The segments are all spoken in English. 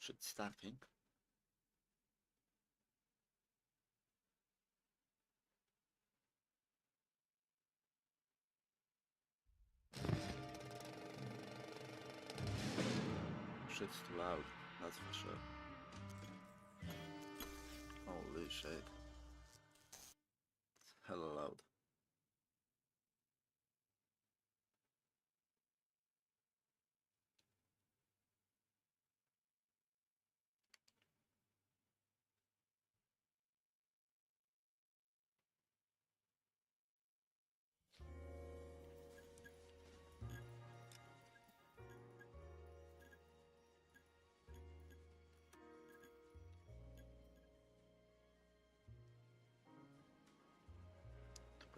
Should starting. Shit's too loud, that's for sure. Holy shit. It's hella loud.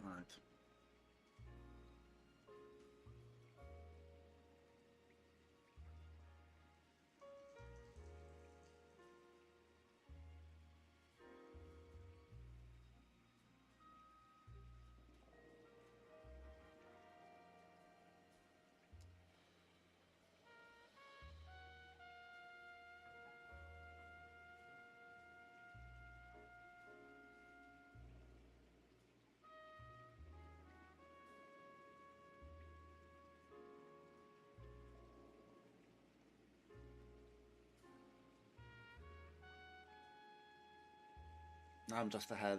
Right. I'm just ahead.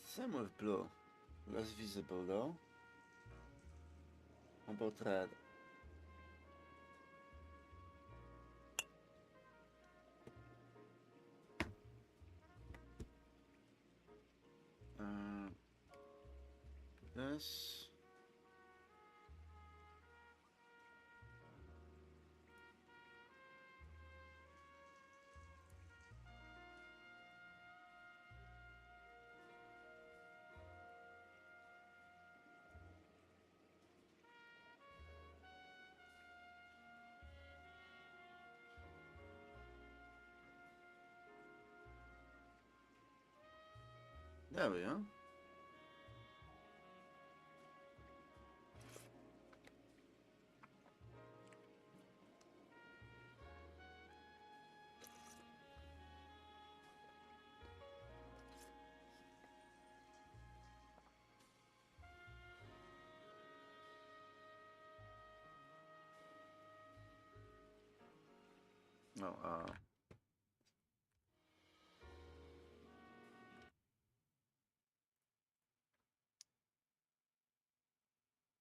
Same with blue. Less visible though. How about red? This. There we are. No,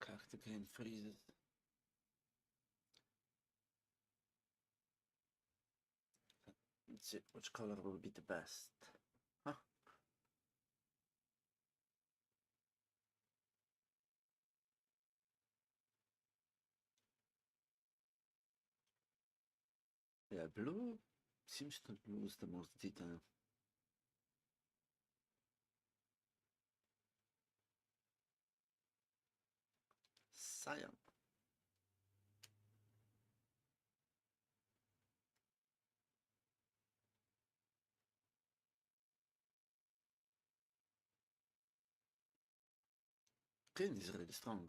card again freezes. Let's see which color will be the best. Huh? Yeah, blue seems to lose the most detail. Cyan. Green is really strong.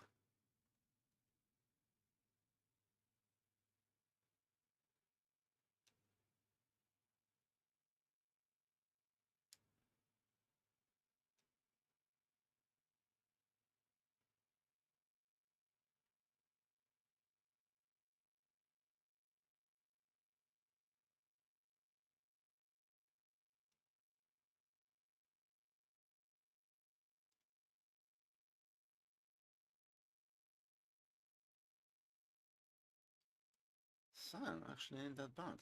Cyan actually ain't that bad.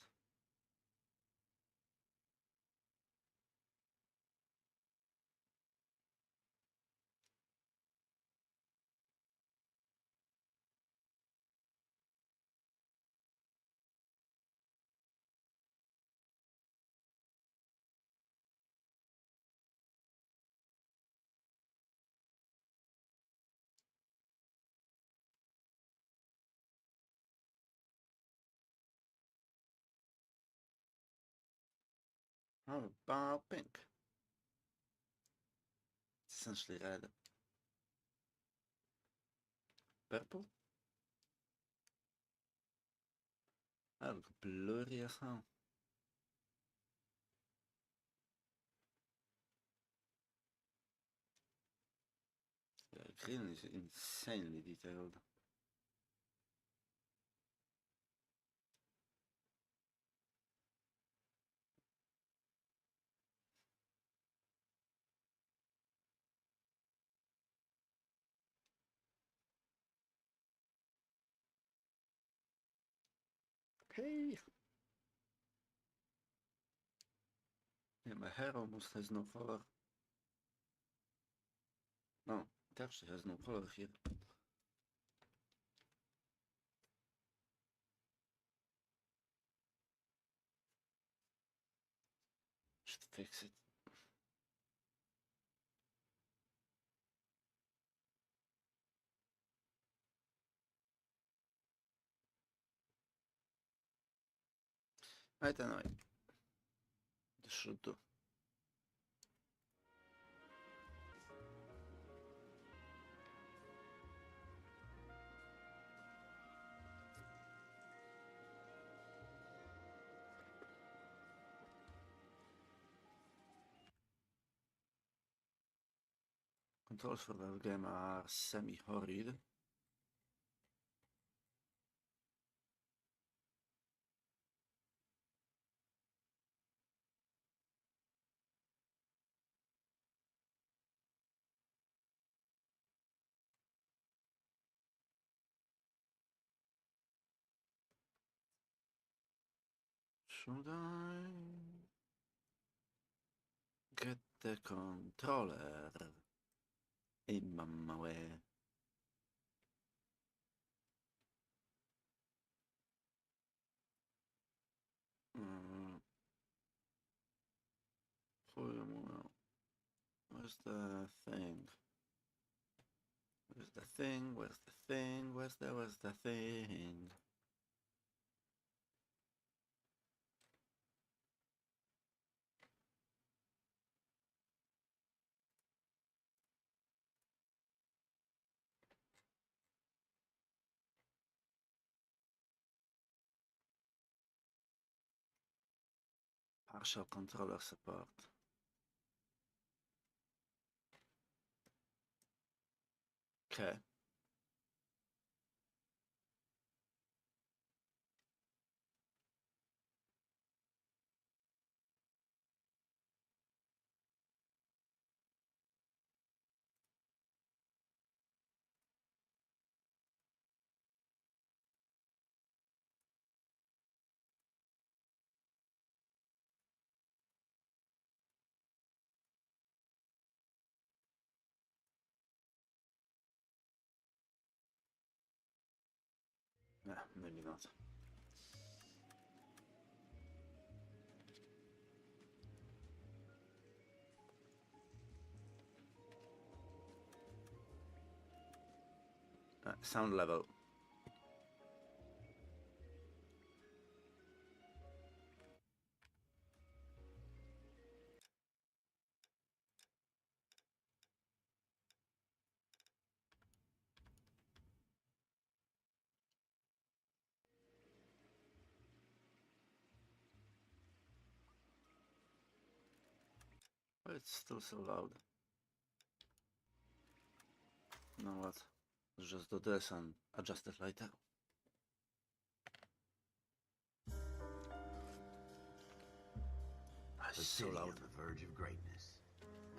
How about pink? It's essentially red. Purple? That looks blurry as hell. Yeah, green is insanely detailed. Hey! Yeah, my hair almost has no color. No, it actually has no color here. Should fix it. I don't know. This should do. Controls for that game are semi-horrid. Should I get the controller in my way? Where's the thing? Where's the thing? Where's the thing? Where's the thing? Partial controller support. Okay. Yeah, maybe not. Sound level. But it's still so loud. You know what? Let's just do this and adjust it later. A city on the verge of greatness.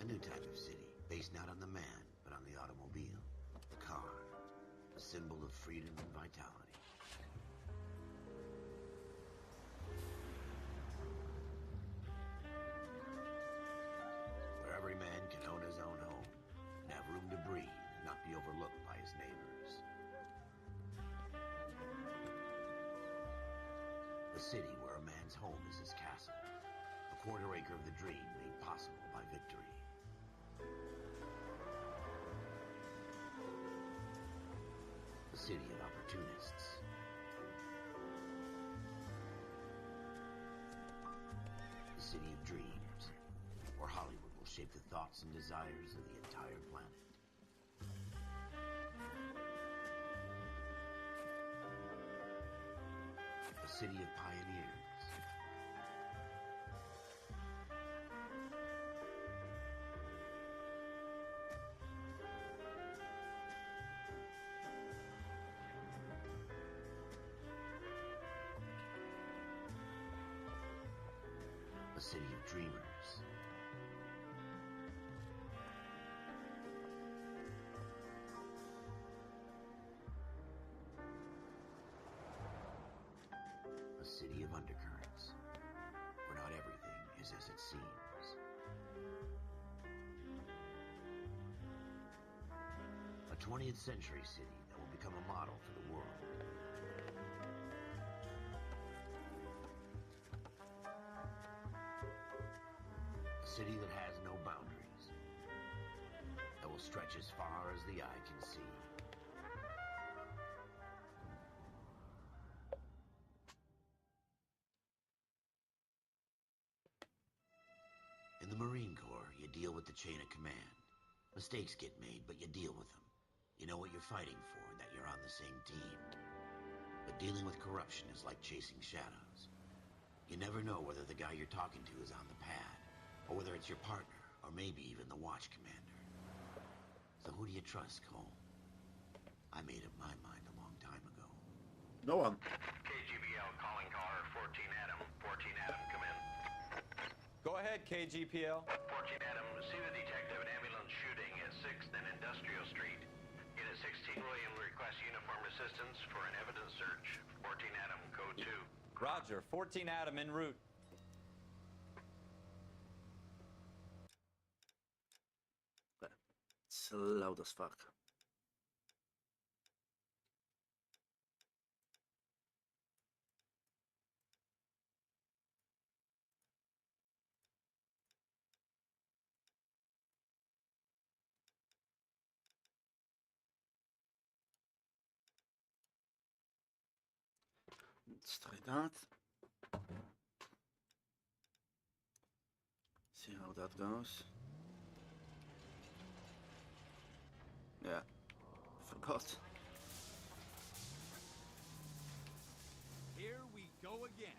A new type of city, based not on the man, but on the automobile. The car. A symbol of freedom and vitality. Where every man can own his own home, and have room to breathe, and not be overlooked by his neighbors. A city where a man's home is his castle. A quarter acre of the dream made possible by victory. A city of opportunists. A city of dreams. shape the thoughts and desires of the entire planet. A city of pioneers. A city of dreamers. A city of undercurrents, where not everything is as it seems. A 20th century city that will become a model for the world. A city that has no boundaries, that will stretch as far as the eye can see. In the Marine Corps, you deal with the chain of command. Mistakes get made, but you deal with them. You know what you're fighting for, that you're on the same team. But dealing with corruption is like chasing shadows. You never know whether the guy you're talking to is on the pad, or whether it's your partner, or maybe even the watch commander. So who do you trust, Cole? I made up my mind a long time ago. No one. KGBL calling caller 14 Adam. 14 Adam, come in. Go ahead, KGPL. 14 Adam, see the detective in ambulance shooting at 6th and Industrial Street. Unit 16 William requests uniform assistance for an evidence search. 14 Adam, code 2. Roger, 14 Adam en route. It's loud as fuck. Let's try that. See how that goes. Yeah, forgot. Here we go again.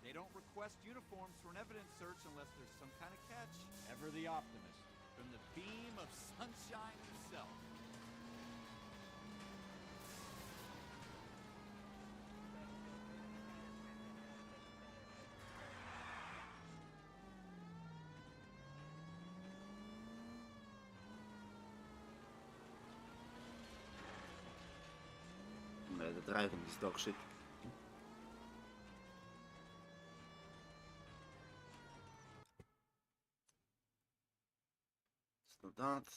They don't request uniforms for an evidence search unless there's some kind of catch. Ever the optimist. From the beam of sunshine himself. Nee, de driving is dog shit. It's not that.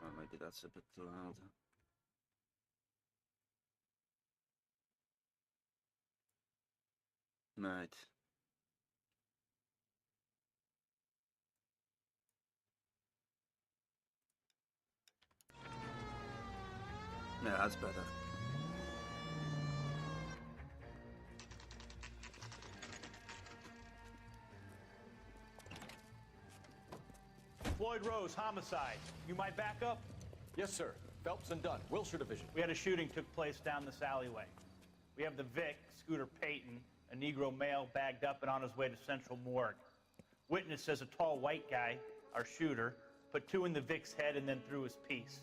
Oh, maybe that's a bit too loud. Right. Yeah, that's better. Floyd Rose, homicide. You might back up? Yes, sir. Phelps and Dunn, Wilshire Division. We had a shooting took place down this alleyway. We have the Vic, Scooter Payton, a Negro male bagged up and on his way to Central Morgue. Witness says a tall white guy, our shooter, put two in the Vic's head and then threw his piece.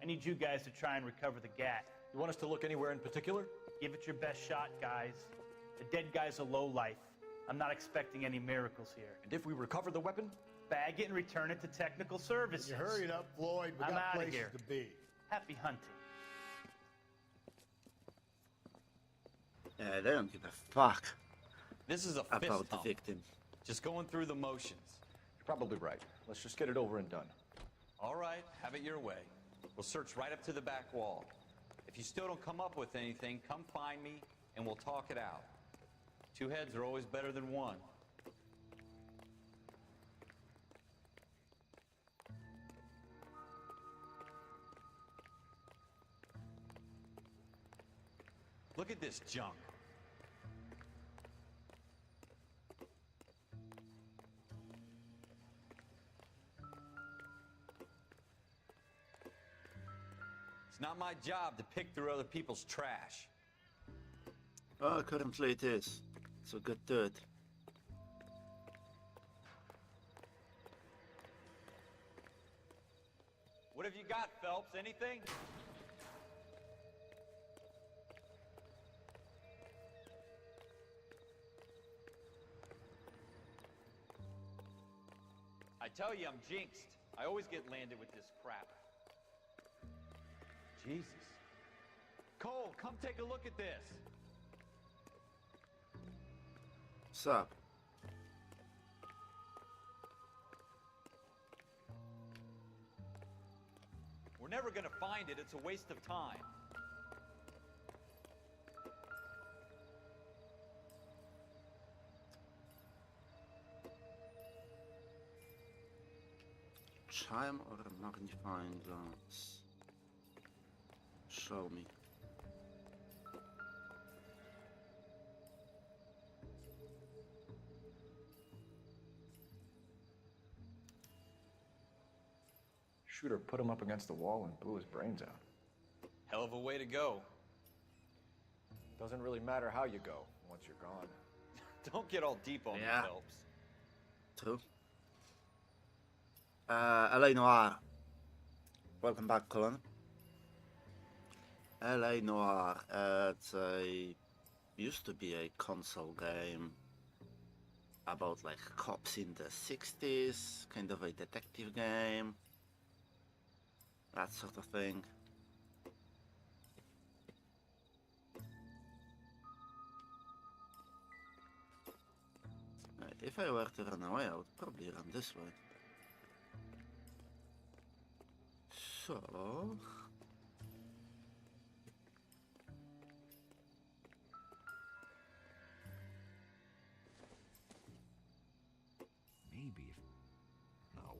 I need you guys to try and recover the gat. You want us to look anywhere in particular? Give it your best shot, guys. The dead guy's a lowlife. I'm not expecting any miracles here. And if we recover the weapon? Bag it and return it to technical services. You hurry it up, Floyd. We I'm got outta places here. to be. Happy hunting. Yeah, they don't give a fuck This is a fist about the hump. victim. Just going through the motions. You're probably right. Let's just get it over and done. All right, have it your way. We'll search right up to the back wall. If you still don't come up with anything, come find me and we'll talk it out. Two heads are always better than one. Look at this junk. It's not my job to pick through other people's trash. Oh, currently it is. So get to it. What have you got, Phelps? Anything? I tell you, I'm jinxed. I always get landed with this crap. Jesus. Cole, come take a look at this. What's up? We're never gonna find it. It's a waste of time. Chime or magnifying glass? Show me. Shooter put him up against the wall and blew his brains out. Hell of a way to go. Doesn't really matter how you go once you're gone. Don't get all deep on me, Yeah. Phelps. True. LA Noire. Welcome back, Colin. LA Noire. Used to be a console game about like cops in the 60s, kind of a detective game, that sort of thing. If I were to run away, I would probably run this way. So... Maybe if... No.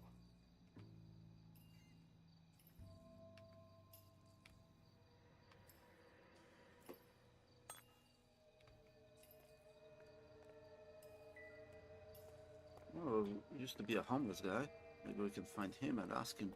Oh, used to be a homeless guy. Maybe we can find him and ask him.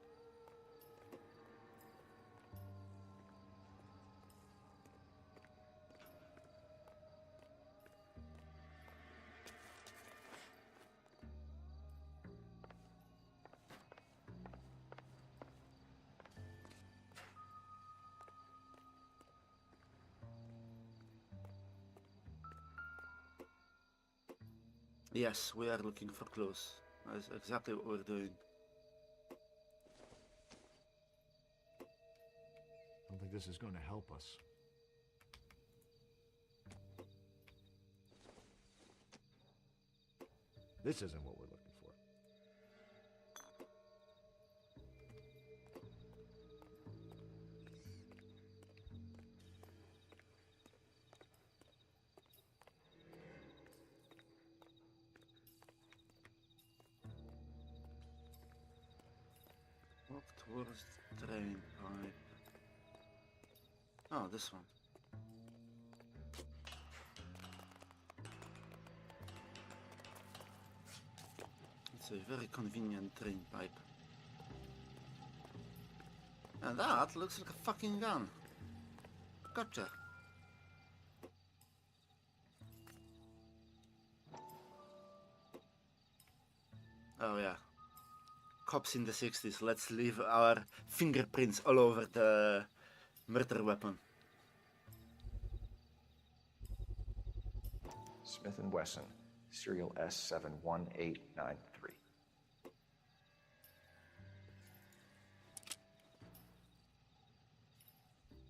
Yes, we are looking for clues. That's exactly what we're doing. I don't think this is going to help us. This isn't what we're looking for. Walk towards the drain pipe. Oh, this one. It's a very convenient drain pipe. And that looks like a fucking gun. Gotcha. Oh yeah. Cops in the 60s. Let's leave our fingerprints all over the murder weapon. Smith & Wesson, serial S71893.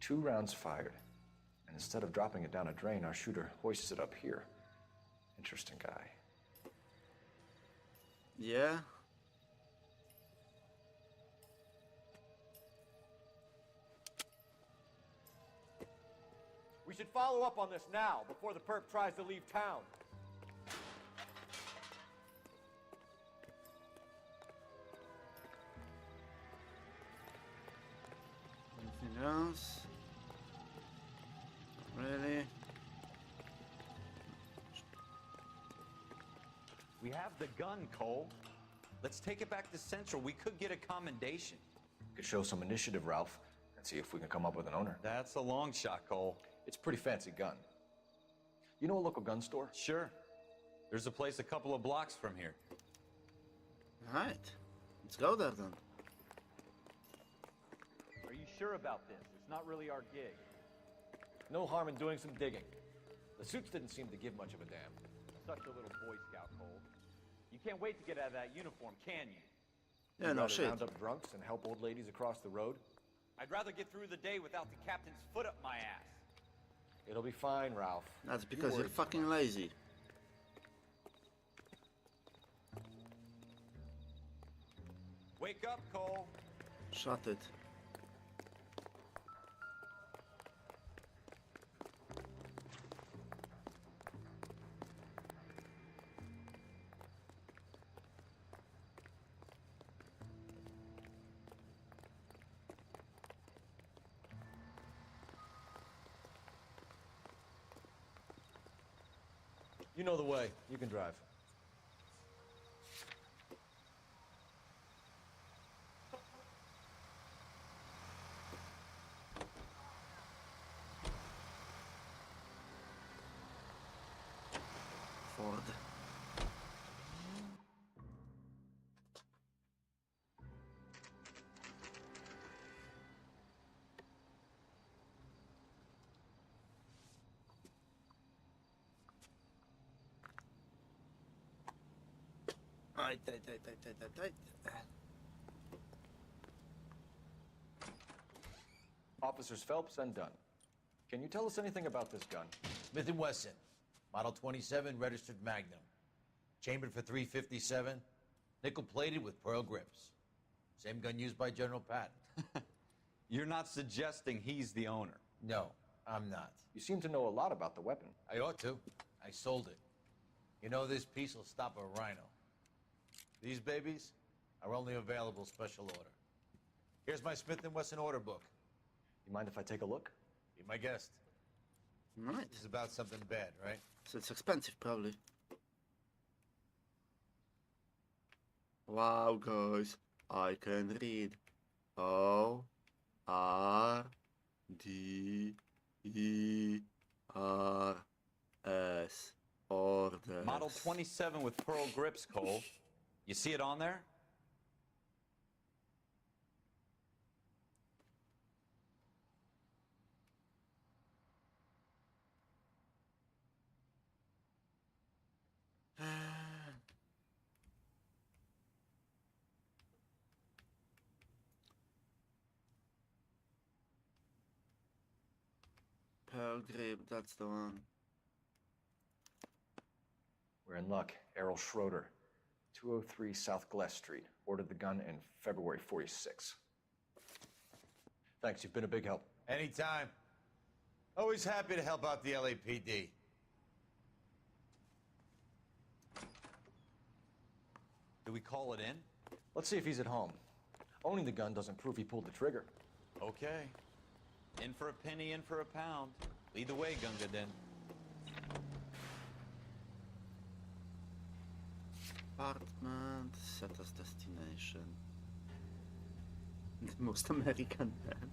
2 rounds fired, and instead of dropping it down a drain, our shooter hoists it up here. Interesting guy. Yeah. We should follow up on this now, before the perp tries to leave town. Anything else? Really? We have the gun, Cole. Let's take it back to Central. We could get a commendation. Could show some initiative, Ralph, and see if we can come up with an owner. That's a long shot, Cole. It's a pretty fancy gun. You know a local gun store? Sure. There's a place a couple of blocks from here. Alright. Let's go there then. Are you sure about this? It's not really our gig. No harm in doing some digging. The suits didn't seem to give much of a damn. Such a little Boy Scout, Cole. You can't wait to get out of that uniform, can you? Yeah, You'd no rather shit. round up drunks and help old ladies across the road? I'd rather get through the day without the captain's foot up my ass. It'll be fine, Ralph. That's You because you're worry. fucking lazy. Wake up, Cole. Shut it. You know the way. You can drive. Ford. Right. Officers Phelps and Dunn. Can you tell us anything about this gun? Smith & Wesson, Model 27, registered Magnum. Chambered for .357, nickel-plated with pearl grips. Same gun used by General Patton. You're not suggesting he's the owner. No, I'm not. You seem to know a lot about the weapon. I ought to. I sold it. You know, this piece will stop a rhino. These babies are only available special order. Here's my Smith & Wesson order book. You mind if I take a look? Be my guest. Right. This is about something bad, right? So it's expensive, probably. Wow, guys. I can read. O R D E R S. Orders. Model 27 with pearl grips, Cole. You see it on there? Pearl grip, that's the one. We're in luck. Errol Schroeder, 203 South Glass Street. Ordered the gun in February '46. Thanks, you've been a big help. Anytime. Always happy to help out the LAPD. Do we call it in? Let's see if he's at home. Owning the gun doesn't prove he pulled the trigger. Okay. In for a penny, in for a pound. Lead the way, Gunga Din. Apartment, set as destination. The most American man.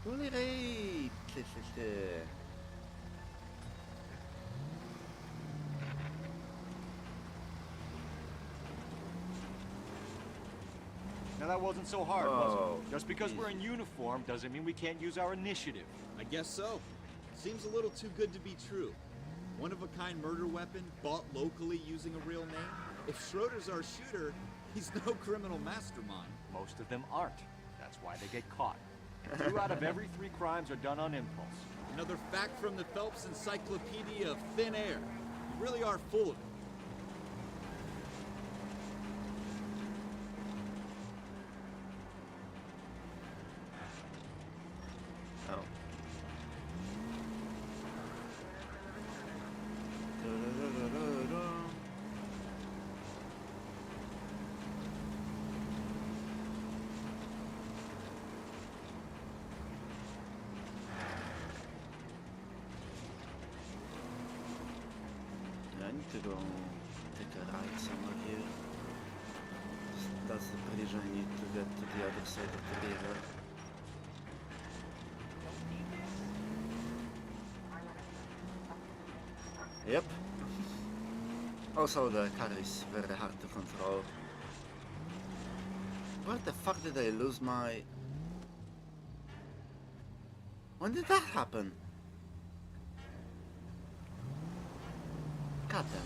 Holy raid! Now that wasn't so hard, was Oh, it? Just because we're in uniform doesn't mean we can't use our initiative. I guess so. Seems a little too good to be true. One-of-a-kind murder weapon bought locally using a real name? If Schroeder's our shooter, he's no criminal mastermind. Most of them aren't. That's why they get caught. 2 out of every 3 crimes are done on impulse. Another fact from the Phelps Encyclopedia of Thin Air. You really are full of it. need to go take a ride somewhere here. That's the bridge I need to get to the other side of the river. Yep. Also the car is very hard to control. Where the fuck did I lose my... When did that happen? God damn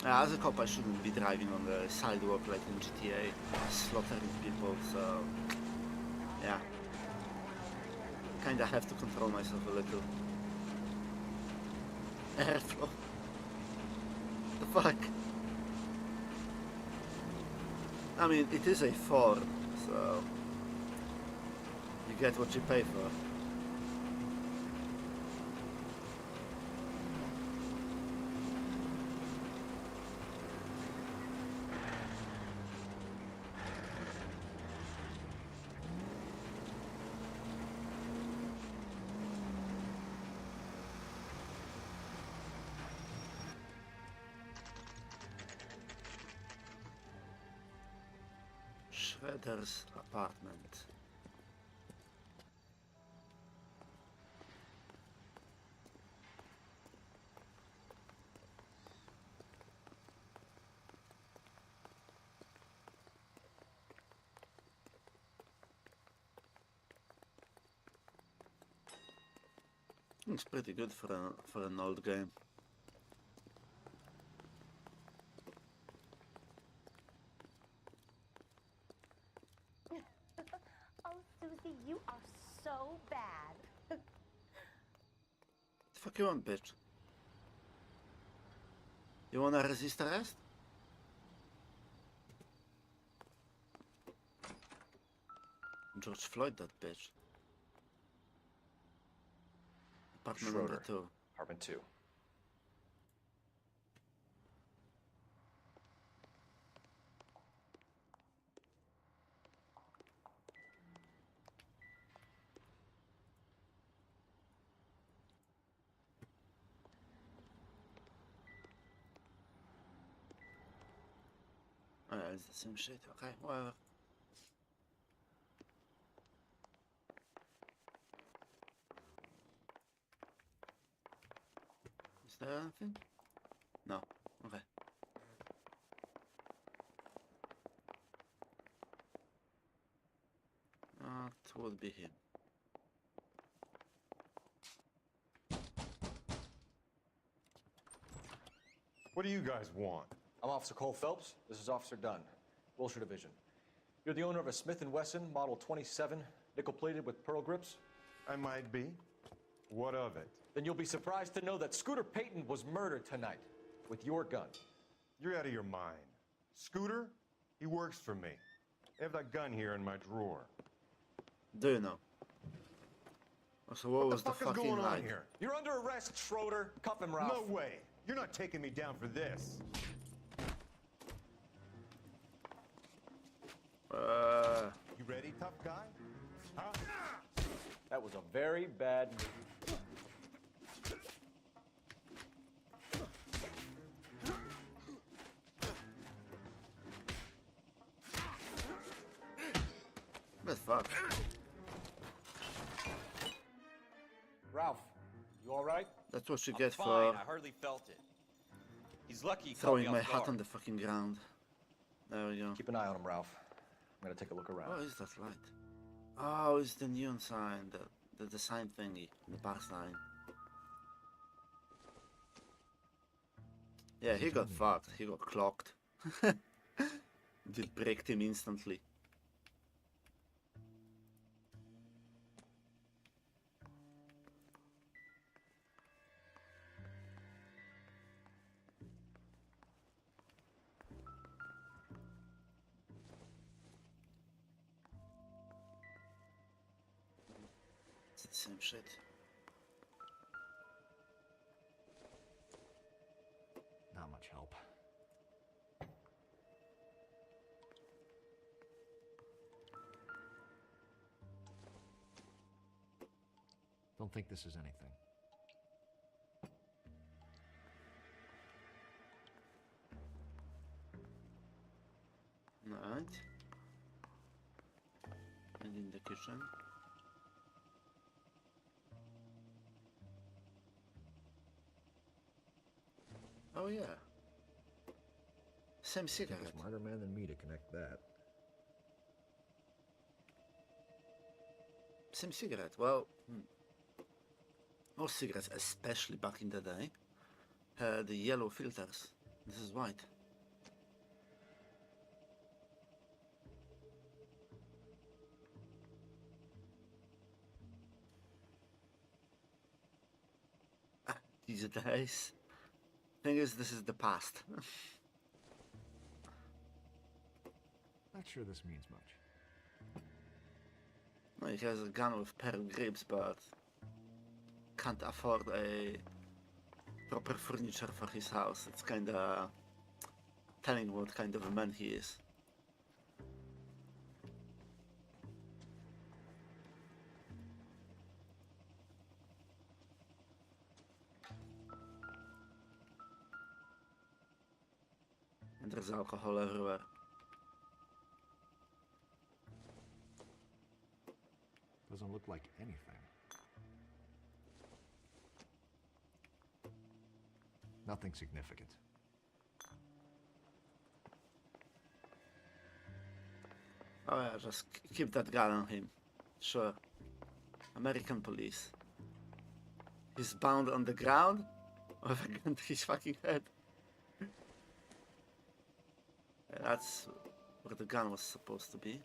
it. As a cop I shouldn't be driving on the sidewalk like in GTA, slaughtering people, so... Yeah. Kinda have to control myself a little. Airflow. The fuck? I mean, it is a Ford, so... You get what you pay for. Shredder's apartment. It's pretty good for an old game. Oh, Susie, you are so bad. The fuck you want, bitch? You wanna resist arrest? George Floyd, that bitch. Apartment number Schroeder. 2. Apartment 2. Oh, yeah, it's the same shit. Okay, whatever. Is there anything? No. Okay. That would be him. What do you guys want? I'm Officer Cole Phelps. This is Officer Dunn, Wilshire Division. You're the owner of a Smith & Wesson Model 27, nickel-plated with pearl grips? I might be. What of it? Then you'll be surprised to know that Scooter Payton was murdered tonight with your gun. You're out of your mind. Scooter? He works for me. I have that gun here in my drawer. Do you know? So what was the the fuck is fucking going on lie? here? You're under arrest, Schroeder. Cuff him, Ralph. No way. You're not taking me down for this. You ready, tough guy? Huh? That was a very bad move. What the fuck? Ralph, you all right? That's what you I'm get fine. for I hardly felt it. He's lucky he caught throwing me my off hat guard. on the fucking ground. There we go. Keep an eye on him, Ralph. I'm gonna take a look around. What is that light? Oh, it's the neon sign, the sign thingy, the bar sign. Yeah, he got fucked. He got clocked. It bricked him instantly. It's the same shit. Not much help. The Don't think this is anything. Alright. And in the kitchen. Oh yeah. Same Take cigarette. a smarter man than me to connect that. Same cigarette. Well, most cigarettes, especially back in the day, had the yellow filters. This is white. These days. Thing is, this is the past. Not sure this means much. Well, he has a gun with pair of grips, but can't afford a proper furniture for his house. It's kinda telling what kind of a man he is. And there's alcohol everywhere. Doesn't look like anything. Nothing significant. Oh yeah, just keep that gun on him. Sure. American police. He's bound on the ground with a gun to his fucking head. That's where the gun was supposed to be.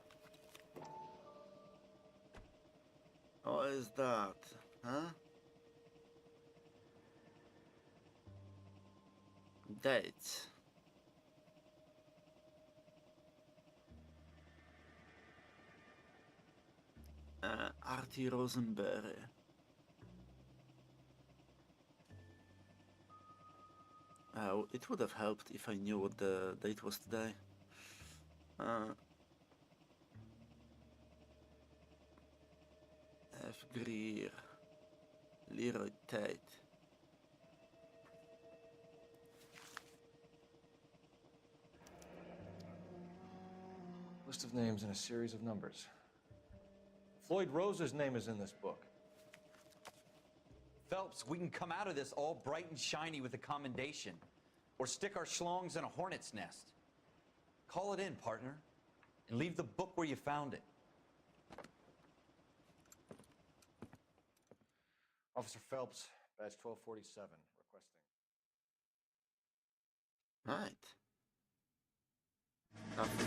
What is that? Huh? Dates. Artie Rosenberry. It would have helped if I knew what the date was today. F. Greer. Leroy Tate. List of names and a series of numbers. Floyd Rose's name is in this book. Phelps, we can come out of this all bright and shiny with a commendation. Or stick our schlongs in a hornet's nest. Call it in, partner. And leave the book where you found it. Officer Phelps, badge 1247, requesting. Right.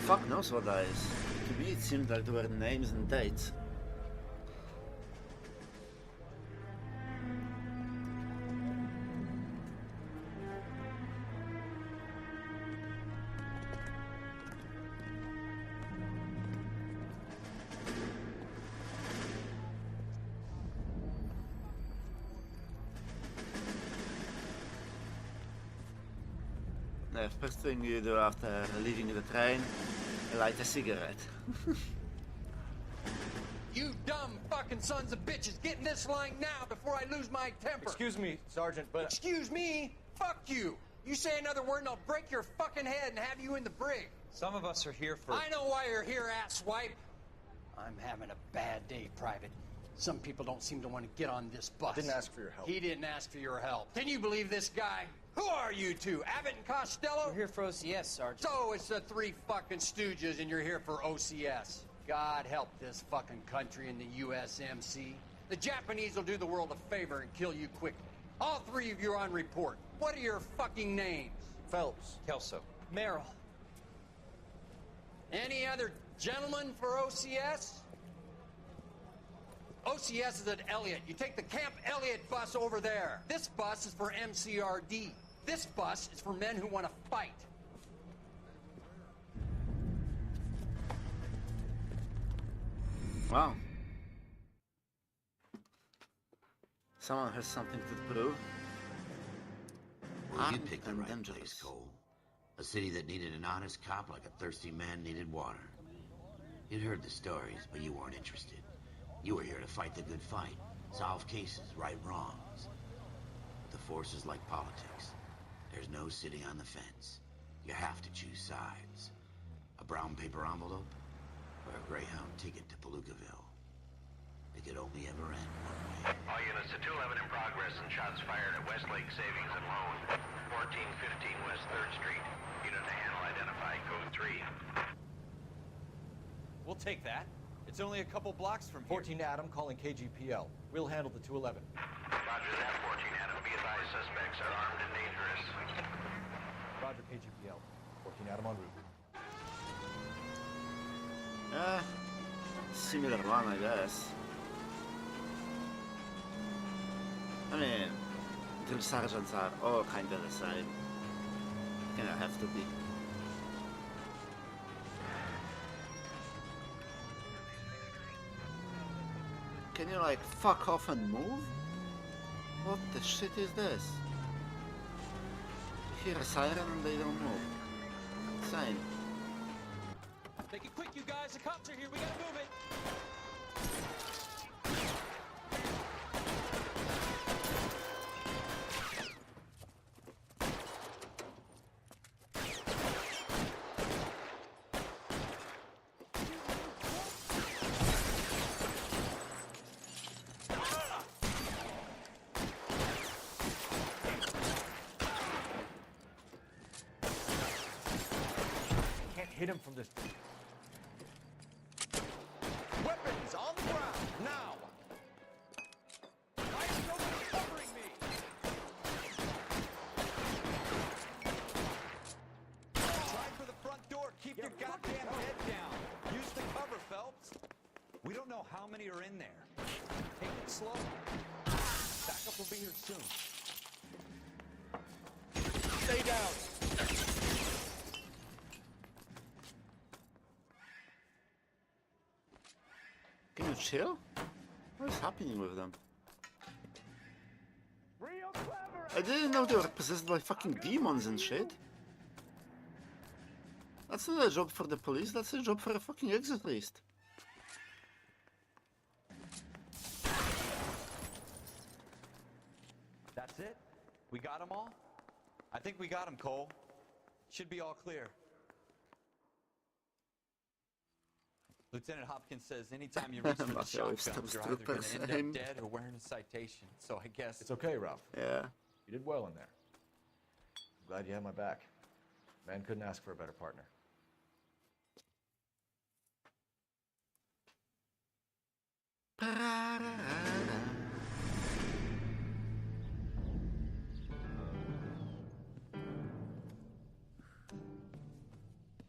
Fuck knows what that is. To me it seemed like there were names and dates. The first thing you do after leaving the train, light a cigarette. You dumb fucking sons of bitches, get in this line now before I lose my temper. Excuse me, Sergeant, but... Excuse me? Fuck you. You say another word and I'll break your fucking head and have you in the brig. Some of us are here for... I know why you're here, asswipe. I'm having a bad day, Private. Some people don't seem to want to get on this bus. I didn't ask for your help. He didn't ask for your help. Can you believe this guy? Who are you two? Abbott and Costello? We're here for OCS, Sergeant. So it's the three fucking stooges and you're here for OCS. God help this fucking country and the USMC. The Japanese will do the world a favor and kill you quickly. All three of you are on report. What are your fucking names? Phelps. Kelso. Merrill. Any other gentlemen for OCS? OCS is at Elliott. You take the Camp Elliott bus over there. This bus is for MCRD. This bus is for men who want to fight. Wow. Someone has something to prove. Well, you picked the right place, Cole. A city that needed an honest cop like a thirsty man needed water. You'd heard the stories, but you weren't interested. You were here to fight the good fight. Solve cases, right wrongs. The force is like politics. There's no sitting on the fence. You have to choose sides. A brown paper envelope or a Greyhound ticket to Palookaville. It could only ever end one way. All units to 211 in progress and shots fired at Westlake Savings and Loan, 1415 West 3rd Street. Unit to handle identified code 3. We'll take that. It's only a couple blocks from here. 14 Adam calling KGPL. We'll handle the 211. Roger that, 14 Adam. Be advised, suspects are armed and dangerous. Roger, KGPL. 14 Adam en route. Similar one, I guess. I mean, drill sergeants are all kind of the same. Kinda have to be. Can you like fuck off and move? What the shit is this? You hear a siren and they don't move. Insane. Make it quick, you guys. The cops are here. We gotta move it. Can't hit him from this. Weapons on the ground, now! Why is nobody covering me? Try for the front door. Keep your goddamn head down. Use the cover, Phelps. We don't know how many are in there. Take it slow. Backup will be here soon. Stay down. Can you chill? What is happening with them? I didn't know they were possessed by fucking demons and shit. That's not a job for the police, that's a job for a fucking exorcist. That's it? We got them all? I think we got them, Cole. Should be all clear. Lieutenant Hopkins says anytime you reach for the Mafia always shotguns, stops you're either going troopers to end aim. up dead or wearing a citation. So I guess... It's okay, Ralph. Yeah. You did well in there. I'm glad you had my back. Man couldn't ask for a better partner.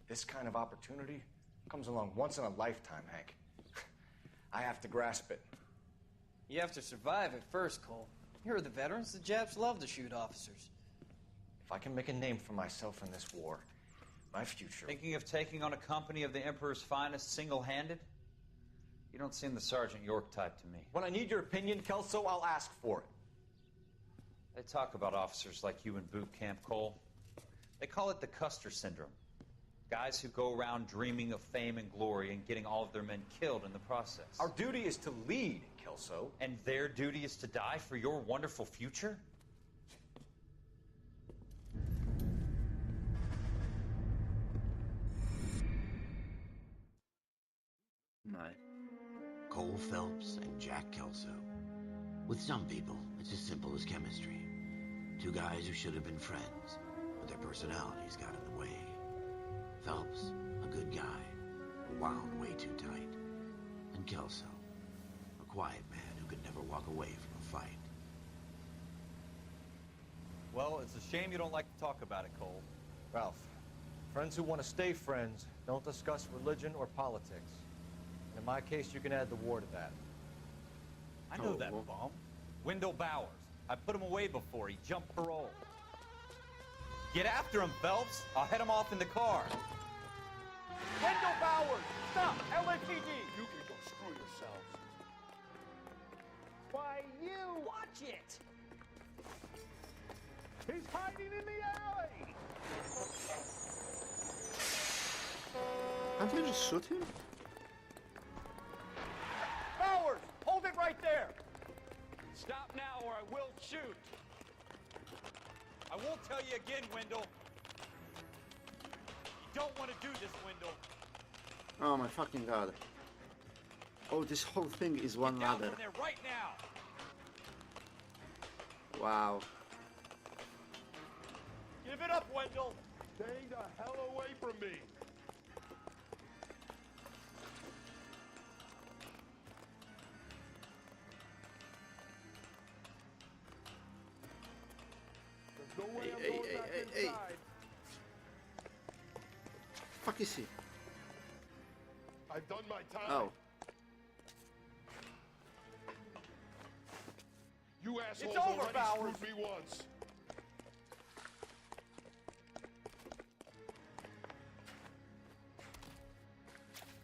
This kind of opportunity comes along once in a lifetime, Hank. I have to grasp it. You have to survive at first, Cole. Here are the veterans. The Japs love to shoot officers. If I can make a name for myself in this war, my future... Thinking of taking on a company of the Emperor's finest single-handed? You don't seem the Sergeant York type to me. When I need your opinion, Kelso, I'll ask for it. They talk about officers like you in boot camp, Cole. They call it the Custer syndrome. Guys who go around dreaming of fame and glory and getting all of their men killed in the process. Our duty is to lead, Kelso. And their duty is to die for your wonderful future? No. Cole Phelps and Jack Kelso. With some people, it's as simple as chemistry. Two guys who should have been friends, but their personalities got in the way. Phelps, a good guy, wound way too tight. And Kelso, a quiet man who could never walk away from a fight. Well, it's a shame you don't like to talk about it, Cole. Ralph, friends who want to stay friends don't discuss religion or politics. And in my case, you can add the war to that. I know that bum. Wendell Bowers. I put him away before. He jumped parole. Get after him, Phelps. I'll head him off in the car. Wendell Bowers! Stop! LAPD! You can go screw yourselves. Why, you! Watch it! He's hiding in the alley! Can't we just shoot him? Bowers! Hold it right there! or I will shoot. I won't tell you again, Wendell. You don't want to do this, Wendell. Oh my fucking god. Oh, this whole thing is one Get down ladder. from there right now. Wow. Give it up, Wendell. Stay the hell away from me. There's no way I'm going back inside. Fuck is he? I've done my time. Oh. You assholes It's over, already Bowers. screwed me once.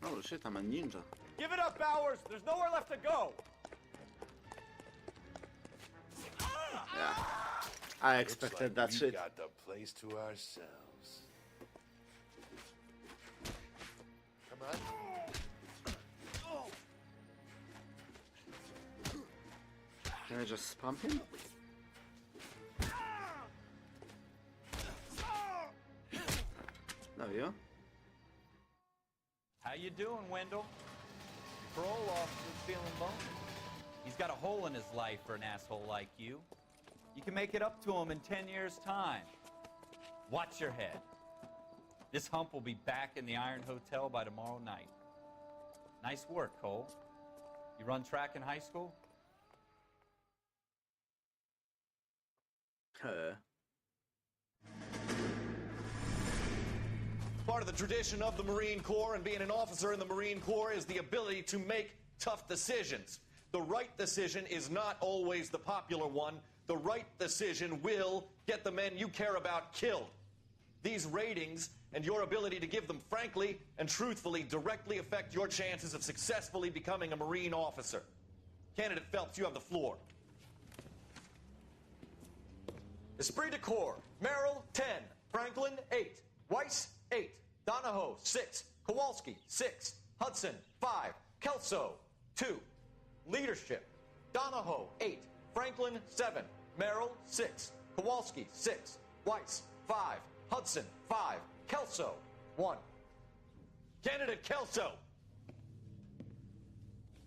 Oh shit, I'm a ninja. Give it up, Bowers. There's nowhere left to go. Yeah. I expected that we shit. got the place to ourselves. Come on. Can I just pump him? There we go. How you doing, Wendell? Parole officer's feeling lonely. He's got a hole in his life for an asshole like you. You can make it up to him in 10 years' time. Watch your head. This hump will be back in the Iron Hotel by tomorrow night. Nice work, Cole. You run track in high school? Part of the tradition of the Marine Corps and being an officer in the Marine Corps is the ability to make tough decisions. The right decision is not always the popular one. The right decision will get the men you care about killed. These ratings and your ability to give them frankly and truthfully directly affect your chances of successfully becoming a Marine officer. Candidate Phelps, you have the floor. Esprit de Corps, Merrill, 10. Franklin, 8. Weiss, 8. Donahoe, 6. Kowalski, 6. Hudson, 5. Kelso, 2. Leadership, Donahoe, 8. Franklin, 7. Merrill, 6. Kowalski, 6. Weiss, 5. Hudson, 5. Kelso, 1. Candidate Kelso.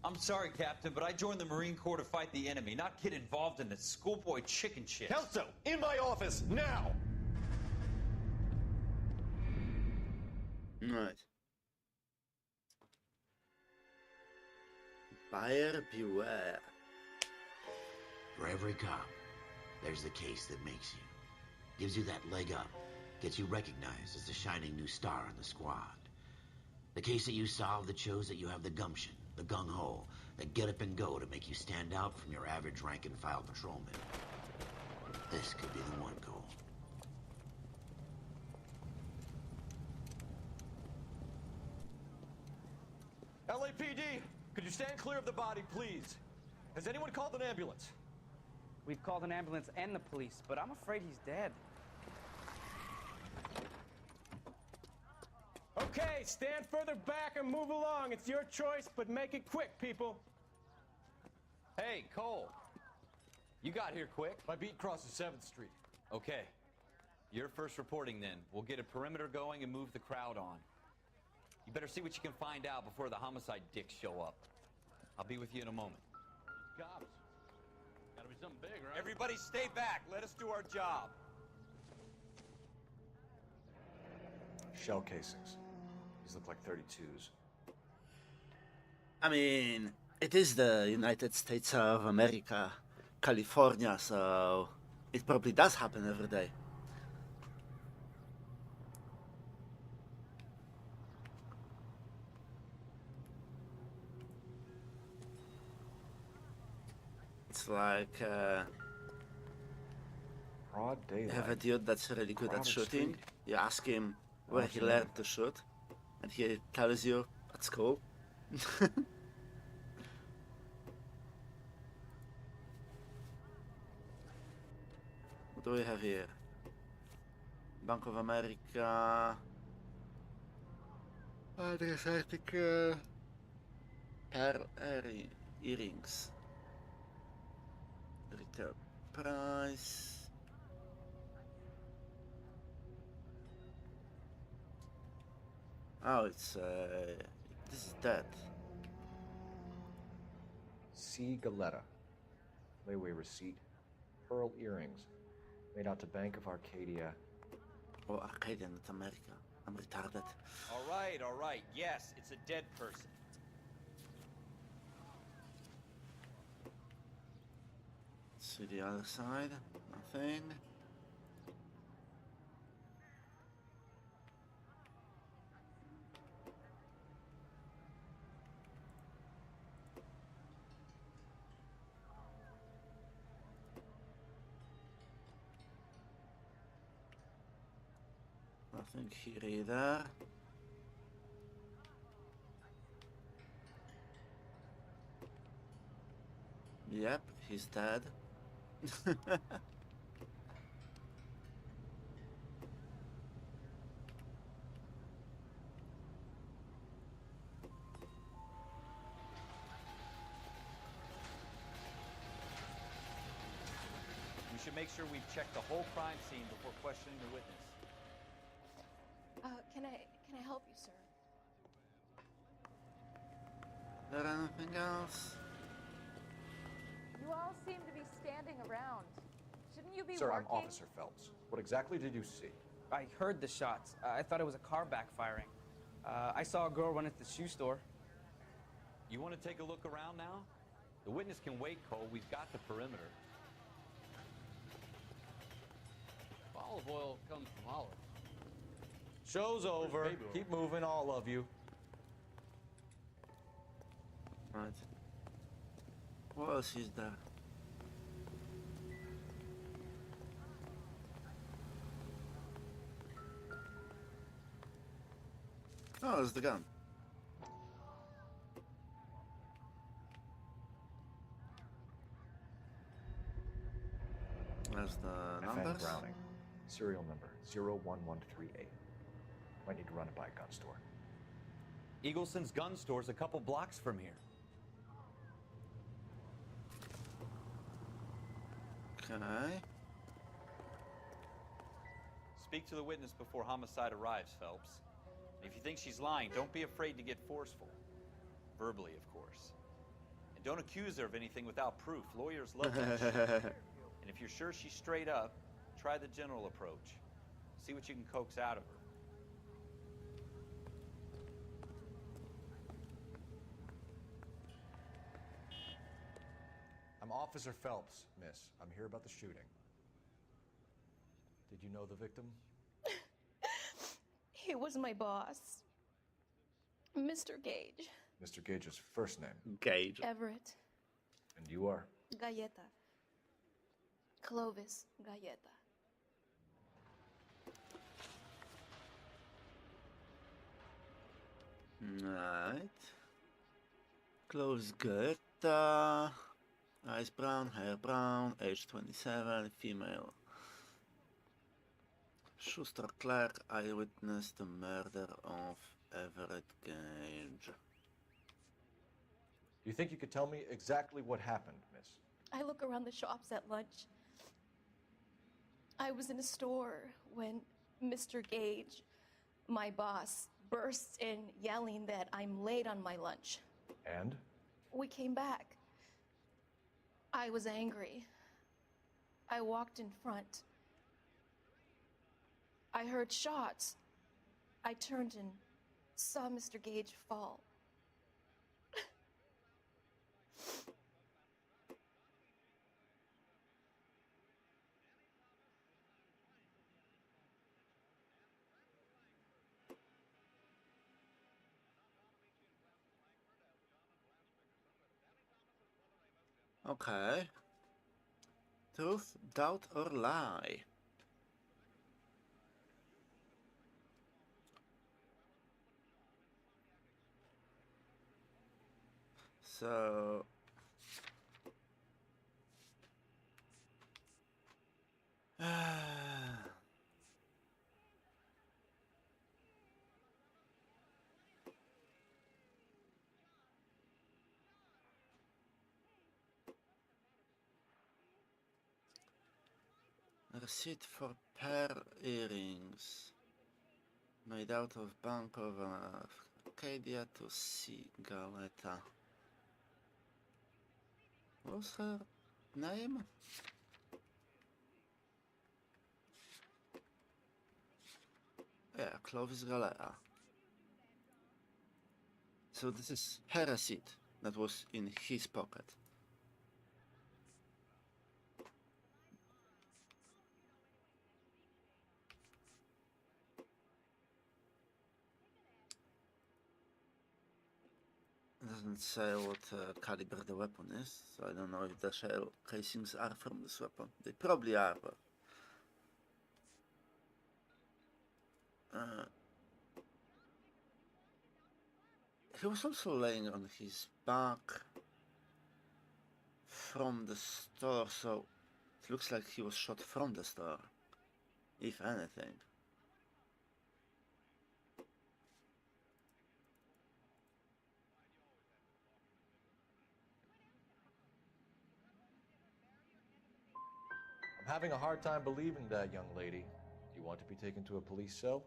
I'm sorry, Captain, but I joined the Marine Corps to fight the enemy, not get involved in this schoolboy chicken shit. Kelso, in my office, now! Right. Buyer beware. For every cop, there's the case that makes you. Gives you that leg up. Gets you recognized as the shining new star in the squad. The case that you solve that shows that you have the gumption, the gung-ho, the get up and go to make you stand out from your average rank-and-file patrolman. This could be the one, Cole. LAPD, could you stand clear of the body, please? Has anyone called an ambulance? We've called an ambulance and the police, but I'm afraid he's dead. Okay, stand further back and move along. It's your choice, but make it quick, people. Hey, Cole. You got here quick. My beat crosses 7th Street. Okay. You're first reporting then. We'll get a perimeter going and move the crowd on. You better see what you can find out before the homicide dicks show up. I'll be with you in a moment. Cops. Gotta be something big, right? Everybody stay back. Let us do our job. Shell casings. These look like 32s. I mean, it is the United States of America, California, so it probably does happen every day. It's like Broad you daylight. have a dude that's really good at Crowded shooting. street. You ask him where What's he your learned name? to shoot, and he tells you at school. What do we have here? Bank of America. Adriatic pearl earrings. Okay, price. Oh, it's this is that. C. Galetta. Layaway receipt. Pearl earrings. Made out to Bank of Arcadia. Oh, Arcadia, not America. I'm retarded. All right. Yes, it's a dead person. Let's see the other side. Nothing. Nothing here either. Yep, he's dead. We should make sure we've checked the whole crime scene before questioning the witness. Can I help you, sir? Is there anything else? You all seem to be standing around. Shouldn't you be Sir, working? I'm Officer Phelps. What exactly did you see? I heard the shots. I thought it was a car backfiring. I saw a girl run into the shoe store. You want to take a look around now? The witness can wait, Cole. We've got the perimeter. Olive oil comes from olives. Show's over. Keep moving, all of you. Right. What else is there? Oh, there's the gun. There's the FN numbers. Browning. Serial number 01138. Might need to run it by a gun store. Eagleson's gun store's a couple blocks from here. Okay. Speak to the witness before homicide arrives, Phelps. If you think she's lying, don't be afraid to get forceful. Verbally, of course. And don't accuse her of anything without proof. Lawyers love that shit. And if you're sure she's straight up, try the general approach. See what you can coax out of her. I'm Officer Phelps, miss. I'm here about the shooting. Did you know the victim? He was my boss, Mr. Gage. Mr. Gage's first name? Gage. Everett. And you are? Galleta. Clovis Galleta. Right. Clothes good. Eyes brown, hair brown, age 27, female. Schuster Clark eyewitnessed the murder of Everett Gage. You think you could tell me exactly what happened, miss? I look around the shops at lunch. I was in a store when Mr. Gage, my boss, bursts in yelling that I'm late on my lunch. And? We came back. I was angry. I walked in front. I heard shots. I turned and saw Mr. Gage fall. Okay. Truth, doubt, or lie? So... Receipt for pearl earrings. Made out of Bank of Arcadia to Cigaletta. What's her name? Yeah, Clovis Galea. So this is her receipt that was in his pocket. It doesn't say what caliber the weapon is, so I don't know if the shell casings are from this weapon. They probably are, but... he was also laying on his back from the store, so it looks like he was shot from the store, if anything. I'm having a hard time believing that, young lady. Do you want to be taken to a police cell?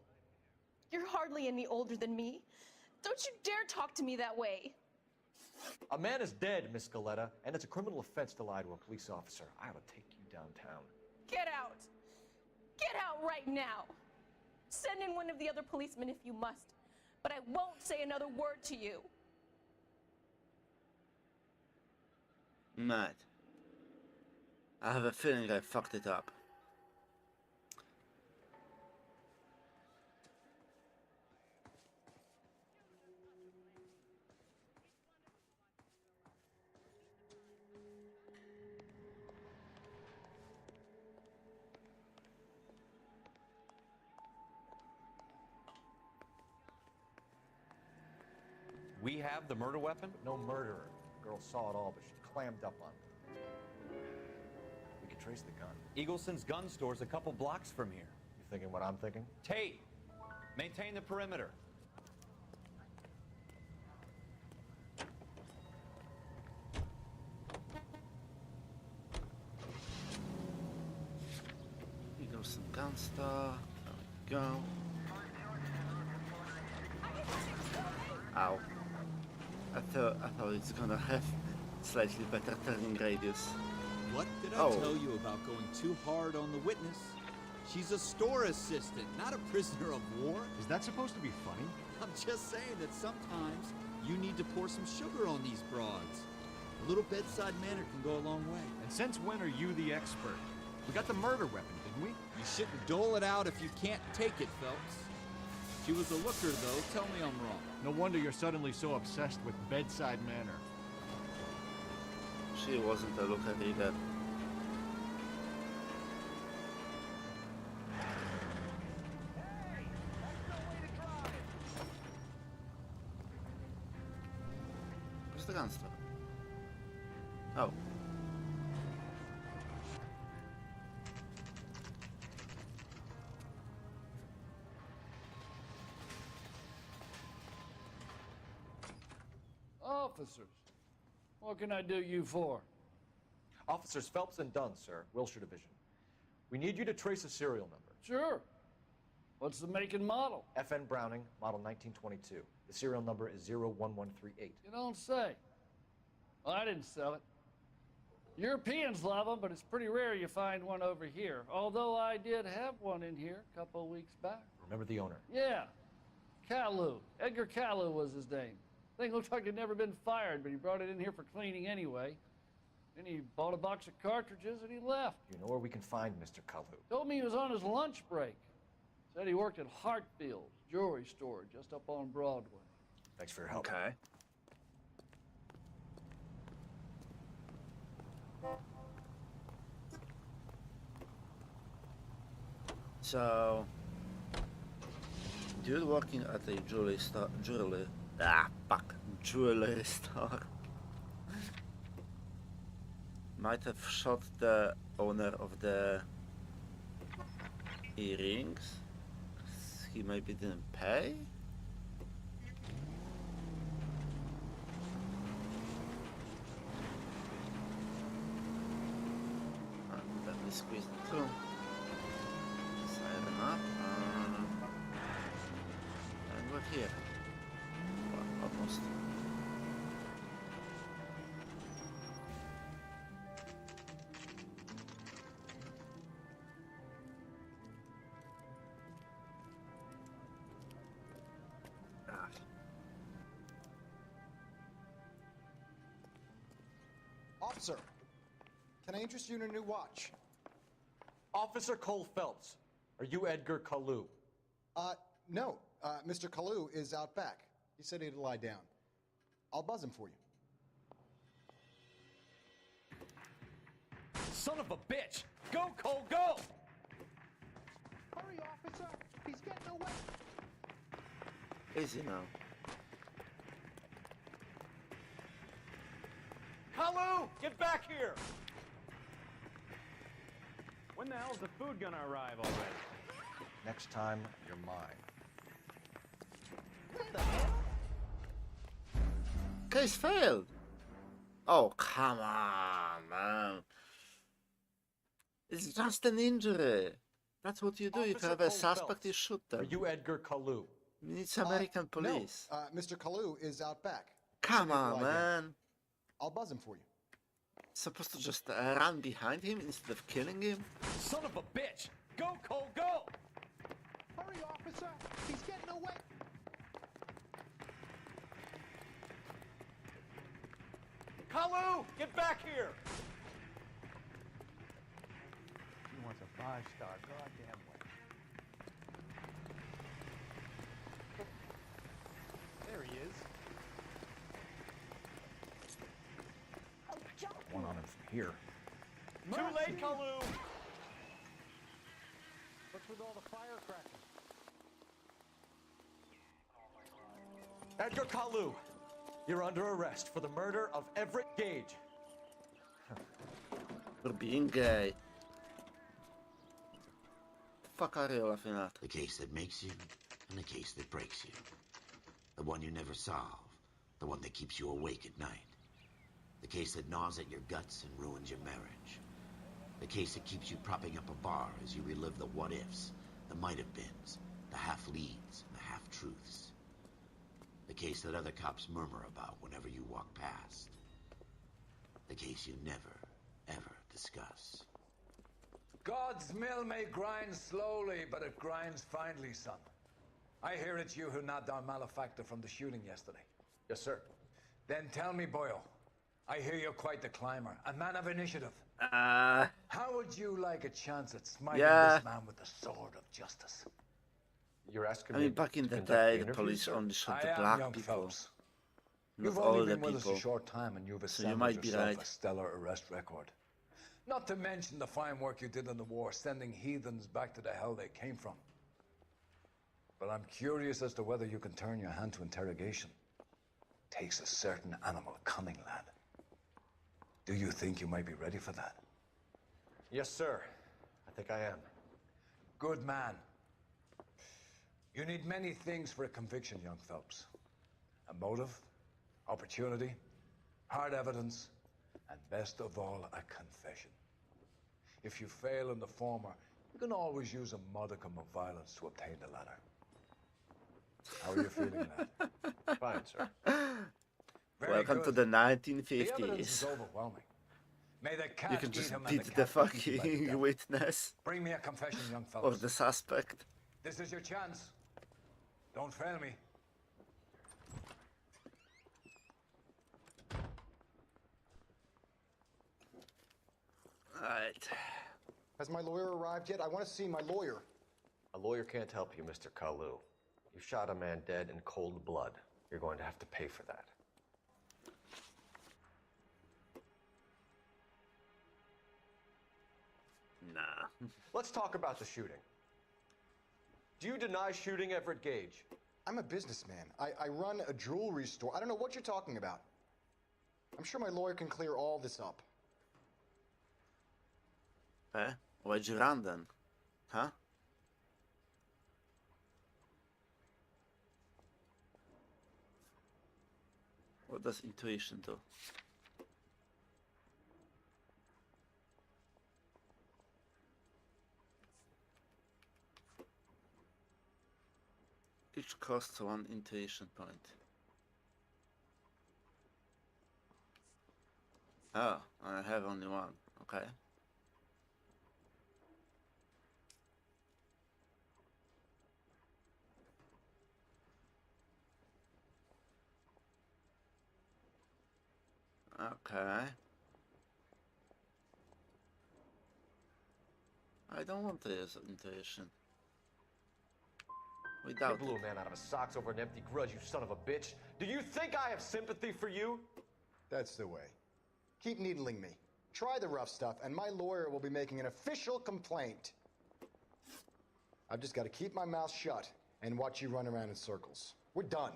You're hardly any older than me. Don't you dare talk to me that way. A man is dead, Miss Scaletta, and it's a criminal offense to lie to a police officer. I ought to take you downtown. Get out. Get out right now. Send in one of the other policemen if you must, but I won't say another word to you. Mad. I have a feeling I fucked it up. We have the murder weapon? No murderer. The girl saw it all, but she clammed up on it. We could trace the gun. Eagleson's gun store's a couple blocks from here. You thinking what I'm thinking? Tate, maintain the perimeter. Eagleson gun store. There we go. Ow. I thought it's gonna have slightly better turning radius. What did I tell you about going too hard on the witness? She's a store assistant, not a prisoner of war. Is that supposed to be funny? I'm just saying that sometimes you need to pour some sugar on these broads. A little bedside manner can go a long way. And since when are you the expert? We got the murder weapon, didn't we? You shouldn't dole it out if you can't take it, Phelps. She was a looker, though. Tell me I'm wrong. No wonder you're suddenly so obsessed with bedside manner. She wasn't a looker either. Where's the gun store? Oh. Officers, what can I do you for? Officers Phelps and Dunn, sir, Wilshire Division. We need you to trace a serial number. Sure. What's the make and model? FN Browning, model 1922. The serial number is 01138. You don't say. Well, I didn't sell it. Europeans love them, but it's pretty rare you find one over here. Although I did have one in here a couple of weeks back. Remember the owner? Yeah. Caillou. Edgar Caillou was his name. Thing looked like it'd never been fired, but he brought it in here for cleaning anyway. Then he bought a box of cartridges and he left. You know where we can find Mr. Caillou? Told me he was on his lunch break. Said he worked at Hartfield's jewelry store just up on Broadway. Thanks for your help. Okay. So, dude working at a jewelry store, jewelry store might have shot the owner of the earrings. He maybe didn't pay. Let me squeeze it through. here. Well, almost. Ah. Officer, can I interest you in a new watch? Officer Cole Phelps, are you Edgar Kalu? No. Mr. Kalu is out back. He said he'd lie down. I'll buzz him for you. Son of a bitch! Go, Cole, go! Hurry, officer! He's getting away! Easy now. Kalu, get back here! When the hell's the food gonna arrive already? Next time, you're mine. Case failed. Oh, come on, man. It's just an injury. That's what you do. If you have a suspect, you shoot them. Are you Edgar Kalu? It's American police. No. Mr. Kalu is out back. Come on, man. I'll buzz him for you. Supposed to just run behind him instead of killing him? Son of a bitch! Go, Cole, go! Hurry, officer! He's getting away! Kalu, get back here! He wants a 5-star goddamn way. There he is. One on him from here. Too late, Kalu! What's with all the firecrackers? Edgar Kalu, you're under arrest for the murder of Everett Gage. For being gay. The fuck are you laughing at? The case that makes you, and the case that breaks you. The one you never solve. The one that keeps you awake at night. The case that gnaws at your guts and ruins your marriage. The case that keeps you propping up a bar as you relive the what-ifs, the might-have-beens, the half-leads, and the half-truths. The case that other cops murmur about whenever you walk past. The case you never, ever discuss. God's mill may grind slowly, but it grinds finely, son. I hear it's you who nabbed our malefactor from the shooting yesterday. Yes, sir. Then tell me, Boyle. I hear you're quite the climber, a man of initiative. How would you like a chance at smiting Yeah. this man with the sword of justice? You're asking I me mean, back in to the conduct day, the the interview, police sir? only shot I the am, black young people. fellows. Not You've all only the been with us people. a short time, and you've So you assembled might be yourself right. a stellar arrest record. Not to mention the fine work you did in the war, sending heathens back to the hell they came from. But I'm curious as to whether you can turn your hand to interrogation. Takes a certain animal cunning, lad. Do you think you might be ready for that? Yes, sir. I think I am. Good man. You need many things for a conviction, young Phelps. A motive, opportunity, hard evidence, and best of all, a confession. If you fail in the former, you can always use a modicum of violence to obtain the latter. How are you feeling, lad? Fine, sir. Very Welcome to good. the The evidence is 1950s. overwhelming. May the cat You can eat just him and beat the the cat eat him like fucking that. witness Bring me a confession, young or fellows. the suspect. This is your chance. Don't fail me. Alright. Has my lawyer arrived yet? I want to see my lawyer. A lawyer can't help you, Mr. Kalu. You shot a man dead in cold blood. You're going to have to pay for that. Nah. Let's talk about the shooting. Do you deny shooting Everett Gage? I'm a businessman. I run a jewelry store. I don't know what you're talking about. I'm sure my lawyer can clear all this up. Eh? Why'd you run then? Huh? What does intuition do? Each costs 1 intuition point. Oh, I have only 1. Okay. Okay. I don't want to use intuition. You Without blew it. a man out of his socks over an empty grudge, you son of a bitch. Do you think I have sympathy for you? That's the way. Keep needling me. Try the rough stuff, and my lawyer will be making an official complaint. I've just got to keep my mouth shut and watch you run around in circles. We're done.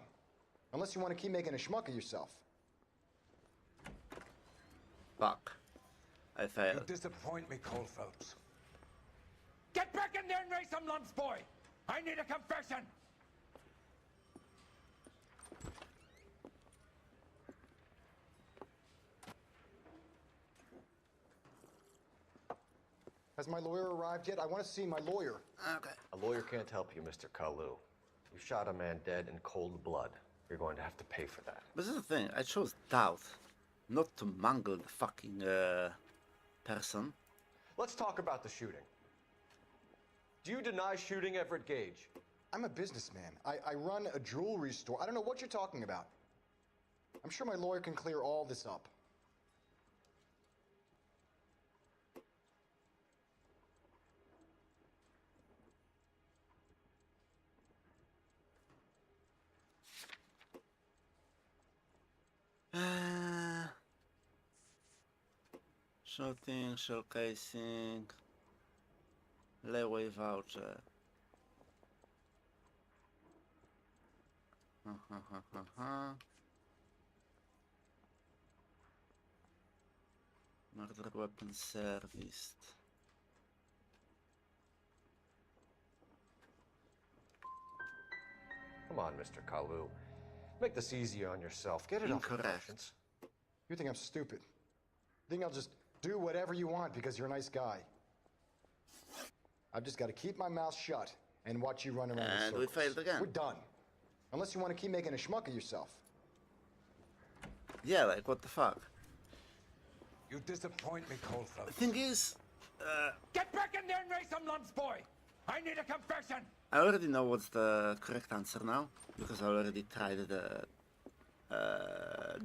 Unless you want to keep making a schmuck of yourself. Fuck. I You failed. disappoint me, Cole Phelps. Get back in there and raise some lumps, boy! I need a confession! Has my lawyer arrived yet? I want to see my lawyer. Okay. A lawyer can't help you, Mr. Kalu. You shot a man dead in cold blood. You're going to have to pay for that. But this is the thing, I chose doubt. Not to mangle the fucking person. Let's talk about the shooting. Do you deny shooting Everett Gage? I'm a businessman. I run a jewelry store. I don't know what you're talking about. I'm sure my lawyer can clear all this up. Shooting, showcasing, layaway voucher. Murder weapon serviced. Come on, Mr. Kalu. Make this easier on yourself. Get it off your Incorrect. conscience. You think I'm stupid? Think I'll just do whatever you want because you're a nice guy? I've just got to keep my mouth shut and watch you run around in And we circles. failed again. We're done. Unless you want to keep making a schmuck of yourself. Yeah, like what the fuck? You disappoint me, Cole The Phelps. thing is, Get back in there and raise some lumps, boy! I need a confession! I already know what's the correct answer now, because I already tried the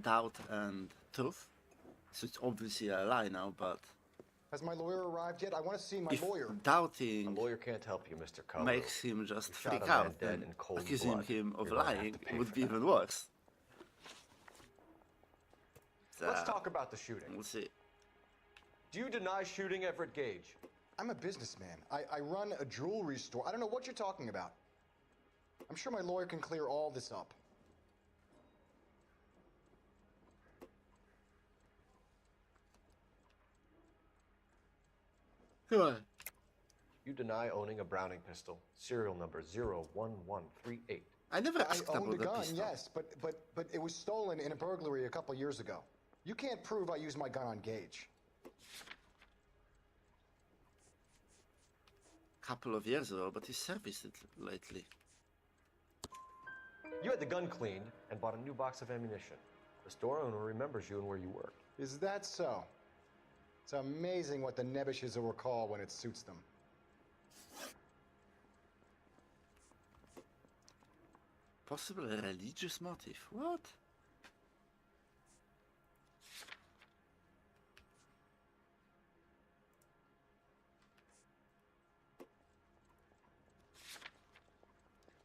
doubt and truth. So it's obviously a lie now, but Has my lawyer arrived yet? I want to see my if lawyer. doubting A lawyer can't help you, Mr. Kalu. makes him just You shot freak a man out, dead then in cold accusing blood. him of You're going to have lying to pay would for be that. even worse. Let's talk about the shooting. We'll see. Do you deny shooting Everett Gage? I'm a businessman. I run a jewelry store. I don't know what you're talking about. I'm sure my lawyer can clear all this up. Come on. You deny owning a Browning pistol, serial number 01138. I never I asked owned about a the gun, pistol. yes, but it was stolen in a burglary a couple years ago. You can't prove I used my gun on Gage. Couple of years ago, but he serviced it lately. You had the gun cleaned and bought a new box of ammunition. The store owner remembers you and where you work. Is that so? It's amazing what the Nebbishes will recall when it suits them. Possible religious motive. What?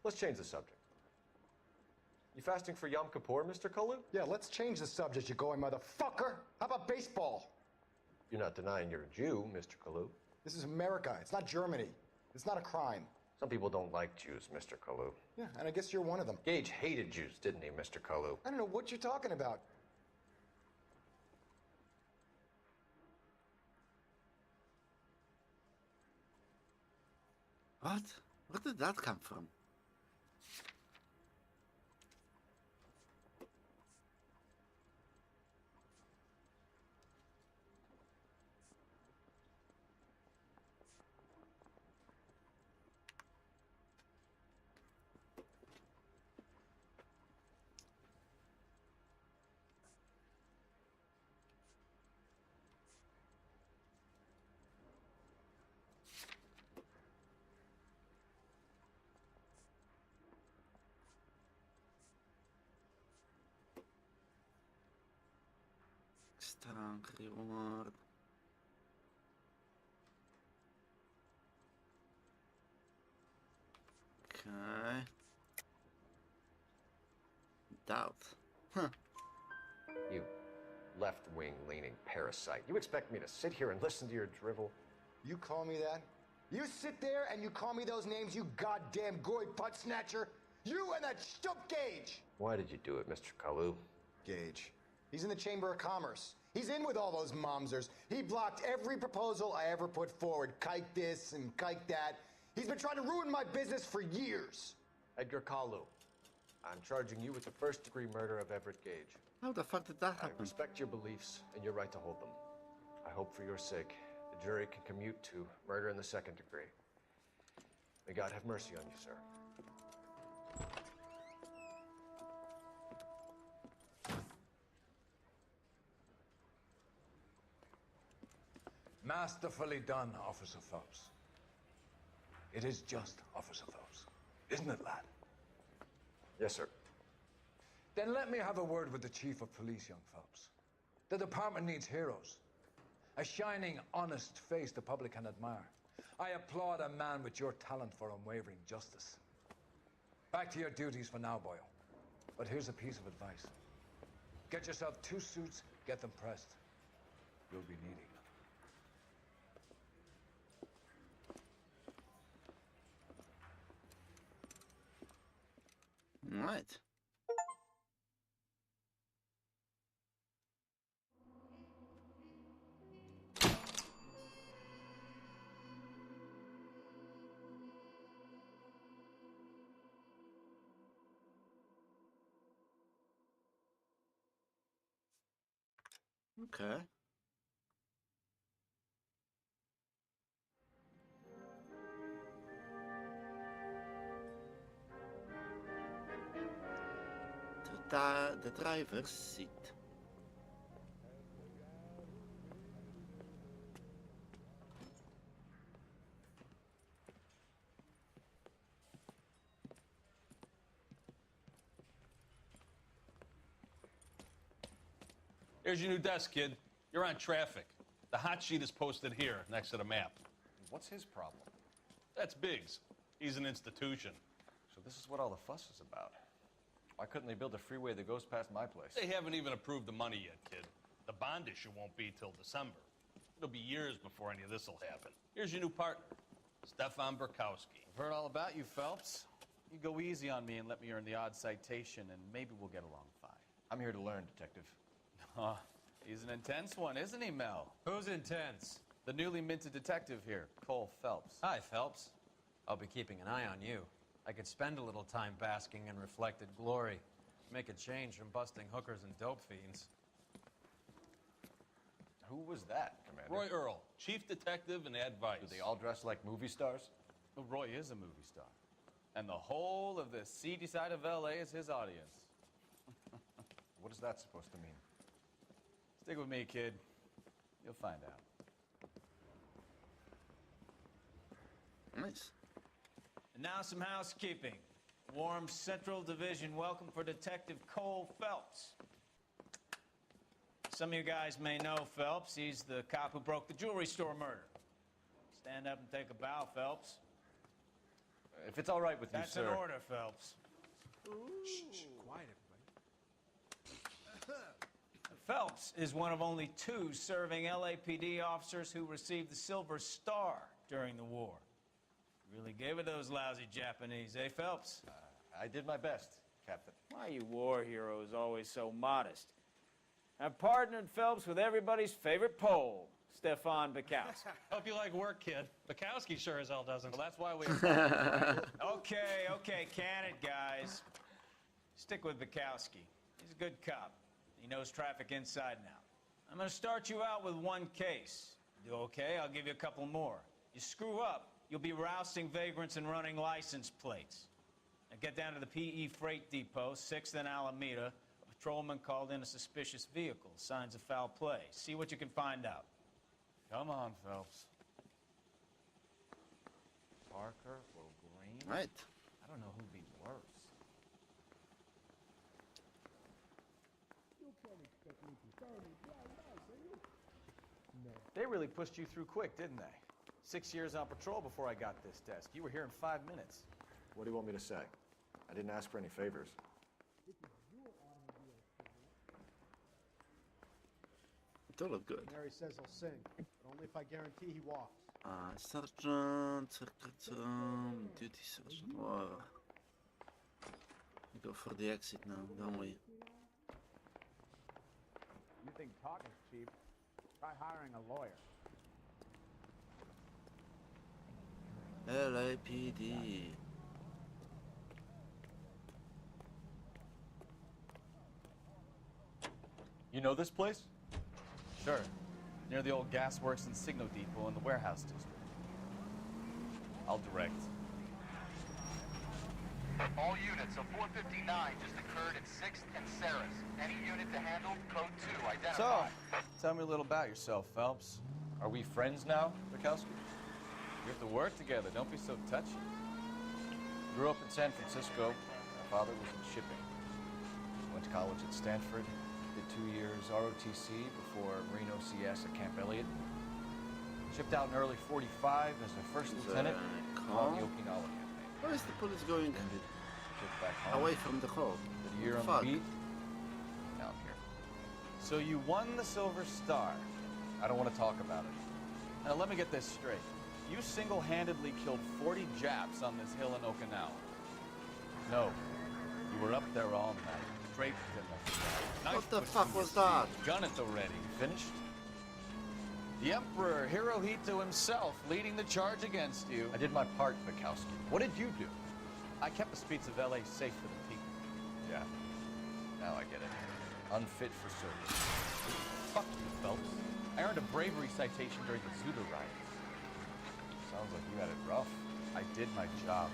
Let's change the subject. You fasting for Yom Kippur, Mr. Kalu? Yeah, let's change the subject, you going motherfucker. How about baseball? You're not denying you're a Jew, Mr. Kalu. This is America. It's not Germany. It's not a crime. Some people don't like Jews, Mr. Kalu. Yeah, and I guess you're one of them. Gage hated Jews, didn't he, Mr. Kalu? I don't know what you're talking about. What? Where did that come from? Strong reward. Okay. Doubt. Huh. You left-wing leaning parasite. You expect me to sit here and listen to your drivel? You call me that? You sit there and you call me those names, you goddamn goy putt snatcher? You and that stump Gage! Why did you do it, Mr. Kalu? Gage. He's in the Chamber of Commerce. He's in with all those momsers. He blocked every proposal I ever put forward. Kike this and kike that. He's been trying to ruin my business for years. Edgar Kalu, I'm charging you with the first-degree murder of Everett Gage. How the fuck did that I happen? respect your beliefs and your right to hold them. I hope for your sake the jury can commute to murder in the second degree. May God have mercy on you, sir. Masterfully done, Officer Phelps. It is just, Officer Phelps. Isn't it, lad? Yes, sir. Then let me have a word with the Chief of Police, young Phelps. The department needs heroes. A shining, honest face the public can admire. I applaud a man with your talent for unwavering justice. Back to your duties for now, boyo. But here's a piece of advice. Get yourself 2 suits, get them pressed. You'll be needing them. Right. Okay. The driver's seat. Here's your new desk, kid. You're on traffic. The hot sheet is posted here, next to the map. What's his problem? That's Biggs. He's an institution. So this is what all the fuss is about. Why couldn't they build a freeway that goes past my place? They haven't even approved the money yet, kid. The bond issue won't be till December. It'll be years before any of this will happen. Here's your new partner, Stefan Burkowski. I've heard all about you, Phelps. You go easy on me and let me earn the odd citation, and maybe we'll get along fine. I'm here to learn, Detective. Oh, he's an intense one, isn't he, Mel? Who's intense? The newly minted detective here, Cole Phelps. Hi, Phelps. I'll be keeping an eye on you. I could spend a little time basking in reflected glory. Make a change from busting hookers and dope fiends. Who was that, Commander? Roy Earl, chief detective and advice. Do they all dress like movie stars? Well, Roy is a movie star. And the whole of the seedy side of L.A. is his audience. What is that supposed to mean? Stick with me, kid. You'll find out. Nice. And now some housekeeping. Warm Central Division welcome for Detective Cole Phelps. Some of you guys may know Phelps. He's the cop who broke the jewelry store murder. Stand up and take a bow, Phelps. If it's all right with you, sir. That's an order, Phelps. Shh, quiet, everybody. Phelps is one of only 2 serving LAPD officers who received the Silver Star during the war. Really gave it those lousy Japanese, eh, Phelps? I did my best, Captain. Why you war heroes always so modest? I've partnered Phelps with everybody's favorite Pole, Stefan Bukowski. Hope you like work, kid. Bukowski sure as hell doesn't. Well, that's why we... Okay, can it, guys. Stick with Bukowski. He's a good cop. He knows traffic inside and out. I'm going to start you out with 1 case. Do okay? I'll give you a couple more. You screw up, you'll be rousting vagrants and running license plates. Now get down to the PE Freight Depot, 6th and Alameda. A patrolman called in a suspicious vehicle. Signs of foul play. See what you can find out. Come on, Phelps. Parker or Green? Right. I don't know who'd be worse. You can't expect me to tell you. They really pushed you through quick, didn't they? 6 years on patrol before I got this desk. You were here in 5 minutes. What do you want me to say? I didn't ask for any favors. To look good. Mary says he'll sing, but only if I guarantee he walks. Sergeant, duty sergeant. Wow. We go for the exit now, don't we? You think talking's cheap? Try hiring a lawyer. LAPD. You know this place? Sure. Near the old gasworks and signal depot in the warehouse district. I'll direct. All units of 459 just occurred at 6th and Saris. Any unit to handle, code 2, identified. So, tell me a little about yourself, Phelps. Are we friends now, Bukowski? We have to work together. Don't be so touchy. Grew up in San Francisco. My father was in shipping. Went to college at Stanford. Did 2 years ROTC before Marine OCS at Camp Elliott. Shipped out in early 45 as a first lieutenant on the Okinawa campaign. Where is the police going? Back home. Away from the call. Did a year on the beat. Now I'm here. So you won the Silver Star. I don't want to talk about it. Now let me get this straight. You single-handedly killed 40 Japs on this hill in Okinawa. No, you were up there all night, draped in the What the fuck was that? Gun it already. Finished? The Emperor Hirohito himself leading the charge against you. I did my part, Bukowski. What did you do? I kept the streets of LA safe for the people. Yeah. Now I get it. Unfit for service. Fuck you, Phelps. I earned a bravery citation during the Zuda riots. Sounds like you had it rough. I did my job.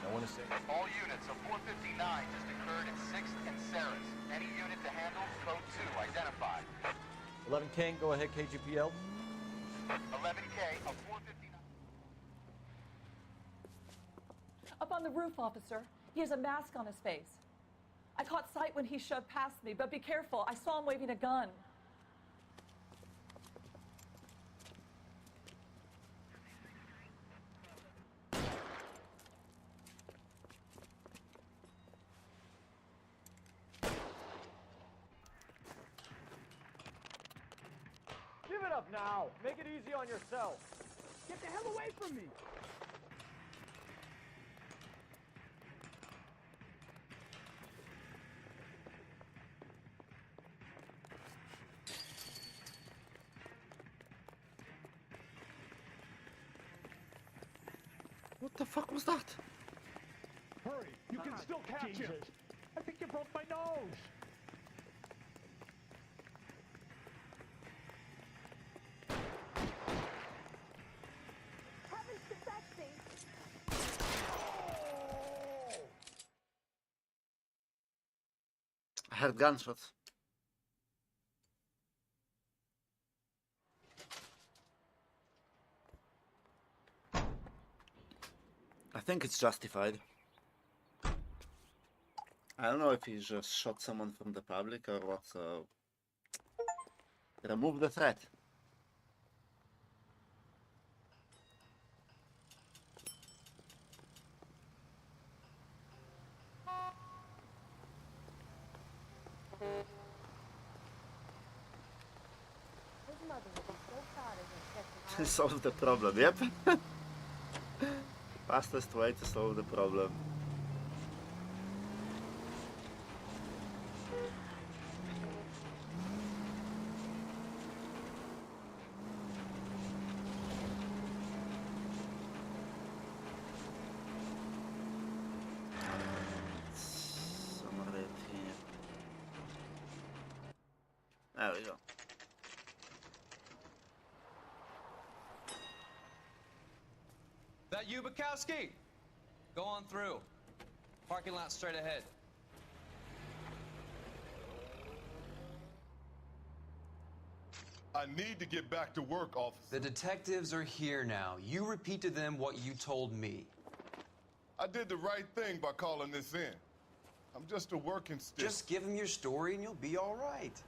No one to say. All units of 459 just occurred at 6th and Saris. Any unit to handle, code 2, identified. 11 King, go ahead, KGPL. 11K of 459. Up on the roof, officer. He has a mask on his face. I caught sight when he shoved past me, but be careful. I saw him waving a gun. Give it up now. Make it easy on yourself. Get the hell away from me. What the fuck was that? Hurry, you can still catch him. I think you broke my nose. I heard gunshots. I think it's justified. I don't know if he just shot someone from the public or what, so... Remove the threat. His mother will be so proud of him. Solve the problem, yep. Fastest way to solve the problem. Somewhere here. There we go. That you, Bukowski? Go on through. Parking lot straight ahead. I need to get back to work, officer. The detectives are here now. You repeat to them what you told me. I did the right thing by calling this in. I'm just a working stick. Just give them your story and you'll be all right.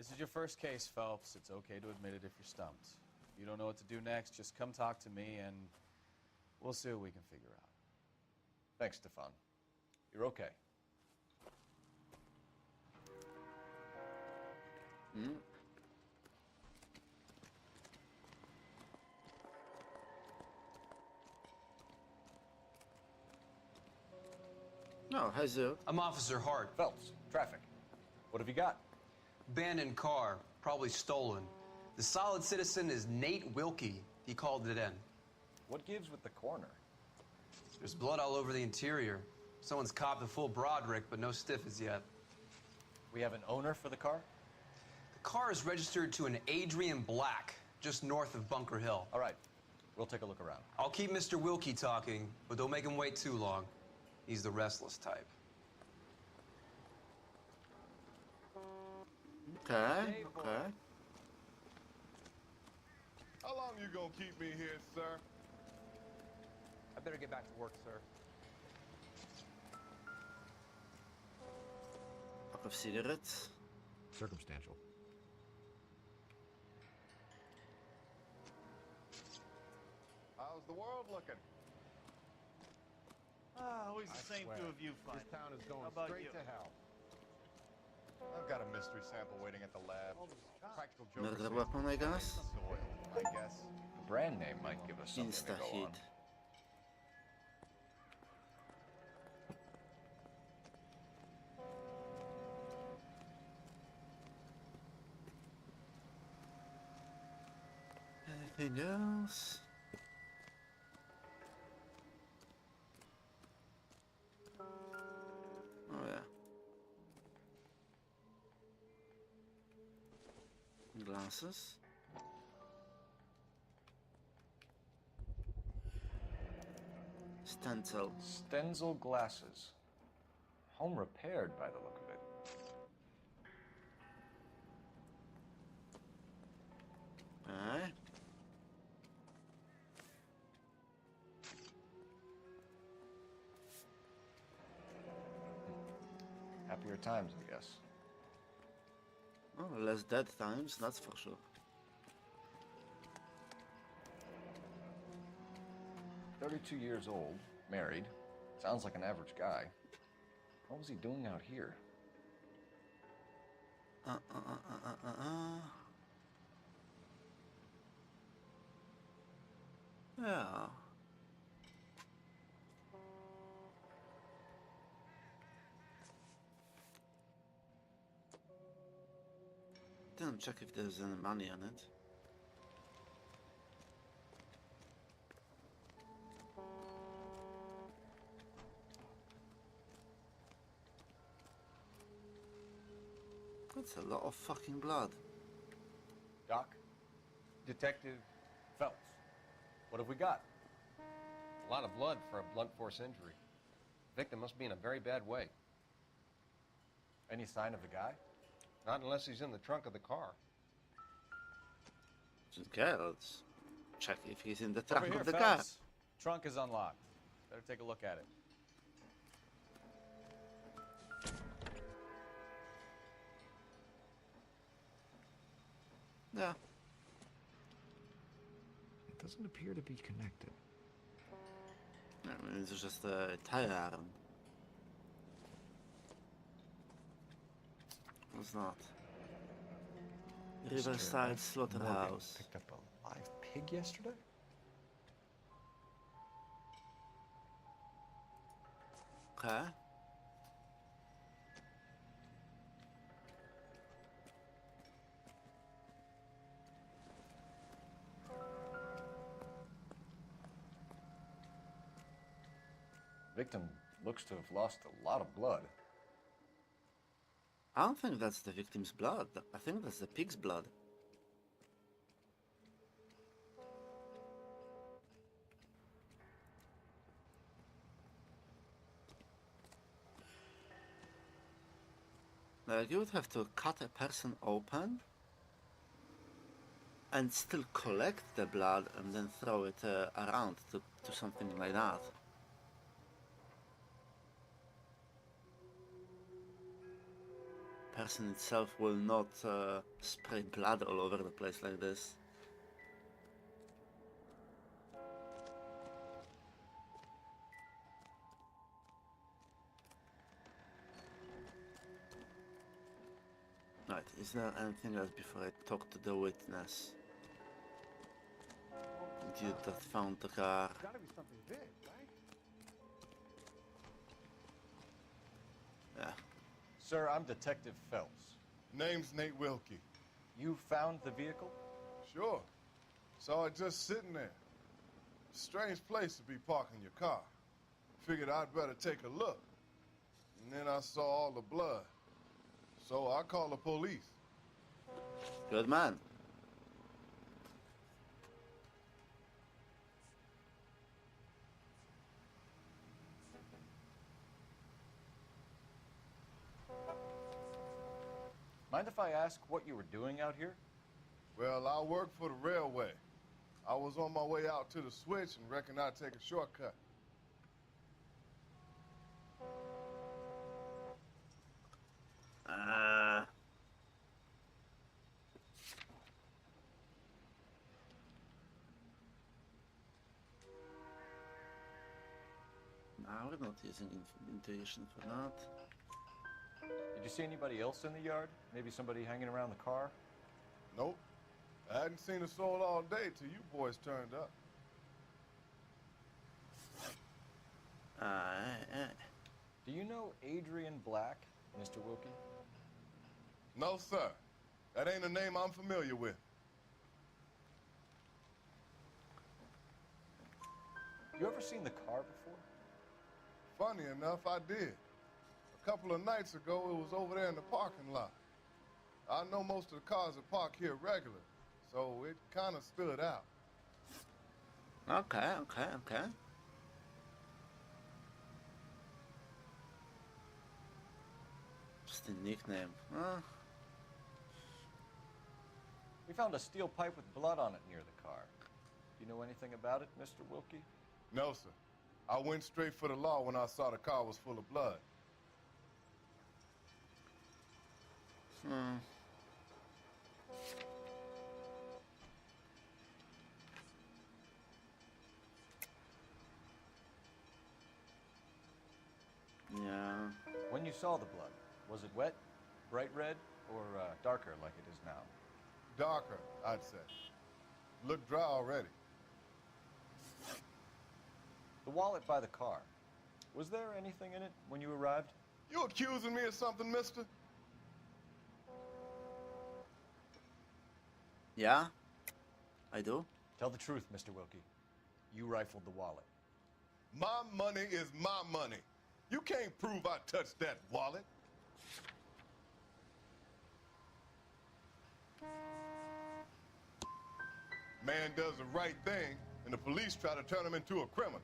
This is your first case, Phelps. It's okay to admit it if you're stumped. If you don't know what to do next, just come talk to me and we'll see what we can figure out. Thanks, Stefan. You're okay. Mm. No, hi, Zoe. I'm Officer Hart. Phelps, traffic. What have you got? Abandoned car, probably stolen. The solid citizen is Nate Wilkie. He called it in. What gives with the coroner? There's blood all over the interior. Someone's copped a full Broderick, but no stiff as yet. We have an owner for the car? The car is registered to an Adrian Black, just north of Bunker Hill. All right, we'll take a look around. I'll keep Mr. Wilkie talking, but don't make him wait too long. He's the restless type. Okay, okay. How long you gonna keep me here, sir? I better get back to work, sir. Pack of cigarettes. Circumstantial. How's the world looking? Always the same two of you fighting. This town is going How about straight you? to hell. I've got a mystery sample waiting at the lab. Practical joke. Murder weapon, I guess. Soil, I guess. The brand name might give us something Insta to go hit. on. Anything else? Oh yeah. Glasses. Stencil. Stenzel glasses. Home repaired by the look of it. Aye. Happier times, I guess. Oh, less dead times, that's for sure. "32 years old, married. Sounds like an average guy. What was he doing out here?" Yeah. Didn't check if there's any money on it. That's a lot of fucking blood. Doc? Detective Phelps. What have we got? A lot of blood for a blunt force injury. Victim must be in a very bad way. Any sign of the guy? Not unless he's in the trunk of the car. Okay, let's check if he's in the Over trunk here, of the Phelps. car. Trunk is unlocked. Better take a look at it. Yeah. It doesn't appear to be connected. I mean, it's just a tire iron. It's not. Riverside Slaughterhouse. Picked up a live pig yesterday? Okay. Victim looks to have lost a lot of blood. I don't think that's the victim's blood. I think that's the pig's blood. Like, you would have to cut a person open and still collect the blood and then throw it around to something like that. person itself will not spray blood all over the place like this. Right, is there anything else before I talk to the witness? Dude that found the car. Gotta be something big, right? Yeah. Sir, I'm Detective Phelps. Name's Nate Wilkie. You found the vehicle? Sure. Saw it just sitting there. Strange place to be parking your car. Figured I'd better take a look. And then I saw all the blood. So I called the police. Good man. Mind if I ask what you were doing out here? Well, I work for the railway. I was on my way out to the switch and reckoned I'd take a shortcut. No, we're not using intuition for that. Did you see anybody else in the yard? Maybe somebody hanging around the car? Nope. I hadn't seen a soul all day till you boys turned up. Do you know Adrian Black, Mr. Wilkie? No, sir. That ain't a name I'm familiar with. You ever seen the car before? Funny enough, I did. A couple of nights ago, it was over there in the parking lot. I know most of the cars are parked here regular, so it kind of stood out. Okay. Just a nickname. Huh? We found a steel pipe with blood on it near the car. Do you know anything about it, Mr. Wilkie? No, sir. I went straight for the law when I saw the car was full of blood. Yeah. When you saw the blood, was it wet, bright red, or darker like it is now? Darker, I'd say. Looked dry already. The wallet by the car. Was there anything in it when you arrived? You accusing me of something, mister? Yeah, I do. Tell the truth, Mr. Wilkie. You rifled the wallet. My money is my money. You can't prove I touched that wallet. Man does the right thing, and the police try to turn him into a criminal.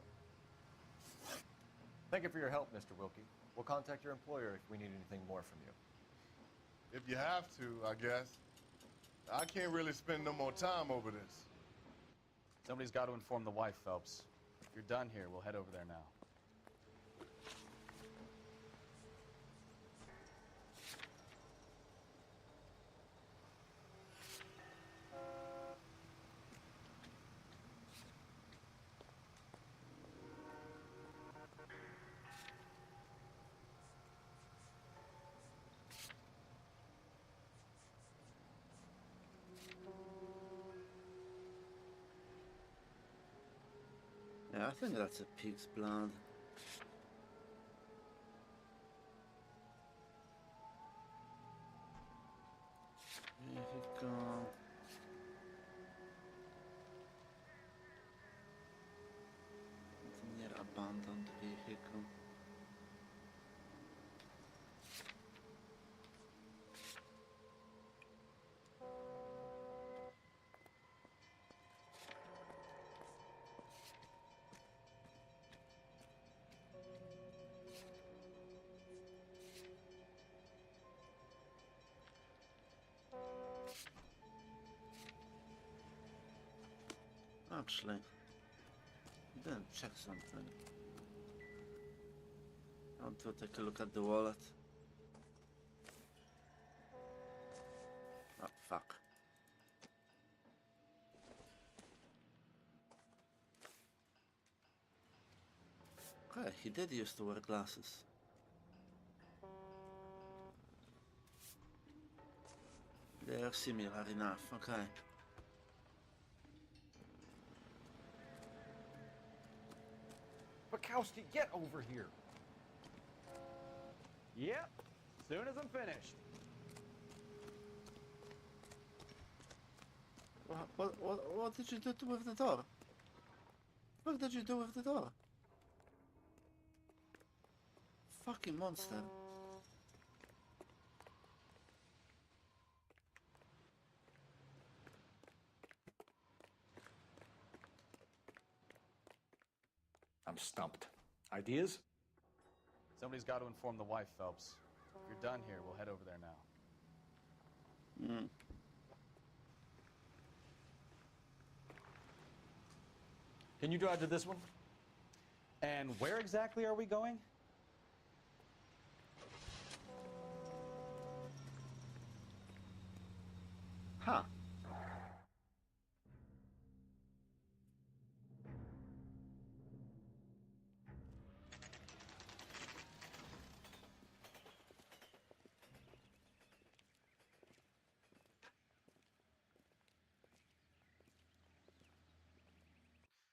Thank you for your help, Mr. Wilkie. We'll contact your employer if we need anything more from you. If you have to, I guess. I can't really spend no more time over this. Somebody's got to inform the wife, Phelps. If you're done here, we'll head over there now. Yeah, I think that's a pig's blood. Vehicle. It's a near abandoned vehicle. Actually, then check something. I want to take a look at the wallet. he did used to wear glasses. They are similar enough, okay. Bukowski, get over here. Yep, soon as I'm finished. What did you do with the door? What did you do with the door? Fucking monster. I'm stumped. Ideas? Somebody's got to inform the wife, Phelps. If you're done here, we'll head over there now. Can you drive to this one? And where exactly are we going? Huh.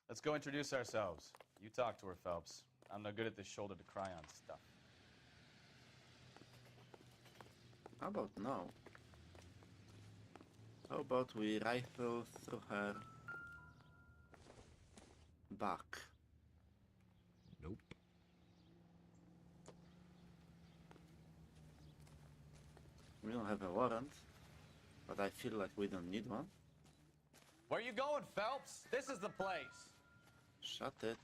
Let's go introduce ourselves. You talk to her, Phelps. I'm no good at this shoulder to cry on stuff. How about now? How about we rifle through her back? Nope. We don't have a warrant, but I feel like we don't need one. Where you going, Phelps? This is the place. Shut it.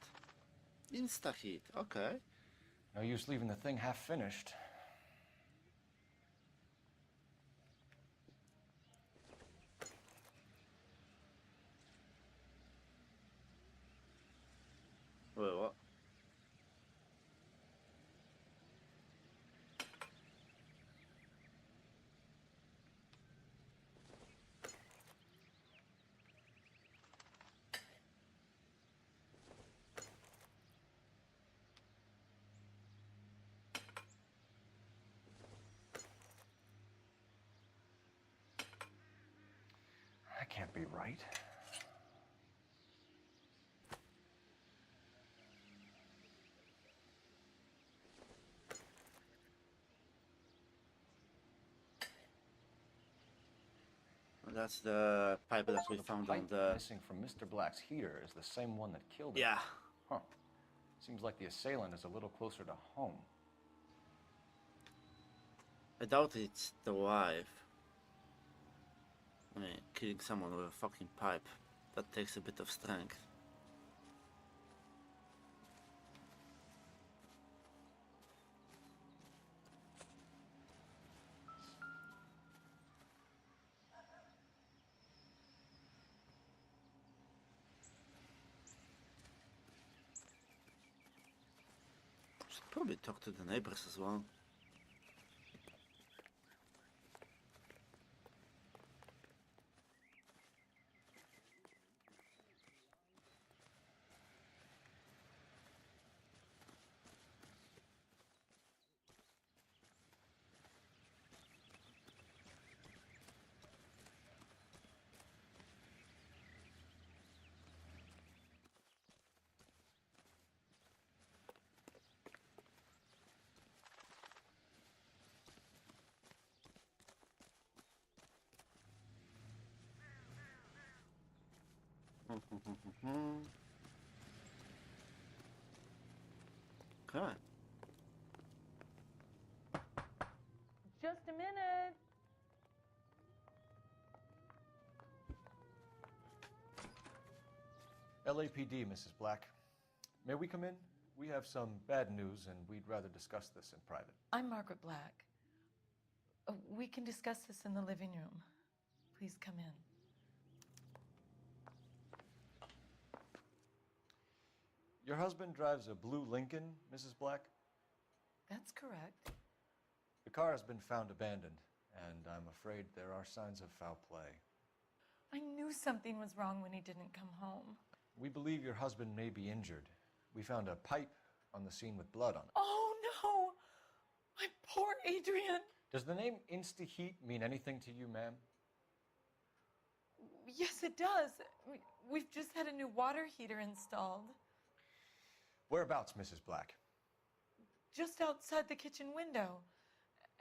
Insta-heat, okay. No use leaving the thing half finished. Wait, what? That can't be right. That's the pipe that we found on the... missing from Mr. Black's heater is the same one that killed him. Yeah. Huh. Seems like the assailant is a little closer to home. I doubt it's the wife. I mean, killing someone with a fucking pipe, that takes a bit of strength. Should probably talk to the neighbors as well. Okay. Just a minute. LAPD, Mrs. Black. May we come in? We have some bad news, and we'd rather discuss this in private. I'm Margaret Black. We can discuss this in the living room. Please come in. Your husband drives a blue Lincoln, Mrs. Black? That's correct. The car has been found abandoned, and I'm afraid there are signs of foul play. I knew something was wrong when he didn't come home. We believe your husband may be injured. We found a pipe, on the scene with blood on it. Oh no! My poor Adrian! Does the name Insta-Heat mean anything to you, ma'am? Yes, it does. We've just had a new water heater installed. Whereabouts, Mrs. Black? Just outside the kitchen window,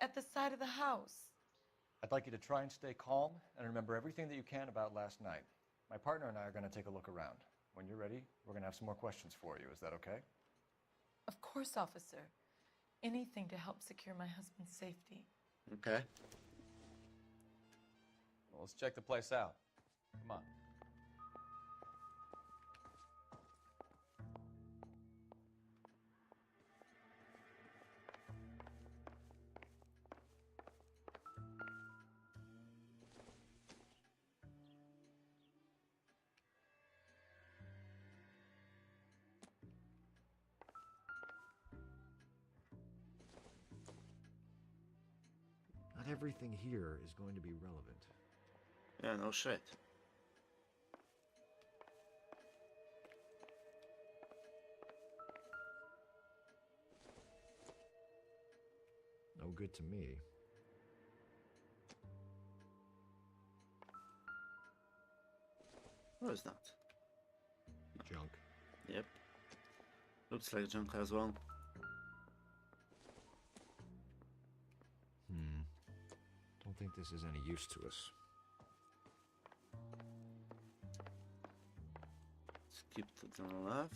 at the side of the house. I'd like you to try and stay calm and remember everything that you can about last night. My partner and I are going to take a look around. When you're ready, we're going to have some more questions for you. Is that okay? Of course, officer. Anything to help secure my husband's safety. Okay. Well, let's check the place out. Come on. Not everything here is going to be relevant. Yeah, no shit. No good to me. What is that? Junk. Yep. Looks like junk as well. Don't think this is any use to us. Skip to the left.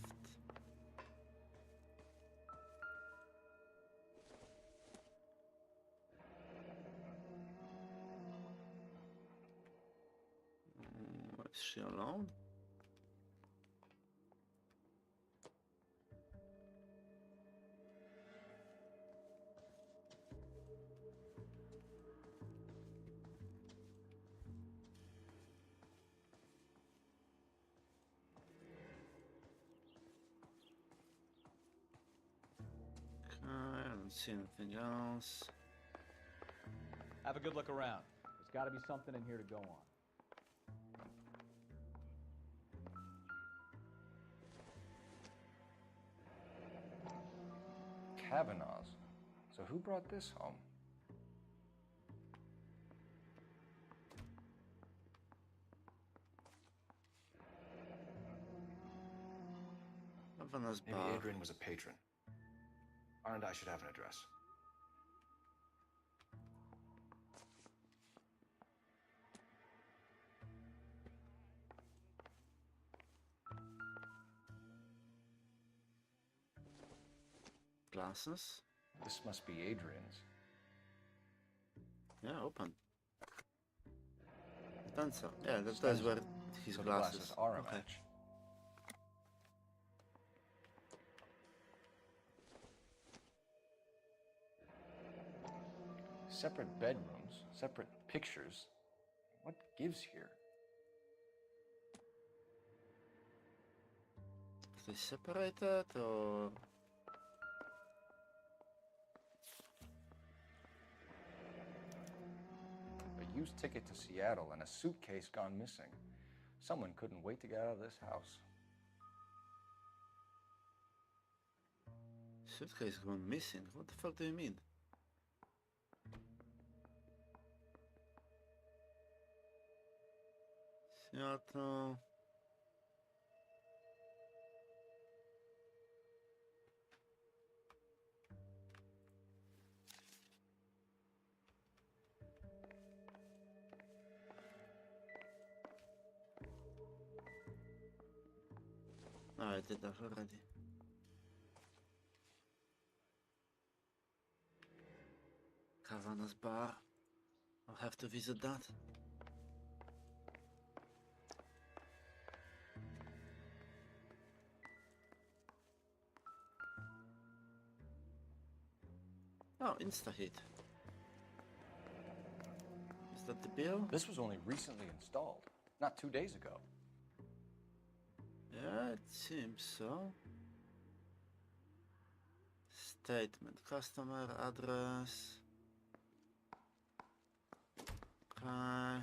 Is she alone? I don't see anything else. Have a good look around. There's got to be something in here to go on. Kavanaugh's. So who brought this home? Kavanaugh's Maybe bar. Adrian was a patron. R&I should have an address. Glasses. This must be Adrian's. Yeah, open. Done so. Yeah, that's Spencer. where his So the glasses. glasses are a Okay. match. Separate bedrooms, separate pictures. What gives here? Are they separated or? A used ticket to Seattle and a suitcase gone missing. Someone couldn't wait to get out of this house. Suitcase gone missing. What the fuck do you mean? Seattle. Oh, I did that already. Kavanaugh's bar. I'll have to visit that. Oh, Insta-Heat. Is that the bill? This was only recently installed, not 2 days ago. Yeah, it seems so. Statement, customer address. Okay.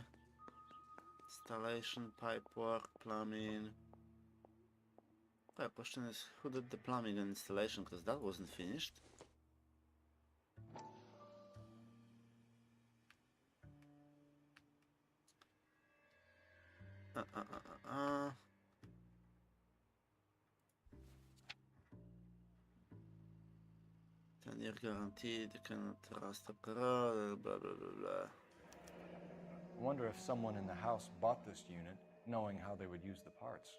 Installation, pipe work, plumbing. The question is, who did the plumbing and installation, because that wasn't finished. Uh. 10-year guaranteed, you cannot rust a car, blah blah blah blah. I wonder if someone in the house bought this unit knowing how they would use the parts.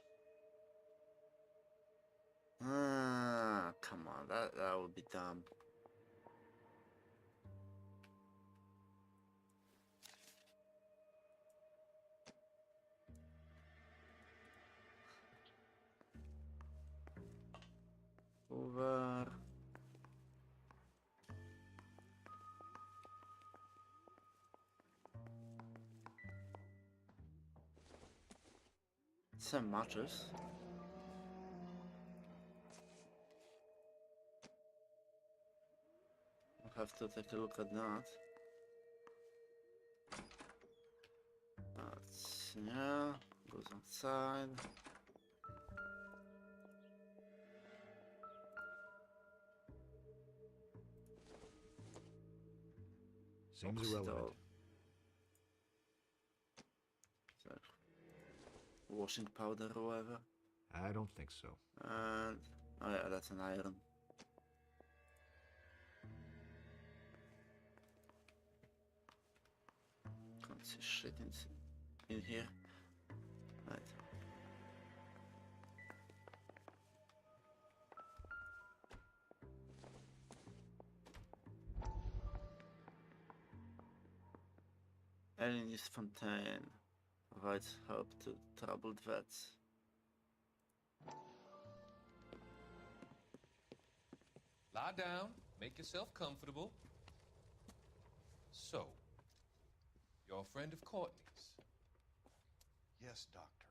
Come on, that would be dumb. Over. Some matches. I'll have to take a look at that. That's, yeah, goes outside. Seems irrelevant. Washing powder or whatever. I don't think so. And oh yeah, that's an iron. Can't see shit in here. Right. Alienist Fontaine provides help to troubled vets. Lie down, make yourself comfortable. So, you're a friend of Courtney's? Yes, Doctor.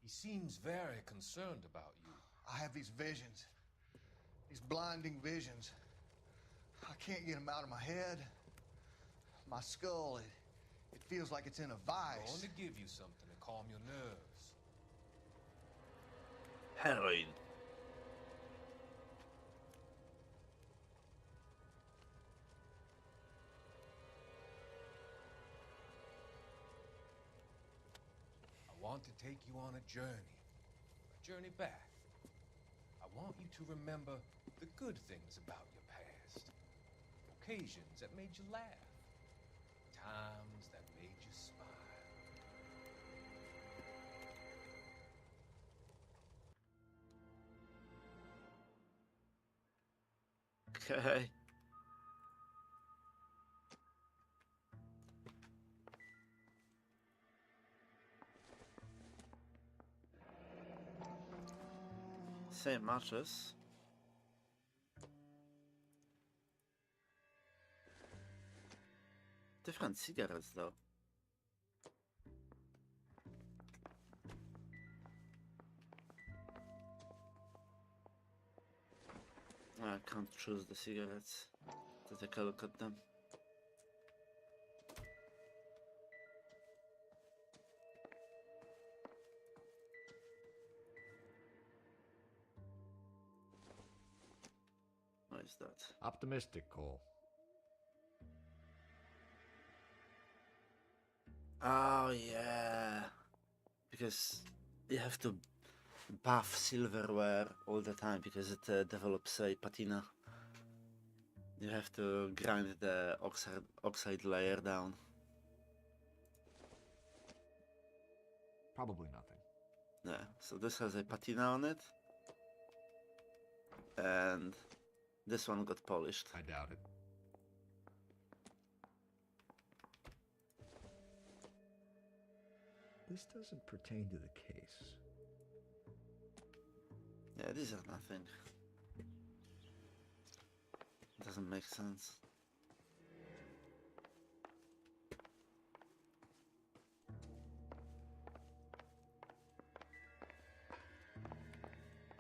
He seems very concerned about you. I have these visions. These blinding visions. I can't get them out of my head. My skull, it feels like it's in a vice. I'm going to give you something to calm your nerves. Heroin. I want to take you on a journey back. I want you to remember the good things about your past. Occasions that made you laugh. Times that made you smile. Okay. Same matches. Different cigarettes though. I can't choose the cigarettes to take a look at them. What is that? Optimistic, Cole. Oh yeah, because you have to buff silverware all the time because it develops a patina. You have to grind the oxide layer down. Probably nothing. Yeah, so this has a patina on it, and this one got polished. I doubt it. This doesn't pertain to the case. Yeah, these are nothing. Doesn't make sense.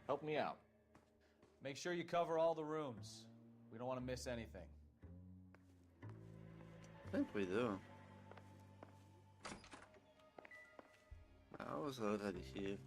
Help me out. Make sure you cover all the rooms. We don't want to miss anything. I think we do. I was already here.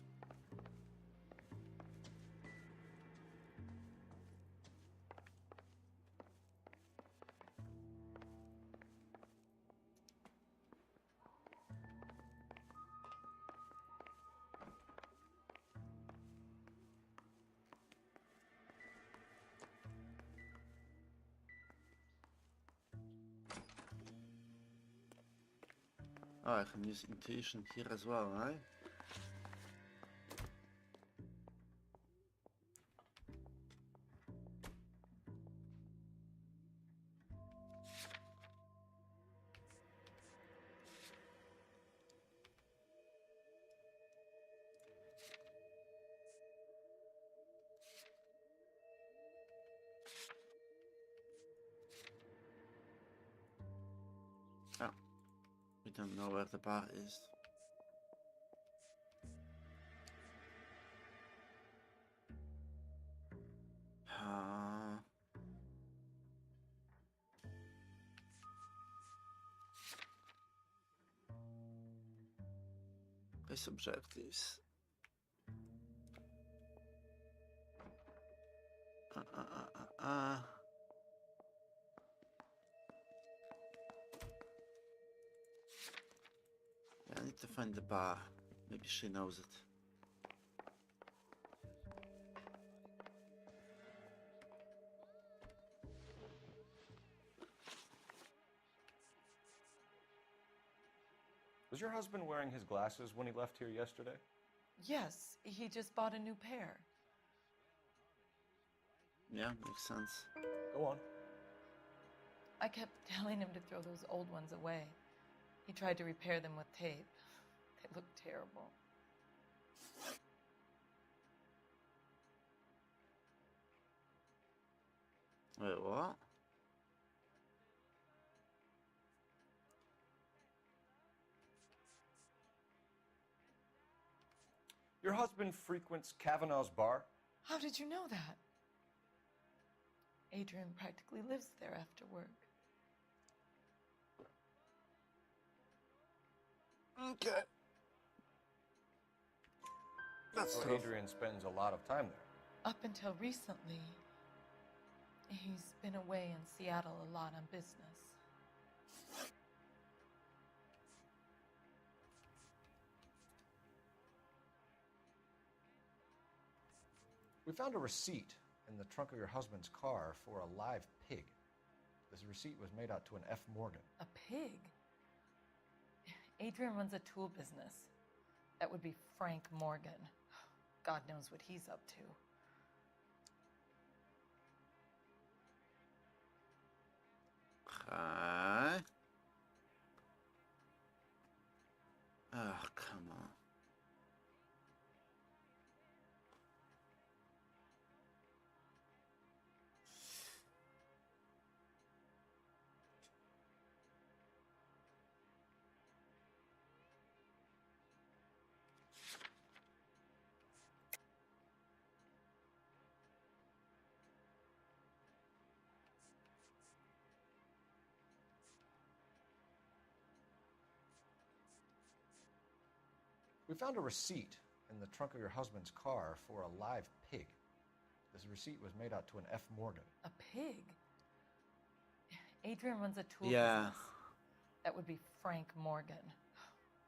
Oh, I can use intuition here as well, right? Oh, we don't know where the bar is. Base objectives. Yeah, I need to find the bar. Maybe she knows it. Was your husband wearing his glasses when he left here yesterday? Yes, he just bought a new pair. Yeah, makes sense. Go on. I kept telling him to throw those old ones away. He tried to repair them with tape. They look terrible. Wait, what? Your husband frequents Kavanaugh's bar? How did you know that? Adrian practically lives there after work. Okay. That's so tough. Adrian spends a lot of time there. Up until recently, he's been away in Seattle a lot on business. We found a receipt in the trunk of your husband's car for a live pig. This receipt was made out to an F. Morgan. A pig? Adrian runs a tool business. That would be Frank Morgan. God knows what he's up to. Hi. Oh, come on. We found a receipt in the trunk of your husband's car for a live pig. This receipt was made out to an F. Morgan. A pig? Adrian runs a tool Yeah. business. That would be Frank Morgan.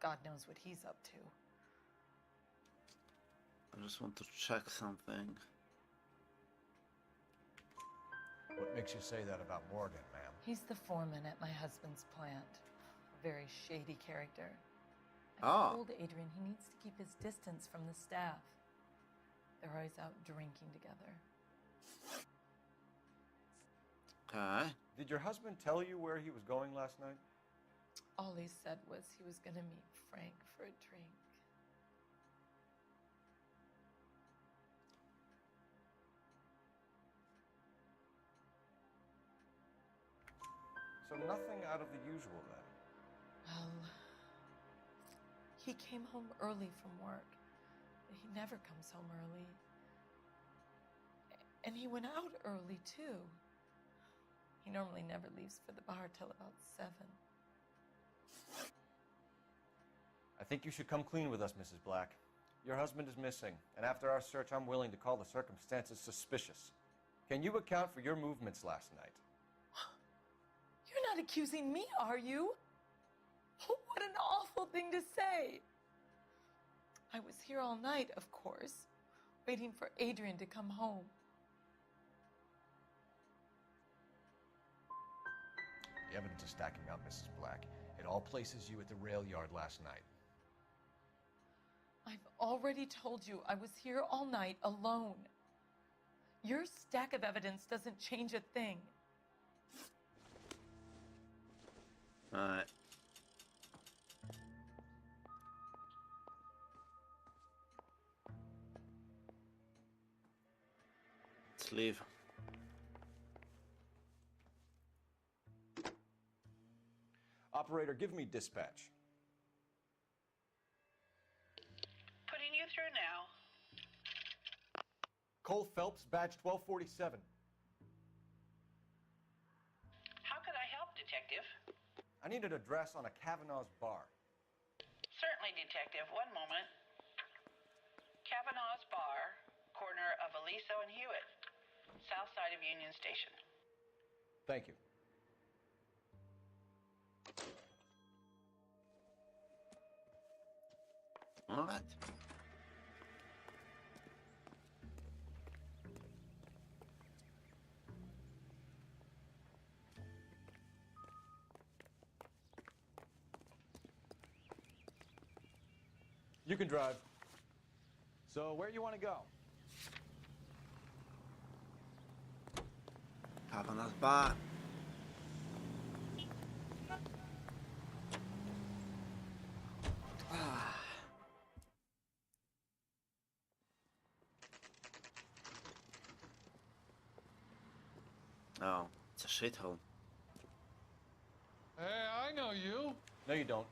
God knows what he's up to. I just want to check something. What makes you say that about Morgan, ma'am? He's the foreman at my husband's plant. A very shady character. I Ah. told Adrian he needs to keep his distance from the staff. They're always out drinking together. Okay. Did your husband tell you where he was going last night? All he said was he was going to meet Frank for a drink. So nothing out of the usual then? Well, he came home early from work. He never comes home early. And he went out early, too. He normally never leaves for the bar till about 7. I think you should come clean with us, Mrs. Black. Your husband is missing, and after our search, I'm willing to call the circumstances suspicious. Can you account for your movements last night? You're not accusing me, are you? What an awful thing to say. I was here all night, of course, waiting for Adrian to come home. The evidence is stacking up, Mrs. Black. It all places you at the rail yard last night. I've already told you I was here all night alone. Your stack of evidence doesn't change a thing. Alright. Let's leave. Operator, give me dispatch. Putting you through now. Cole Phelps, badge 1247. How could I help, Detective? I need an address on a Kavanaugh's bar. Certainly, Detective. One moment. Kavanaugh's Bar, corner of Aliso and Hewitt, south side of Union Station. Thank you. All right. You can drive. So, where you want to go? Kavanaugh's bar. Oh, it's a shithole. Hey, I know you. No, you don't.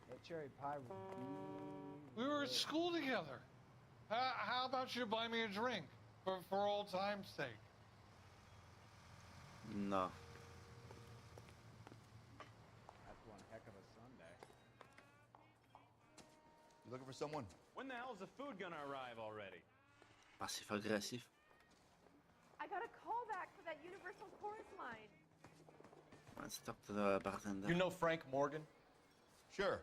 That cherry pie. We were at school together. How about you buy me a drink for old time's sake? No. That's one heck of a Sunday. You looking for someone? When the hell's the food gonna arrive already? Passive aggressive. I got a call back for that Universal Chorus line. Let's talk to the bartender. You know Frank Morgan? Sure.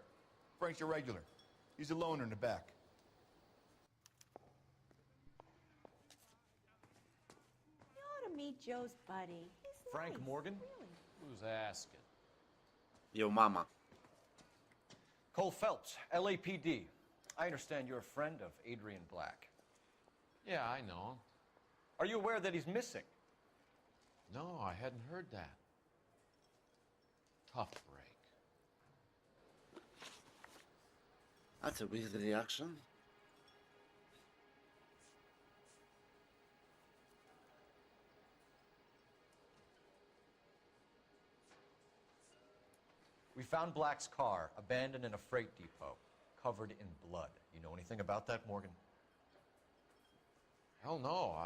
Frank's your regular. He's a loner in the back. You ought to meet Joe's buddy. He's Frank nice, Morgan? Really. Who's asking? Yo, mama. Cole Phelps, LAPD. I understand you're a friend of Adrian Black. Yeah, I know him. Are you aware that he's missing? No, I hadn't heard that. Tough break. That's a weird reaction. We found Black's car abandoned in a freight depot, covered in blood. You know anything about that, Morgan? Hell no.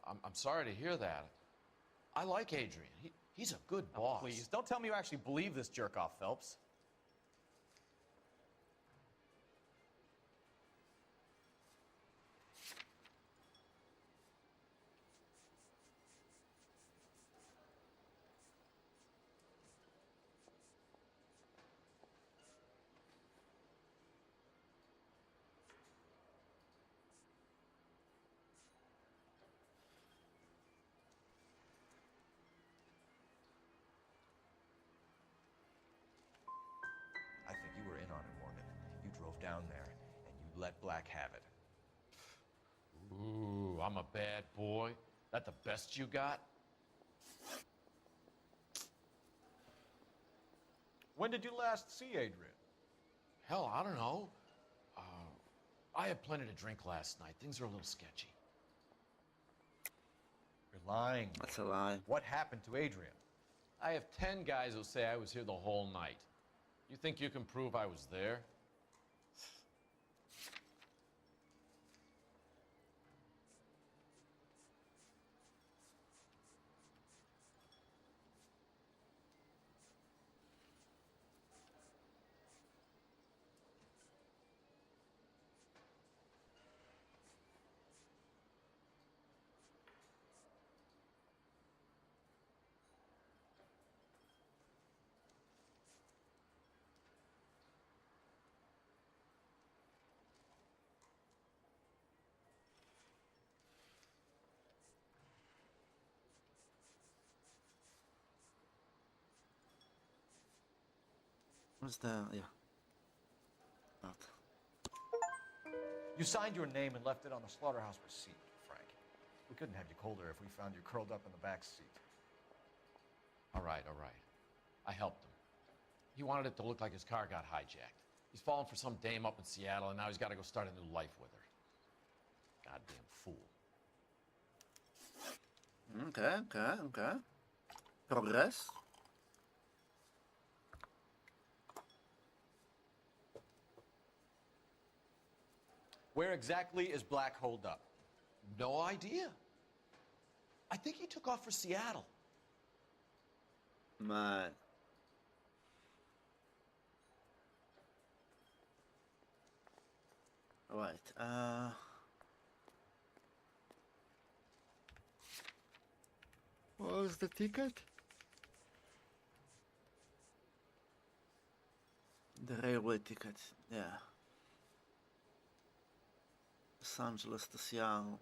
I'm sorry to hear that. I like Adrian. He's a good boss. Please, don't tell me you actually believe this jerk-off, Phelps. I think you were in on it, Morgan. You drove down there, and you let Black have it. Ooh, I'm a bad boy. That the best you got? When did you last see Adrian? Hell, I don't know. I had plenty to drink last night. Things are a little sketchy. You're lying. That's a lie. What happened to Adrian? I have 10 guys who say I was here the whole night. You think you can prove I was there? What's the... yeah. Not. You signed your name and left it on the slaughterhouse receipt, Frank. We couldn't have you colder if we found you curled up in the back seat. All right. I helped him. He wanted it to look like his car got hijacked. He's fallen for some dame up in Seattle, and now he's got to go start a new life with her. Goddamn fool. Okay. Progress. Where exactly is Black holed up? No idea. I think he took off for Seattle. Man. Right, what was the ticket? The railway ticket, yeah. Los Angeles to Seattle.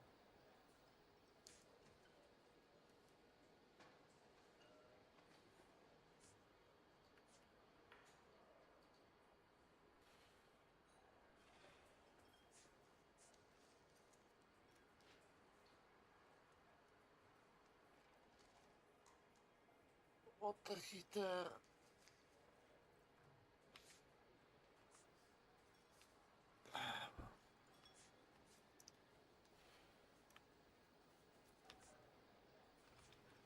What the heater?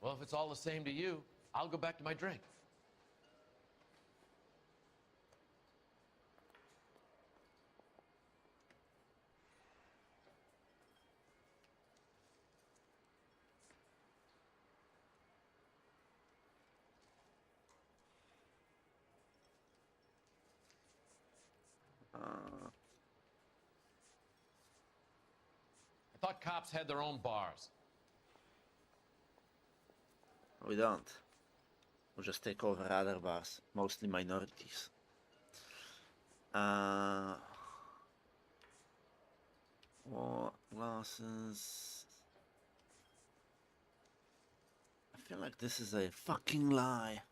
Well, if it's all the same to you, I'll go back to my drink. I thought cops had their own bars. We don't. We'll just take over other bars, mostly minorities. More glasses. I feel like this is a fucking lie.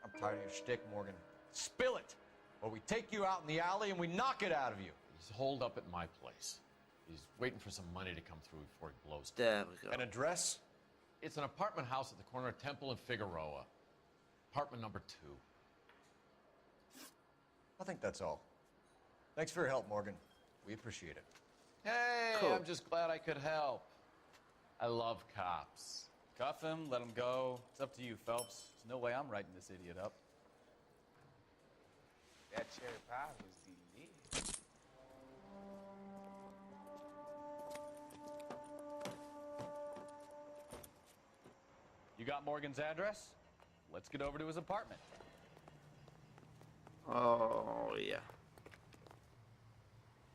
I'm tired of your shtick, Morgan. Spill it, or we take you out in the alley and we knock it out of you. He's holed up at my place. He's waiting for some money to come through before he blows. There we go. An address? It's an apartment house at the corner of Temple and Figueroa. Apartment number 2. I think that's all. Thanks for your help, Morgan. We appreciate it. Hey, Cool. I'm just glad I could help. I love cops. Cuff him, let him go. It's up to you, Phelps. There's no way I'm writing this idiot up. That cherry pie was delicious. You got Morgan's address? Let's get over to his apartment. Oh, yeah.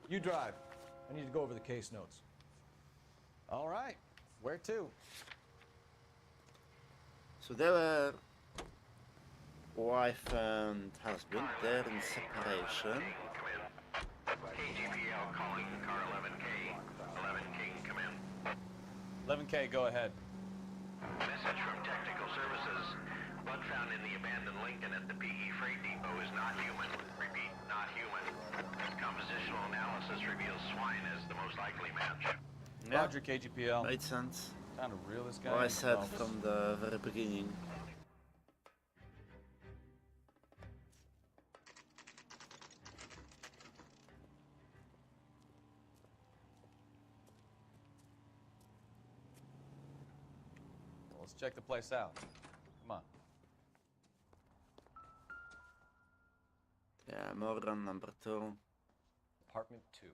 You drive. I need to go over the case notes. All right. Where to? So they were wife and husband. They're in separation. KGPL calling car 11K. 11K, come in. 11K, go ahead. Message from Technical Services. Blood found in the abandoned Lincoln at the PE Freight Depot is not human. Repeat, not human. Compositional analysis reveals swine as the most likely match. Yeah. Roger, KGPL. Made sense. Time to reel this guy What I in, said Phelps. from the very beginning. Well, let's check the place out. Come on. Yeah, Morgan number 2. Apartment 2.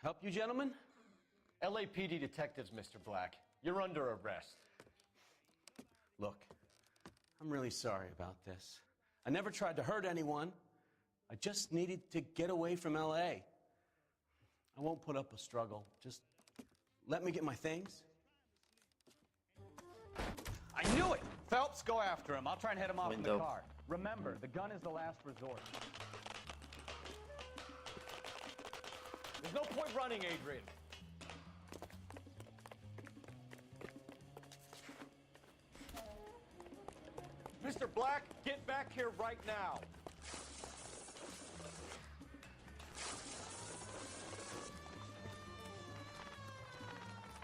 Help you, gentlemen? LAPD detectives, Mr. Black. You're under arrest. Look, I'm really sorry about this. I never tried to hurt anyone. I just needed to get away from LA. I won't put up a struggle. Just let me get my things. I knew it! Phelps, go after him. I'll try and head him off in the Window. car. Remember, the gun is the last resort. There's no point running, Adrian. Mr. Black, get back here right now.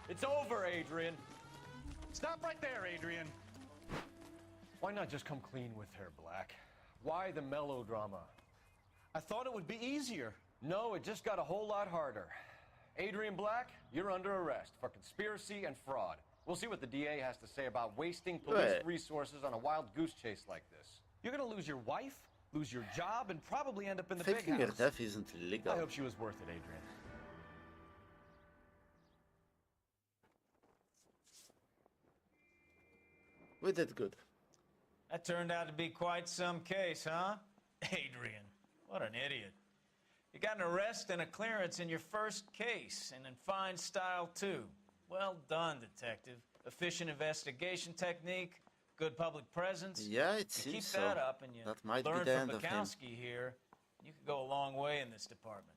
It's over, Adrian. Stop right there, Adrian. Why not just come clean with her, Black? Why the melodrama? I thought it would be easier. No, it just got a whole lot harder. Adrian Black, you're under arrest for conspiracy and fraud. We'll see what the DA has to say about wasting police resources on a wild goose chase like this. You're gonna lose your wife, lose your job, and probably end up in the Faking big your house. death isn't illegal. I hope she was worth it, Adrian. We did good. That turned out to be quite some case, huh? Adrian, what an idiot. You got an arrest and a clearance in your first case, and in fine style, too. Well done, detective. Efficient investigation technique, good public presence. Yeah, it You seems keep so. that up and you That might be learn the from end of him. Bukowski here, you could go a long way in this department.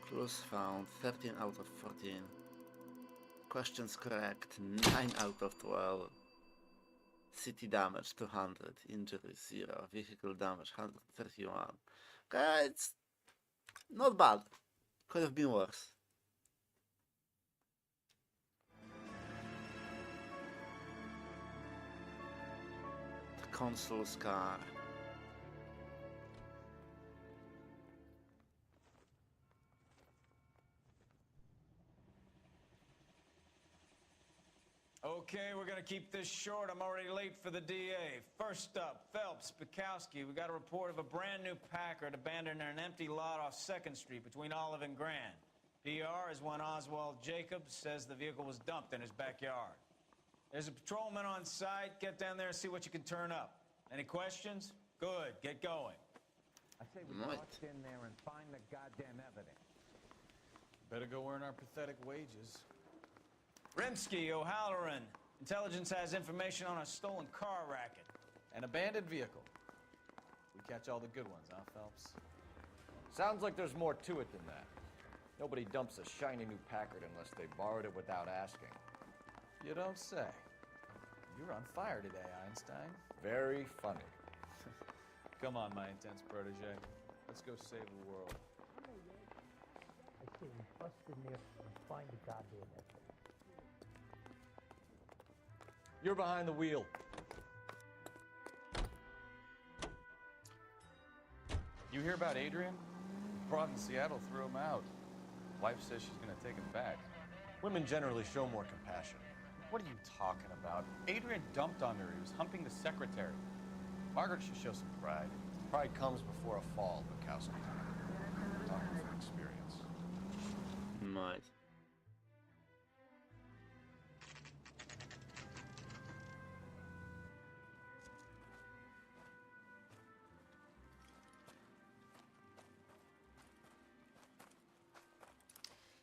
Clues found 13 out of 14. Questions correct 9 out of 12. City damage 200. Injuries 0. Vehicle damage 131. Okay, it's not bad. Could have been worse. The consul's car. Okay, we're gonna keep this short. I'm already late for the DA. First up, Phelps, Bukowski. We got a report of a brand new Packard abandoned in an empty lot off 2nd Street between Olive and Grand. PR is one Oswald Jacobs says the vehicle was dumped in his backyard. There's a patrolman on site. Get down there and see what you can turn up. Any questions? Good, get going. I say we march in there and find the goddamn evidence. Better go earn our pathetic wages. Rimsky, O'Halloran. Intelligence has information on a stolen car racket. An abandoned vehicle. We catch all the good ones, huh, Phelps? Sounds like there's more to it than that. Nobody dumps a shiny new Packard unless they borrowed it without asking. You don't say. You're on fire today, Einstein. Very funny. Come on, my intense protege. Let's go save the world. I say we bust in there and find the goddamn evidence. You're behind the wheel. You hear about Adrian? Broad in Seattle threw him out. Wife says she's gonna take him back. Women generally show more compassion. What are you talking about? Adrian dumped on her. He was humping the secretary. Margaret should show some pride. Pride comes before a fall, Bukowski. Talking from experience. Might.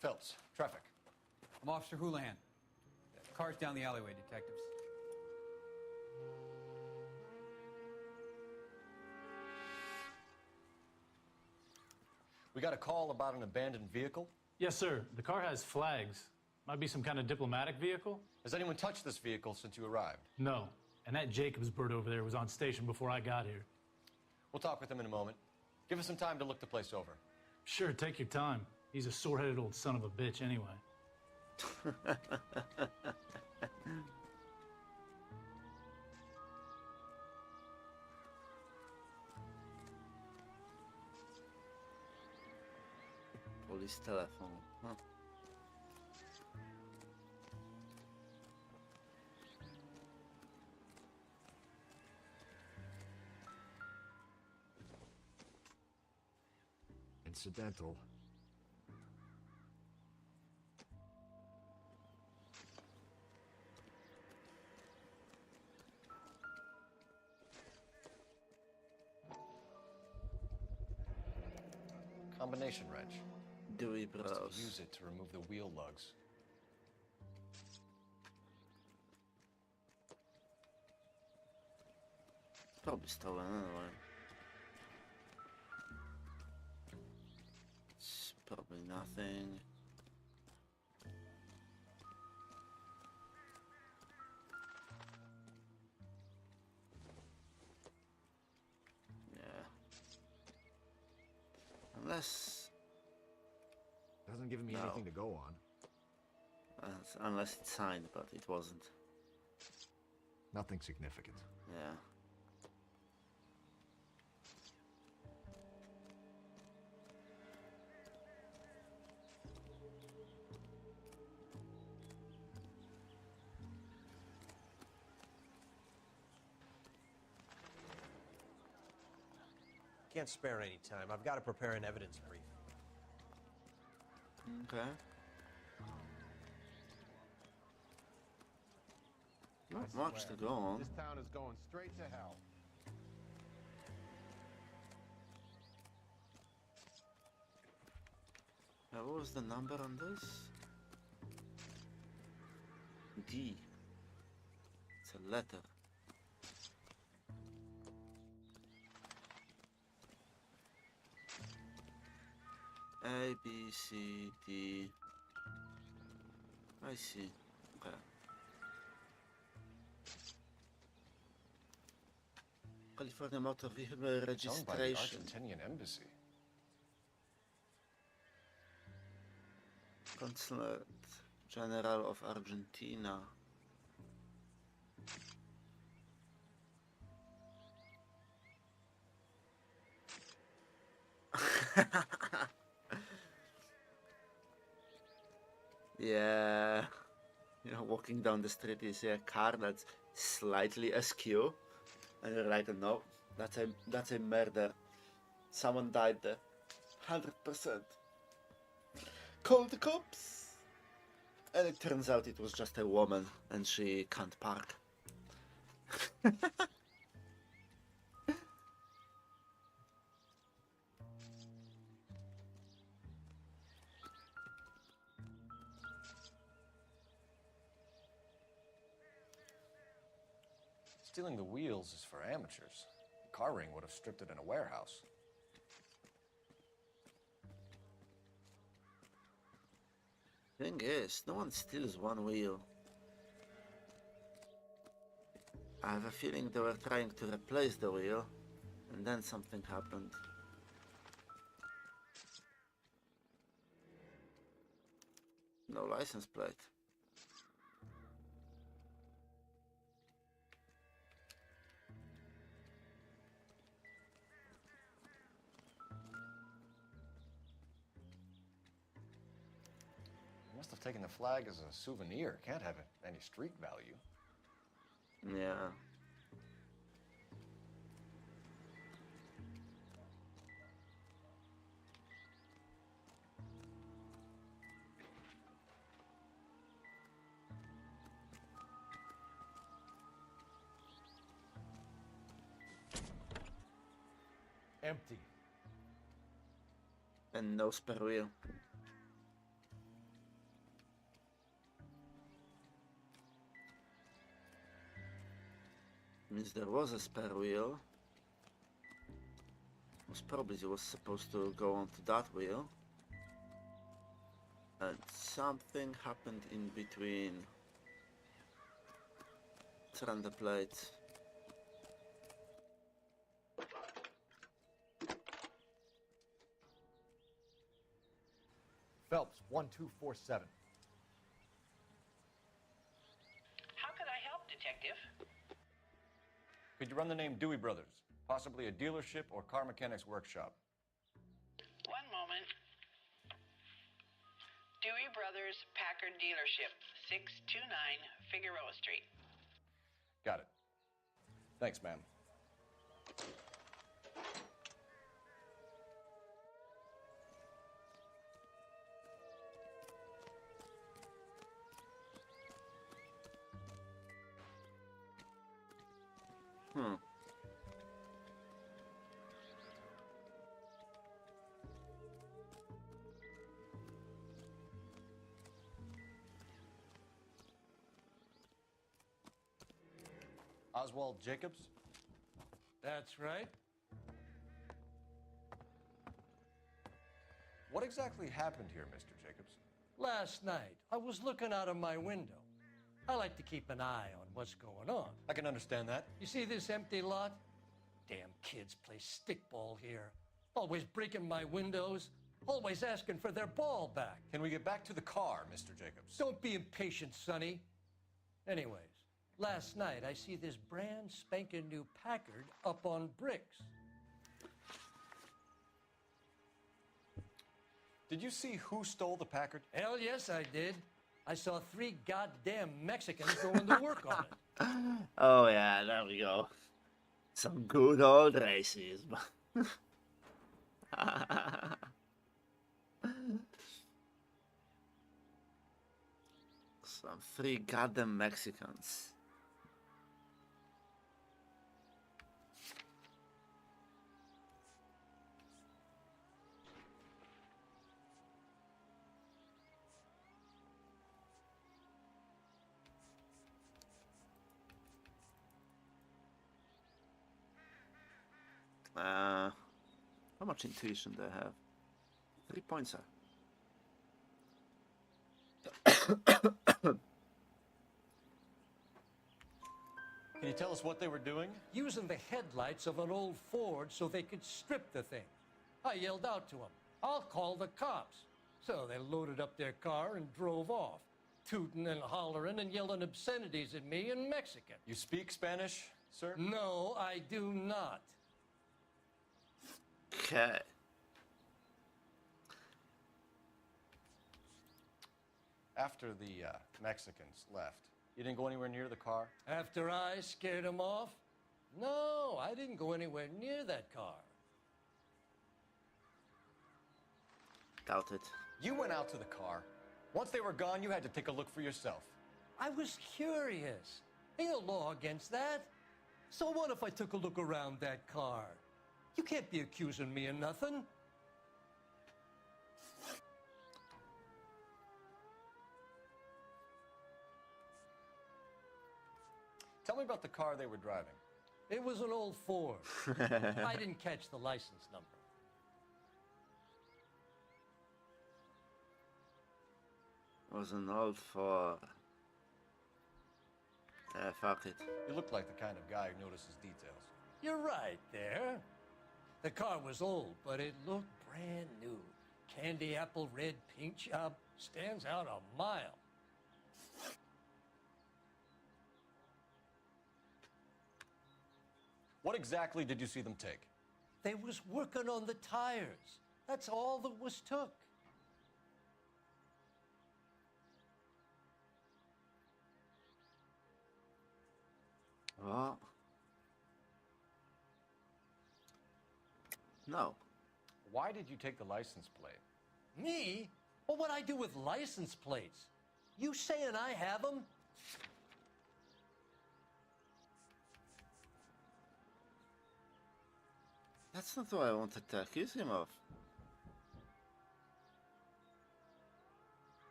Phelps, traffic. I'm Officer Houlihan. Car's down the alleyway, detectives. We got a call about an abandoned vehicle. Yes, sir. The car has flags. Might be some kind of diplomatic vehicle. Has anyone touched this vehicle since you arrived? No. And that Jacobs bird over there was on station before I got here. We'll talk with him in a moment. Give us some time to look the place over. Sure, take your time. He's a sore-headed old son of a bitch anyway. Police telephone. Huh. Incidental. combination wrench. Dewey Must have Bros. used it to remove the wheel lugs. Probably stolen anyway. It's probably nothing. Yeah. Unless... Hasn't given me No. anything to go on. Unless it's signed, but it wasn't. Nothing significant. Yeah. Can't spare any time. I've got to prepare an evidence brief. Okay. Not much to go on. This town is going straight to hell. What was the number on this? D. It's a letter. A, B, C, D. I see. Okay. California Motor Vehicle Owned by the Registration. Argentinian embassy. Consulate General of Argentina. Yeah, you know, walking down the street, you see a car that's slightly askew, and you're like, no, that's a murder. Someone died there, 100%. Call the cops. And it turns out it was just a woman, and she can't park. Stealing the wheels is for amateurs. The car ring would have stripped it in a warehouse. Thing is, no one steals one wheel. I have a feeling they were trying to replace the wheel, and then something happened. No license plate. Must have taken the flag as a souvenir. Can't have any street value. Yeah. Empty. And no spare wheel. Means there was a spare wheel. Most probably it was supposed to go onto that wheel. And something happened in between. Turn the plate. Phelps, 1247. How can I help, Detective? Could you run the name Dewey Brothers? Possibly a dealership or car mechanics workshop. One moment. Dewey Brothers Packard Dealership, 629 Figueroa Street. Got it. Thanks, ma'am. Oswald Jacobs? That's right. What exactly happened here, Mr. Jacobs? Last night, I was looking out of my window. I like to keep an eye on what's going on. I can understand that. You see this empty lot? Damn kids play stickball here. Always breaking my windows. Always asking for their ball back. Can we get back to the car, Mr. Jacobs? Don't be impatient, Sonny. Anyways, last night I see this brand spanking new Packard up on bricks. Did you see who stole the Packard? Hell yes, I did. I saw 3 goddamn Mexicans going to work on it. Oh yeah, there we go. Some good old racism. Some 3 goddamn Mexicans. How much intuition do I have? 3 points, sir. Can you tell us what they were doing? Using the headlights of an old Ford so they could strip the thing. I yelled out to them, "I'll call the cops." So they loaded up their car and drove off, tooting and hollering and yelling obscenities at me in Mexican. You speak Spanish, sir? No, I do not. Okay. After the Mexicans left, you didn't go anywhere near the car? After I scared them off? No, I didn't go anywhere near that car. Doubt it. You went out to the car. Once they were gone, you had to take a look for yourself. I was curious. Ain't no law against that. So what if I took a look around that car? You can't be accusing me of nothing. Tell me about the car they were driving. It was an old Ford. I didn't catch the license number. It was an old Ford. Fuck it. You look like the kind of guy who notices details. You're right there. The car was old, but it looked brand new. Candy apple red paint job stands out a mile. What exactly did you see them take? They was working on the tires. That's all that was took. What? No. Why did you take the license plate? Me? Well, what'd I do with license plates? You saying I have them? That's not what I wanted to accuse him of.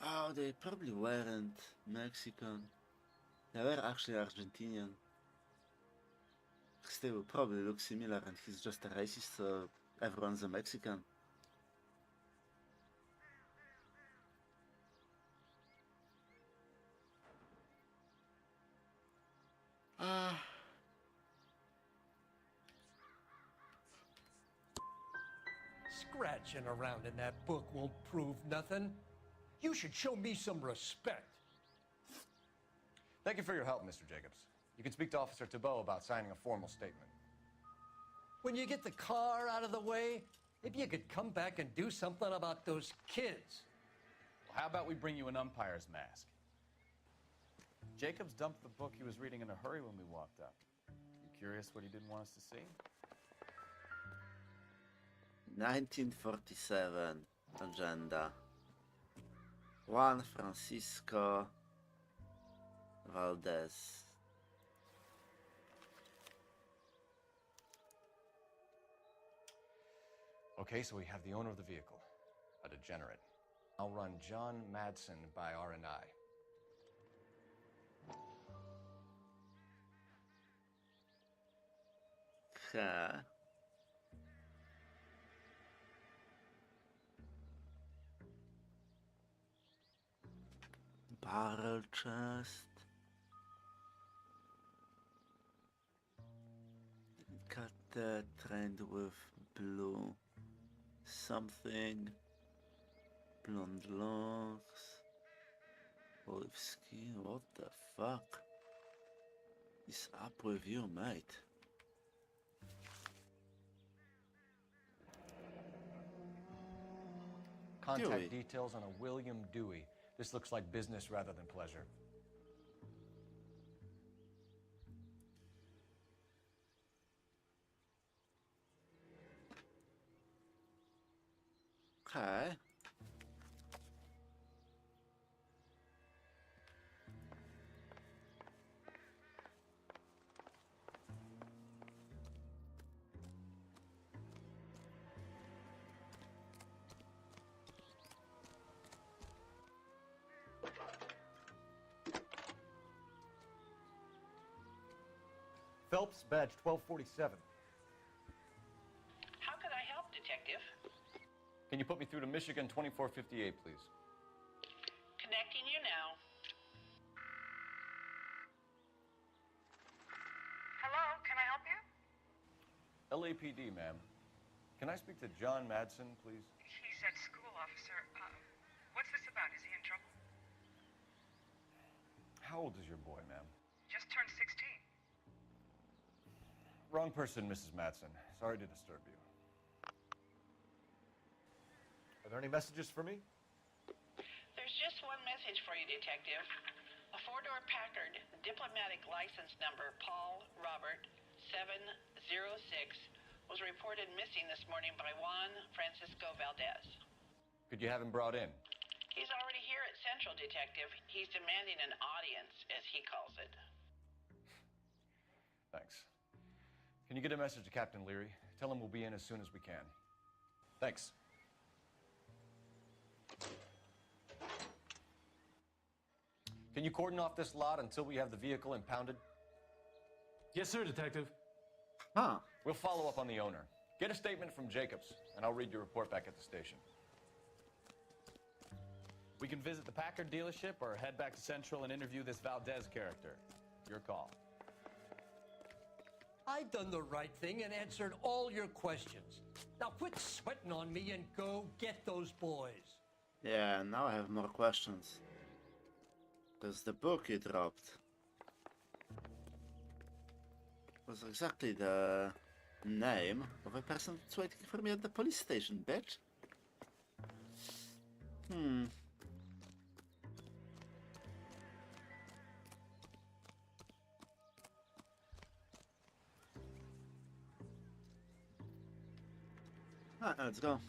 Oh, they probably weren't Mexican. They were actually Argentinian. Because they will probably look similar and he's just a racist, so everyone's a Mexican. Scratching around in that book won't prove nothing. You should show me some respect. Thank you for your help, Mr. Jacobs. You can speak to Officer Thibault about signing a formal statement. When you get the car out of the way, maybe you could come back and do something about those kids. Well, how about we bring you an umpire's mask? Jacobs dumped the book he was reading in a hurry when we walked up. You curious what he didn't want us to see? 1947 agenda. Juan Francisco Valdez. Okay, so we have the owner of the vehicle. a degenerate. I'll run John Madsen by R&I. Okay. Barrel chest. Cut that, trained with blue something. Blonde locks. Olive skin, what the fuck is up with you, mate? Contact Dewey. details on a William Dewey. This looks like business rather than pleasure. Okay. Phelps, badge 1247. How could I help, Detective? Can you put me through to Michigan 2458, please? Connecting you now. Hello, can I help you? LAPD, ma'am. Can I speak to John Madsen, please? He's at school, officer. What's this about? Is he in trouble? How old is your boy, ma'am? Just turned 16. Wrong person, Mrs. Madsen. Sorry to disturb you. Are there any messages for me? There's just one message for you, Detective. A four-door Packard, diplomatic license number Paul Robert 706, was reported missing this morning by Juan Francisco Valdez. Could you have him brought in? He's already here at Central, Detective. He's demanding an audience, as he calls it. Thanks. Can you get a message to Captain Leary? Tell him we'll be in as soon as we can. Thanks. Can you cordon off this lot until we have the vehicle impounded? Yes, sir, Detective. Huh. We'll follow up on the owner. Get a statement from Jacobs, and I'll read your report back at the station. We can visit the Packard dealership or head back to Central and interview this Valdez character. Your call. I've done the right thing and answered all your questions. Now quit sweating on me and go get those boys. Yeah, now I have more questions. Because the book you dropped was exactly the name of a person that's waiting for me at the police station, bitch. Alright, let's go.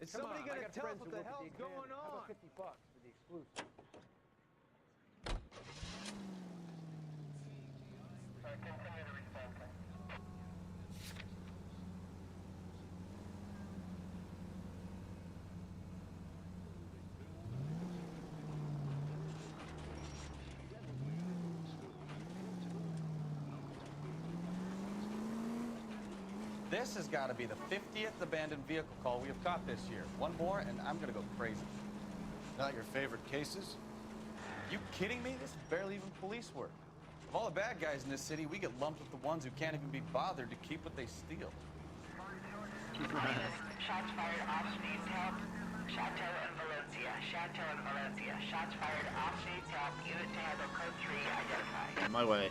Is somebody gonna tell us what the hell's going on? How about $50 for the exclusive? Continue to respond, sir. This has got to be the 50th abandoned vehicle call we have caught this year. One more, and I'm going to go crazy. Not your favorite cases? You kidding me? This is barely even police work. Of all the bad guys in this city, we get lumped with the ones who can't even be bothered to keep what they steal. Shots fired off-speed help. Chateau and Valencia. Chateau and Valencia. Shots fired off-speed help. Unit to handle code 3 identified. On my way.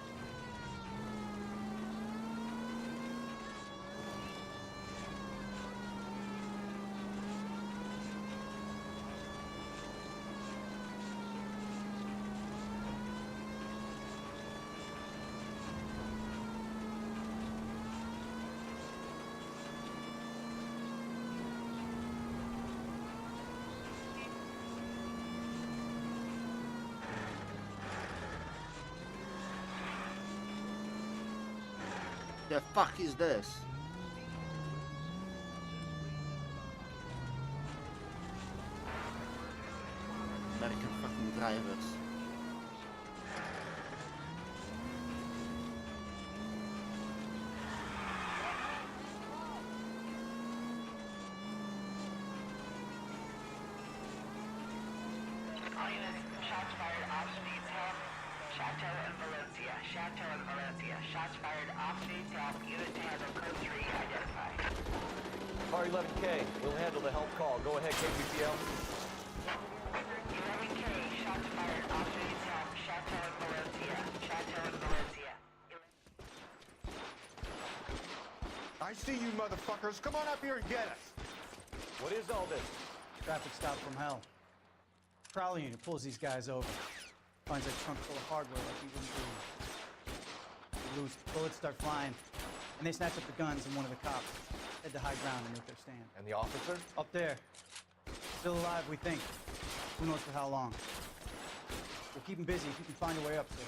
The fuck is this? American fucking drivers. All units, shots fired off speed help. Chateau and Valencia. Chateau and Valencia. Shots fired off speed help. Unit to handle code 3 identified. Car 11K, we'll handle the help call. Go ahead, KPPL. 11K, shots fired off speed help. Chateau and Valencia. Chateau and Valencia. I see you motherfuckers. Come on up here and get us. What is all this? Traffic stop from hell. Prowler unit pulls these guys over. Finds a trunk full of hardware like he wouldn't do. Loose bullets start flying, and they snatch up the guns and one of the cops. Head to high ground and make their stand. And the officer? Up there. Still alive, we think. Who knows for how long. We'll keep him busy if you can find a way up there.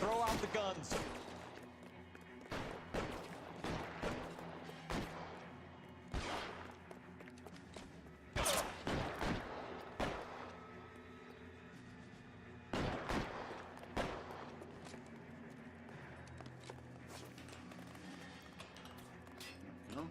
Throw out the guns. No?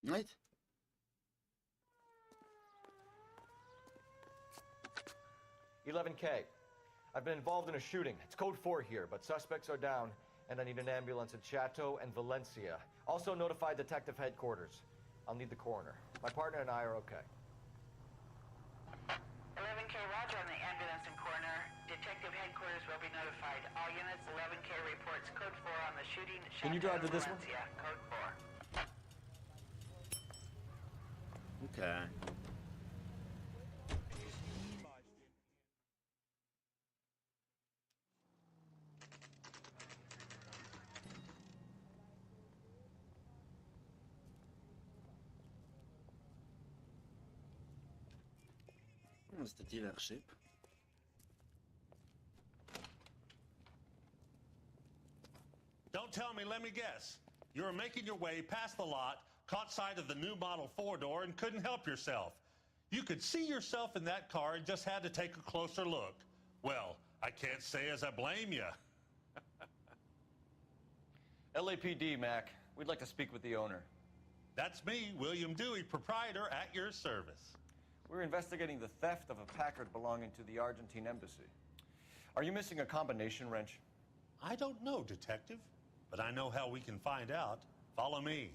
Right? $11K. I've been involved in a shooting. It's code 4 here, but suspects are down, and I need an ambulance in Chateau and Valencia. Also notify detective headquarters. I'll need the coroner. My partner and I are okay. 11K, roger on the ambulance and coroner. Detective headquarters will be notified. All units, 11K reports code 4 on the shooting at Can you drive to this one? Valencia. Code 4. Okay. That's the dealership. Don't tell me, let me guess. You were making your way past the lot, caught sight of the new model 4-door, and couldn't help yourself. You could see yourself in that car and just had to take a closer look. Well, I can't say as I blame you. LAPD, Mac. We'd like to speak with the owner. That's me, William Dewey, proprietor, at your service. We're investigating the theft of a Packard belonging to the Argentine embassy. Are you missing a combination wrench? I don't know, Detective, but I know how we can find out. Follow me.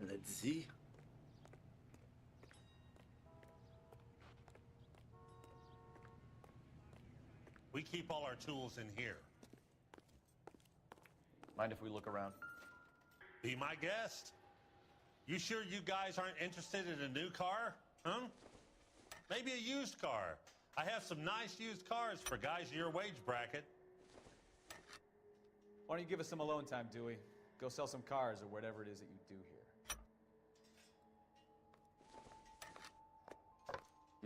Let's see. We keep all our tools in here. Mind if we look around? Be my guest. You sure you guys aren't interested in a new car? Huh? Maybe a used car. I have some nice used cars for guys in your wage bracket. Why don't you give us some alone time, Dewey? Go sell some cars or whatever it is that you do here.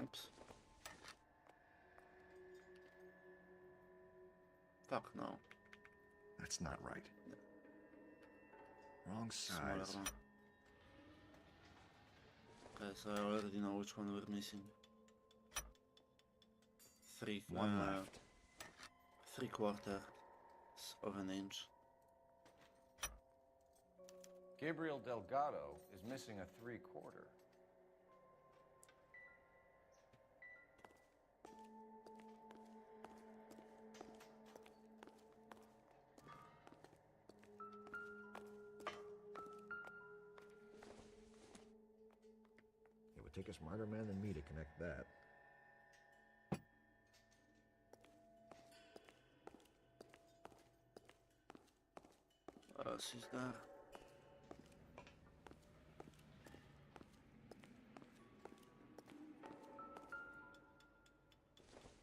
Oops. Fuck no. That's not right. Wrong Smaller size. one. Okay, so I already know which one we're missing. One left. 3/4 of an inch. Gabriel Delgado is missing a 3/4. It would take a smarter man than me to connect that. She's there.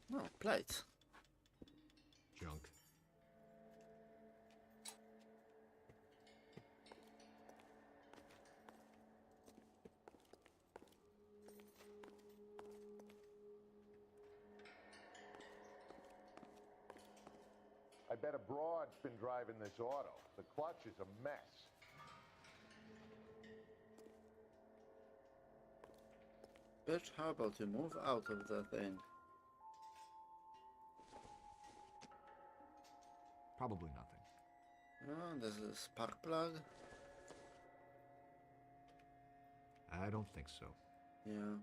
No, plates. Junk. I bet a broad's been driving this auto. The clutch is a mess. Bitch, how about you move out of the thing? Probably nothing. Oh, there's a spark plug. I don't think so. Yeah.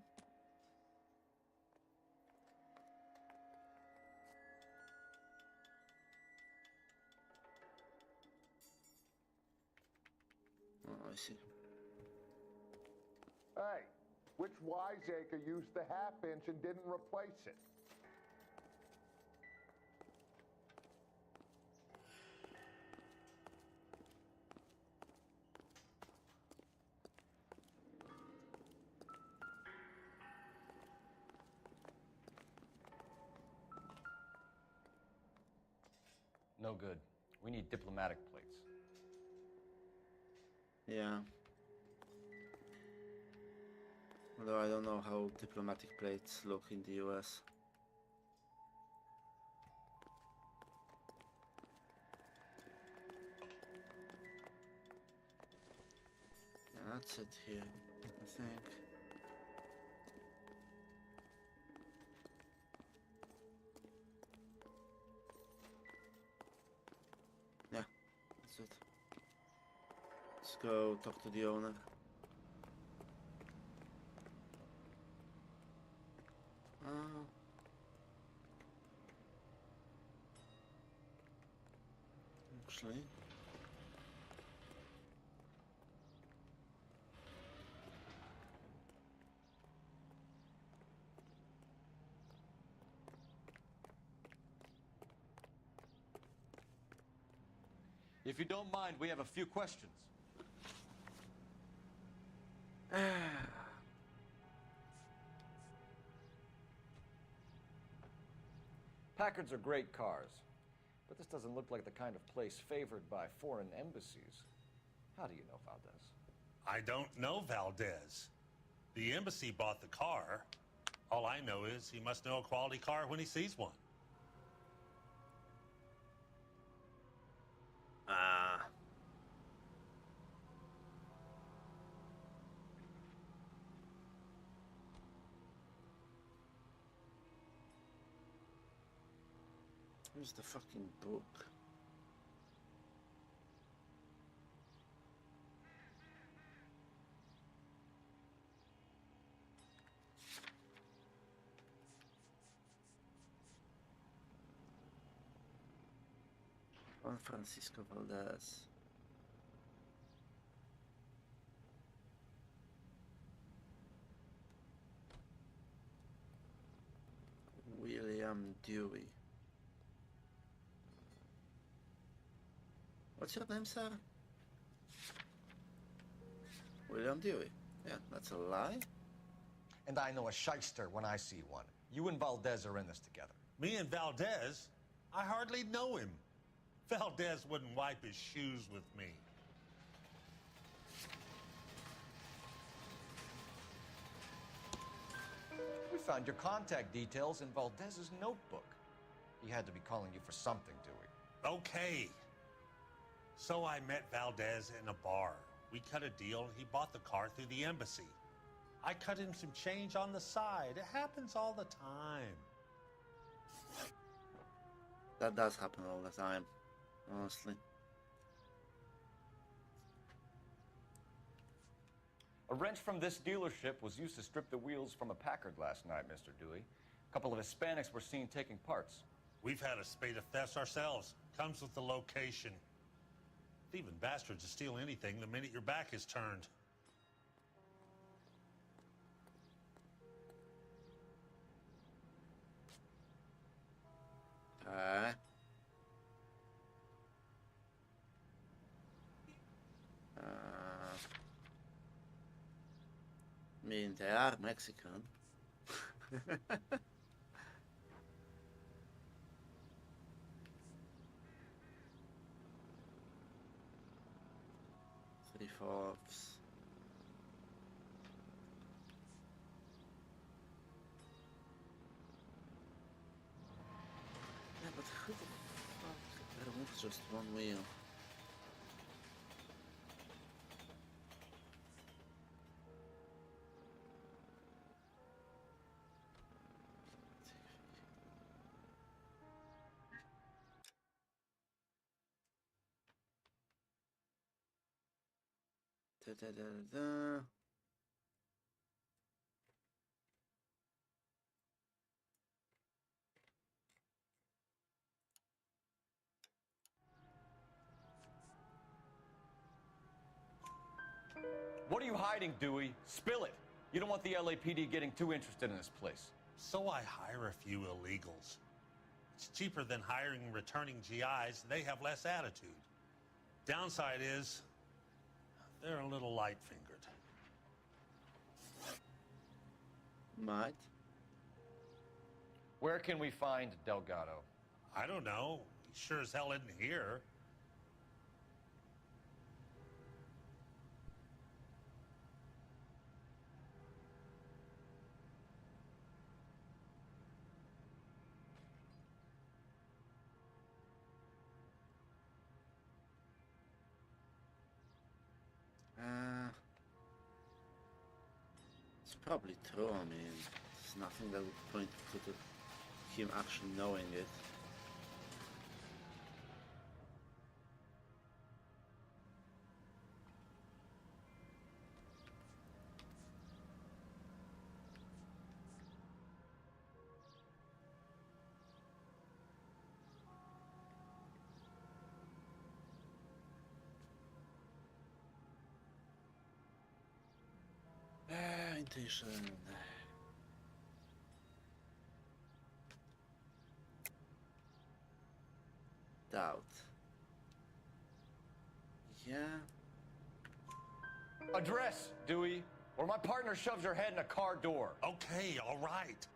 Oh, I see. Hey, which wiseacre used the half-inch and didn't replace it? No good. We need diplomatic plates. Yeah. Although I don't know how diplomatic plates look in the US. Yeah, that's it here, I think. Yeah, that's it. Let's go talk to the owner. Actually, If you don't mind, we have a few questions. Packards are great cars, but this doesn't look like the kind of place favored by foreign embassies. How do you know Valdez? I don't know Valdez. The embassy bought the car. All I know is he must know a quality car when he sees one. Where's the fucking book? Juan Francisco Valdez. William Dewey. What's your name, sir? William Dewey. Yeah, that's a lie. And I know a shyster when I see one. You and Valdez are in this together. Me and Valdez? I hardly know him. Valdez wouldn't wipe his shoes with me. We found your contact details in Valdez's notebook. He had to be calling you for something, Dewey. Okay. So I met Valdez in a bar. We cut a deal and he bought the car through the embassy. I cut him some change on the side. It happens all the time. That does happen all the time, honestly. A wrench from this dealership was used to strip the wheels from a Packard last night, Mr. Dewey. A couple of Hispanics were seen taking parts. We've had a spate of thefts ourselves. Comes with the location. Thieving bastards will steal anything the minute your back is turned. I mean, they are Mexican. 3/4. Yeah, but who the fuck removes just one wheel? Da, da, da, da. What are you hiding, Dewey? Spill it. You don't want the LAPD getting too interested in this place. So I hire a few illegals. It's cheaper than hiring returning GIs. They have less attitude. Downside is, they're a little light-fingered. Might. Where can we find Delgado? I don't know. He sure as hell isn't here. It's probably true. I mean, there's nothing that would point to him actually knowing it. Intuition. Doubt. Yeah. Address, Dewey, or my partner shoves her head in a car door. Okay, all right.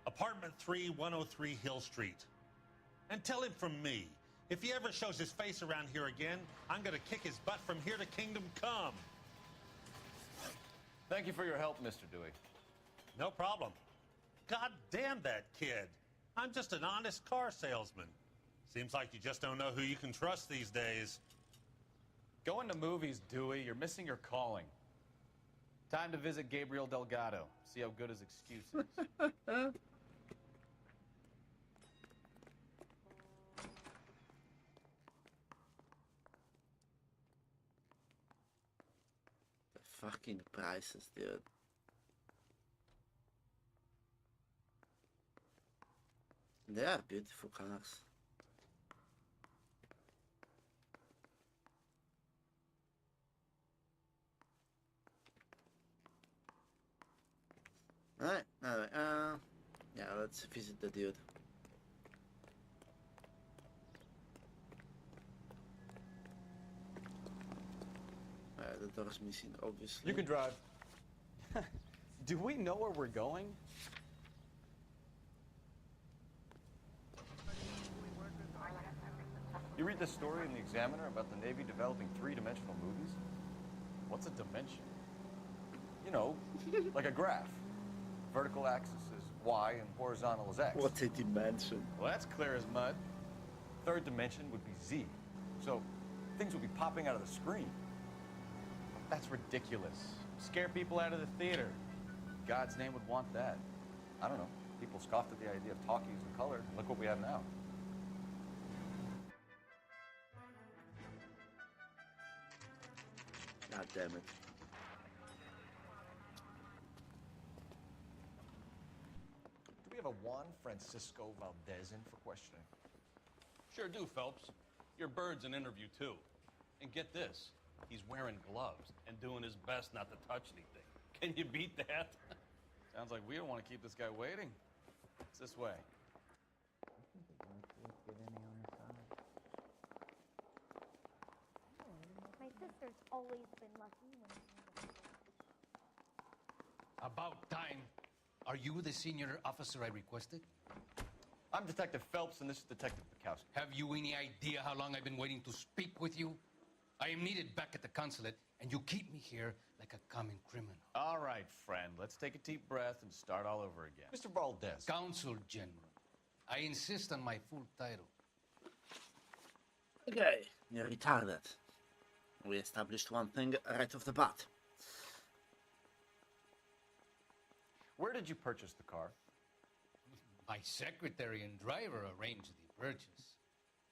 Apartment 3, 103 Hill Street. And tell him from me, if he ever shows his face around here again, I'm gonna kick his butt from here to Kingdom Come. Thank you for your help, Mr. Dewey. No problem. God damn that kid. I'm just an honest car salesman. Seems like you just don't know who you can trust these days. Going to movies, Dewey. You're missing your calling. Time to visit Gabriel Delgado. See how good his excuse is. The fucking prices, dude. They are beautiful cars. Alright, anyway, yeah, let's visit the dude. The door's missing, obviously. You can drive. Do we know where we're going? You read this story in the Examiner about the Navy developing three-dimensional movies? What's a dimension? You know, like a graph. Vertical axis is Y and horizontal is X. What a dimension. Well, that's clear as mud. Third dimension would be Z. So things would be popping out of the screen. That's ridiculous. Scare people out of the theater. God's name would want that. I don't know. People scoffed at the idea of talkies in color, and look what we have now. God damn it. Do we have a Juan Francisco Valdez in for questioning? Sure do, Phelps. Your bird's an interview, too. And get this, he's wearing gloves and doing his best not to touch anything. Can you beat that? Sounds like we don't want to keep this guy waiting. It's this way. My sister's always been lucky when About time. Are you the senior officer I requested? I'm Detective Phelps, and this is Detective Bukowski. Have you any idea how long I've been waiting to speak with you? I am needed back at the consulate, and you keep me here like a common criminal. All right, friend. Let's take a deep breath and start all over again. Mr. Valdez. Consul General. I insist on my full title. Okay, you're retarded. We established one thing right off the bat. Where did you purchase the car? My secretary and driver arranged the purchase.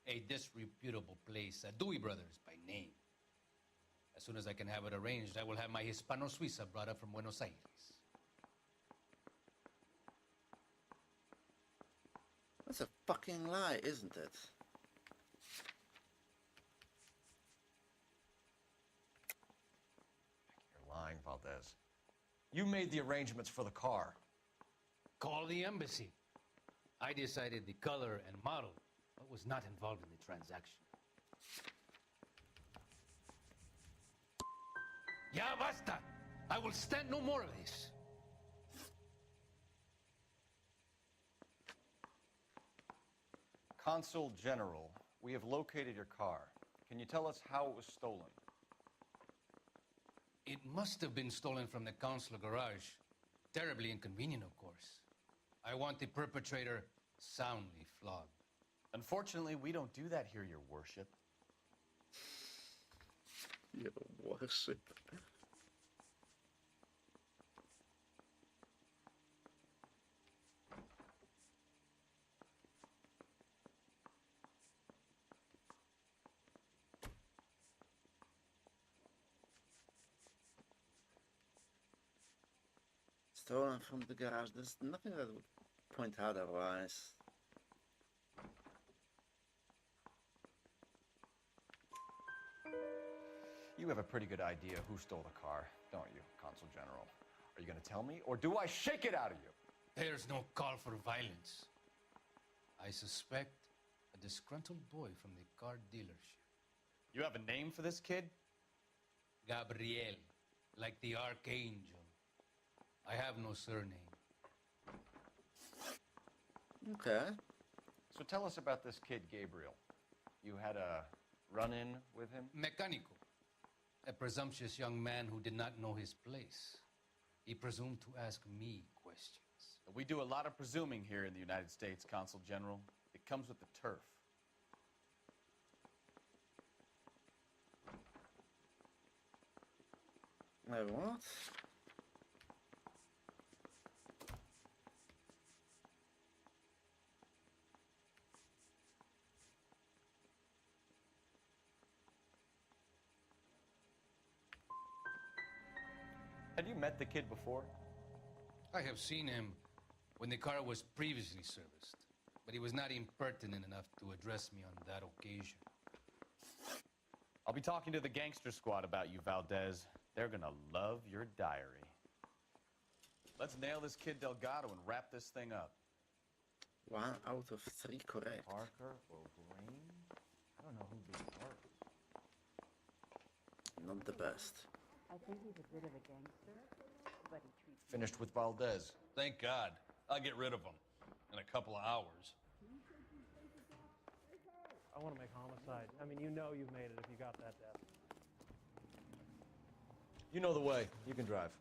A disreputable place, Dewey Brothers by name. As soon as I can have it arranged, I will have my Hispano-Suiza brought up from Buenos Aires. That's a fucking lie, isn't it? You're lying, Valdez. You made the arrangements for the car. Call the embassy. I decided the color and model, but was not involved in the transaction. Ya basta! I will stand no more of this. Consul General, we have located your car. Can you tell us how it was stolen? It must have been stolen from the consular garage. Terribly inconvenient, of course. I want the perpetrator soundly flogged. Unfortunately, we don't do that here, Your Worship. Your Worship. Stolen from the garage. There's nothing that would point out otherwise. You have a pretty good idea who stole the car, don't you, Consul General? Are you going to tell me, or do I shake it out of you? There's no call for violence. I suspect a disgruntled boy from the car dealership. You have a name for this kid? Gabriel, like the archangel. I have no surname. Okay. So tell us about this kid, Gabriel. You had a run-in with him? Mecánico. A presumptuous young man who did not know his place. He presumed to ask me questions. We do a lot of presuming here in the United States, Consul General. It comes with the turf. What? Had you met the kid before? I have seen him when the car was previously serviced, but he was not impertinent enough to address me on that occasion. I'll be talking to the gangster squad about you, Valdez. They're gonna love your diary. Let's nail this kid Delgado and wrap this thing up. 1 out of 3 correct. Parker or Green? I don't know who this Parker. Not the best. I think he's a bit of a gangster, but he treats Finished with Valdez. Thank God. I'll get rid of him in a couple of hours. I want to make homicide. I mean, you know you've made it if you got that death. You know the way. You can drive.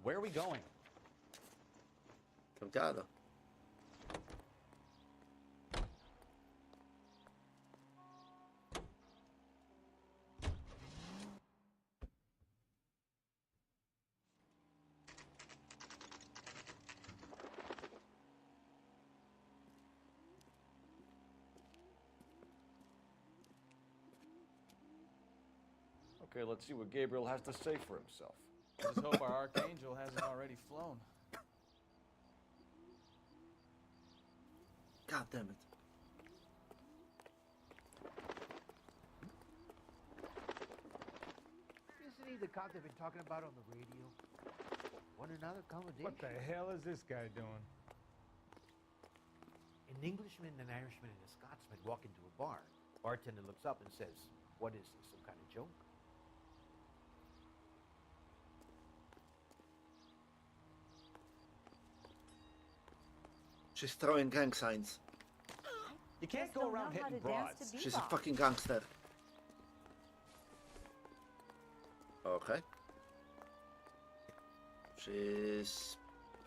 Where are we going? Delgado. Okay, let's see what Gabriel has to say for himself. Just hope our Archangel hasn't already flown. God damn it. Isn't he the cop they've been talking about on the radio? Want another accommodation? What the hell is this guy doing? An Englishman, an Irishman, and a Scotsman walk into a bar. Bartender looks up and says, "What is this, some kind of joke?" She's throwing gang signs. You can't go around hitting broads. She's a fucking gangster. Okay. She's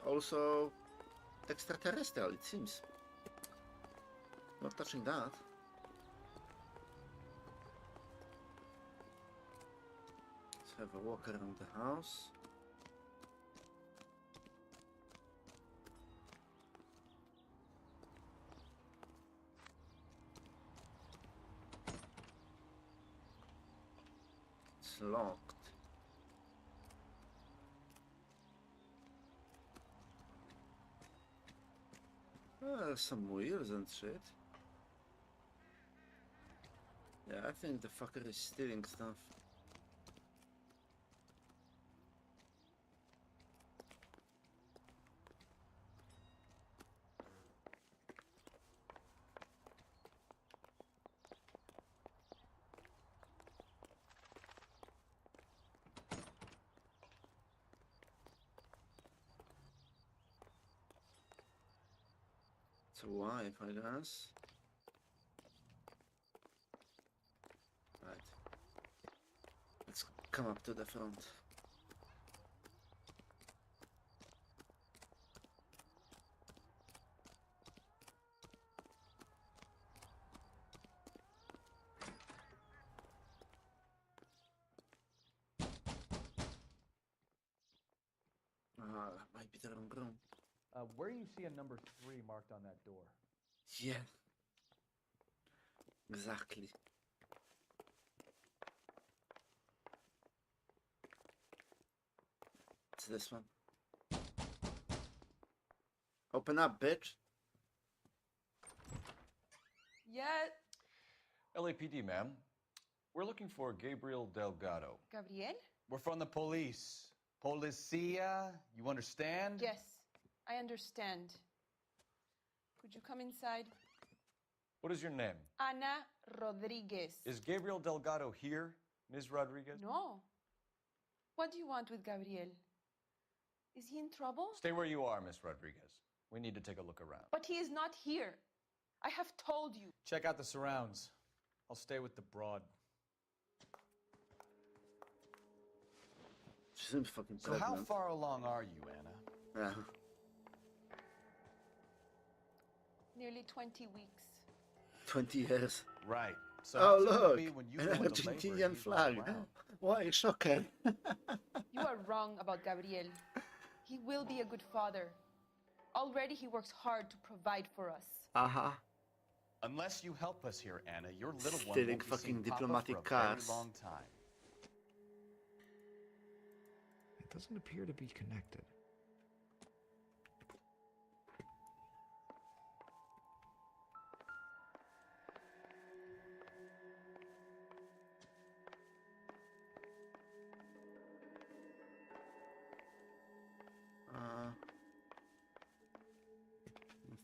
also extraterrestrial, it seems. Not touching that. Let's have a walk around the house. It's locked. Some wheels and shit. Yeah, I think the fucker is stealing stuff. It's a wife, I guess. Right. Let's come up to the front. Might be the wrong room. Where do you see a number 3 marked on that door? Yeah. Exactly. It's this one. Open up, bitch. Yeah, LAPD, ma'am. We're looking for Gabriel Delgado. Gabriel? We're from the police. Policia, you understand? Yes, I understand. Could you come inside? What is your name? Ana Rodriguez. Is Gabriel Delgado here, Ms. Rodriguez? No. What do you want with Gabriel? Is he in trouble? Stay where you are, Ms. Rodriguez. We need to take a look around. But he is not here. I have told you. Check out the surrounds. I'll stay with the broad. She seems fucking So pregnant. how far along are you, Anna? Yeah. Nearly 20 weeks. 20 years. Right. So Oh, how's it gonna look! be when you An go into labor Argentinian and he's not flag. around? Why, shocker? You are wrong about Gabriel. He will be a good father. Already he works hard to provide for us. Uh-huh. Unless you help us here, Anna, your little one Stealing won't be fucking seeing Papa diplomatic for a cars. very long time. It doesn't appear to be connected.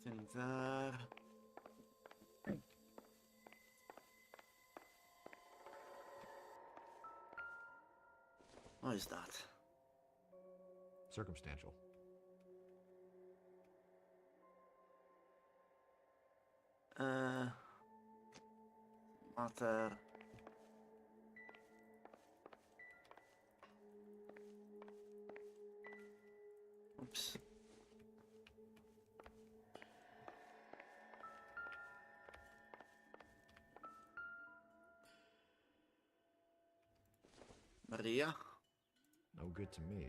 Nothing there. What is that? Circumstantial. Matter. Oops. Maria. No good to me.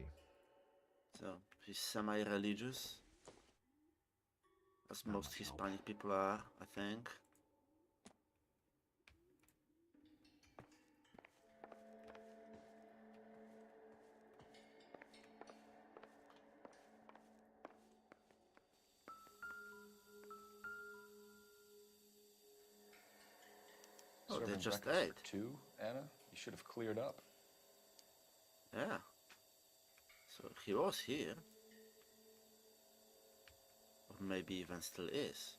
So he's semi-religious, as most Hispanic people are, I think. Oh, they Serving just breakfast ate. for two, Anna? You should have cleared up. Yeah. So he was here. Or maybe even still is.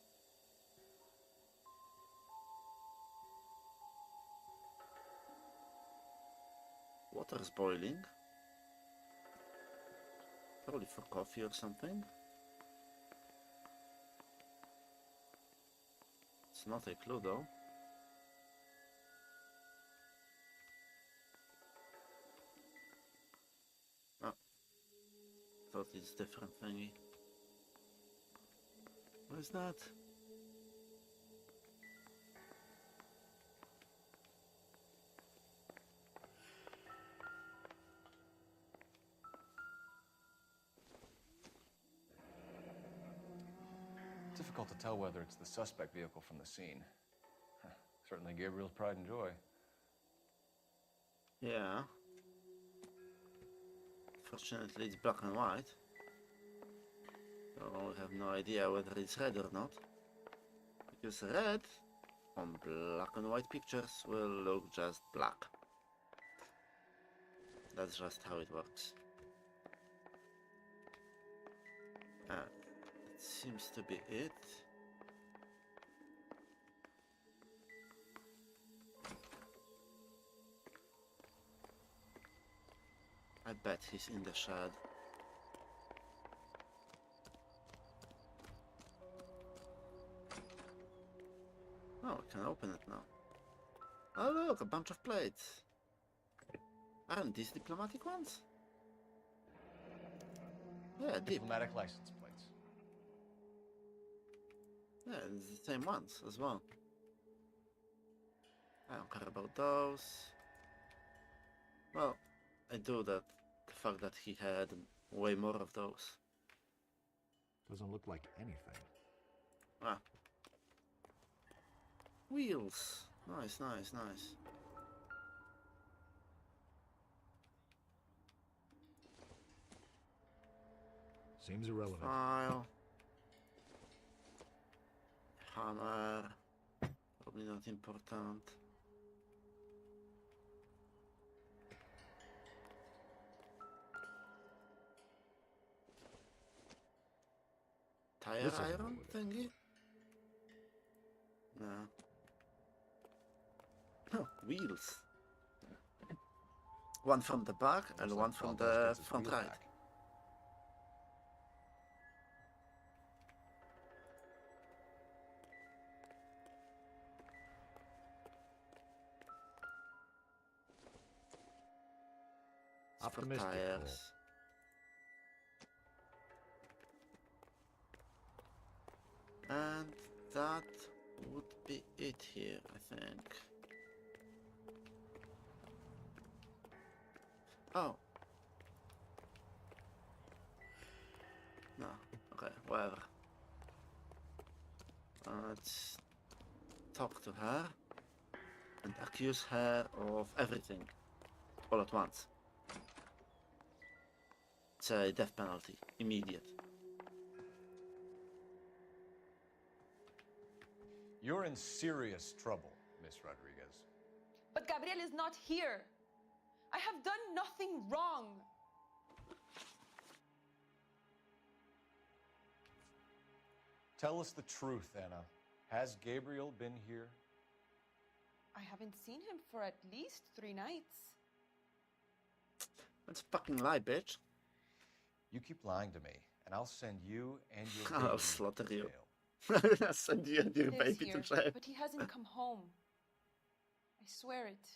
Water's boiling. Probably for coffee or something. It's not a clue though. Oh. Thought it's different thingy. What is that? Difficult to tell whether it's the suspect vehicle from the scene. Certainly Gabriel's pride and joy. Yeah. Fortunately it's black and white. So we have no idea whether it's red or not. Because red on black and white pictures will look just black. That's just how it works. It seems to be it. I bet he's in the shed. Oh, I can open it now. Oh look, a bunch of plates. Aren't these diplomatic ones? Yeah, Diplomatic license plates. Yeah, it's the same ones as well. I don't care about those. Well, I do that. The fact that he had way more of those. Doesn't look like anything. Ah. Wheels. Nice, nice, nice. Seems irrelevant. File. Hammer. Probably not important. Tire This isn't iron what thingy? No. Oh, wheels. One from the back and one from the front right. Optimistic Tires. And that would be it here, I think. Oh. No, okay, whatever. Let's talk to her and accuse her of everything all at once. It's a death penalty, immediate. You're in serious trouble, Miss Rodriguez. But Gabriel is not here. I have done nothing wrong. Tell us the truth, Anna. Has Gabriel been here? I haven't seen him for at least 3 nights. That's fucking lie, bitch. You keep lying to me, and I'll send you and your I'll baby slaughter to you. jail. I'll send you and your He is baby here, to jail. but he hasn't come home. I swear it.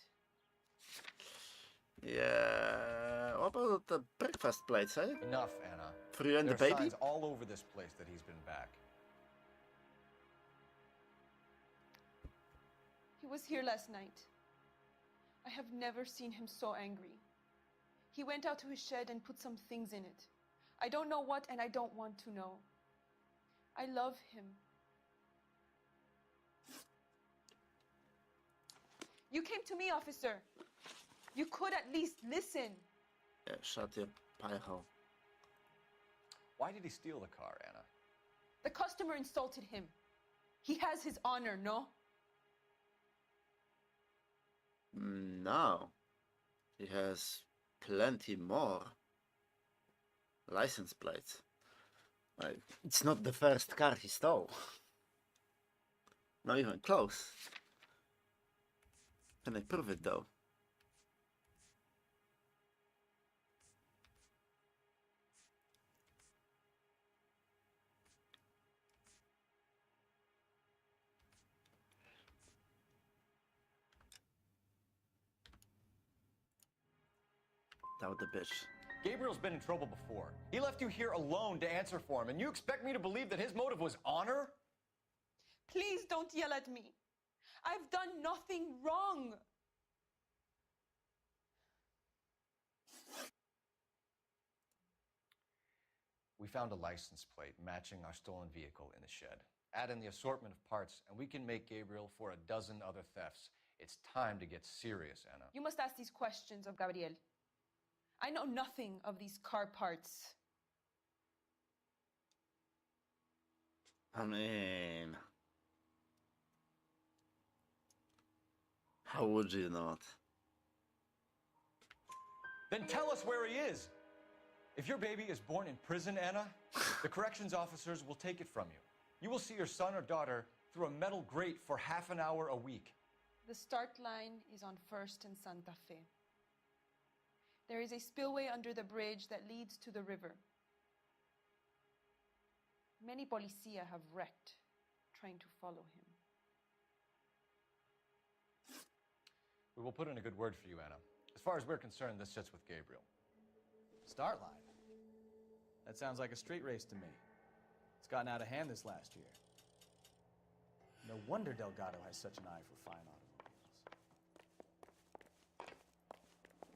Yeah. What about the breakfast plates, eh? Enough, Anna. For you and there the are baby? signs all over this place that he's been back. He was here last night. I have never seen him so angry. He went out to his shed and put some things in it. I don't know what, and I don't want to know. I love him. You came to me, officer. You could at least listen. Yeah, shut your pie hole. Why did he steal the car, Anna? The customer insulted him. He has his honor, no? No. He has plenty more license plates. Like, it's not the first car he stole. Not even close. Can I prove it though? Out the bitch. Gabriel's been in trouble before. He left you here alone to answer for him, and you expect me to believe that his motive was honor? Please don't yell at me. I've done nothing wrong. We found a license plate matching our stolen vehicle in the shed. Add in the assortment of parts, and we can make Gabriel for a dozen other thefts. It's time to get serious, Anna. You must ask these questions of Gabriel. I know nothing of these car parts. I mean, how would you not? Then tell us where he is. If your baby is born in prison, Anna, the corrections officers will take it from you. You will see your son or daughter through a metal grate for half an hour a week. The start line is on 1st and Santa Fe. There is a spillway under the bridge that leads to the river. Many policia have wrecked trying to follow him. We will put in a good word for you, Anna. As far as we're concerned, this sits with Gabriel. Start line? That sounds like a street race to me. It's gotten out of hand this last year. No wonder Delgado has such an eye for fine automobiles.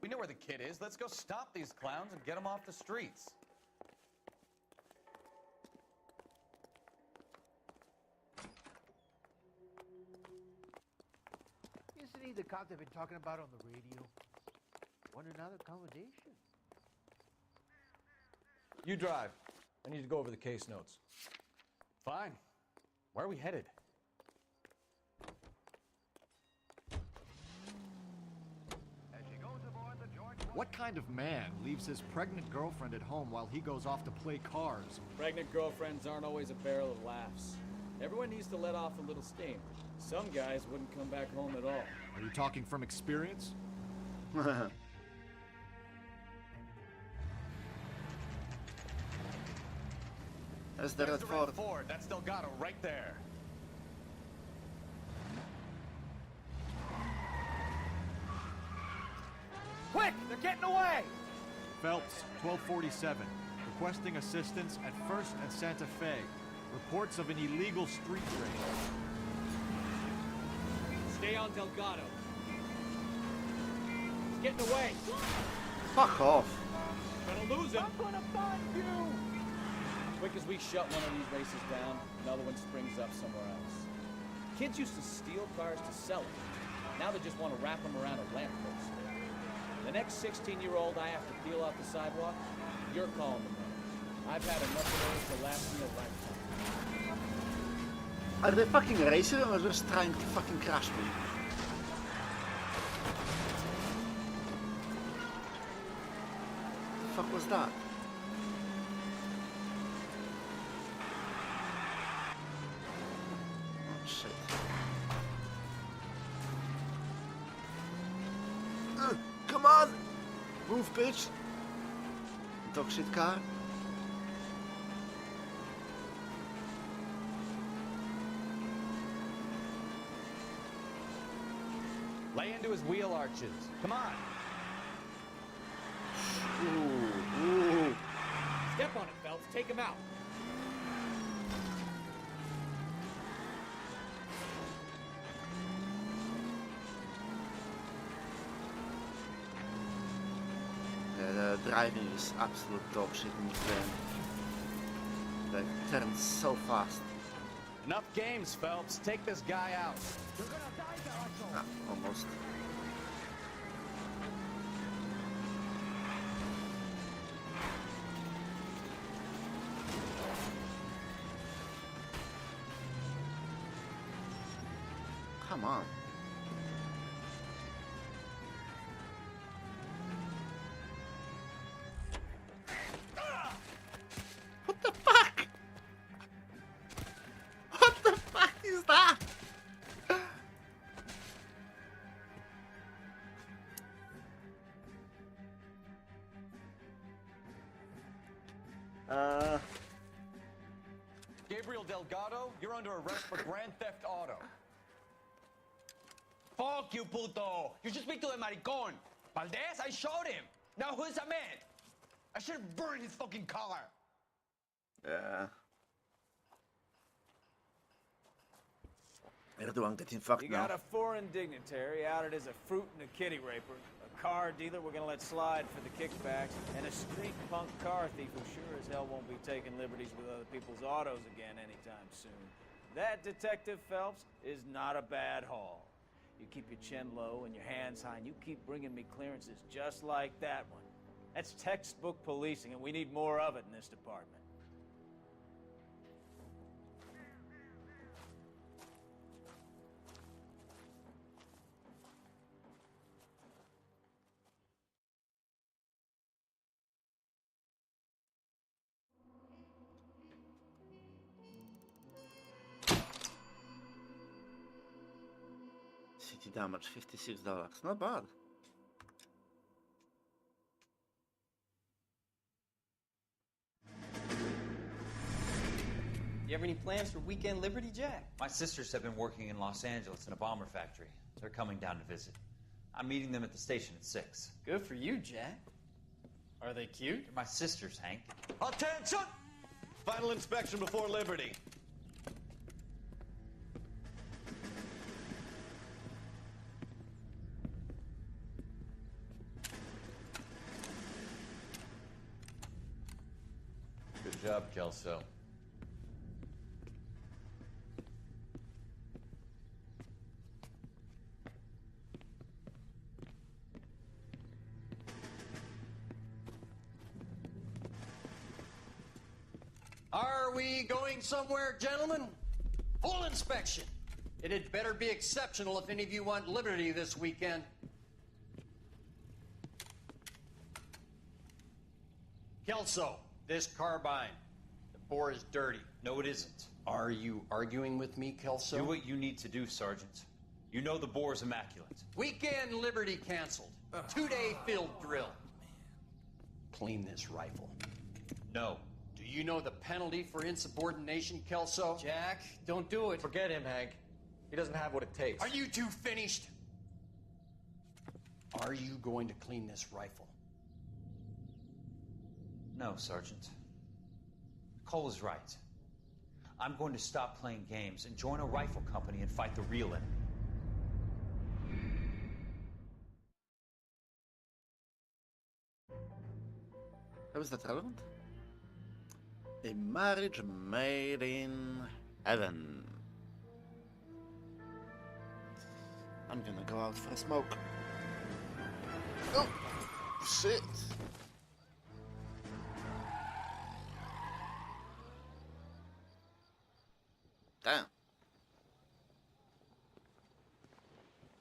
We know where the kid is. Let's go stop these clowns and get him off the streets. Isn't he the cop they've been talking about on the radio? Want another accommodation? You drive. I need to go over the case notes. Fine. Where are we headed? What kind of man leaves his pregnant girlfriend at home while he goes off to play cars? Pregnant girlfriends aren't always a barrel of laughs. Everyone needs to let off a little steam. Some guys wouldn't come back home at all. Are you talking from experience? There's the red Ford. That's Delgado right there. Quick! They're getting away! Phelps, 1247. Requesting assistance at 1st and Santa Fe. Reports of an illegal street race. Stay on Delgado. He's getting away. Fuck off. Gonna lose him. I'm gonna find you! Quick as we shut one of these races down, another one springs up somewhere else. Kids used to steal cars to sell them. Now they just want to wrap them around a lamppost. The next 16-year-old I have to peel off the sidewalk, you're calling the money. I've had enough of those to last me a lifetime. Are they fucking racing or just trying to fucking crash me? The fuck was that? Oh shit. Come on! Move, bitch! Dog shit car. Lay into his wheel arches. Come on. Ooh. Step on it, Phelps. Take him out. the driving is absolute dog shit in this game. Like, turns so fast. Enough games, Phelps. Take this guy out. Ah, almost. Come on. What the fuck? What the fuck is that? Gabriel Delgado, you're under arrest for Grand Theft Auto. Fuck you, puto! You should speak to the maricon. Valdez, I showed him. Now who's the man? I should have burned his fucking car. Yeah. Erdogan getting fucked You now. got a foreign dignitary outed as a fruit and a kitty raper, a car dealer we're gonna let slide for the kickbacks, and a street punk car thief who sure as hell won't be taking liberties with other people's autos again anytime soon. That, Detective Phelps, is not a bad haul. You keep your chin low and your hands high, and you keep bringing me clearances just like that one. That's textbook policing, and we need more of it in this department. City damage, $56. Not bad. You have any plans for weekend Liberty, Jack? My sisters have been working in Los Angeles in a bomber factory. They're coming down to visit. I'm meeting them at the station at 6. Good for you, Jack. Are they cute? They're my sisters, Hank. Attention! Final inspection before Liberty. Good job, Kelso. Are we going somewhere, gentlemen? Full inspection. It had better be exceptional if any of you want liberty this weekend. Kelso, this carbine. The bore is dirty. No, it isn't. Are you arguing with me, Kelso? Do what you need to do, Sergeant. You know the bore's immaculate. Weekend liberty canceled. 2-day field drill. Clean this rifle. No. Do you know the penalty for insubordination, Kelso? Jack, don't do it. Forget him, Hank. He doesn't have what it takes. Are you two finished? Are you going to clean this rifle? No, Sergeant. Cole is right. I'm going to stop playing games and join a rifle company and fight the real enemy. How is that relevant? A marriage made in heaven. I'm gonna go out for a smoke. Oh, shit. Damn.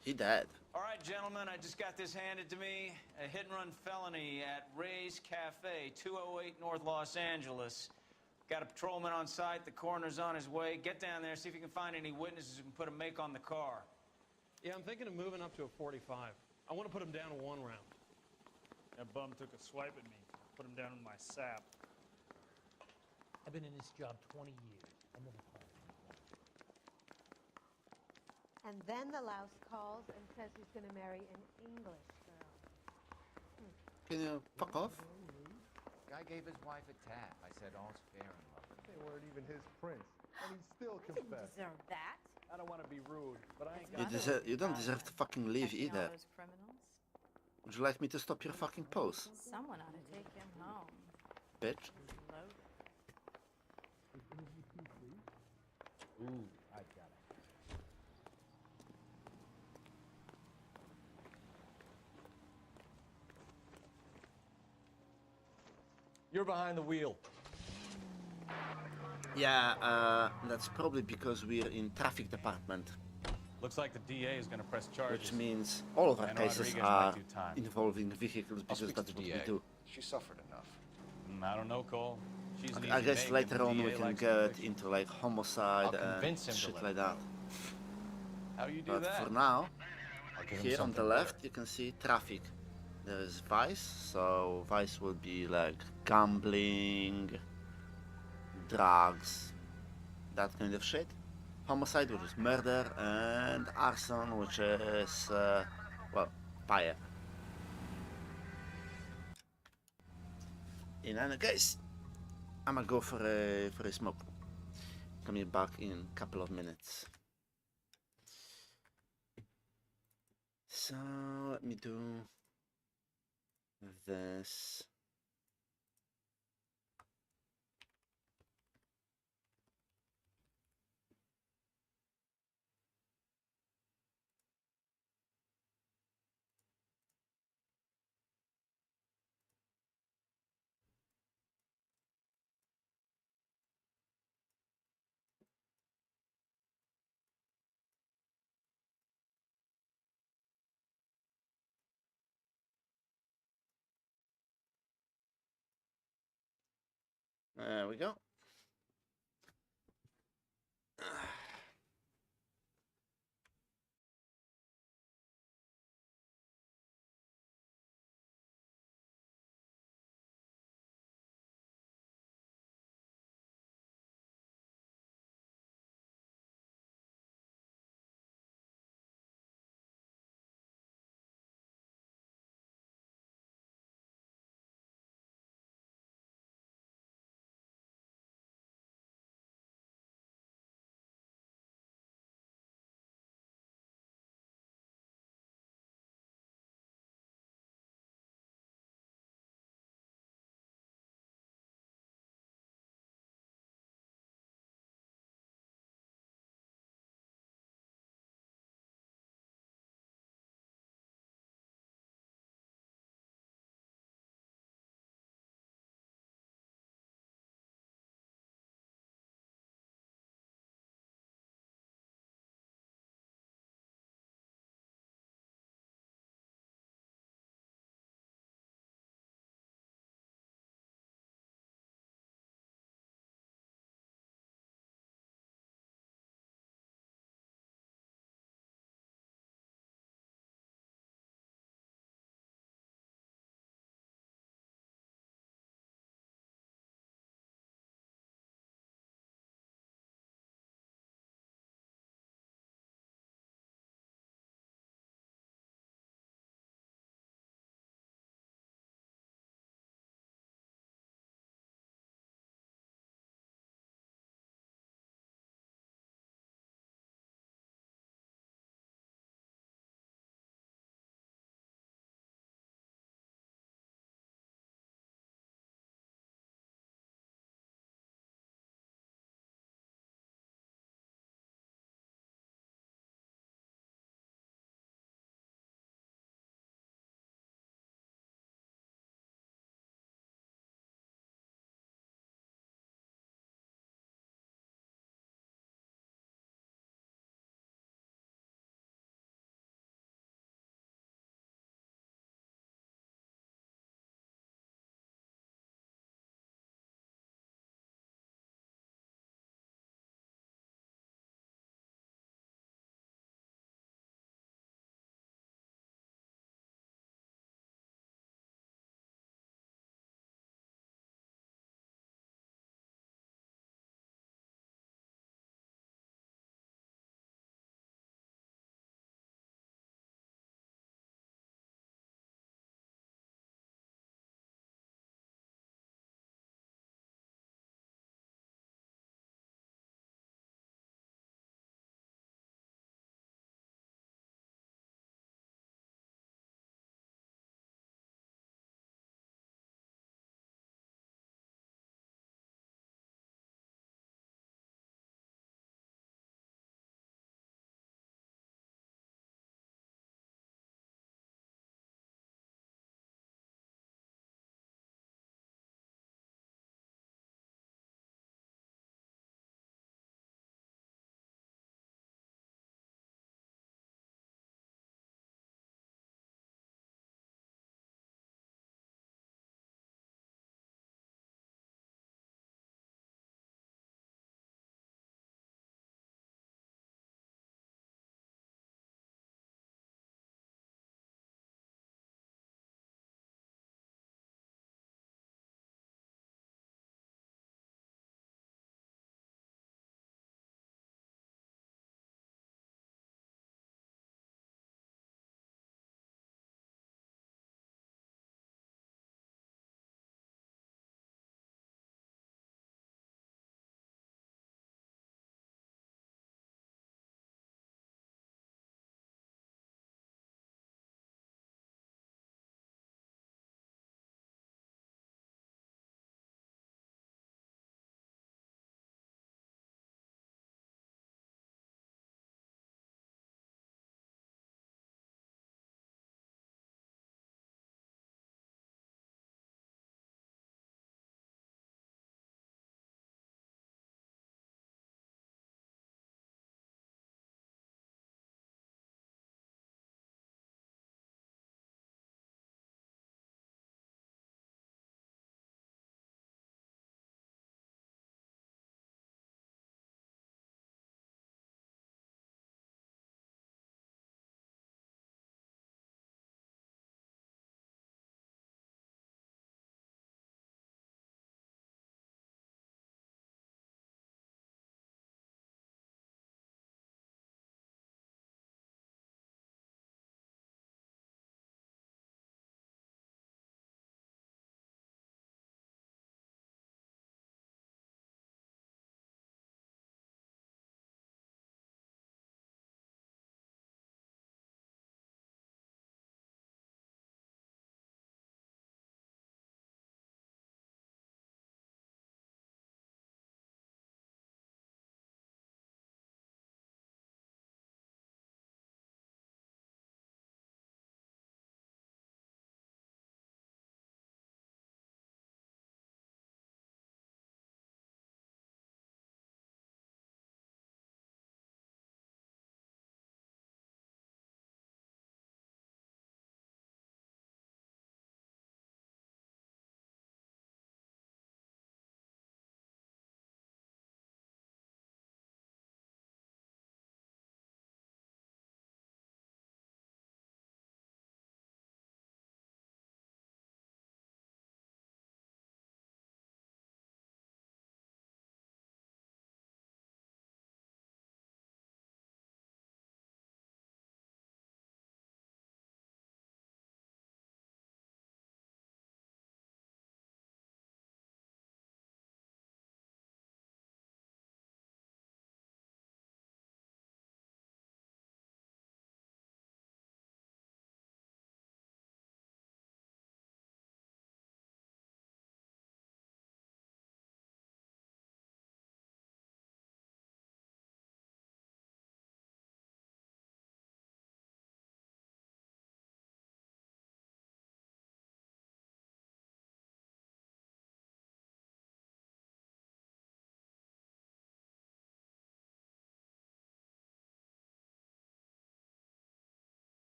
He dead. All right, gentlemen, I just got this handed to me. A hit-and-run felony at Ray's Cafe, 208 North Los Angeles. Got a patrolman on site. The coroner's on his way. Get down there, see if you can find any witnesses who can put a make on the car. Yeah, I'm thinking of moving up to a 45. I want to put him down to 1 round. That bum took a swipe at me. Put him down with my sap. I've been in this job 20 years. I never caught it. And then the louse calls and says he's going to marry an English girl. Can you fuck off? Guy gave his wife a tap. I said all's fair in love. They weren't even his prince, and he still I didn't confessed. deserve that. I don't want to be rude, but I ain't got You don't deserve to fucking leave either. Criminals. Would you like me to stop your fucking pose, Someone ought to take him home. bitch? Ooh, I got it. You're behind the wheel. Yeah, that's probably because we're in traffic department, Looks like the DA is going to press charges. which means all of our And cases Rodriguez are might do time. involving vehicles I'll because speak to that's the what we DA. do. She suffered enough. I don't know, Cole. She's an I easy guess make, later and the on we DA can likes get conviction. into like homicide I'll convince and him to shit let like it that. How you do But that? for now, I'll give him here on the something left better. you can see traffic. There is vice, so vice will be like gambling, drugs, that kind of shit. Homicide, which is murder, and arson, which is well, fire. In any case, I'ma go for a smoke. Coming back in a couple of minutes. So let me do this. There we go.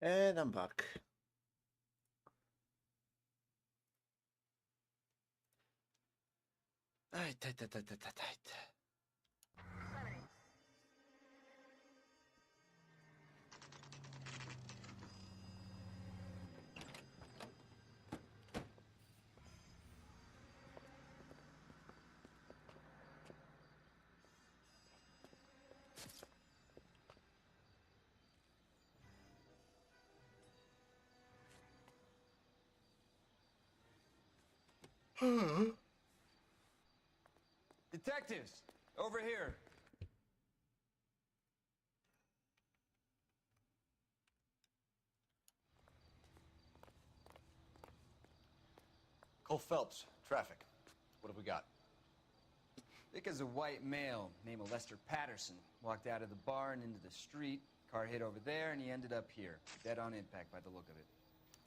And I'm back. Tight. Detectives, over here. Cole Phelps, traffic. What have we got? Thick as a white male named Lester Patterson walked out of the bar and into the street. Car hit over there, and he ended up here, dead on impact by the look of it.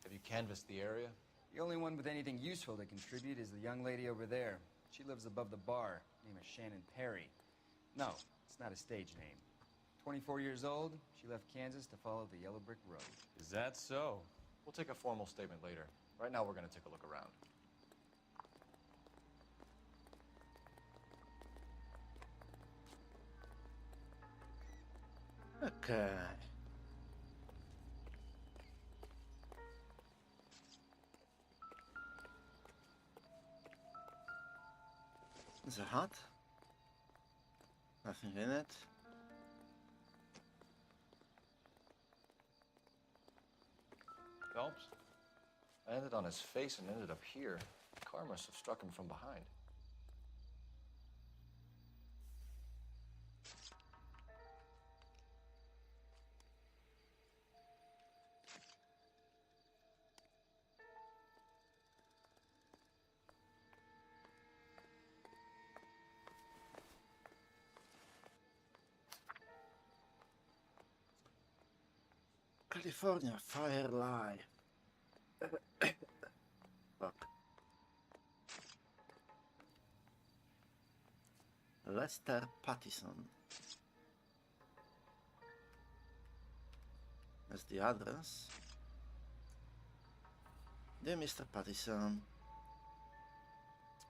Have you canvassed the area? The only one with anything useful to contribute is the young lady over there. She lives above the bar. Name is Shannon Perry. No, it's not a stage name. 24 years old, she left Kansas to follow the yellow brick road. Is that so? We'll take a formal statement later. Right now, we're going to take a look around. Okay. The hut? Nothing in it. Phelps? Landed on his face and ended up here. The car must have struck him from behind. California Fire Live. Fuck. Lester Pattison. That's the address. Dear Mr. Pattison,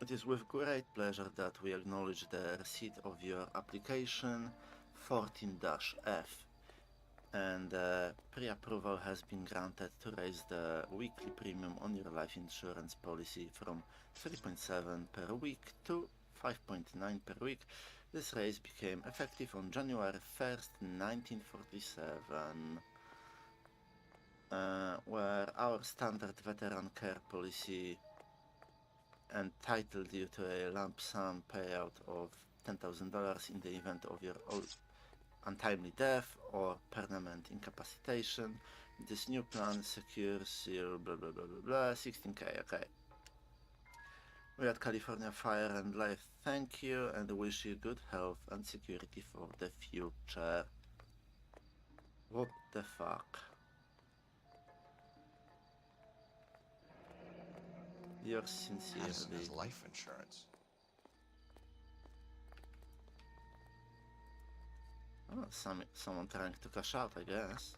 it is with great pleasure that we acknowledge the receipt of your application 14-F, and pre-approval has been granted to raise the weekly premium on your life insurance policy from 3.7 per week to 5.9 per week. This raise became effective on January 1st, 1947, where our standard veteran care policy entitled you to a lump sum payout of $10,000 in the event of your untimely death or permanent incapacitation. This new plan secures your blah blah blah blah blah 16K. Okay. We at California Fire and Life thank you and wish you good health and security for the future. What the fuck? Yours sincerely. Madison has life insurance. Oh, someone trying to cash out, I guess.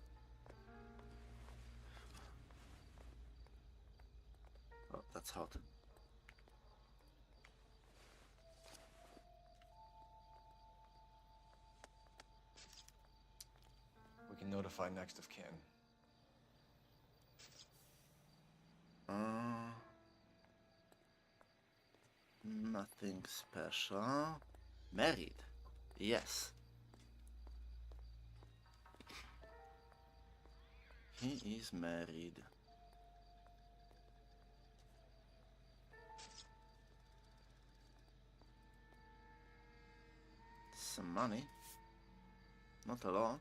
Oh, that's hot. We can notify next of kin. Nothing special. Married. Yes. He is married. Some money. Not a lot.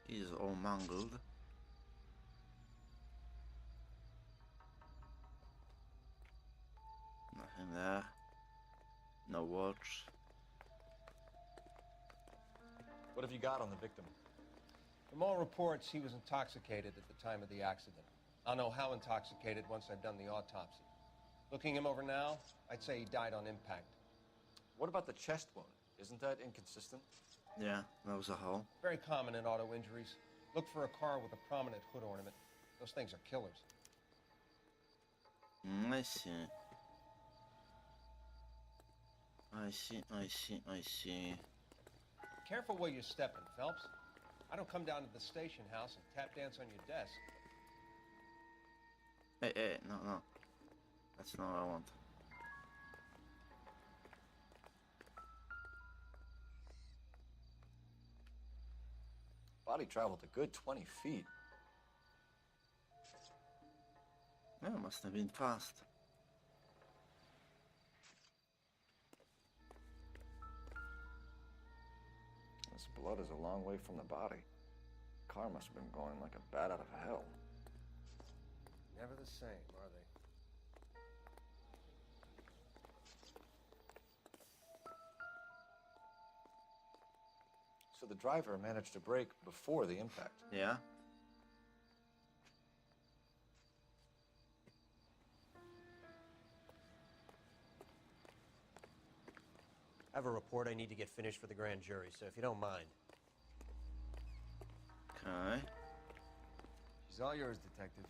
He's all mangled. Nothing there. No watch. What have you got on the victim? From all reports, he was intoxicated at the time of the accident. I'll know how intoxicated once I've done the autopsy. Looking him over now, I'd say he died on impact. What about the chest wound? Isn't that inconsistent? Yeah, that was a hole. Very common in auto injuries. Look for a car with a prominent hood ornament. Those things are killers. I see. I see. Careful where you're stepping, Phelps. I don't come down to the station house and tap dance on your desk. Hey, no. That's not what I want. Body traveled a good 20 feet. Yeah, must have been fast. This blood is a long way from the body. Car must have been going like a bat out of hell. Never the same, are they? So the driver managed to brake before the impact. Yeah? I have a report I need to get finished for the grand jury, so if you don't mind. Okay. She's all yours, Detective.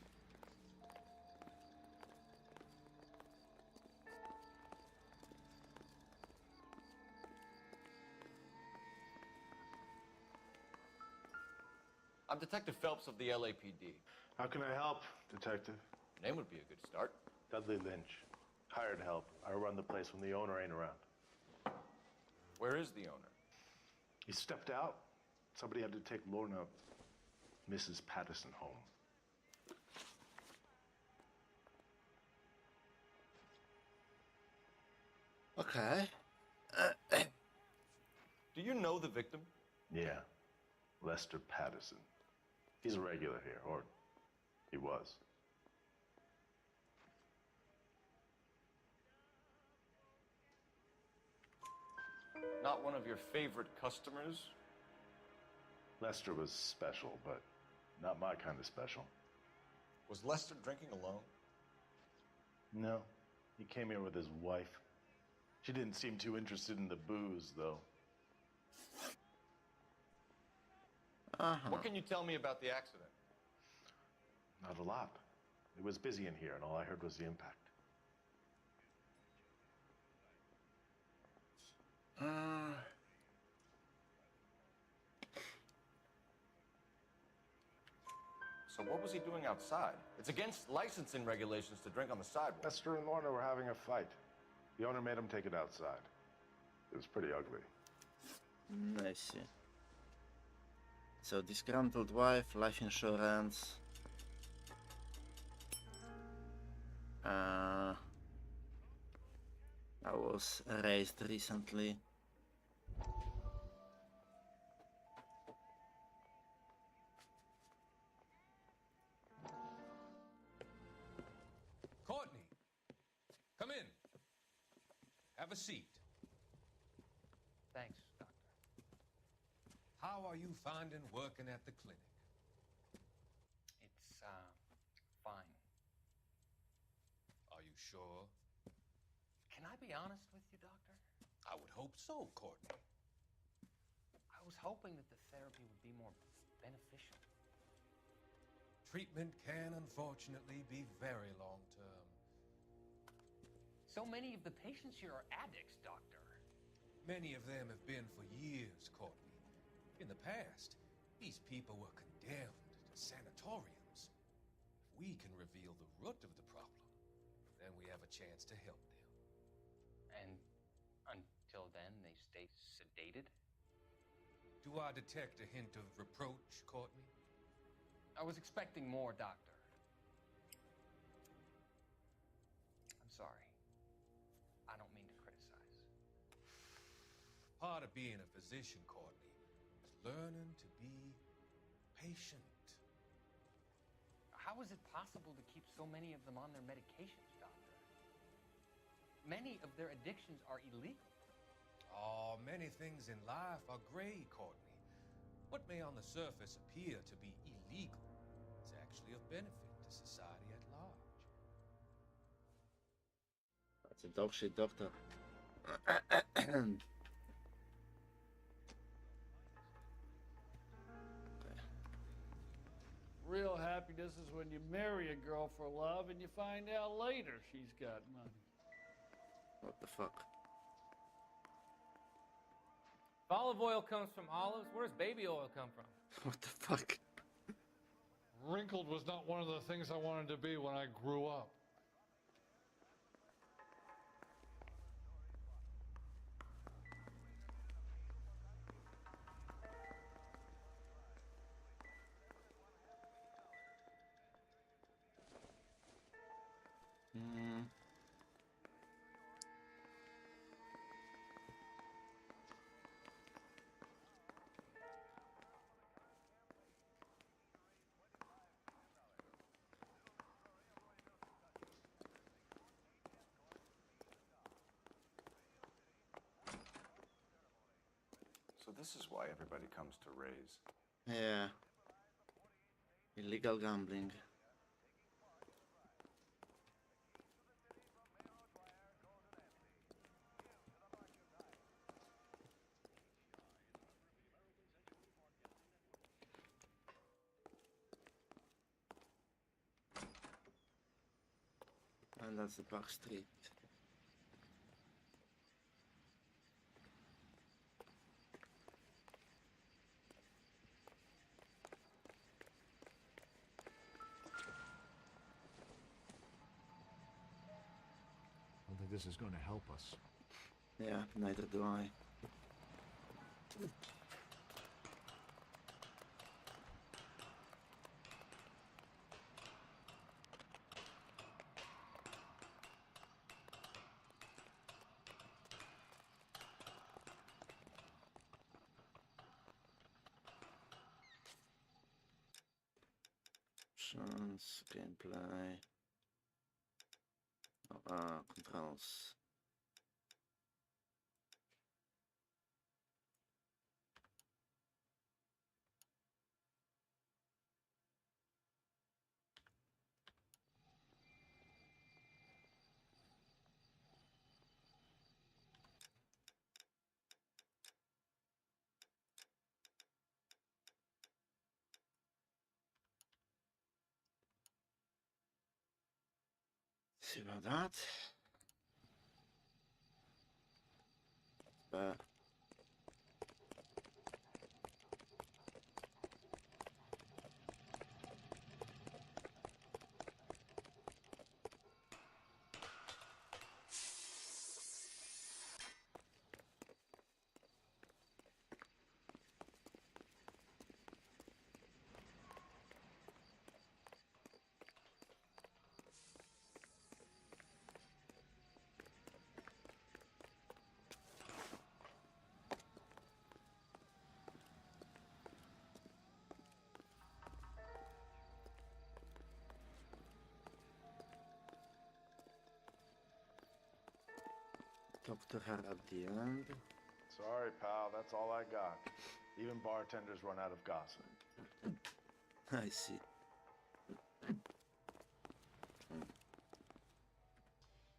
I'm Detective Phelps of the LAPD. How can I help, Detective? Name would be a good start. Dudley Lynch. Hired help. I run the place when the owner ain't around. Where is the owner? He stepped out. Somebody had to take Lorna, Mrs. Patterson, home. Okay. Do you know the victim? Yeah. Lester Patterson. He's a regular here, or he was. Not one of your favorite customers? Lester was special, but not my kind of special. Was Lester drinking alone? No. He came here with his wife. She didn't seem too interested in the booze, though. What can you tell me about the accident? Not a lot. It was busy in here, and all I heard was the impact. So what was he doing outside? It's against licensing regulations to drink on the sidewalk. Lester and Lorna were having a fight. The owner made him take it outside. It was pretty ugly. I see. So disgruntled wife, life insurance. I was raised recently. Courtney, come in. Have a seat. Thanks, Doctor. How are you finding working at the clinic? It's, fine. Are you sure? Can I be honest with you, Doctor? I would hope so, Courtney. I was hoping that the therapy would be more beneficial. Treatment can unfortunately be very long-term. So many of the patients here are addicts, Doctor. Many of them have been for years, Courtney. In the past, these people were condemned to sanatoriums. If we can reveal the root of the problem, then we have a chance to help them. And until then, they stay sedated? Do I detect a hint of reproach, Courtney? I was expecting more, Doctor. I'm sorry. I don't mean to criticize. Part of being a physician, Courtney, is learning to be patient. How is it possible to keep so many of them on their medications, Doctor? Many of their addictions are illegal. Oh, many things in life are gray, Courtney. What may on the surface appear to be illegal is actually of benefit to society at large. That's a dog shit doctor. Real happiness is when you marry a girl for love and you find out later she's got money. What the fuck? If olive oil comes from olives, where does baby oil come from? What the fuck? Wrinkled was not one of the things I wanted to be when I grew up. So this is why everybody comes to Ray's. Yeah. Illegal gambling. And that's the back street. I don't think this is going to help us. Yeah, neither do I. Options, gameplay. Controls. See about that. But talk to her at the end. Sorry, pal, that's all I got. Even bartenders run out of gossip. I see.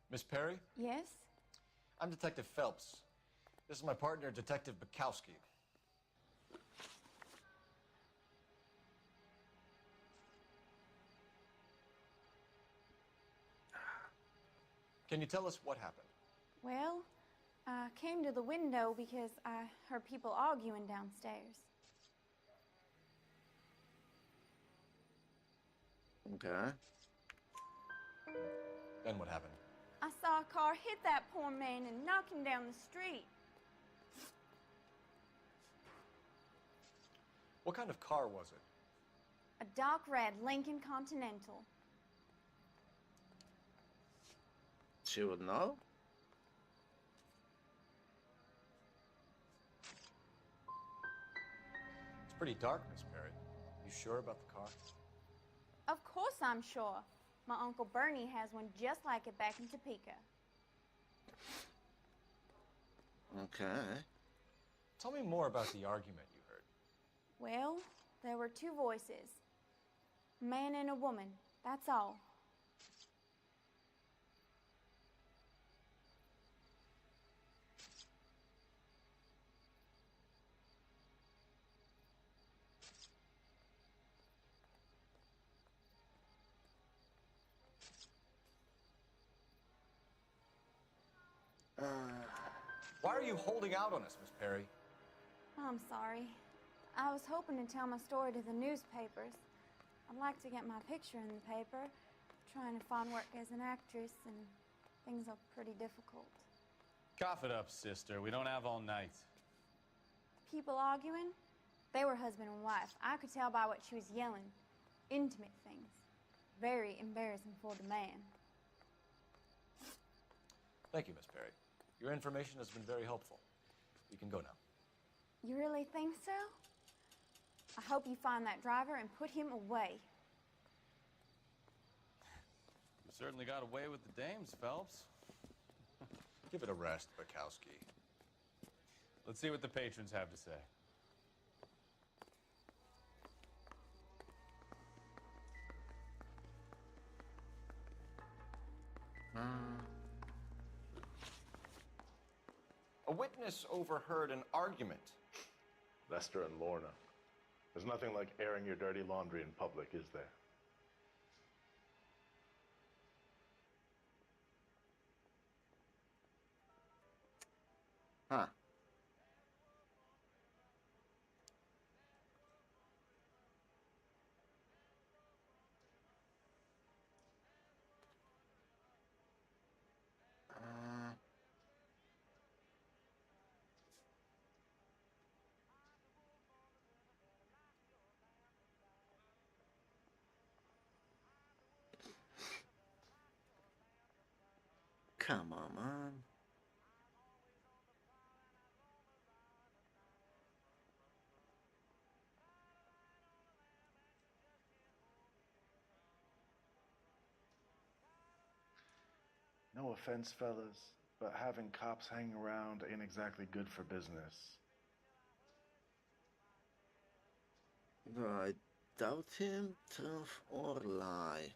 Miss Perry? Yes? I'm Detective Phelps. This is my partner, Detective Bukowski. Can you tell us what happened? Well, I came to the window because I heard people arguing downstairs. Okay. Then what happened? I saw a car hit that poor man and knock him down the street. What kind of car was it? A dark red Lincoln Continental. She would know? It's pretty dark, Miss Perry. You sure about the car? Of course I'm sure. My Uncle Bernie has one just like it back in Topeka. Okay. Tell me more about the argument you heard. Well, there were two voices. A man and a woman, that's all. Why are you holding out on us, Miss Perry? I'm sorry. I was hoping to tell my story to the newspapers. I'd like to get my picture in the paper. Trying to find work as an actress, and things are pretty difficult. Cough it up, sister. We don't have all night. People arguing? They were husband and wife. I could tell by what she was yelling. Intimate things. Very embarrassing for the man. Thank you, Miss Perry. Your information has been very helpful. You can go now. You really think so? I hope you find that driver and put him away. You certainly got away with the dames, Phelps. Give it a rest, Bukowski. Let's see what the patrons have to say. A witness overheard an argument. Lester and Lorna. There's nothing like airing your dirty laundry in public, is there? Huh. Come on, man. No offense, fellas, but having cops hanging around ain't exactly good for business. Do I doubt him, truth or lie?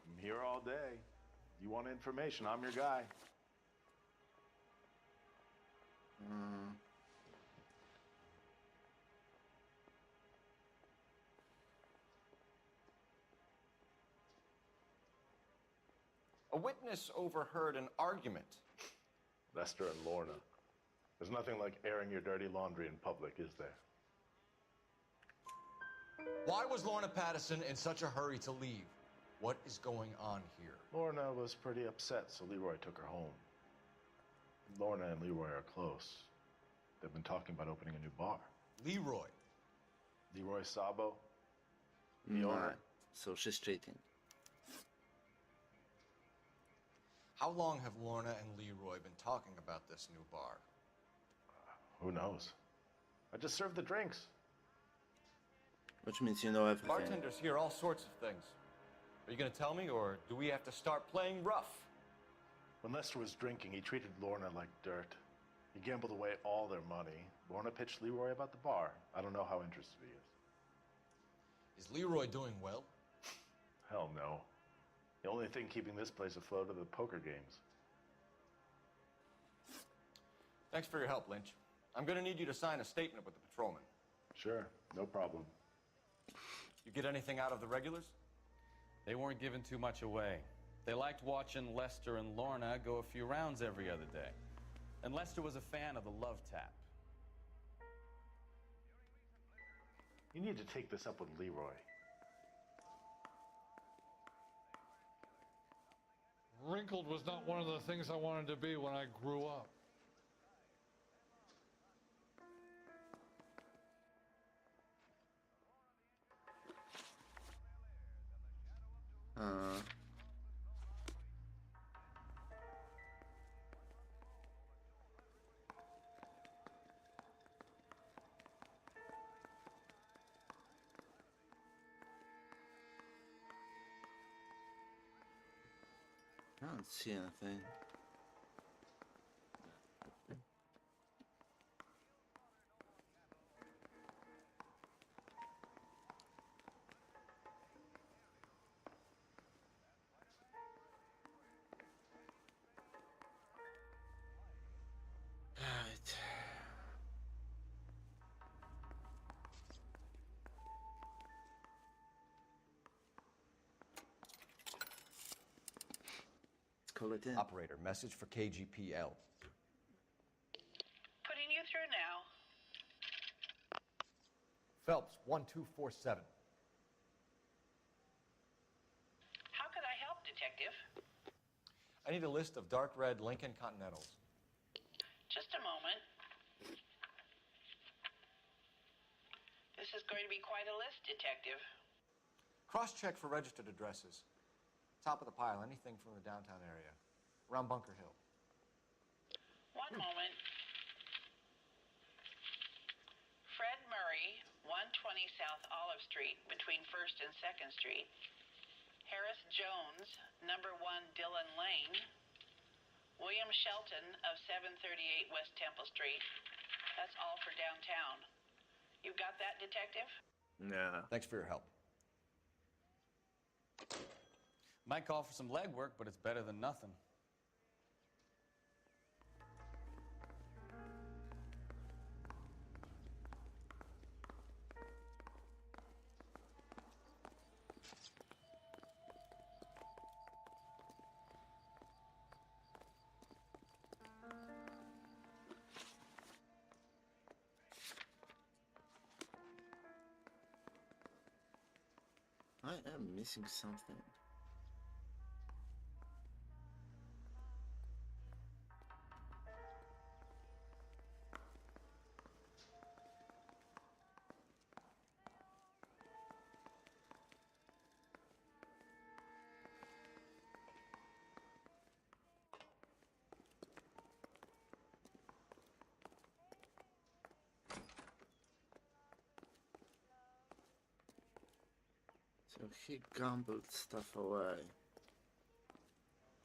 I'm here all day. You want information, I'm your guy. A witness overheard an argument. Lester and Lorna. There's nothing like airing your dirty laundry in public, is there? Why was Lorna Patterson in such a hurry to leave? What is going on here? Lorna was pretty upset, so Leroy took her home. Lorna and Leroy are close. They've been talking about opening a new bar. Leroy? Leroy Sabo? The Nah, owner. so she's cheating. How long have Lorna and Leroy been talking about this new bar? Who knows? I just served the drinks. Which means you know everything. Bartenders hear all sorts of things. Are you going to tell me, or do we have to start playing rough? When Lester was drinking, he treated Lorna like dirt. He gambled away all their money. Lorna pitched Leroy about the bar. I don't know how interested he is. Is Leroy doing well? Hell no. The only thing keeping this place afloat are the poker games. Thanks for your help, Lynch. I'm going to need you to sign a statement with the patrolman. Sure, no problem. You get anything out of the regulars? They weren't giving too much away. They liked watching Lester and Lorna go a few rounds every other day. And Lester was a fan of the love tap. You need to take this up with Leroy. Wrinkled was not one of the things I wanted to be when I grew up. Can't see anything. Right. Let's call it in. Operator, message for KGPL. Putting you through now. Phelps, 1247. How could I help, Detective? I need a list of dark red Lincoln Continentals. Just a moment. This is going to be quite a list, Detective. Cross-check for registered addresses. Top of the pile, anything from the downtown area. Around Bunker Hill. One moment. Fred Murray, 120 South Olive Street, between 1st and 2nd Street. Harris Jones, number 1 Dillon Lane. William Shelton of 738 West Temple Street. That's all for downtown. You got that, Detective? Yeah. Thanks for your help. Might call for some legwork, but it's better than nothing. I am missing something. So he gambled stuff away,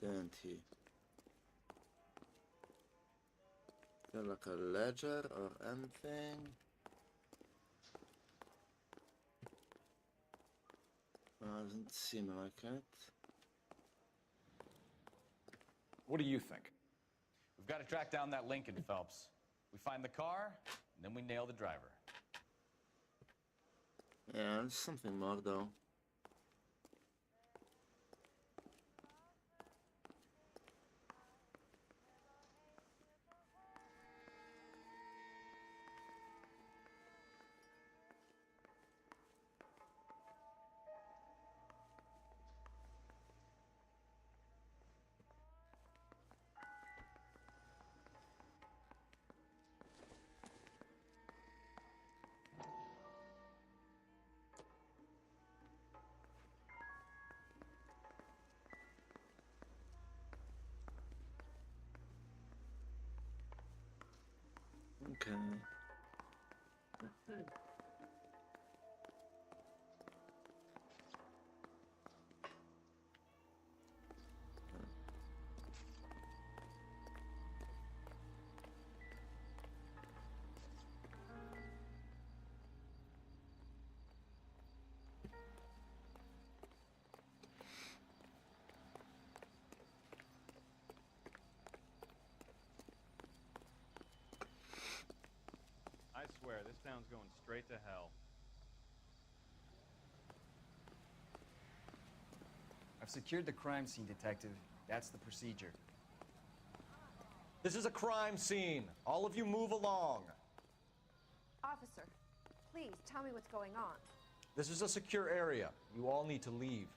didn't he? Is there like a ledger or anything? Doesn't seem like it. What do you think? We've got to track down that Lincoln, Phelps. We find the car, and then we nail the driver. Yeah, there's something more though. Okay. I swear, this town's going straight to hell. I've secured the crime scene, Detective. That's the procedure. This is a crime scene. All of you move along. Officer, please tell me what's going on. This is a secure area. You all need to leave.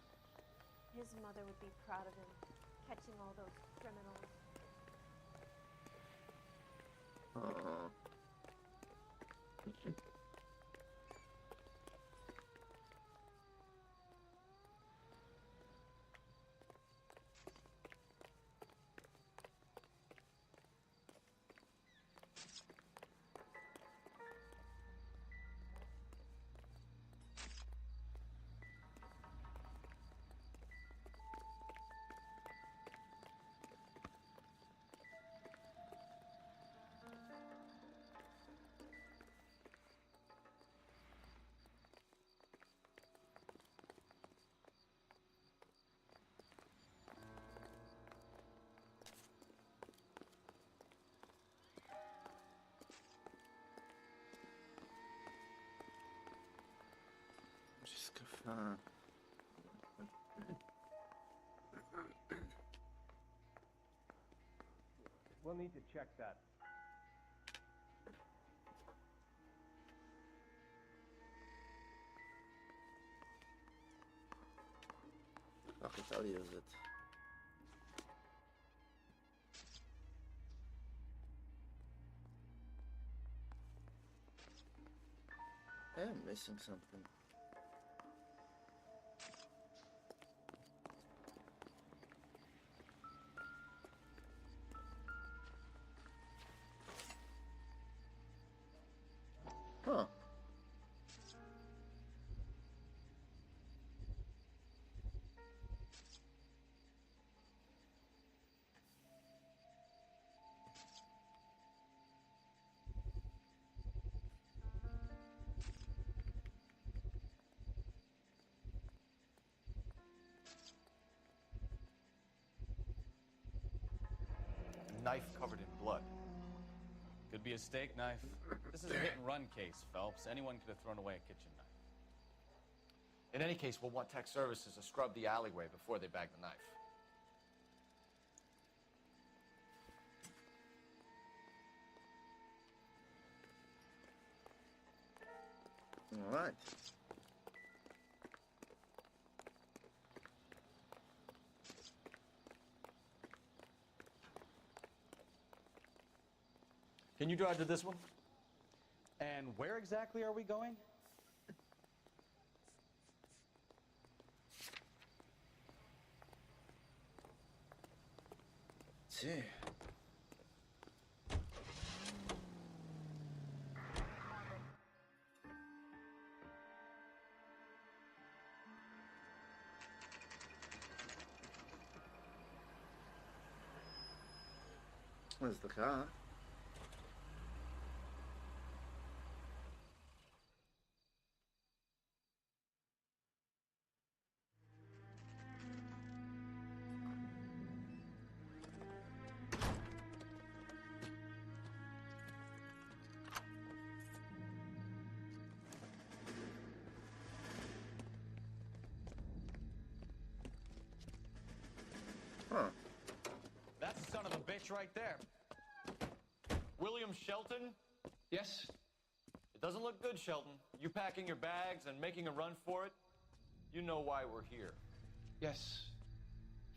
His mother would be proud of him, catching all those criminals. Wszystko fa. We'll need to check that. Fuck it, I'll use it. I am missing something. Huh. A knife covered in blood. Could be a steak knife. This is a hit-and-run case, Phelps. Anyone could have thrown away a kitchen knife. In any case, we'll want tech services to scrub the alleyway before they bag the knife. All right. Can you drive to this one? And where exactly are we going? See. Where's the car? Huh. That's the son of a bitch right there. William Shelton? Yes? It doesn't look good, Shelton. You packing your bags and making a run for it? You know why we're here. Yes.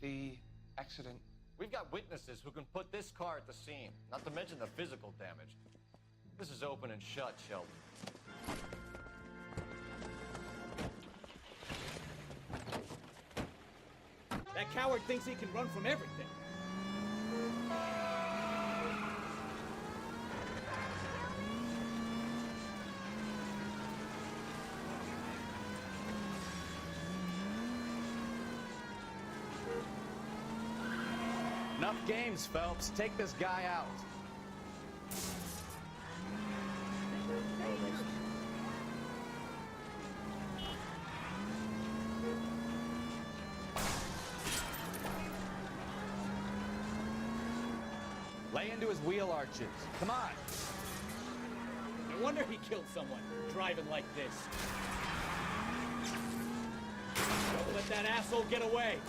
The accident. We've got witnesses who can put this car at the scene, not to mention the physical damage. This is open and shut, Shelton. That coward thinks he can run from everything. Enough games, Phelps. Take this guy out. Lay into his wheel arches. Come on. No wonder he killed someone, driving like this. Don't let that asshole get away.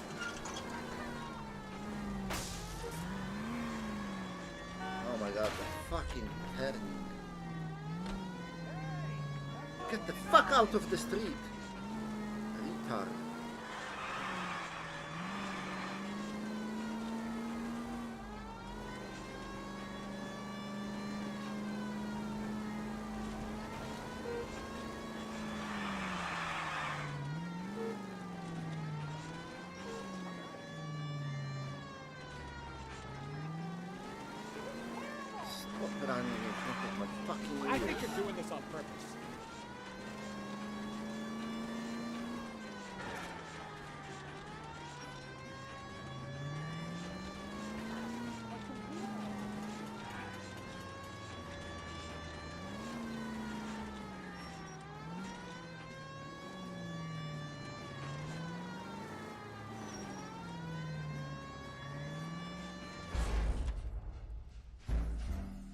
Oh my god, the fucking turning. Get the fuck out of the street. Retard. Stop running in front of my fucking I ears. think you're doing this on purpose.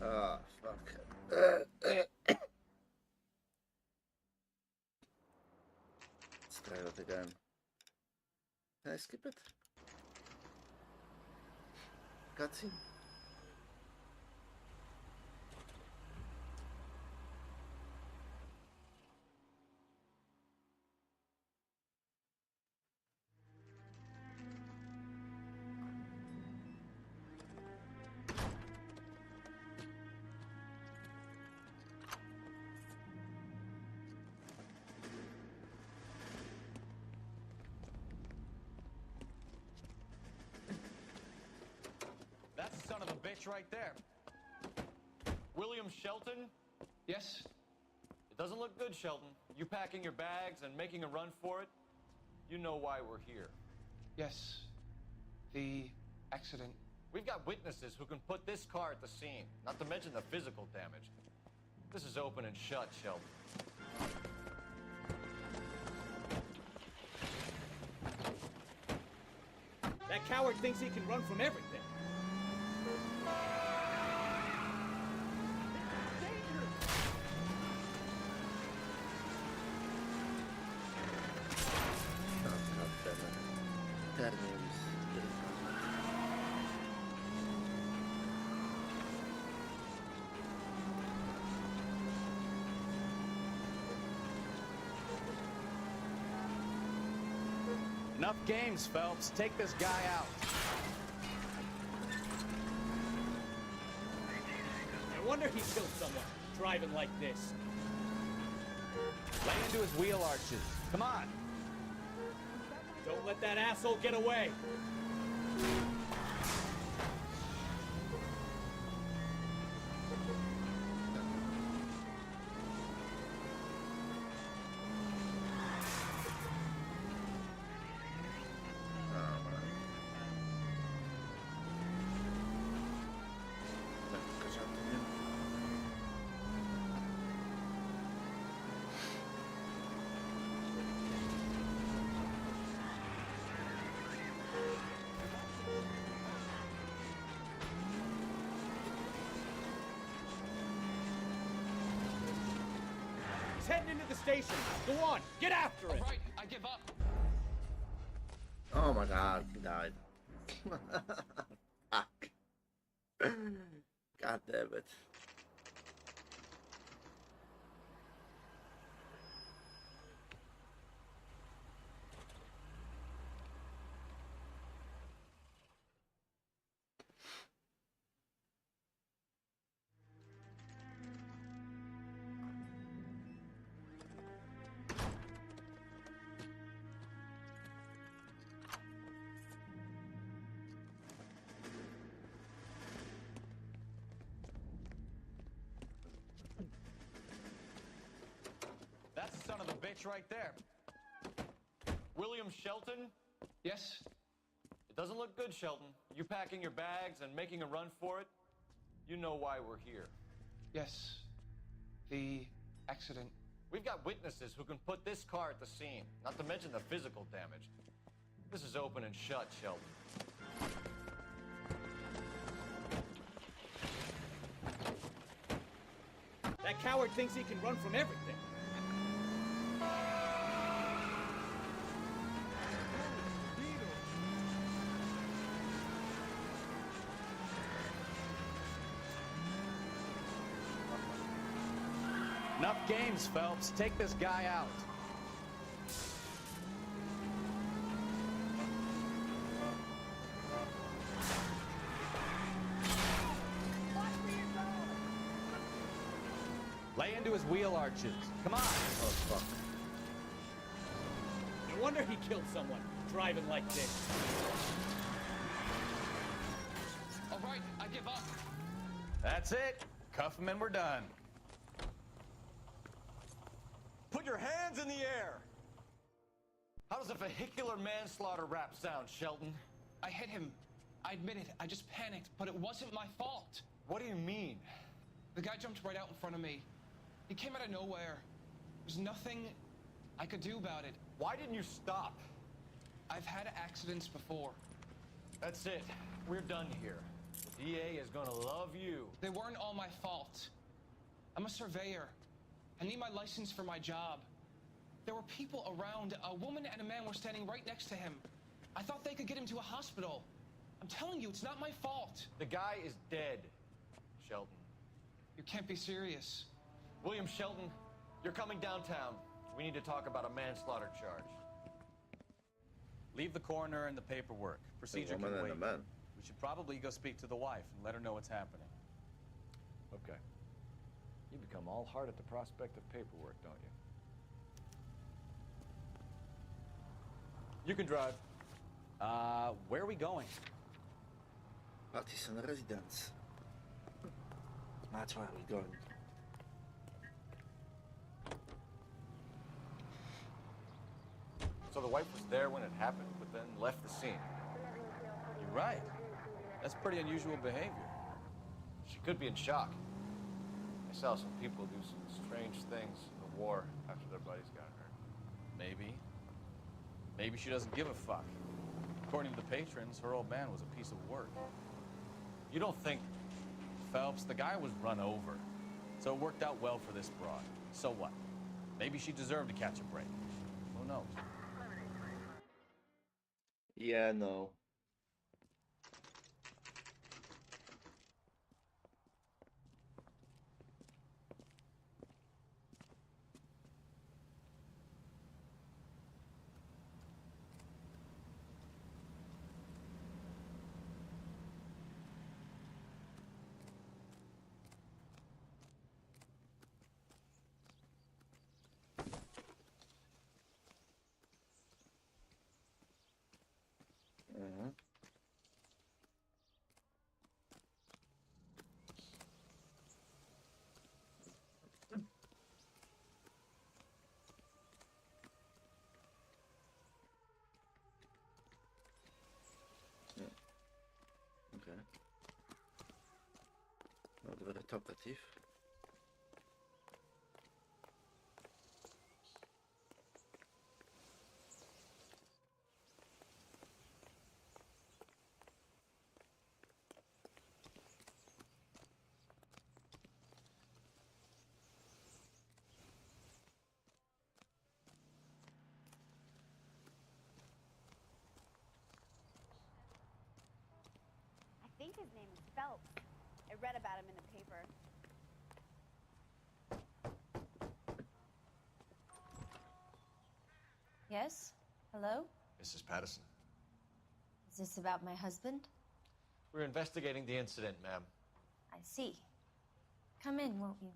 Ah, fuck. try that again. Can I skip it? Cutscene? That's the son of a bitch right there. William Shelton? Yes? It doesn't look good, Shelton. You packing your bags and making a run for it? You know why we're here. Yes. The accident. We've got witnesses who can put this car at the scene, not to mention the physical damage. This is open and shut, Shelton. That coward thinks he can run from everything. Enough games, Phelps. Take this guy out. No wonder he killed someone, driving like this. Lay into his wheel arches. Come on. Don't let that asshole get away. He's heading into the station. Go on, get after it. All right, I give up. Oh my god, he died. Fuck. God damn it. That's the son of a bitch right there. William Shelton? Yes? It doesn't look good, Shelton. You packing your bags and making a run for it? You know why we're here. Yes. The accident. We've got witnesses who can put this car at the scene, not to mention the physical damage. This is open and shut, Shelton. That coward thinks he can run from everything. Enough games, Phelps. Take this guy out. Lay into his wheel arches. Come on. Oh, fuck. No wonder he killed someone, driving like this. All right, I give up. That's it. Cuff him and we're done. Put your hands in the air! How does a vehicular manslaughter rap sound, Shelton? I hit him. I admit it. I just panicked, but it wasn't my fault. What do you mean? The guy jumped right out in front of me. He came out of nowhere. There's nothing I could do about it. Why didn't you stop? I've had accidents before. That's it. We're done here. The DA is gonna love you. They weren't all my fault. I'm a surveyor. I need my license for my job. There were people around. A woman and a man were standing right next to him. I thought they could get him to a hospital. I'm telling you, it's not my fault. The guy is dead, Shelton. You can't be serious. William Shelton, you're coming downtown. We need to talk about a manslaughter charge. Leave the coroner and the paperwork. Procedure woman can and wait. a man. We should probably go speak to the wife and let her know what's happening. Okay. You become all heart at the prospect of paperwork, don't you? You can drive. Where are we going? Artisan residence. That's where we're going. So the wife was there when it happened, but then left the scene. You're right. That's pretty unusual behavior. She could be in shock. I saw some people do some strange things in the war after their buddies got hurt. Maybe. Maybe she doesn't give a fuck. According to the patrons, her old man was a piece of work. You don't think... Phelps, the guy was run over. So it worked out well for this broad. So what? Maybe she deserved to catch a break. Who knows? Yeah, no. Okay. Not very talkative. I think his name is Phelps. I read about him in the paper. Yes? Hello? Mrs. Patterson. Is this about my husband? We're investigating the incident, ma'am. I see. Come in, won't you?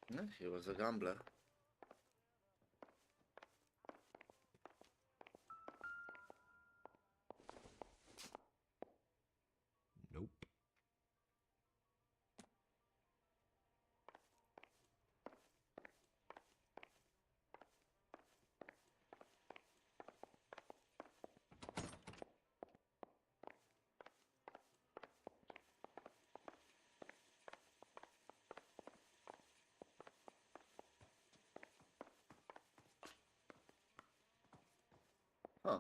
Yeah, he was a gambler. Nope. Huh.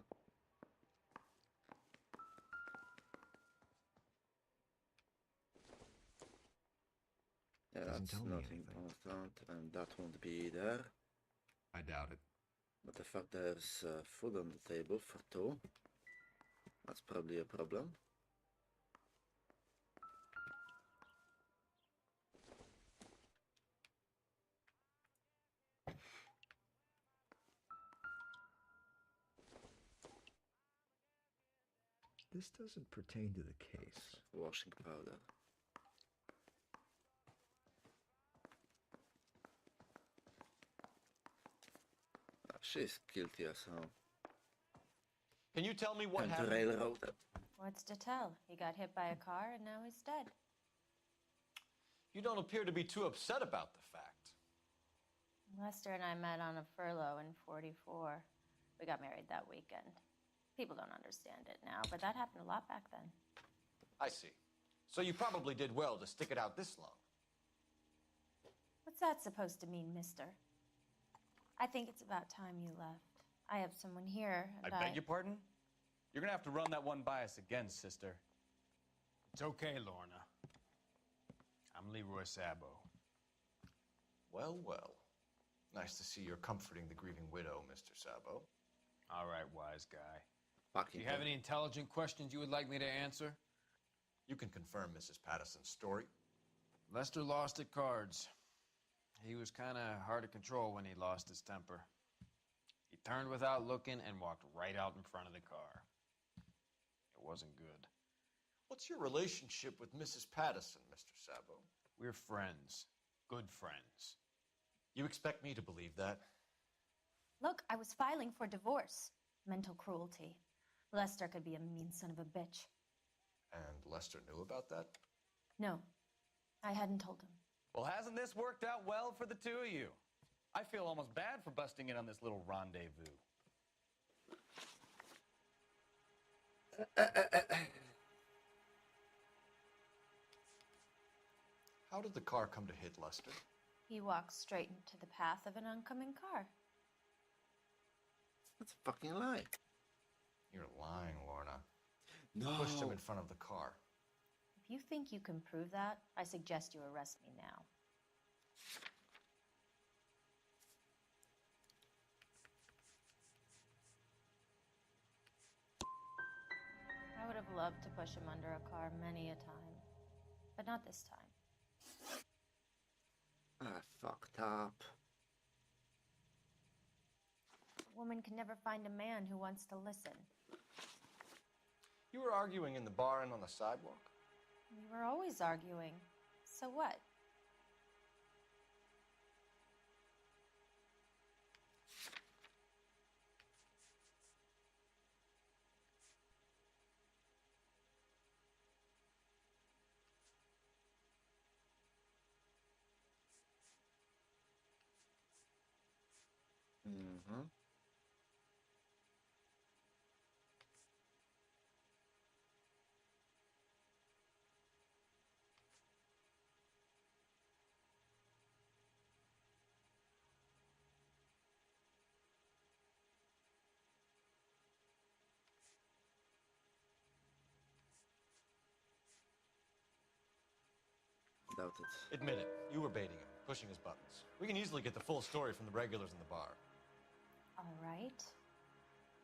Yeah, Doesn't that's tell me nothing anything. important, and that won't be there. I doubt it. But the fact there's food on the table for two, that's probably a problem. This doesn't pertain to the case. Washing powder. She's guilty as hell. Can you tell me what And happened? railroad. What's to tell? He got hit by a car and now he's dead. You don't appear to be too upset about the fact. Lester and I met on a furlough in '44. We got married that weekend. People don't understand it now, but that happened a lot back then. I see. So you probably did well to stick it out this long. What's that supposed to mean, mister? I think it's about time you left. I have someone here, and I beg your pardon? You're gonna have to run that one by us again, sister. It's okay, Lorna. I'm Leroy Sabo. Well, well. Nice to see you're comforting the grieving widow, Mr. Sabo. All right, wise guy. Fucking Do you have any intelligent questions you would like me to answer? You can confirm Mrs. Patterson's story. Lester lost at cards. He was kind of hard to control when he lost his temper. He turned without looking and walked right out in front of the car. It wasn't good. What's your relationship with Mrs. Patterson, Mr. Sabo? We're friends. Good friends. You expect me to believe that? Look, I was filing for divorce. Mental cruelty. Lester could be a mean son of a bitch. And Lester knew about that? No, I hadn't told him. Well, hasn't this worked out well for the two of you? I feel almost bad for busting in on this little rendezvous. How did the car come to hit Lester? He walked straight into the path of an oncoming car. That's a fucking lie. You're lying, Lorna. No. You pushed him in front of the car. If you think you can prove that, I suggest you arrest me now. I would have loved to push him under a car many a time, but not this time. I fucked up. A woman can never find a man who wants to listen. You were arguing in the bar and on the sidewalk? We were always arguing. So what? Mm-hmm. Doubt it. Admit it. You were baiting him, pushing his buttons. We can easily get the full story from the regulars in the bar. All right.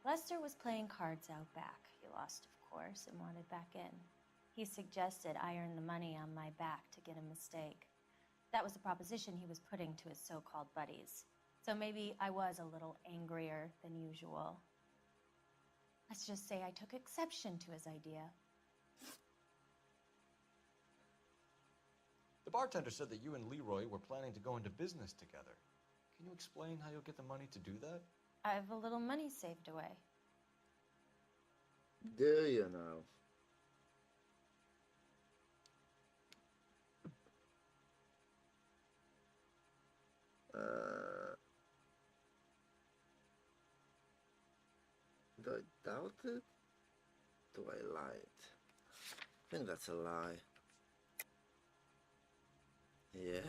Lester was playing cards out back. He lost, of course, and wanted back in. He suggested I earn the money on my back to get a mistake. That was the proposition he was putting to his so-called buddies. So maybe I was a little angrier than usual. Let's just say I took exception to his idea. The bartender said that you and Leroy were planning to go into business together. Can you explain how you'll get the money to do that? I have a little money saved away. Do you know? Do I doubt it? Do I lie it? I think that's a lie. Yeah.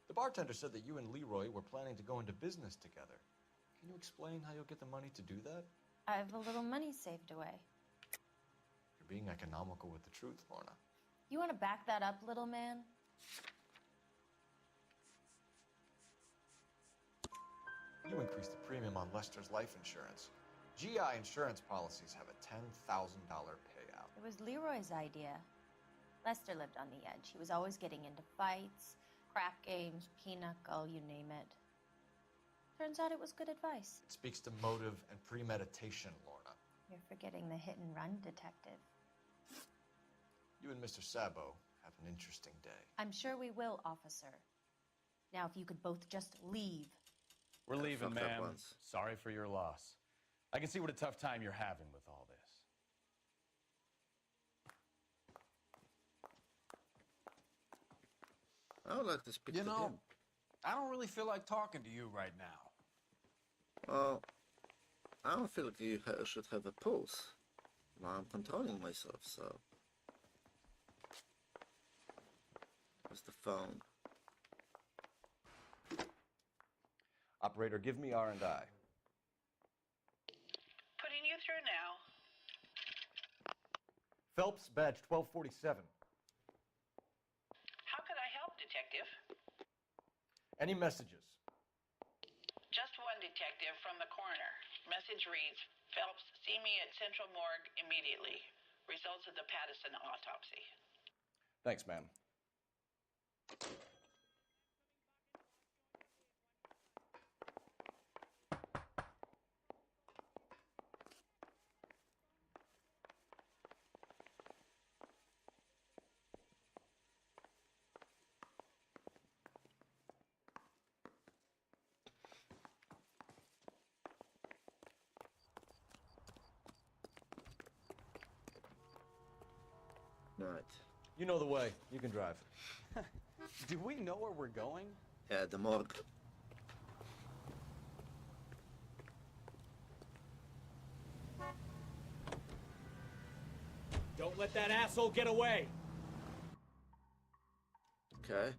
The bartender said that you and Leroy were planning to go into business together. Can you explain how you'll get the money to do that? I have a little money saved away. You're being economical with the truth, Lorna. You want to back that up, little man? You increased the premium on Lester's life insurance. GI insurance policies have a $10,000 payout. It was Leroy's idea. Lester lived on the edge. He was always getting into fights, crack games, pinochle, you name it. Turns out it was good advice. It speaks to motive and premeditation, Lorna. You're forgetting the hit-and-run detective. You and Mr. Sabo have an interesting day. I'm sure we will, officer. Now, if you could both just leave. We're leaving, fucked up ma'am. once. Sorry for your loss. I can see what a tough time you're having with all this. I would like to speak You to know, him. I don't really feel like talking to you right now. Well, I don't feel like you should have a pulse. Well, I'm controlling myself, so... Where's the phone? Operator, give me R&I. Putting you through now. Phelps, badge 1247. How could I help, Detective? Any messages? Just one, Detective, from the coroner. Message reads, Phelps, see me at Central Morgue immediately. Results of the Pattison autopsy. Thanks, ma'am. Right. You know the way. You can drive. Do we know where we're going? Yeah, the morgue. Don't let that asshole get away! Okay.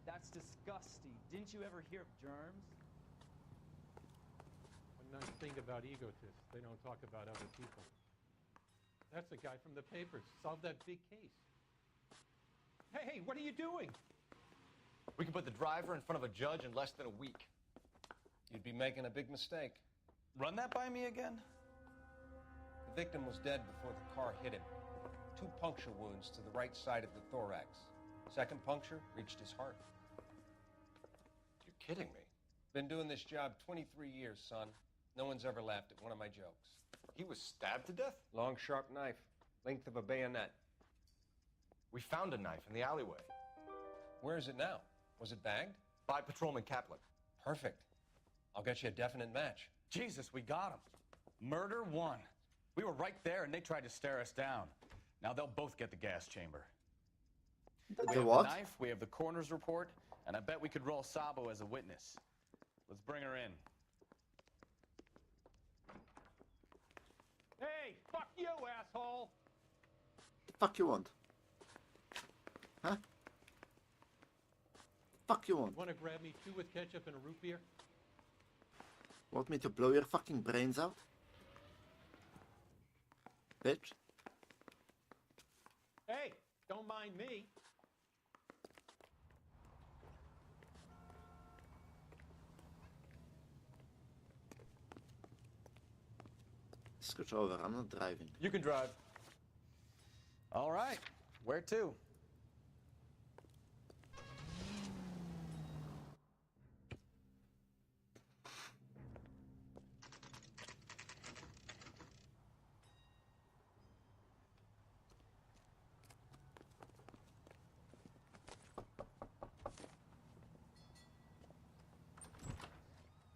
That's disgusting. Didn't you ever hear of germs? One nice thing about egotists, they don't talk about other people. That's the guy from the papers. Solved that big case. Hey, what are you doing? We can put the driver in front of a judge in less than a week. You'd be making a big mistake. Run that by me again? The victim was dead before the car hit him. 2 puncture wounds to the right side of the thorax. Second puncture reached his heart. You're kidding me. Been doing this job 23 years, son. No one's ever laughed at one of my jokes. He was stabbed to death? Long, sharp knife. Length of a bayonet. We found a knife in the alleyway. Where is it now? Was it bagged? By Patrolman Kaplan. Perfect. I'll get you a definite match. Jesus, we got him. Murder 1. We were right there and they tried to stare us down. Now they'll both get the gas chamber. We have what? the knife, we have the coroner's report, and I bet we could roll Sabo as a witness. Let's bring her in. Hey, fuck you, asshole! The fuck you want? Huh? Fuck you want? Want to grab me 2 with ketchup and a root beer? Want me to blow your fucking brains out? Bitch. Hey, don't mind me. Scooch over, I'm not driving. You can drive. All right, where to?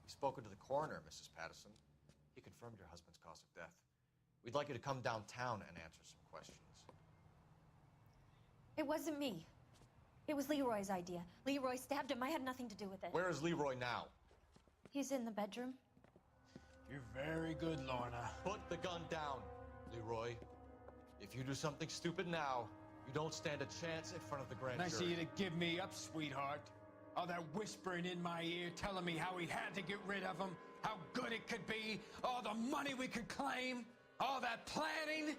Spoken to the coroner, Mrs. Pattison. He confirmed your husband's cause of death. We'd like you to come downtown and answer some questions. It wasn't me. It was Leroy's idea. Leroy stabbed him. I had nothing to do with it. Where is Leroy now? He's in the bedroom. You're very good, Lorna. Put the gun down, Leroy. If you do something stupid now, you don't stand a chance in front of the grand Nice of jury. you to give me up, sweetheart. All that whispering in my ear telling me how we had to get rid of him, how good it could be, all the money we could claim, all that planning,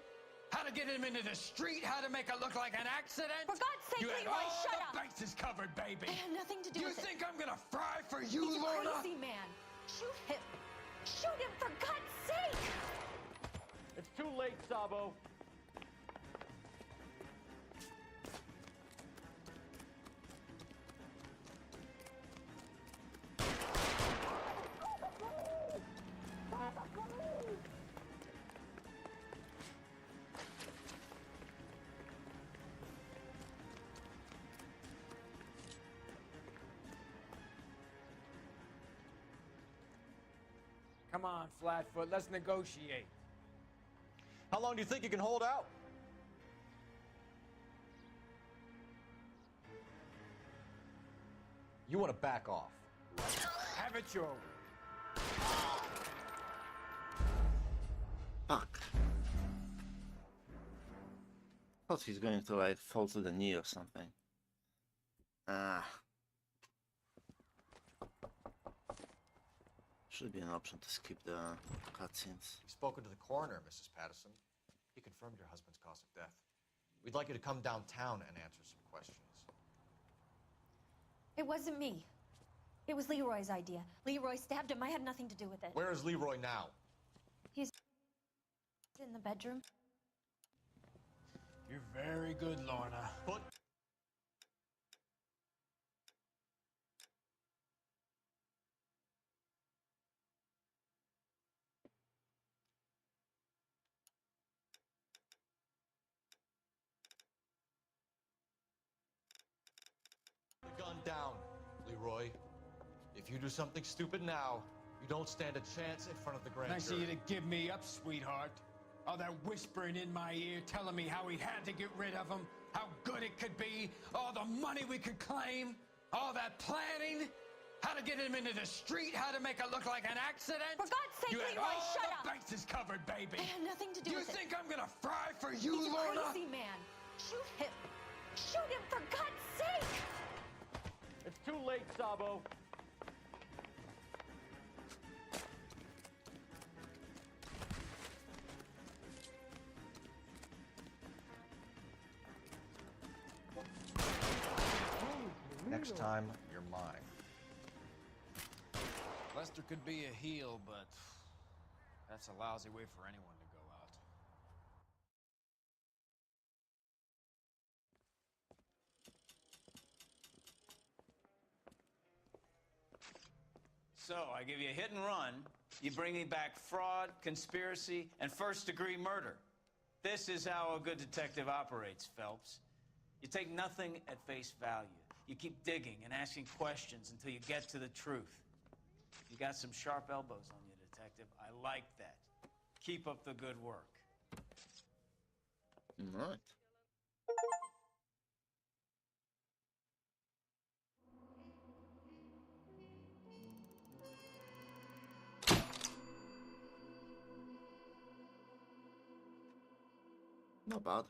how to get him into the street, how to make it look like an accident. For God's sake, you had Leroy, all shut the up! bases covered, baby. I had nothing to do You with it. think I'm gonna fry for you, He's a Lorna? crazy man. Shoot him. Shoot him, for God's sake! It's too late, Sabo. Come on, Flatfoot, let's negotiate. How long do you think you can hold out? You want to back off. Have it your way. Fuck. Thought he's going to like fall to the knee or something. Ah. Should be an option to skip the cutscenes. You've spoken to the coroner, Mrs. Patterson. He confirmed your husband's cause of death. We'd like you to come downtown and answer some questions. It wasn't me. It was Leroy's idea. Leroy stabbed him. I had nothing to do with it. Where is Leroy now? He's in the bedroom. You're very good, Lorna. Put the gun down, Leroy. If you do something stupid now, you don't stand a chance in front of the grand Nice of jury. you to give me up, sweetheart. All that whispering in my ear telling me how he had to get rid of him, how good it could be, all the money we could claim, all that planning, how to get him into the street, how to make it look like an accident. For God's sake, you had Leroy, all shut the up! bases covered, baby. I had nothing to do You with it. think I'm gonna fry for you, He's Lorna? a crazy man. Shoot him. Shoot him, for God's sake! It's too late, Sabo. Next time, you're mine. Lester could be a heel, but that's a lousy way for anyone to go out. So, I give you a hit and run. You bring me back fraud, conspiracy, and first-degree murder. This is how a good detective operates, Phelps. You take nothing at face value. You keep digging and asking questions until you get to the truth. You got some sharp elbows on you, detective. I like that. Keep up the good work. Right. Not bad.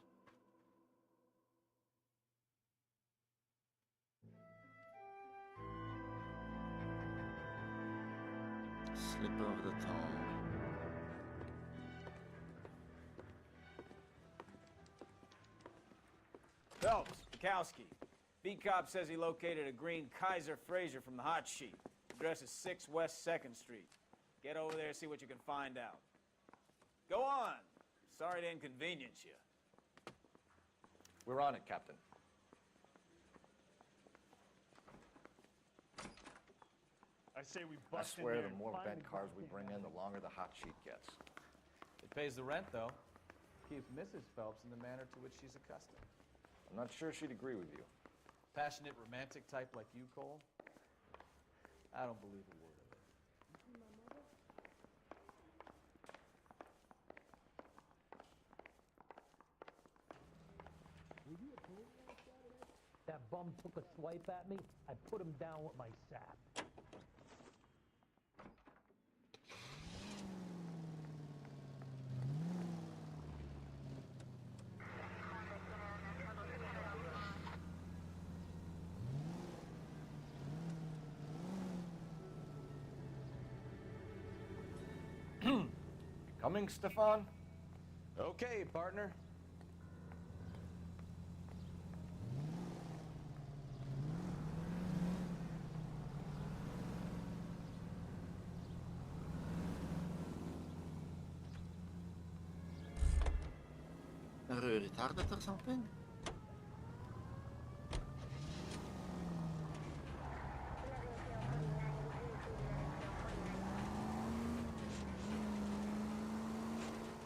Slipper of the tongue. Phelps, Bukowski. B-Cop says he located a green Kaiser Fraser from the hot sheet. Address is 6 West 2nd Street. Get over there and see what you can find out. Go on. Sorry to inconvenience you. We're on it, Captain. I say we I bust in swear, there the and more find bent the cars we goddamn bring in, the longer the hot sheet gets. It pays the rent, though. Keeps Mrs. Phelps in the manner to which she's accustomed. I'm not sure she'd agree with you. Passionate, romantic type like you, Cole? I don't believe a word of it. That bum took a swipe at me. I put him down with my sap. Coming, Stefan? Okay, partner. Are you retarded or something?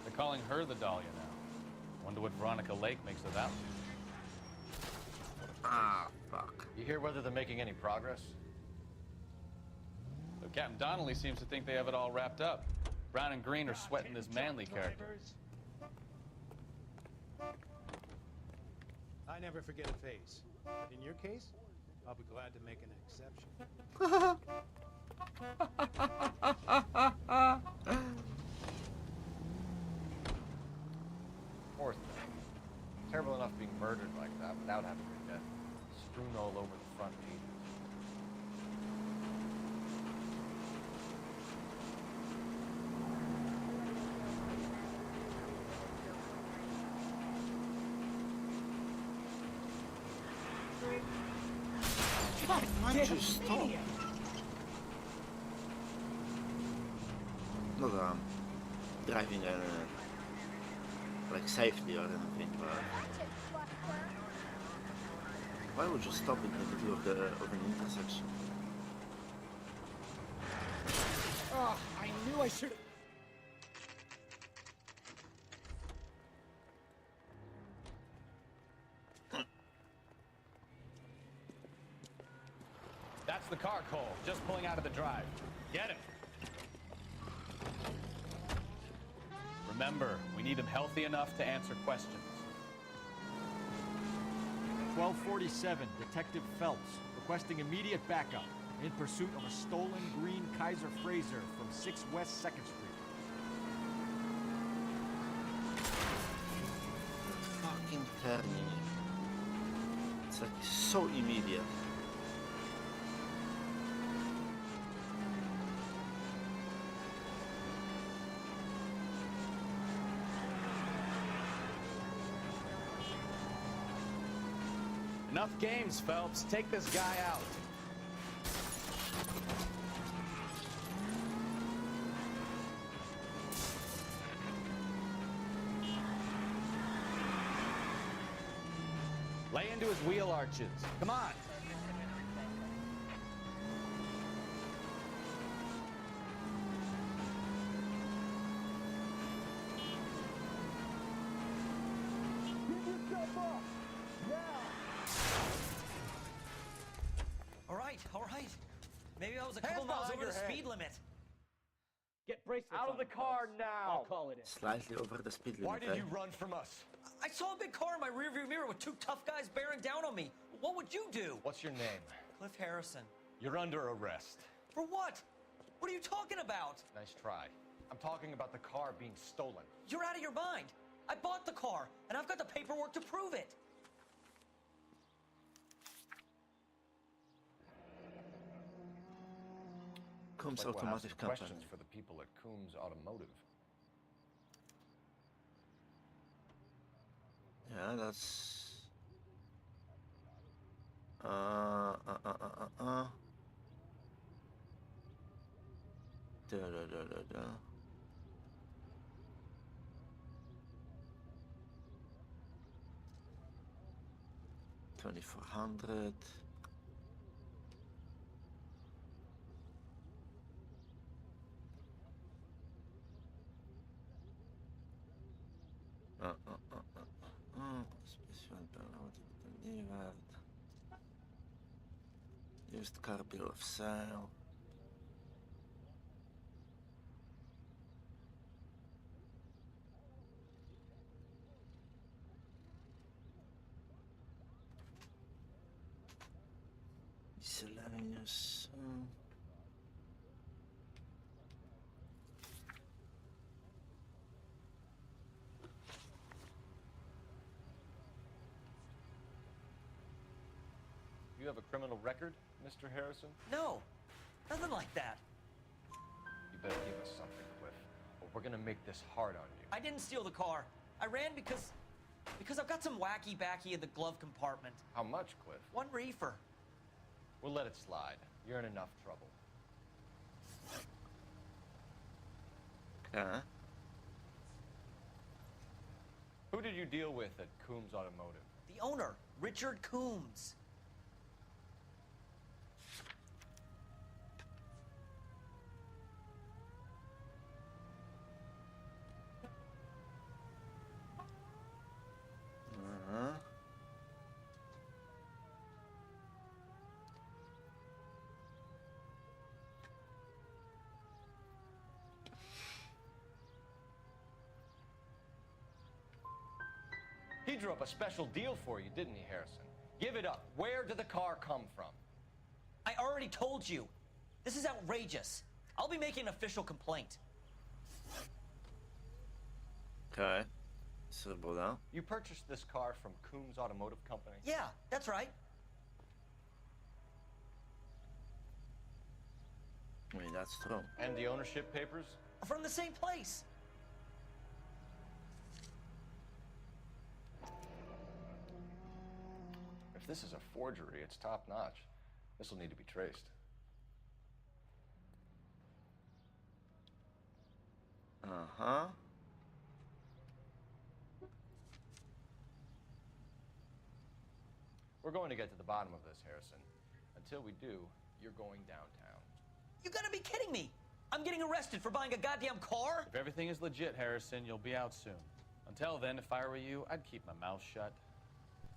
They're calling her the Dahlia now. Wonder what Veronica Lake makes of that one. Ah, fuck. You hear whether they're making any progress? So Captain Donnelly seems to think they have it all wrapped up. Brown and Green are sweating this Manley character. I never forget a face. But in your case, I'll be glad to make an exception. Fourth thing. Terrible enough murdered like that without having her death strewn all over the front pages. Why don't you stop? Not that I'm driving like safely or anything, but why would you stop in the middle of an intersection? Oh, I knew I should have. That's the car, Cole. Just pulling out of the drive. Get him. Remember, we need him healthy enough to answer questions. 1247, Detective Phelps, requesting immediate backup in pursuit of a stolen green Kaiser Frazer from 6 West 2nd Street. Fucking turning. It's like so immediate. Enough games, Phelps. Take this guy out. Lay into his wheel arches. Come on. All right. Maybe I was a couple miles over the speed limit. Get bracelets Out of the car now! I'll call it in. Slightly over the speed limit. Why did you run from us? I saw a big car in my rearview mirror with 2 tough guys bearing down on me. What would you do? What's your name? Cliff Harrison. You're under arrest. For what? What are you talking about? Nice try. I'm talking about the car being stolen. You're out of your mind. I bought the car, and I've got the paperwork to prove it. Coombs Like we'll have Automotive some Company. questions for the people at Coombs Automotive. Yeah, that's... Da. 2400. Special download delivered. Used car bill of sale. Miscellaneous. You have a criminal record, Mr. Harrison? No, nothing like that. You better give us something, Cliff, or we're gonna make this hard on you. I didn't steal the car. I ran because I've got some wacky backy in the glove compartment. How much, Cliff? 1 reefer. We'll let it slide. You're in enough trouble. Okay. Who did you deal with at Coombs Automotive? The owner, Richard Coombs. He drew up a special deal for you, didn't he, Harrison? Give it up. Where did the car come from? I already told you. This is outrageous. I'll be making an official complaint. Okay. Srbola. You purchased this car from Coombs Automotive Company? Yeah, that's right. I mean, that's true. And the ownership papers? From the same place. If this is a forgery, it's top-notch. This will need to be traced. Uh-huh. We're going to get to the bottom of this, Harrison. Until we do, you're going downtown. You gotta be kidding me! I'm getting arrested for buying a goddamn car? If everything is legit, Harrison, you'll be out soon. Until then, if I were you, I'd keep my mouth shut.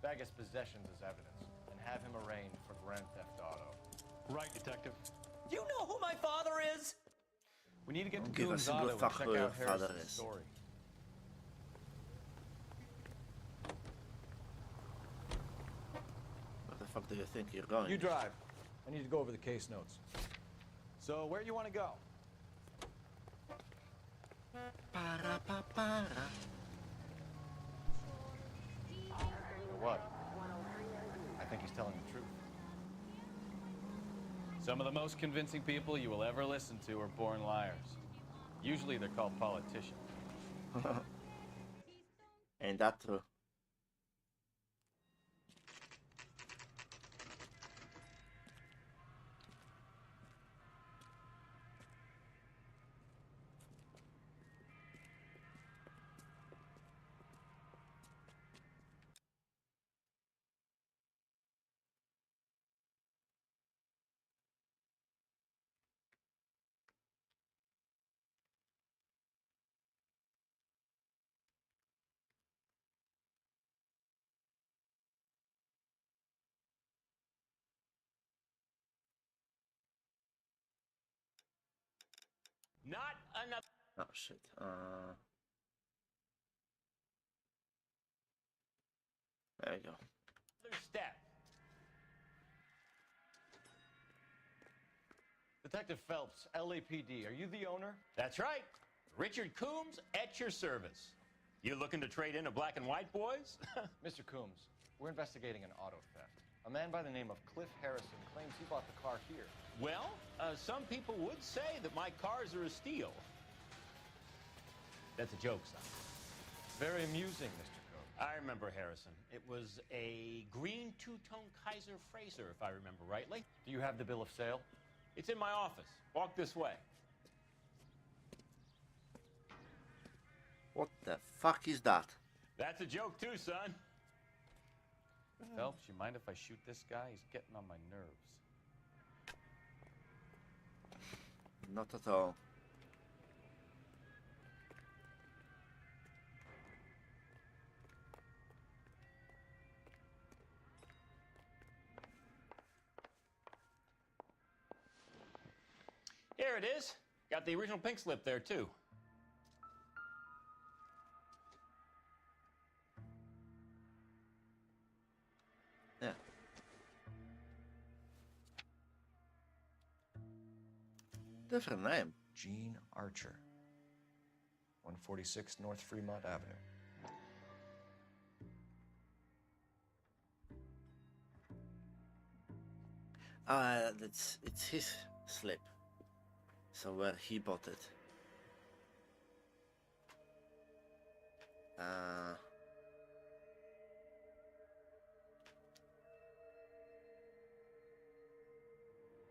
Bag his possessions as evidence, and have him arraigned for Grand Theft Auto. Right, Detective. Do you know who my father is? We need to get Don't to give a Coombs single Auto and fuck check who your out father Harrison's is. story. Where the fuck do you think you're going? You drive. I need to go over the case notes. So, where do you want to go? Para-pa-para. Or what? I think he's telling the truth. Some of the most convincing people you will ever listen to are born liars. Usually they're called politicians. Ain't that true? Not another Oh shit. There you go. step. Detective Phelps, LAPD, are you the owner? That's right. Richard Coombs at your service. You looking to trade in a black and white, boys? Mr. Coombs, we're investigating an auto theft. A man by the name of Cliff Harrison claims he bought the car here. Well, some people would say that my cars are a steal. That's a joke, son. Very amusing, Mr. Coombs. I remember Harrison. It was a green two-tone Kaiser Frazer, if I remember rightly. Do you have the bill of sale? It's in my office. Walk this way. What the fuck is that? That's a joke too, son. Phelps, you mind if I shoot this guy? He's getting on my nerves. Not at all. Here it is. Got the original pink slip there too. Yeah. Different name. Gene Archer. 146 North Fremont Avenue. It's his slip. So where he bought it.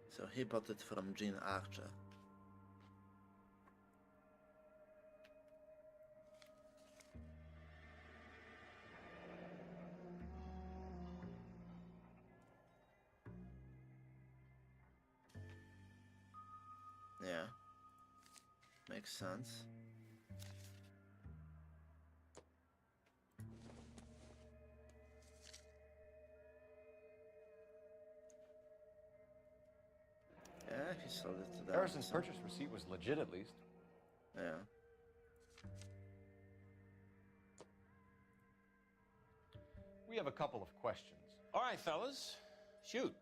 So he bought it from Gene Archer. Yeah. Makes sense. Yeah, he sold it to them. Harrison's purchase receipt was legit, at least. Yeah. We have a couple of questions. All right, fellas. Shoot.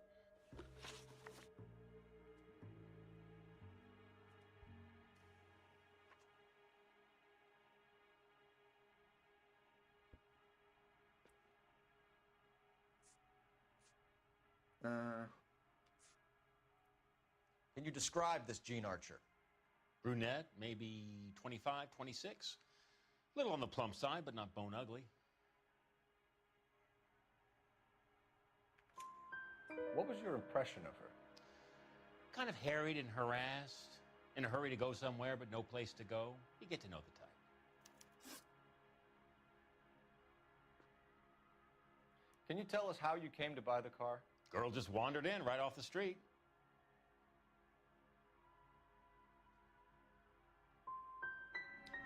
Can you describe this Gene Archer? Brunette, maybe 25, 26. Little on the plump side, but not bone ugly. What was your impression of her? Kind of harried and harassed. In a hurry to go somewhere, but no place to go. You get to know the type. Can you tell us how you came to buy the car? Girl just wandered in right off the street.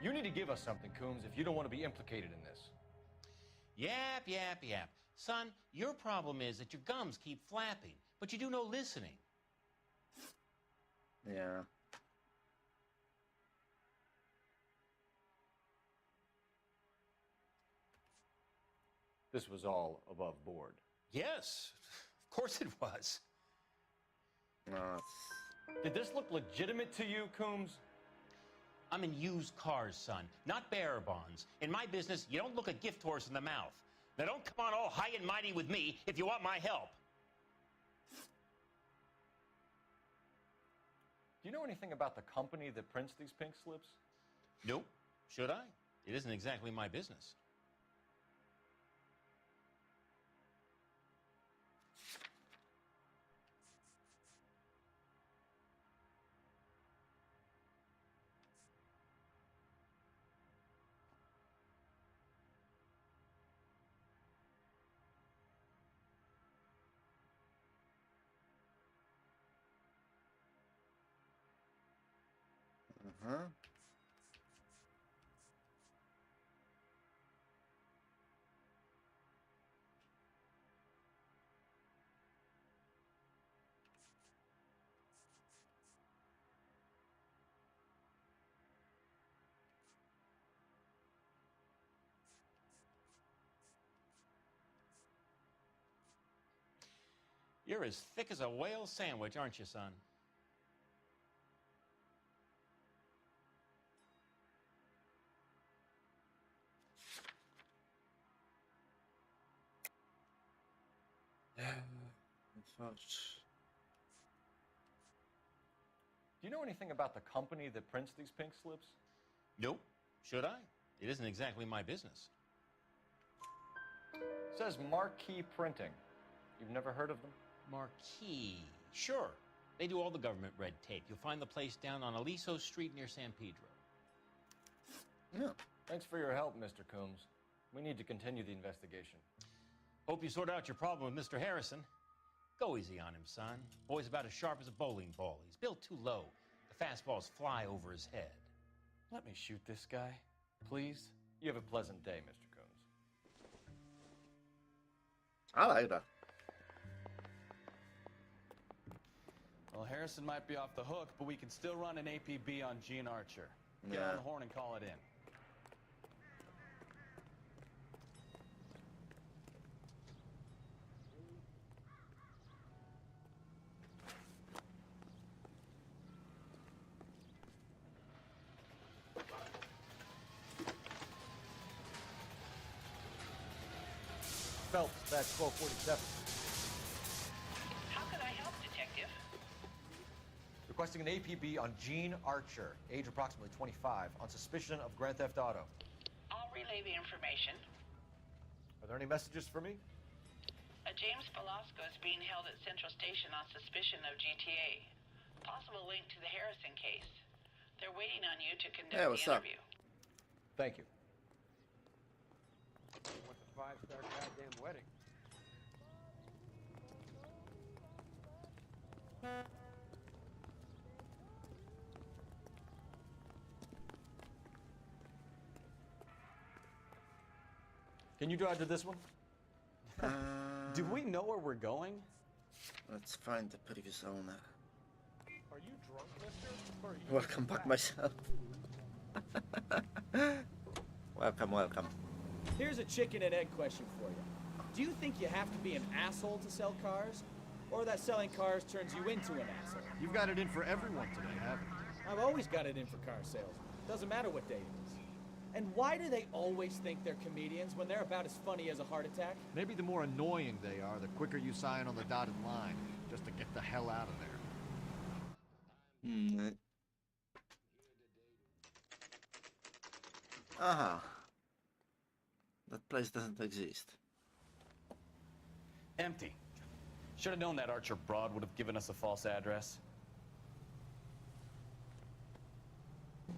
You need to give us something, Coombs, if you don't want to be implicated in this. Yap, yap, yap. Son, your problem is that your gums keep flapping, but you do no listening. Yeah. This was all above board. Yes, of course it was. Did this look legitimate to you, Coombs? I'm in used cars, son, not bearer bonds. In my business, you don't look a gift horse in the mouth. Now don't come on all high and mighty with me if you want my help. Do you know anything about the company that prints these pink slips? Nope. Should I? It isn't exactly my business. Uh-huh. You're as thick as a whale sandwich, aren't you, son? Do you know anything about the company that prints these pink slips? Nope. Should I? It isn't exactly my business. It says Marquee Printing. You've never heard of them? Marquee. Sure. They do all the government red tape. You'll find the place down on Aliso Street near San Pedro. Yeah. Thanks for your help, Mr. Coombs. We need to continue the investigation. Hope you sort out your problem with Mr. Harrison. Go easy on him, son. Boy's about as sharp as a bowling ball. He's built too low. The fastballs fly over his head. Let me shoot this guy, please. You have a pleasant day, Mr. Coombs. I like that. Well, Harrison might be off the hook, but we can still run an APB on Gene Archer. Get on the horn and call it in. Phelps, that's 1247. How can I help, Detective? Requesting an APB on Gene Archer, age approximately 25, on suspicion of grand theft auto. I'll relay the information. Are there any messages for me? A James Velasco is being held at Central Station on suspicion of GTA. Possible link to the Harrison case. They're waiting on you to conduct the interview. Thank you. What's a five-star goddamn wedding? Can you drive to this one? Do we know where we're going? Let's find the previous owner. Are you drunk, mister? Or are you Welcome back, myself. Welcome, welcome. Here's a chicken and egg question for you. Do you think you have to be an asshole to sell cars? Or that selling cars turns you into an asshole? You've got it in for everyone today, haven't you? I've always got it in for car salesmen. Doesn't matter what day it is. And why do they always think they're comedians when they're about as funny as a heart attack? Maybe the more annoying they are, the quicker you sign on the dotted line, just to get the hell out of there. Aha. That place doesn't exist. Empty. Should have known that Archer broad would have given us a false address.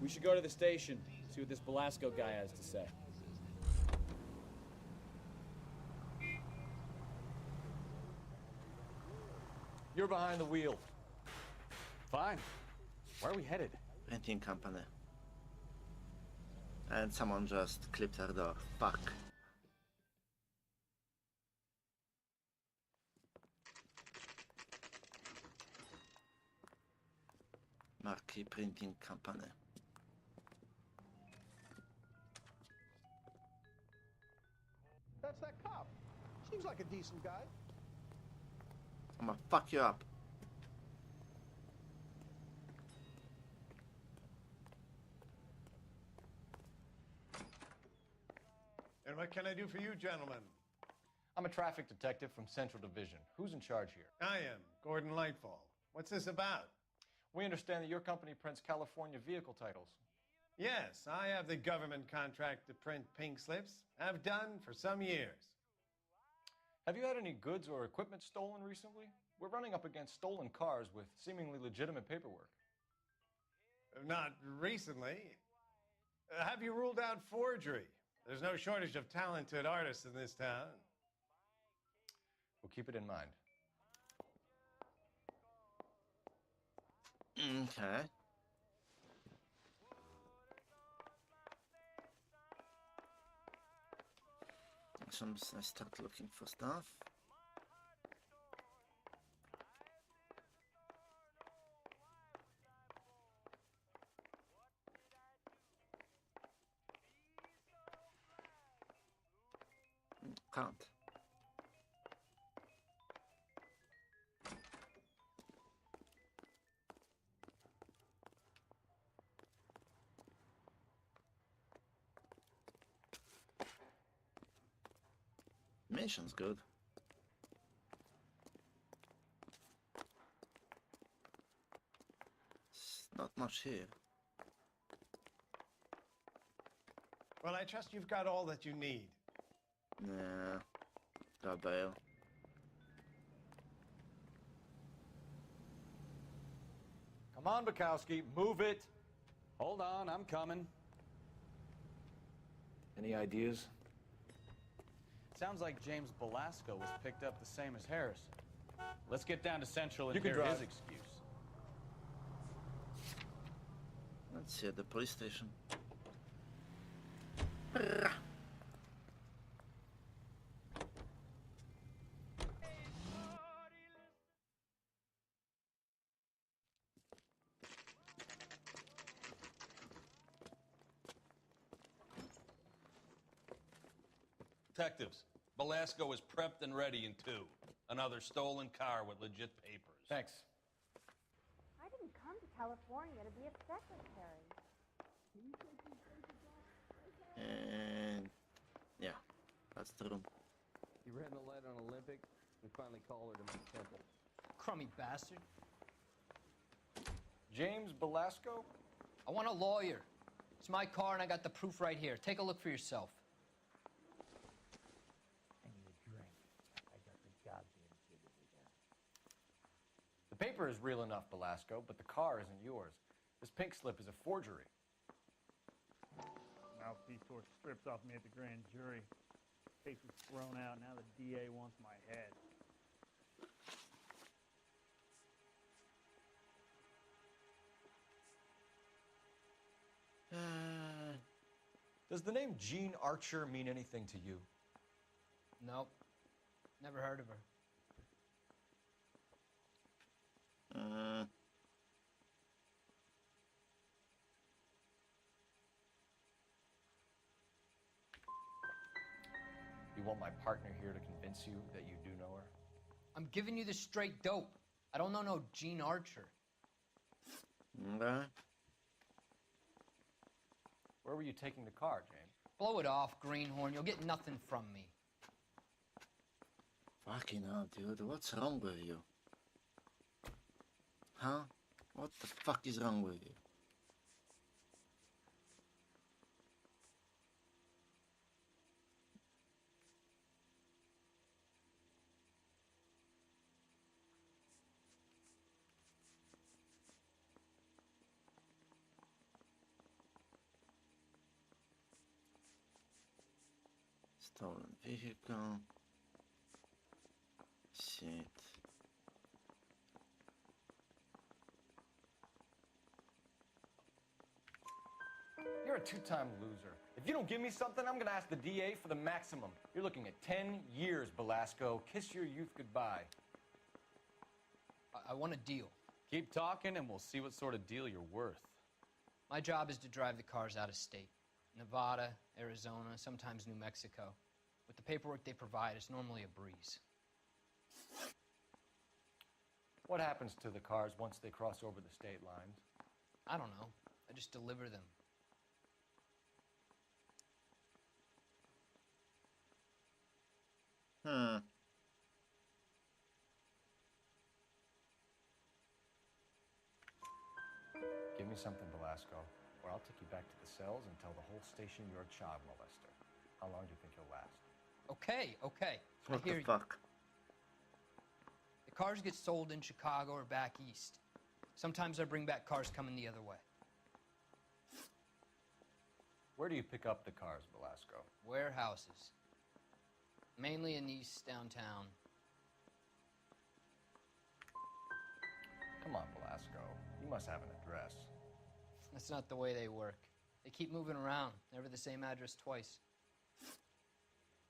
We should go to the station, see what this Belasco guy has to say. You're behind the wheel. Fine. Where are we headed? Printing company. And someone just clipped our door. Fuck. Marquee Printing Company. That's that cop. Seems like a decent guy. I'm gonna fuck you up. And what can I do for you, gentlemen? I'm a traffic detective from Central Division. Who's in charge here? I am, Gordon Lightfall. What's this about? We understand that your company prints California vehicle titles. Yes, I have the government contract to print pink slips. Have done for some years. Have you had any goods or equipment stolen recently? We're running up against stolen cars with seemingly legitimate paperwork. Not recently. Have you ruled out forgery? There's no shortage of talented artists in this town. We'll keep it in mind. Okay. So I start looking for stuff. Can't. Mission's good. It's not much here. Well, I trust you've got all that you need. Nah. Got bail. Come on, Bukowski, move it. Hold on, I'm coming. Any ideas? Sounds like James Belasco was picked up the same as Harrison. Let's get down to Central and You can hear his drive. excuse. Let's see at the police station. Detectives, Belasco is prepped and ready in 2. Another stolen car with legit papers. Thanks. I didn't come to California to be a secretary. And yeah, that's the room. He ran the light on Olympic. We finally collared him in Temple. Crummy bastard. James Belasco? I want a lawyer. It's my car and I got the proof right here. Take a look for yourself. I need a drink. I got the job dedicated again. The paper is real enough, Belasco, but the car isn't yours. This pink slip is a forgery. Mouthpiece tore strips off me at the grand jury. Case was thrown out. Now the DA wants my head. Does the name Jean Archer mean anything to you? Nope. Never heard of her. You want my partner here to convince you that you do know her? I'm giving you the straight dope. I don't know no Gene Archer. Okay. Where were you taking the car, James? Blow it off, greenhorn. You'll get nothing from me. Fucking hell, dude. What's wrong with you? Huh? What the fuck is wrong with you? Stolen vehicle. Shit. You're a two-time loser. If you don't give me something, I'm gonna ask the DA for the maximum. You're looking at 10 years, Belasco. Kiss your youth goodbye. I want a deal. Keep talking and we'll see what sort of deal you're worth. My job is to drive the cars out of state. Nevada, Arizona, sometimes New Mexico. With the paperwork they provide, it's normally a breeze. What happens to the cars once they cross over the state lines? I don't know. I just deliver them. Give me something, Belasco, or I'll take you back to the cells and tell the whole station you're a child molester. How long do you think you'll last? Okay. What I hear the you. fuck? The cars get sold in Chicago or back east. Sometimes I bring back cars coming the other way. Where do you pick up the cars, Belasco? Warehouses. Mainly in East downtown. Come on, Belasco. You must have an address. That's not the way they work. They keep moving around, never the same address twice.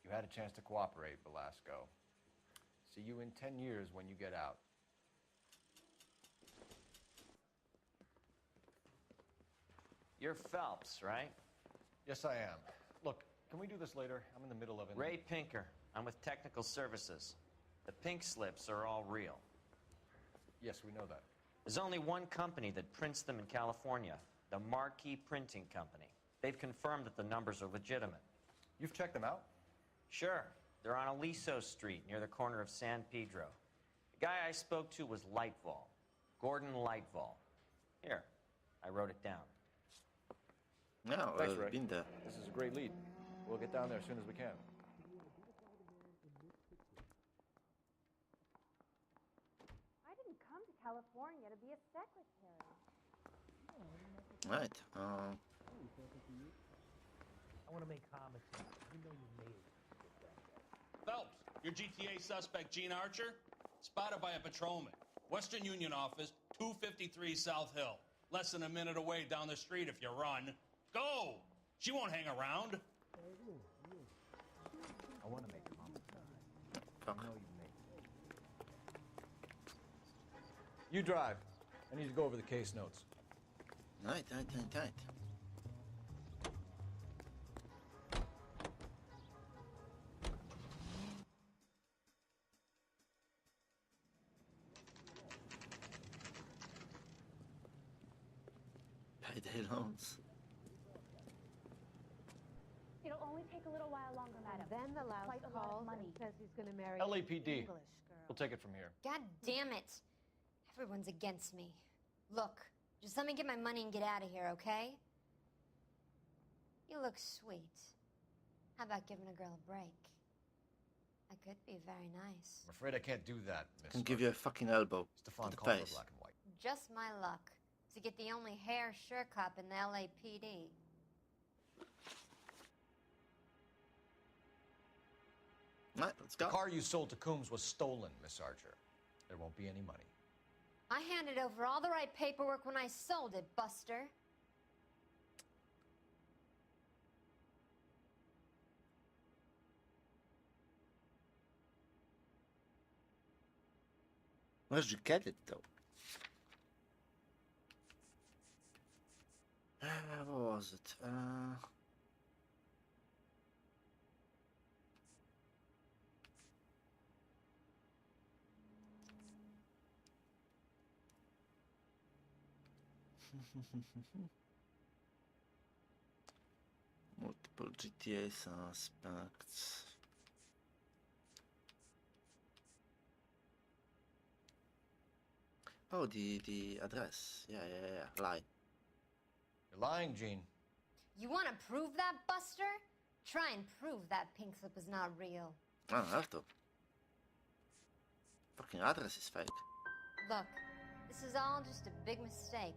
You had a chance to cooperate, Belasco. See you in 10 years when you get out. You're Phelps, right? Yes, I am. Look, can we do this later? I'm in the middle of it. Ray Pinker. I'm with Technical Services. The pink slips are all real. Yes, we know that. There's only one company that prints them in California, the Marquee Printing Company. They've confirmed that the numbers are legitimate. You've checked them out? Sure. They're on Aliso Street, near the corner of San Pedro. The guy I spoke to was Lightval. Gordon Lightval. Here, I wrote it down. No, Thanks, I've Rick. been there. This is a great lead. We'll get down there as soon as we can. I didn't come to California to be a secretary. Right. I want to make comics now. You know you made it. Phelps, your GTA suspect, Gene Archer, spotted by a patrolman. Western Union office, 253 South Hill. Less than a minute away down the street if you run. Go! She won't hang around. I want to make comics now. Fuck. You know you made it. You drive. I need to go over the case notes. Right. Payday loans. It'll only take a little while longer, madam. Then the louse Quite a lot of calls money. and says he's going to marry LAPD. an English girl. We'll take it from here. God damn it. Everyone's against me. Look, just let me get my money and get out of here, okay? You look sweet. How about giving a girl a break? I could be very nice. I'm afraid I can't do that, I Miss. can give you a fucking elbow Stefan to the called for face. black and white. Just my luck to get the only hair sure cop in the LAPD. Right, let's go. The car you sold to Coombs was stolen, Miss Archer. There won't be any money. I handed over all the right paperwork when I sold it, Buster. Where'd you get it, though? What was it? GTA suspects. Oh, the address. Yeah. Lie. You're lying, Gene. You want to prove that, Buster? Try and prove that pink slip is not real. I don't have to. Fucking address is fake. Look, this is all just a big mistake.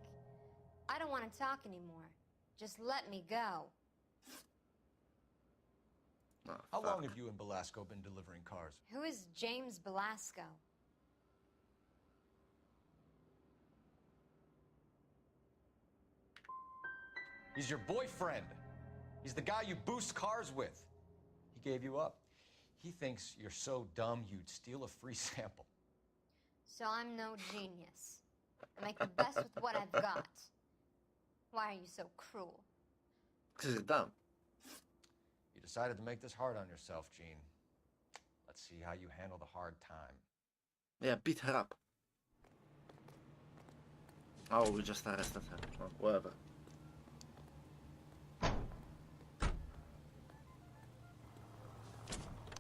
I don't want to talk anymore. Just let me go. Oh, How long have you and Belasco been delivering cars? Who is James Belasco? He's your boyfriend. He's the guy you boost cars with. He gave you up. He thinks you're so dumb you'd steal a free sample. So I'm no genius. I make the best with what I've got. Why are you so cruel? Because you're dumb. You decided to make this hard on yourself, Gene. Let's see how you handle the hard time. Yeah, beat her up. Oh, we just arrested her. Oh, whatever.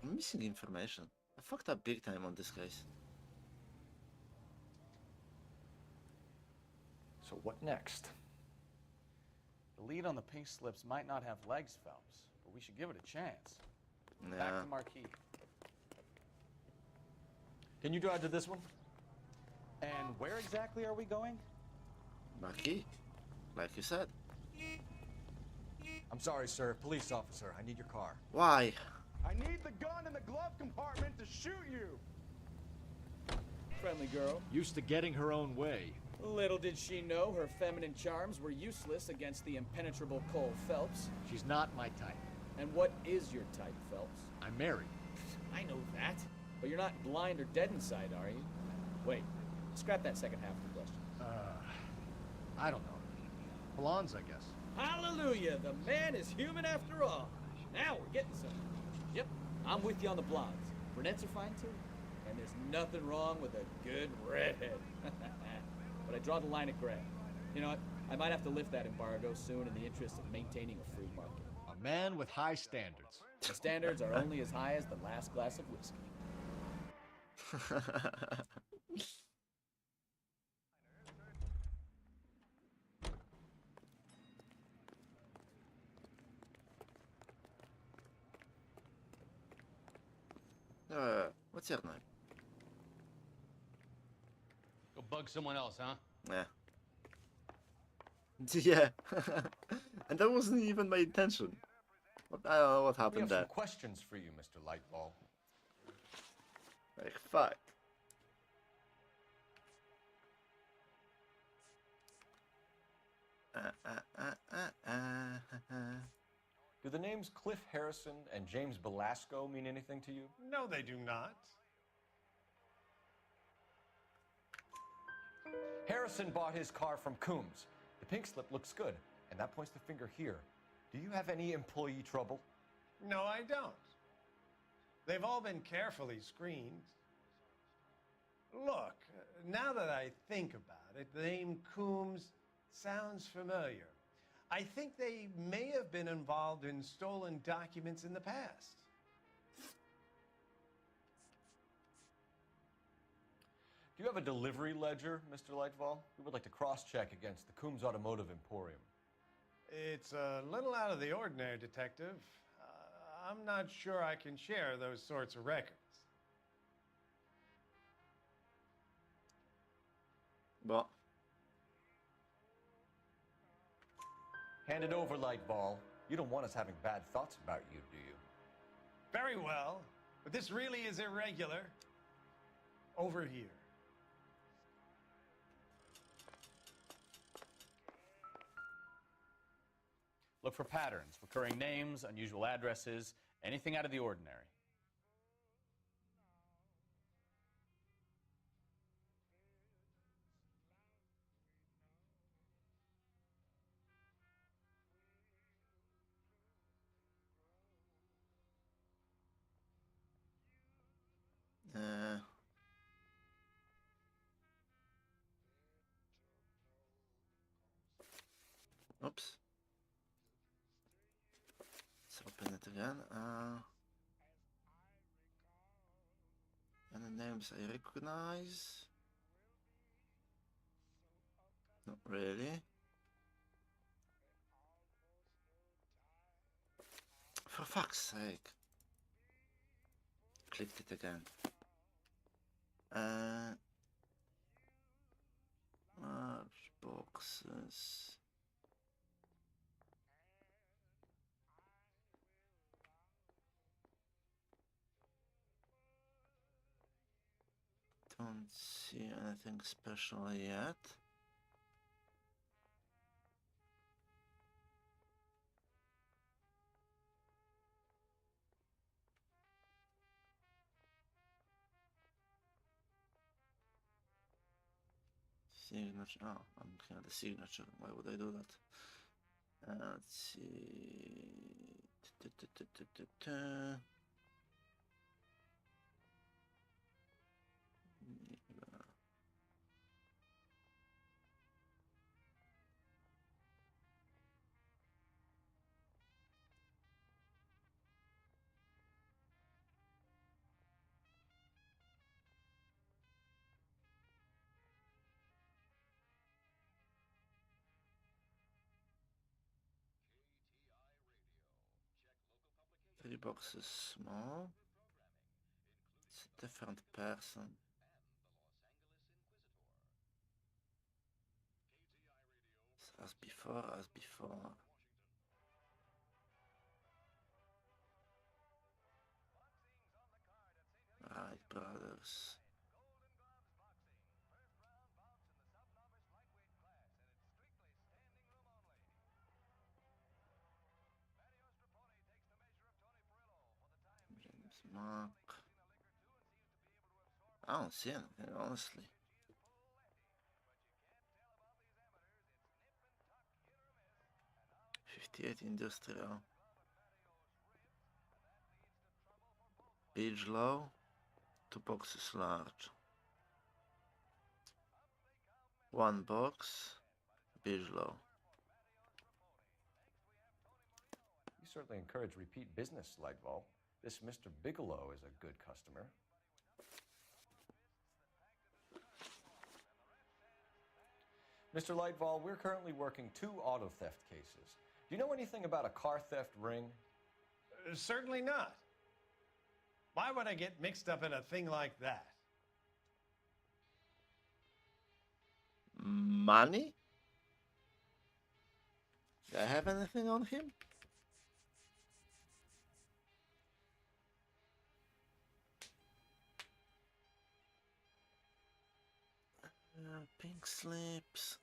I'm missing information. I fucked up big time on this case. So what next? The lead on the pink slips might not have legs, Phelps, but we should give it a chance. Yeah. Back to Marquis. Can you drive to this one? And where exactly are we going? Marquis, like you said. I'm sorry, sir. Police officer, I need your car. Why? I need the gun in the glove compartment to shoot you. Friendly girl. Used to getting her own way. Little did she know her feminine charms were useless against the impenetrable Cole Phelps. She's not my type. And what is your type, Phelps? I'm married. I know that. But you're not blind or dead inside, are you? Wait, scrap that second half of the question. I don't know. Blondes, I guess. Hallelujah! The man is human after all. Now we're getting somewhere. Yep, I'm with you on the blondes. Brunettes are fine too. And there's nothing wrong with a good redhead. But I draw the line at gray. You know what? I might have to lift that embargo soon in the interest of maintaining a free market. A man with high standards. The standards are only as high as the last glass of whiskey. What's your name? Go bug someone else, huh? Yeah. Yeah. And that wasn't even my intention. I don't know what We happened have there. some questions for you, Mr. Lightball. Like, fuck. Do the names Cliff Harrison and James Belasco mean anything to you? No, they do not. Harrison bought his car from Coombs. The pink slip looks good, and that points the finger here. Do you have any employee trouble? No, I don't. They've all been carefully screened. Look, now that I think about it, the name Coombs sounds familiar. I think they may have been involved in stolen documents in the past. Do you have a delivery ledger, Mr. Lightfall? We would like to cross-check against the Coombs Automotive Emporium. It's a little out of the ordinary, Detective. I'm not sure I can share those sorts of records. What? Hand it over, Lightball. You don't want us having bad thoughts about you, do you? Very well, but this really is irregular. Over here. Look for patterns, recurring names, unusual addresses, anything out of the ordinary. Oops. So again. And the names I recognize? Not really. For fuck's sake. Clicked it again. Large boxes. Don't see anything special yet. Signature. Oh, I'm looking at the signature. Why would I do that? Let's see. Three boxes small. It's a different person. It's as before, as before. Right, brothers. James Mark. I don't see anything, honestly. '58 industrial. Page low. 2 boxes large. 1 box. Page low. You certainly encourage repeat business, Lightval. This Mr. Bigelow is a good customer. Mr. Lightval, we're currently working 2 auto theft cases. Do you know anything about a car theft ring? Certainly not. Why would I get mixed up in a thing like that? Money? Do I have anything on him? Pink slips.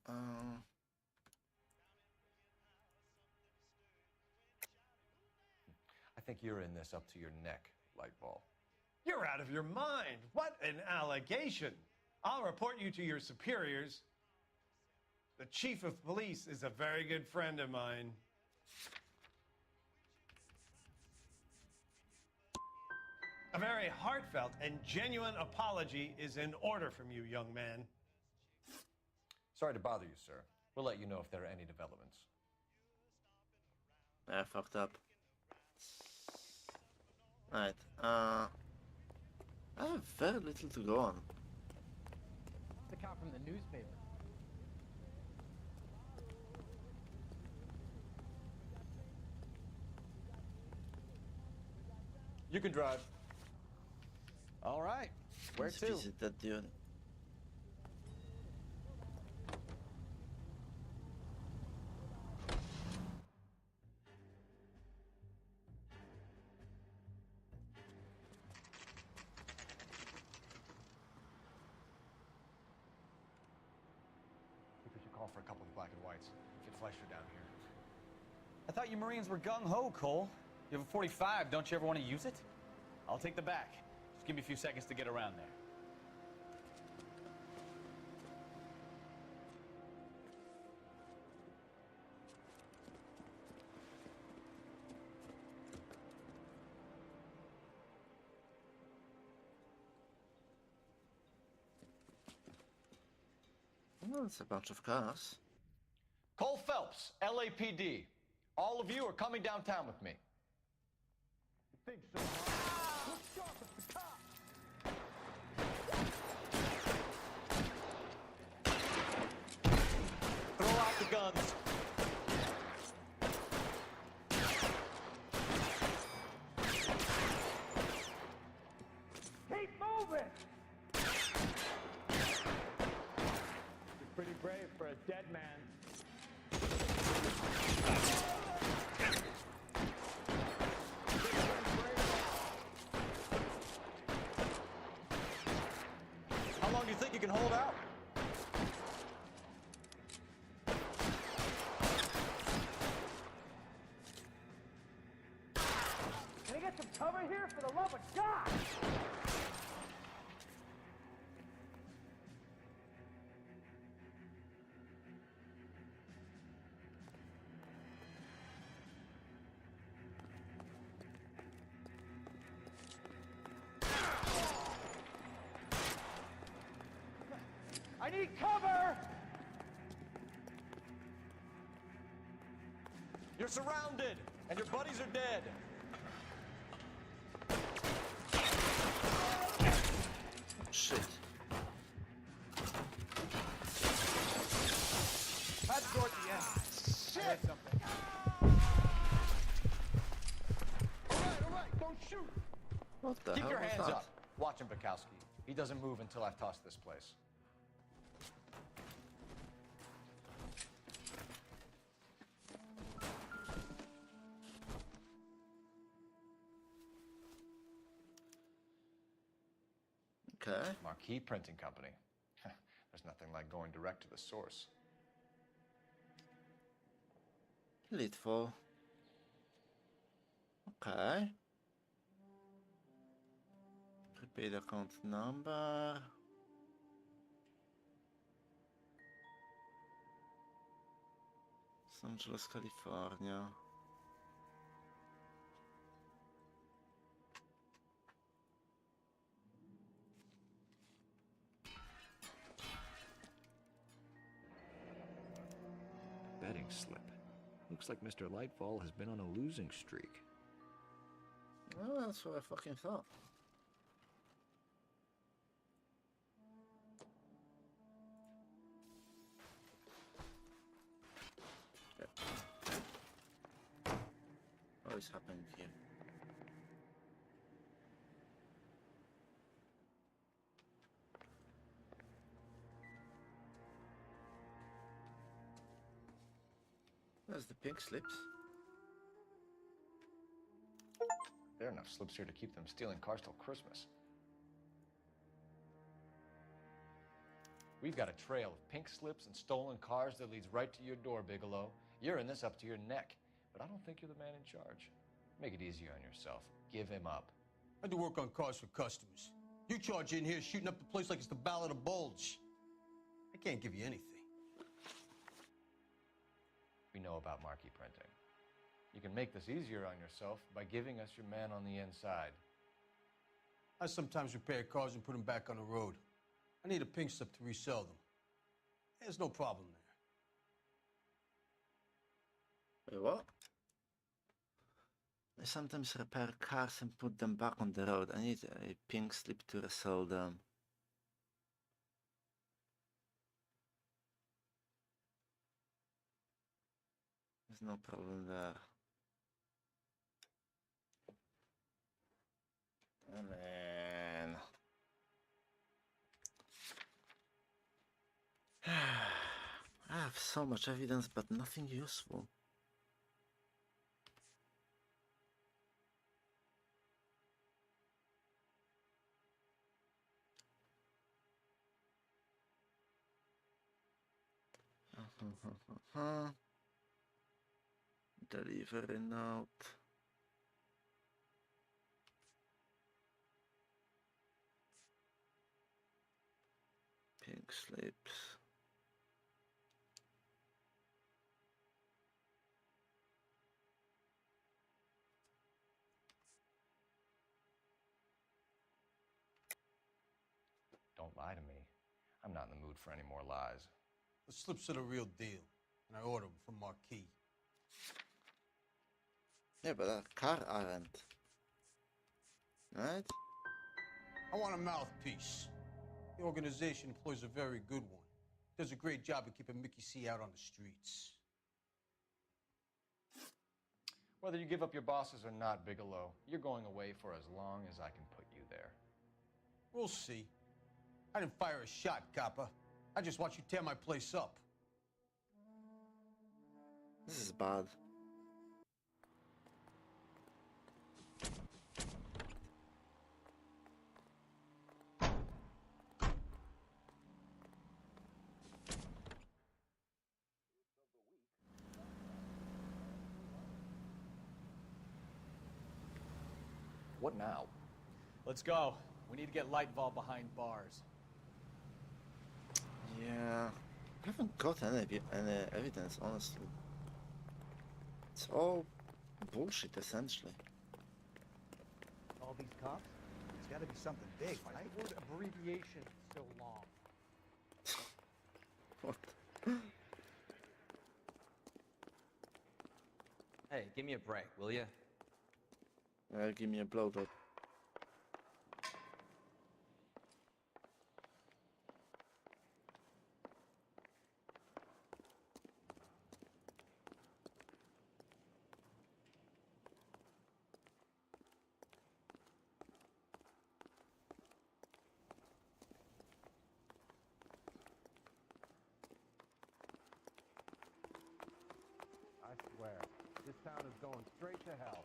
I think you're in this up to your neck, Lightball. You're out of your mind. What an allegation. I'll report you to your superiors. The chief of police is a very good friend of mine. A very heartfelt and genuine apology is in order from you, young man. Sorry to bother you, sir. We'll let you know if there are any developments. I fucked up. Right, I have very little to go on. The cop from the newspaper. You can drive. All right. Where Let's to? visit that dude. I think we should call for a couple of black and whites. Get Fleischer down here. I thought you Marines were gung-ho, Cole. You have a 45. Don't you ever want to use it? I'll take the back. Just give me a few seconds to get around there. Oh, it's a bunch of cars. Cole Phelps, LAPD. All of you are coming downtown with me. Think so, huh? Look sharp, it's the cop! Throw out the guns. Keep moving! You're pretty brave for a dead man. How long do you think you can hold out? Can I get some cover here for the love of God? I need cover! You're surrounded, and your buddies are dead. Shit. That's toward the end. Shit! Something. All right, don't shoot! What the Keep hell your was hands that? up. Watch him, Bukowski. He doesn't move until I've tossed this place. Okay. Marquee Printing Company. There's nothing like going direct to the source. Little. Okay. Prepaid account number. Los Angeles, California. Betting slip. Looks like Mr. Lightfall has been on a losing streak. Well, that's what I fucking thought. What is happening here? There's the pink slips. There are enough slips here to keep them stealing cars till Christmas. We've got a trail of pink slips and stolen cars that leads right to your door, Bigelow. You're in this up to your neck, but I don't think you're the man in charge. Make it easier on yourself. Give him up. I do work on cars for customers. You charge in here shooting up the place like it's the Ballad of Bulge. I can't give you anything. We know about marquee printing. You can make this easier on yourself by giving us your man on the inside. I sometimes repair cars and put them back on the road. I need a pink slip to resell them. There's no problem there. Wait, what? I sometimes repair cars and put them back on the road. I need a pink slip to resell them. There's no problem there. Oh man. I have so much evidence, but nothing useful. Delivery note. Pink slips. Don't lie to me. I'm not in the mood for any more lies. The slips are the real deal, and I ordered them from Marquis. Yeah, but a car aren't. Right? I want a mouthpiece. The organization employs a very good one. Does a great job of keeping Mickey C out on the streets. Whether you give up your bosses or not, Bigelow, you're going away for as long as I can put you there. We'll see. I didn't fire a shot, copper. I just watch you tear my place up. This is bad. What now? Let's go. We need to get Lightval behind bars. Yeah, I haven't got any evidence, honestly. It's all bullshit, essentially. All these cops? It's got to be something big, Why right? is the word abbreviation so long? What? Hey, give me a break, will you? Give me a blowjob. I swear, this town is going straight to hell.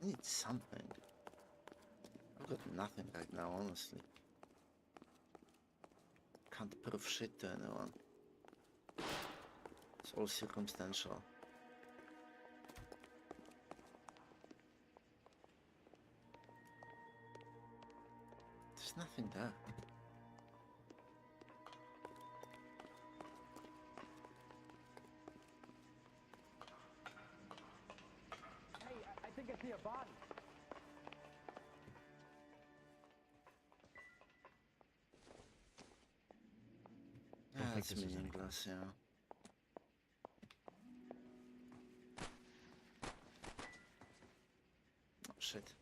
I need something. I've got nothing right now, honestly. Can't prove shit to anyone. It's all circumstantial. There's nothing there. Hey, I think I see a body. That's meaningless, yeah. Oh, shit.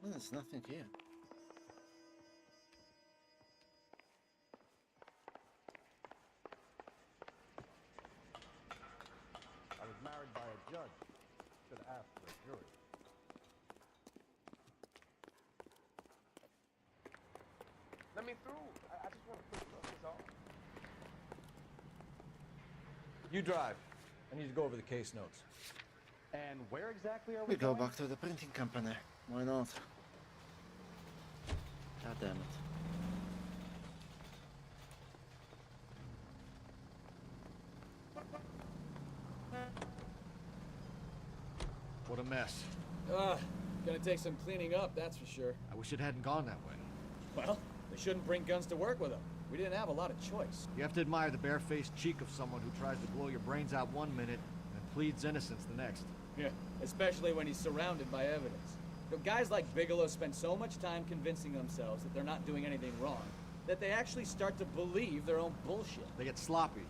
Well, there's nothing here. I was married by a judge. Should have asked for a jury. Let me through. I just want to quick look, is all. You drive. I need to go over the case notes. And where exactly are We go going? back to the printing company. Why not? God damn it. What a mess. Gonna take some cleaning up, that's for sure. I wish it hadn't gone that way. Well, they shouldn't bring guns to work with them. We didn't have a lot of choice. You have to admire the barefaced cheek of someone who tries to blow your brains out one minute and pleads innocence the next. Yeah, especially when he's surrounded by evidence. You know, guys like Bigelow spend so much time convincing themselves that they're not doing anything wrong that they actually start to believe their own bullshit. They get sloppy.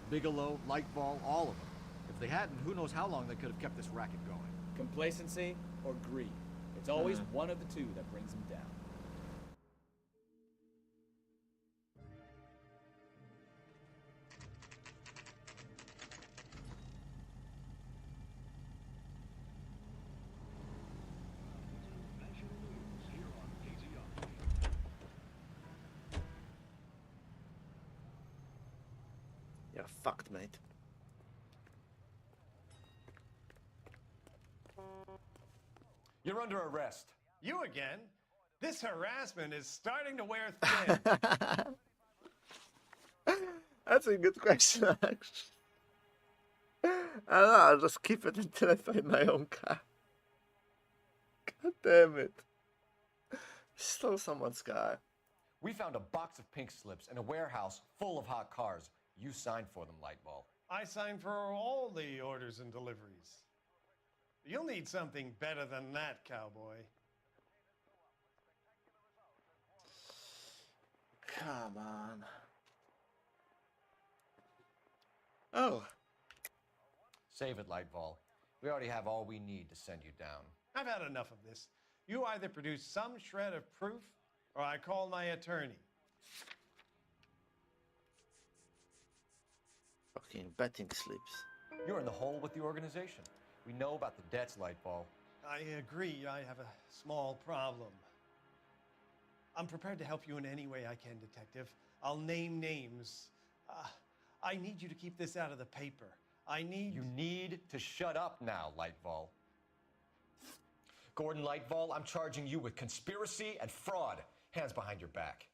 Bigelow, Lightball, all of them. If they hadn't, who knows how long they could have kept this racket going. Complacency or greed. It's always one of the two that brings them down. You're fucked, mate. You're under arrest. You again? This harassment is starting to wear thin. That's a good question, actually. I don't know, I'll just keep it until I find my own car. God damn it. Stole someone's car. We found a box of pink slips in a warehouse full of hot cars. You signed for them, Lightball. I signed for all the orders and deliveries. You'll need something better than that, cowboy. Come on. Oh. Save it, Lightball. We already have all we need to send you down. I've had enough of this. You either produce some shred of proof, or I call my attorney. Fucking betting slips. You're in the hole with the organization. We know about the debts, Lightball. I agree. I have a small problem. I'm prepared to help you in any way I can, Detective. I'll name names. I need you to keep this out of the paper. You need to shut up now, Lightball. Gordon Lightball, I'm charging you with conspiracy and fraud. Hands behind your back.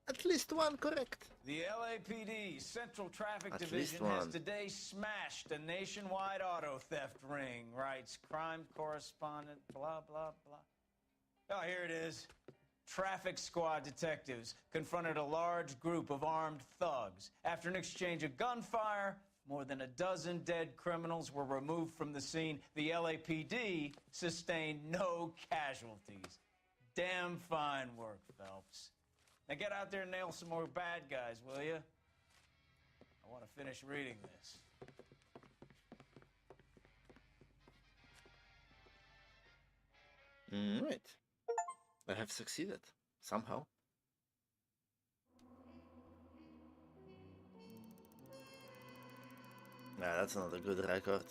At least one correct. The LAPD Central Traffic At Division least has one. today smashed a nationwide auto theft ring, writes crime correspondent, blah, blah, blah. Oh, here it is. Traffic squad detectives confronted a large group of armed thugs. After an exchange of gunfire, more than a dozen dead criminals were removed from the scene. The LAPD sustained no casualties. Damn fine work, Phelps. Now get out there and nail some more bad guys, will you? I want to finish reading this. Right. I have succeeded. Somehow. Yeah, that's not a good record.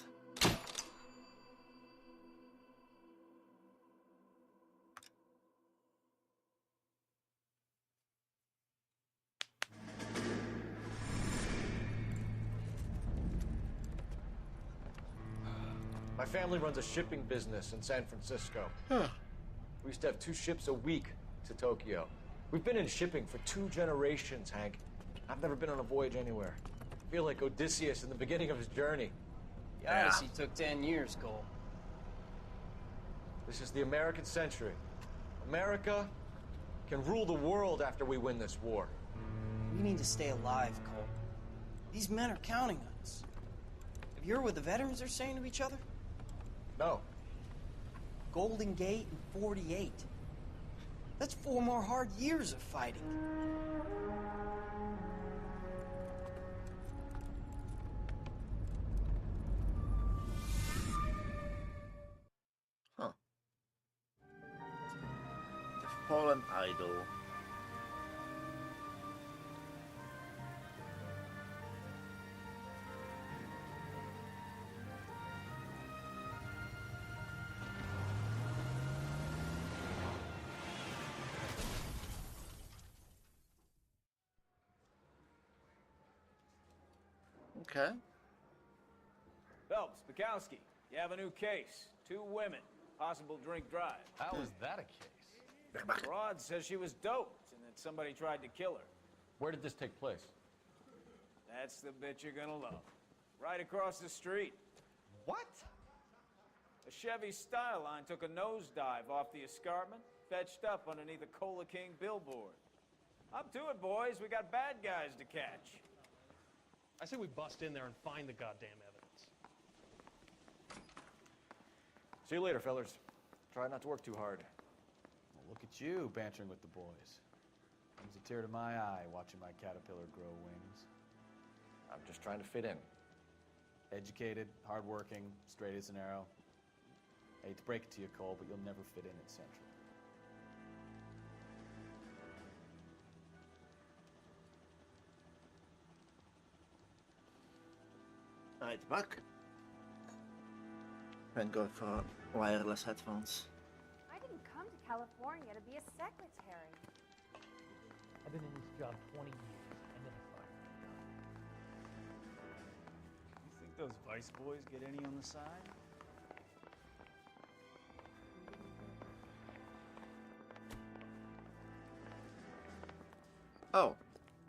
My family runs a shipping business in San Francisco. We used to have 2 ships a week to Tokyo. We've been in shipping for 2 generations, Hank. I've never been on a voyage anywhere. I feel like Odysseus in the beginning of his journey. The Odyssey took 10 years, Cole. This is the American century. America can rule the world after we win this war. We need to stay alive, Cole. These men are counting on us. Have you heard what the veterans are saying to each other? No. Golden Gate in 48. That's 4 more hard years of fighting. Huh. The Fallen Idol. Okay. Phelps, Bukowski, you have a new case. 2 women, possible drink drive. How is that a case? Rod says she was doped and that somebody tried to kill her. Where did this take place? That's the bit you're gonna love. Right across the street. What? A Chevy Styline took a nosedive off the escarpment, fetched up underneath a Cola King billboard. Up to it, boys. We got bad guys to catch. I say we bust in there and find the goddamn evidence. See you later, fellas. Try not to work too hard. Well, look at you bantering with the boys. Brings a tear to my eye watching my caterpillar grow wings. I'm just trying to fit in. Educated, hardworking, straight as an arrow. I hate to break it to you, Cole, but you'll never fit in at Central. Right, back. Thank God for wireless headphones. I didn't come to California to be a secretary. I've been in this job 20 years. I never thought I'd be done. You think those Vice boys get any on the side? Oh,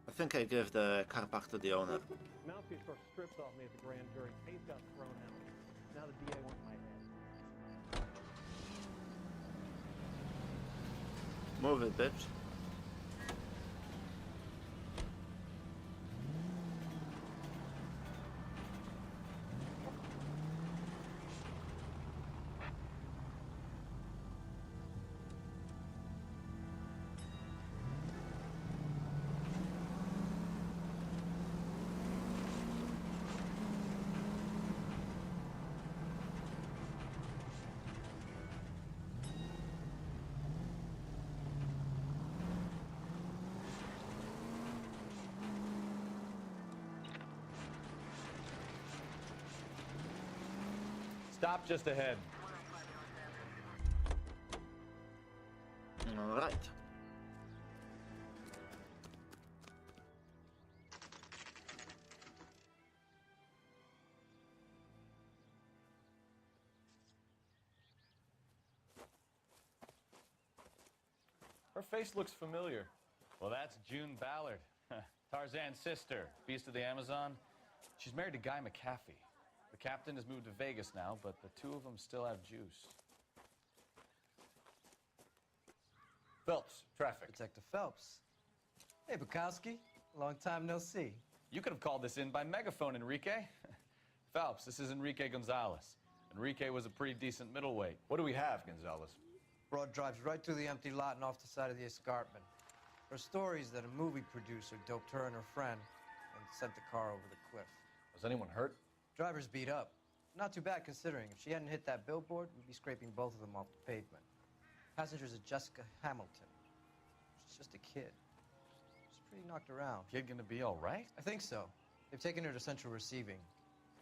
I think I gave the car back to the owner. Mouthpiece got stripped off me at the grand jury. Case got thrown out. Now the DA wants my head. Move it, bitch. Stop just ahead. All right. Her face looks familiar. Well, that's June Ballard, Tarzan's sister, beast of the Amazon. She's married to Guy McAfee. The captain has moved to Vegas now, but the two of them still have juice. Phelps, traffic. Detective Phelps. Hey, Bukowski. Long time no see. You could have called this in by megaphone, Enrique. Phelps, this is Enrique Gonzalez. Enrique was a pretty decent middleweight. What do we have, Gonzalez? Broad drives right through the empty lot and off the side of the escarpment. Her stories that a movie producer doped her and her friend and sent the car over the cliff. Was anyone hurt? Driver's beat up. Not too bad considering. If she hadn't hit that billboard, we'd be scraping both of them off the pavement. Passenger's a Jessica Hamilton. She's just a kid. She's pretty knocked around. Kid gonna be all right? I think so. They've taken her to central receiving.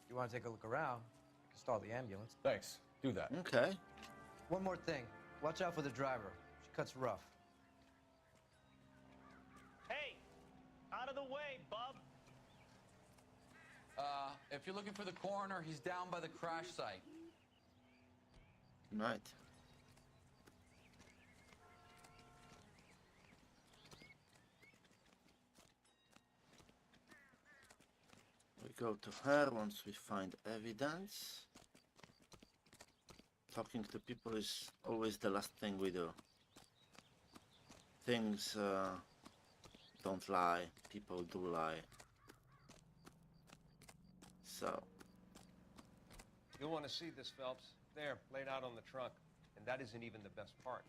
If you want to take a look around, I can stall the ambulance. Thanks. Do that. Okay. One more thing. Watch out for the driver. She cuts rough. Hey! Out of the way, bub! If you're looking for the coroner, he's down by the crash site. Right. We go to her once we find evidence. Talking to people is always the last thing we do. Things don't lie, people do lie. So. You'll want to see this, Phelps. There, laid out on the trunk. And that isn't even the best part.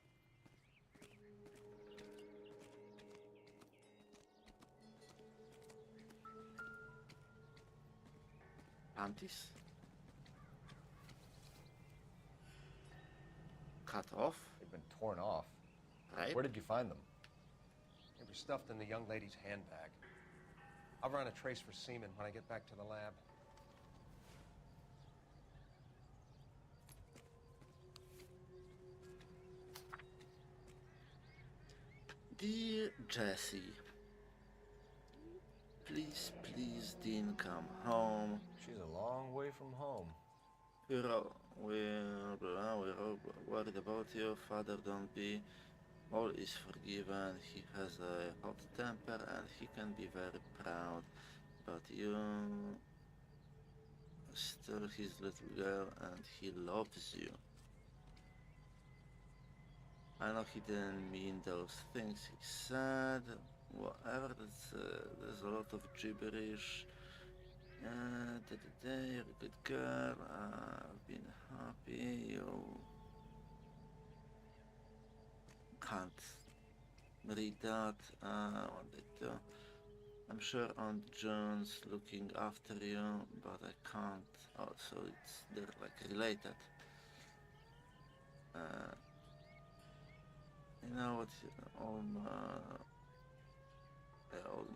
Panties? Cut off? They've been torn off. Right. Where did you find them? They were stuffed in the young lady's handbag. I'll run a trace for semen when I get back to the lab. Dear Jesse, please, Dean, come home. She's a long way from home. We're all worried about you. Father, don't be. All is forgiven. He has a hot temper and he can be very proud. But you still his little girl and he loves you. I know he didn't mean those things he said. Whatever, there's a lot of gibberish. You're a good girl. I've been happy. You can't read that. What they do. I'm sure Aunt Jones looking after you, but I can't. Oh, so they're like related. You know what, old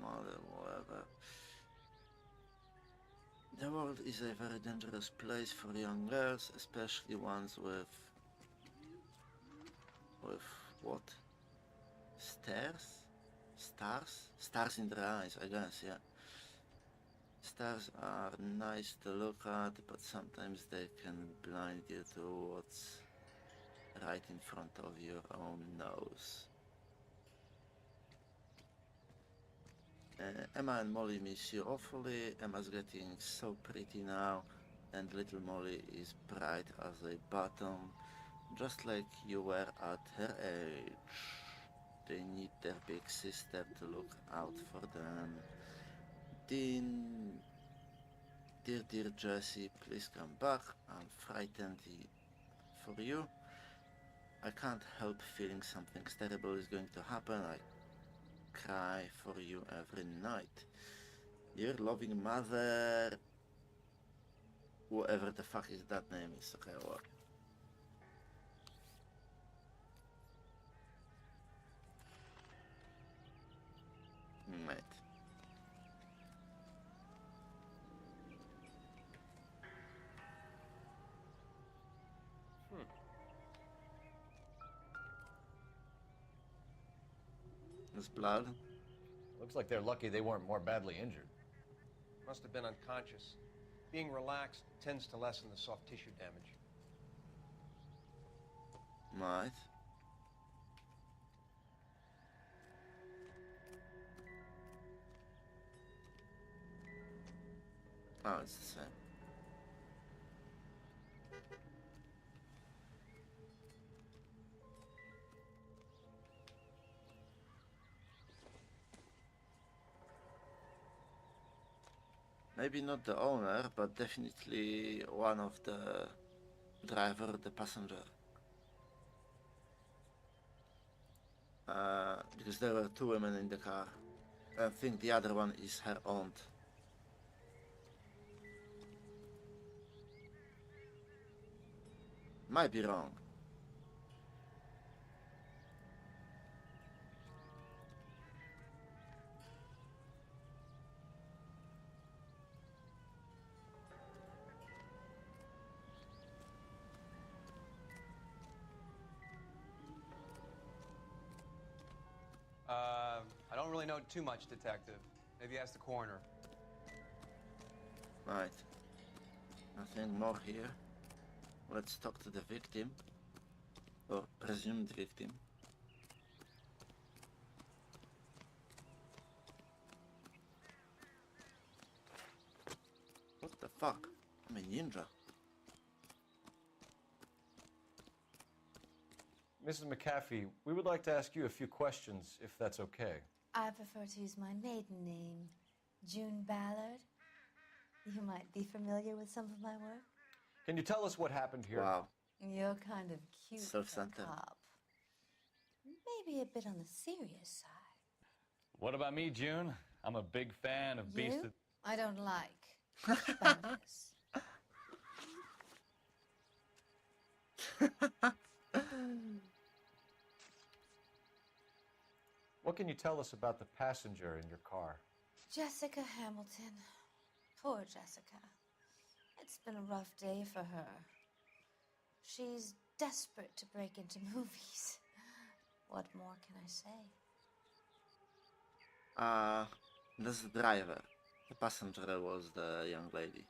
mother, whatever. The world is a very dangerous place for young girls, especially ones with what? Stars in their eyes, I guess, yeah. Stars are nice to look at, but sometimes they can blind you to what's right in front of your own nose. Emma and Molly miss you awfully. Emma's getting so pretty now, and little Molly is bright as a button, just like you were at her age. They need their big sister to look out for them. Dean, dear Jessie, please come back. I'm frightened for you. I can't help feeling something terrible is going to happen. I cry for you every night. Your loving mother, whoever the fuck is that name is. Okay, what? Mate. There's blood. Looks like they're lucky they weren't more badly injured. Must have been unconscious. Being relaxed tends to lessen the soft tissue damage. Right. Oh, it's the same. Maybe not the owner, but definitely one of the driver, the passenger. Because there were 2 women in the car. I think the other one is her aunt. Might be wrong. I don't really know too much, Detective. Maybe ask the coroner. Right. Nothing more here. Let's talk to the victim. Or presumed victim. What the fuck? I'm a ninja. Mrs. McAfee, we would like to ask you a few questions, if that's okay. I prefer to use my maiden name, June Ballard. You might be familiar with some of my work. Can you tell us what happened here? Wow. You're kind of cute for a Self-centered. cop. Maybe a bit on the serious side. What about me, June? I'm a big fan of Beast You? of... I don't like bandits. What can you tell us about the passenger in your car? Jessica Hamilton. Poor Jessica. It's been a rough day for her. She's desperate to break into movies. What more can I say? That's the driver. The passenger was the young lady.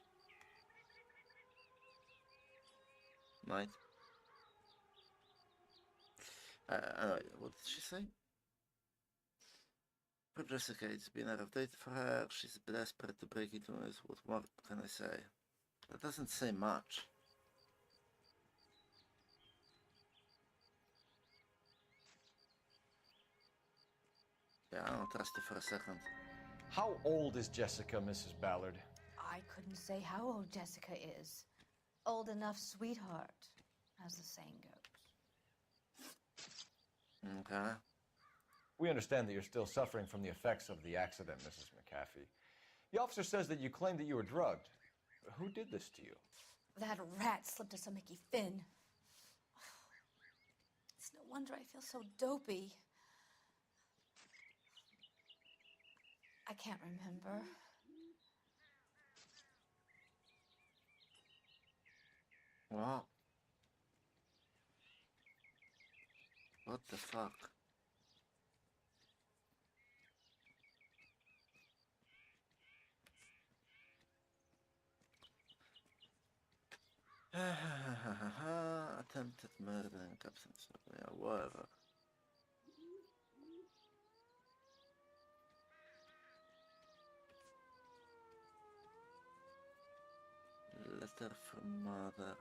Right? Anyway, what did she say? For Jessica, it's been a rough day for her. She's desperate to break into it. What more can I say? That doesn't say much. Yeah, I don't trust you for a second. How old is Jessica, Mrs. Ballard? I couldn't say how old Jessica is. Old enough, sweetheart, as the saying goes. Okay. We understand that you're still suffering from the effects of the accident, Mrs. McAfee. The officer says that you claimed that you were drugged. Who did this to you? That rat slipped us a Mickey Finn. It's no wonder I feel so dopey. I can't remember. What? What the fuck? Attempted murder and absence. Yeah, whatever. Letter from mother.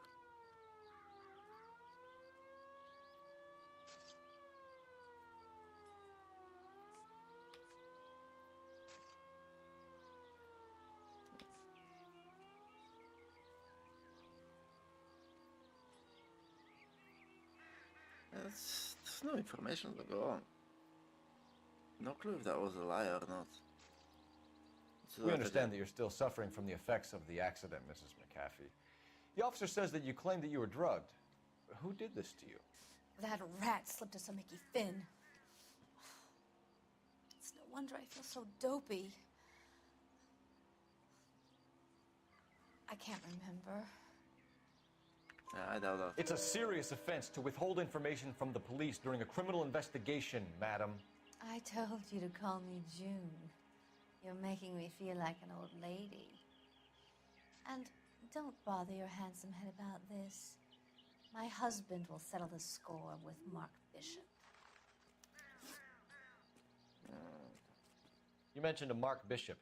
There's no information to go on. No clue if that was a lie or not. We understand that you're still suffering from the effects of the accident, Mrs. McAfee. The officer says that you claimed that you were drugged. Who did this to you? That rat slipped us a Mickey Finn. It's no wonder I feel so dopey. I can't remember. I doubt that. It's a serious offense to withhold information from the police during a criminal investigation, madam. I told you to call me June. You're making me feel like an old lady. And don't bother your handsome head about this. My husband will settle the score with Mark Bishop. You mentioned a Mark Bishop.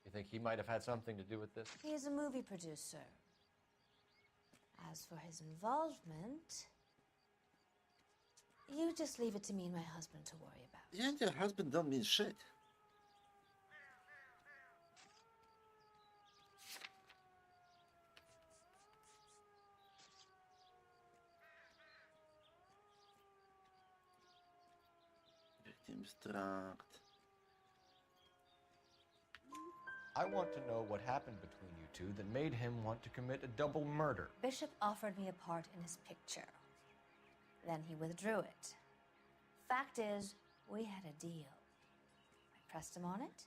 You think he might have had something to do with this? He is a movie producer. As for his involvement, you just leave it to me and my husband to worry about. You and your husband don't mean shit. Victims tracked. I want to know what happened between you two that made him want to commit a double murder. Bishop offered me a part in his picture. Then he withdrew it. Fact is, we had a deal. I pressed him on it,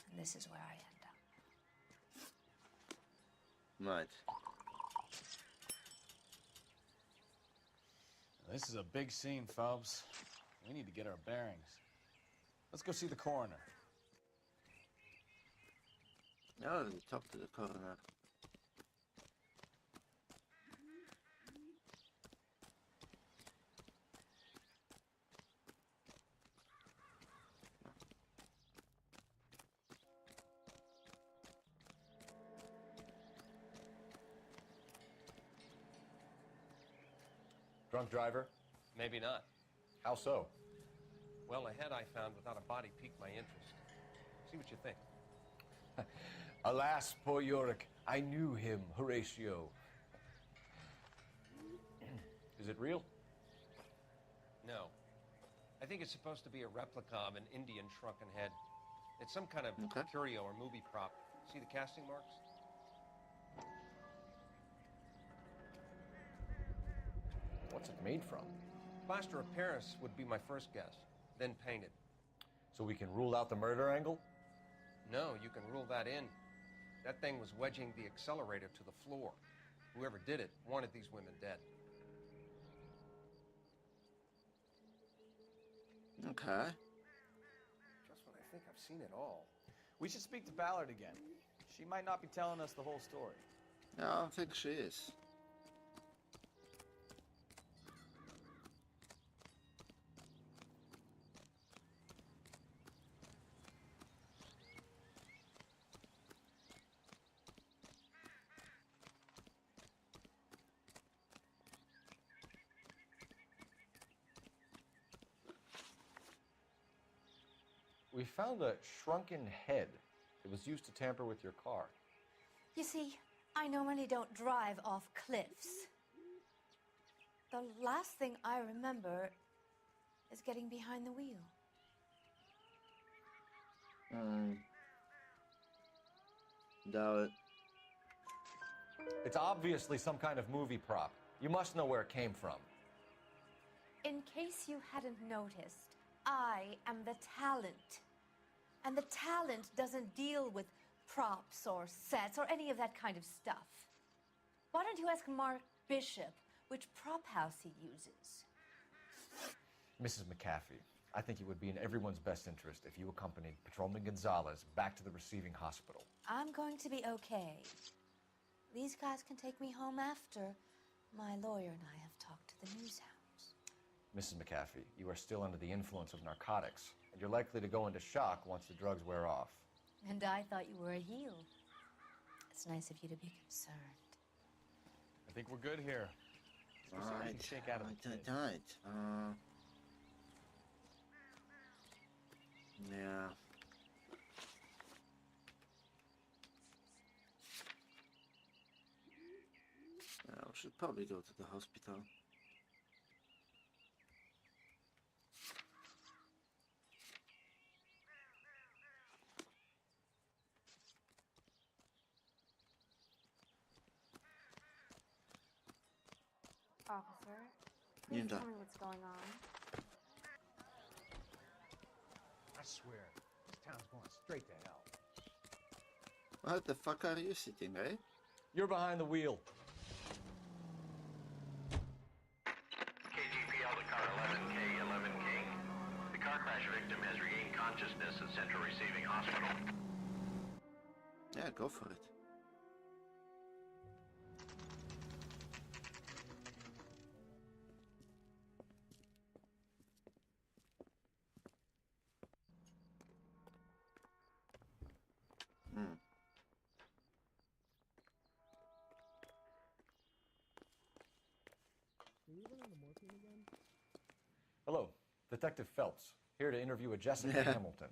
and this is where I end up. Right. This is a big scene, Phelps. We need to get our bearings. Let's go see the coroner. I already talked to the coroner. Drunk driver? Maybe not. How so? Well, a head I found without a body piqued my interest. See what you think. Alas, poor Yorick. I knew him, Horatio. Is it real? No. I think it's supposed to be a replica of an Indian shrunken head. It's some kind of curio or movie prop. See the casting marks? What's it made from? Plaster of Paris would be my first guess, then painted. So we can rule out the murder angle? No, you can rule that in. That thing was wedging the accelerator to the floor. Whoever did it wanted these women dead. Okay. Just when I think I've seen it all. We should speak to Ballard again. She might not be telling us the whole story. No, I don't think she is. We found a shrunken head. It was used to tamper with your car. You see, I normally don't drive off cliffs. The last thing I remember is getting behind the wheel. Doubt it. It's obviously some kind of movie prop. You must know where it came from. In case you hadn't noticed, I am the talent. And the talent doesn't deal with props or sets or any of that kind of stuff. Why don't you ask Mark Bishop which prop house he uses? Mrs. McAfee, I think it would be in everyone's best interest if you accompanied Patrolman Gonzalez back to the receiving hospital. I'm going to be okay. These guys can take me home after. My lawyer and I have talked to the news hounds. Mrs. McAfee, you are still under the influence of narcotics, and you're likely to go into shock once the drugs wear off. And I thought you were a heel. It's nice of you to be concerned. I think we're good here. Let's go see what we can shake out of the kid. Yeah. We should probably go to the hospital. Officer, please Ninja. tell me what's going on. I swear, this town's going straight to hell. What the fuck are you sitting, eh? You're behind the wheel. KGPL to car 11K, 11 King. The car crash victim has regained consciousness at Central Receiving Hospital. Yeah, go for it. Hello, Detective Phelps, here to interview a Jessica Hamilton.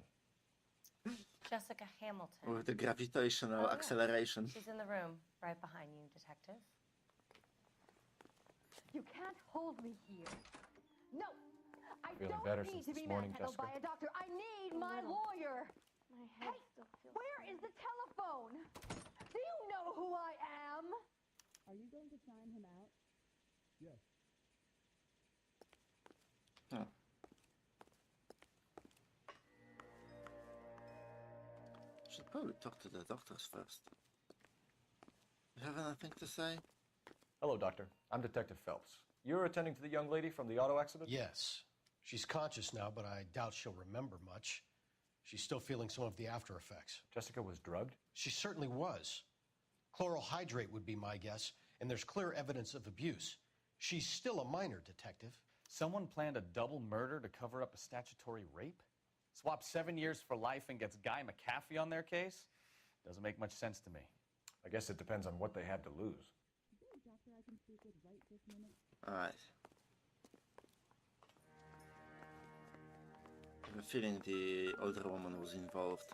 Jessica Hamilton. With the gravitational acceleration. She's in the room, right behind you, Detective. You can't hold me here. No, I Feeling don't better need since to this be morning, manhandled by Jessica? a doctor. I need my lawyer. My head Hey, still feels... where is the telephone? Do you know who I am? Are you going to sign him out? Yes. Oh. Should probably talk to the doctors first. You have anything to say? Hello, Doctor. I'm Detective Phelps. You're attending to the young lady from the auto accident? Yes. She's conscious now, but I doubt she'll remember much. She's still feeling some of the after effects. Jessica was drugged? She certainly was. Chloral hydrate would be my guess, and there's clear evidence of abuse. She's still a minor, Detective. Someone planned a double murder to cover up a statutory rape? Swap 7 years for life and gets Guy McAfee on their case? Doesn't make much sense to me. I guess it depends on what they had to lose. Is there a doctor I can speak with right this minute? Alright. I have a feeling the older woman was involved.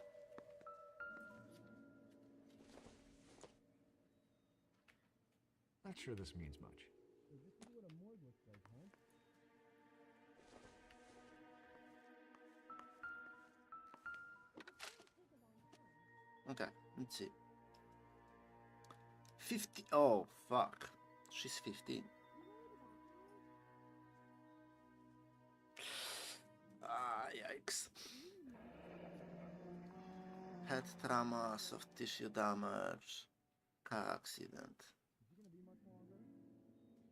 Not sure this means much. So this is what a morgue looks like, huh? Okay, let's see. 50. Oh, fuck. She's 15. Ah, yikes. Head trauma, soft tissue damage, car accident.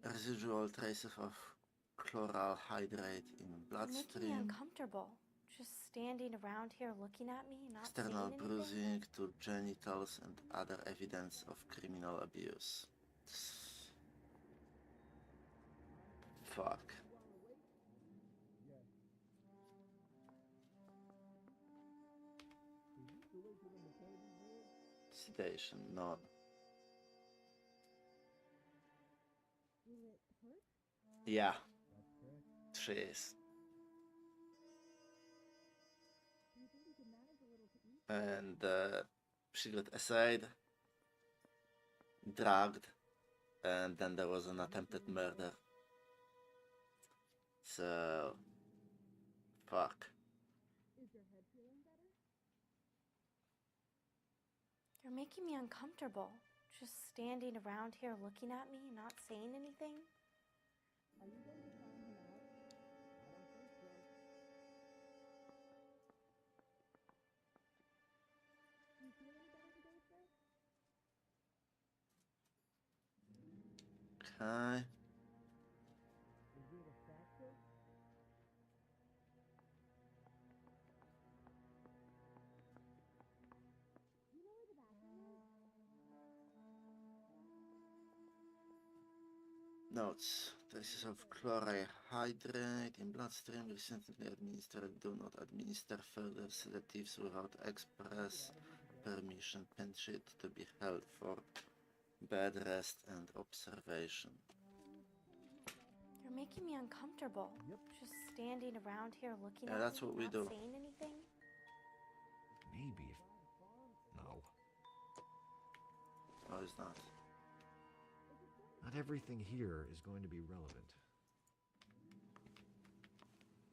Residual traces of chloral hydrate in You're making me bloodstream. uncomfortable. Just standing around here looking at me, not External saying anything. bruising to genitals and other evidence of criminal abuse. Fuck. Sedation, none. Will it hurt? Yeah. She is. Do you think you could manage a little to eat? And she got essayed, drugged, and then there was an attempted murder. So, fuck. Is your head feeling better? You're making me uncomfortable. Just standing around here looking at me, not saying anything. Are you going to sign him out? I don't think so. Do you feel any better today, sir? Okay. Is it a fracture? Do you know where the bathroom is? Notes. Traces of chlorohydrate in bloodstream recently administered. Do not administer further sedatives without express permission sheet to be held for bed rest and observation. You're making me uncomfortable. Just standing around here looking Yeah, at that's me, what we not do. saying anything. Maybe. No. No, it's not. Not everything here is going to be relevant.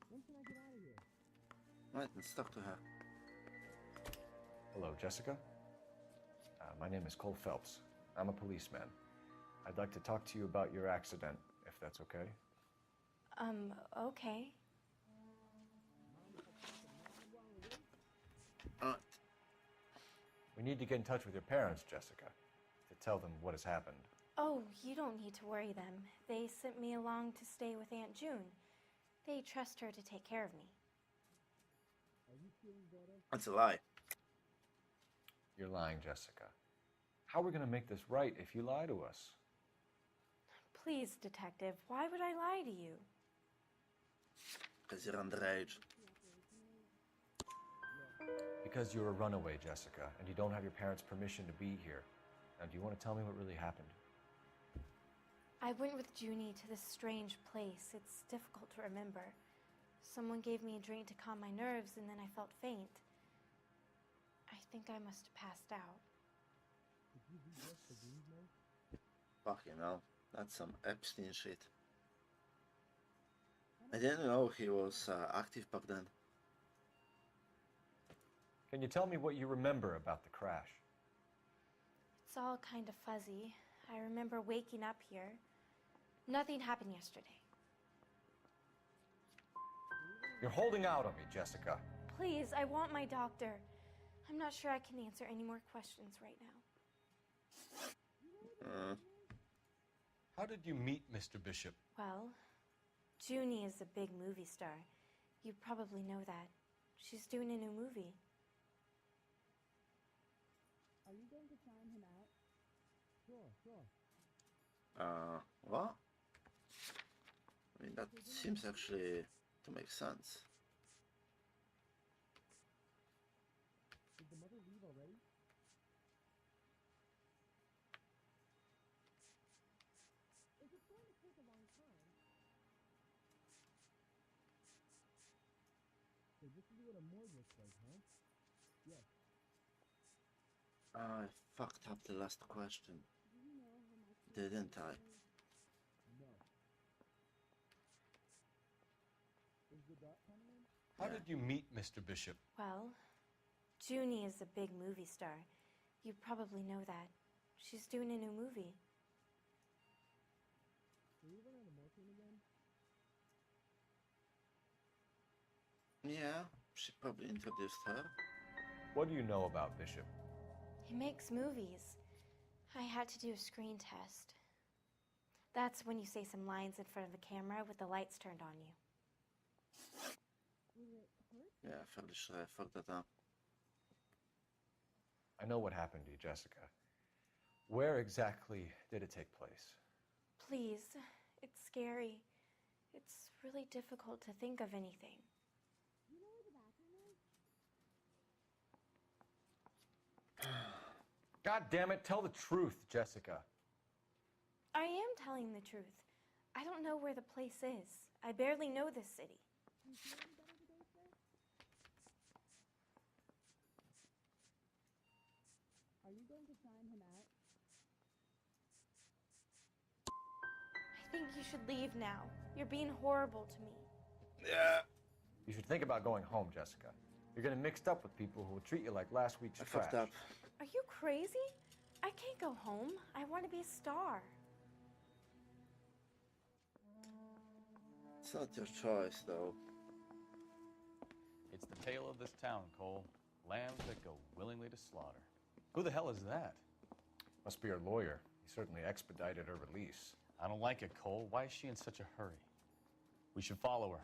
When can I get out of here? Right, let's talk to her. Hello, Jessica. My name is Cole Phelps. I'm a policeman. I'd like to talk to you about your accident, if that's okay. Okay. We need to get in touch with your parents, Jessica, to tell them what has happened. Oh, you don't need to worry them. They sent me along to stay with Aunt June. They trust her to take care of me. That's a lie. You're lying, Jessica. How are we going to make this right if you lie to us? Please, Detective, why would I lie to you? Because you're underage. Because you're a runaway, Jessica, and you don't have your parents' permission to be here. Now, do you want to tell me what really happened? I went with Junie to this strange place. It's difficult to remember. Someone gave me a drink to calm my nerves, and then I felt faint. I think I must have passed out. Fucking hell. That's some Epstein shit. I didn't know he was active back then. Can you tell me what you remember about the crash? It's all kind of fuzzy. I remember waking up here. Nothing happened yesterday. You're holding out on me, Jessica. Please, I want my doctor. I'm not sure I can answer any more questions right now. How did you meet Mr. Bishop? Well, Junie is a big movie star. You probably know that. She's doing a new movie. Are you going to sign him out? Sure. What? I mean, that seems actually to make sense. Did the mother leave already? Is it going to take a long time? So this is what a morgue looks like, huh? Yes. I fucked up the last question. Do you know how much? Didn't I? No. Is the doc coming in? How did you meet Mr. Bishop? Well, Junie is a big movie star. You probably know that. She's doing a new movie. Did we run out of morphine again? Yeah, she probably introduced her. What do you know about Bishop? He makes movies. I had to do a screen test. That's when you say some lines in front of the camera with the lights turned on you. Was it hurt? Yeah, fairly sure I fucked that up. I know what happened to you, Jessica. Where exactly did it take place? Please, it's scary. It's really difficult to think of anything. You know where the bathroom is? God damn it, tell the truth, Jessica. I am telling the truth. I don't know where the place is. I barely know this city. Do you feel any better today, sir? Are you going to sign him out? I think you should leave now. You're being horrible to me. Yeah. You should think about going home, Jessica. You're getting mixed up with people who will treat you like last week's I trash. fucked up. Are you crazy? I can't go home. I want to be a star. It's not your choice, though. It's the tale of this town, Cole. Lambs that go willingly to slaughter. Who the hell is that? Must be her lawyer. He certainly expedited her release. I don't like it, Cole. Why is she in such a hurry? We should follow her.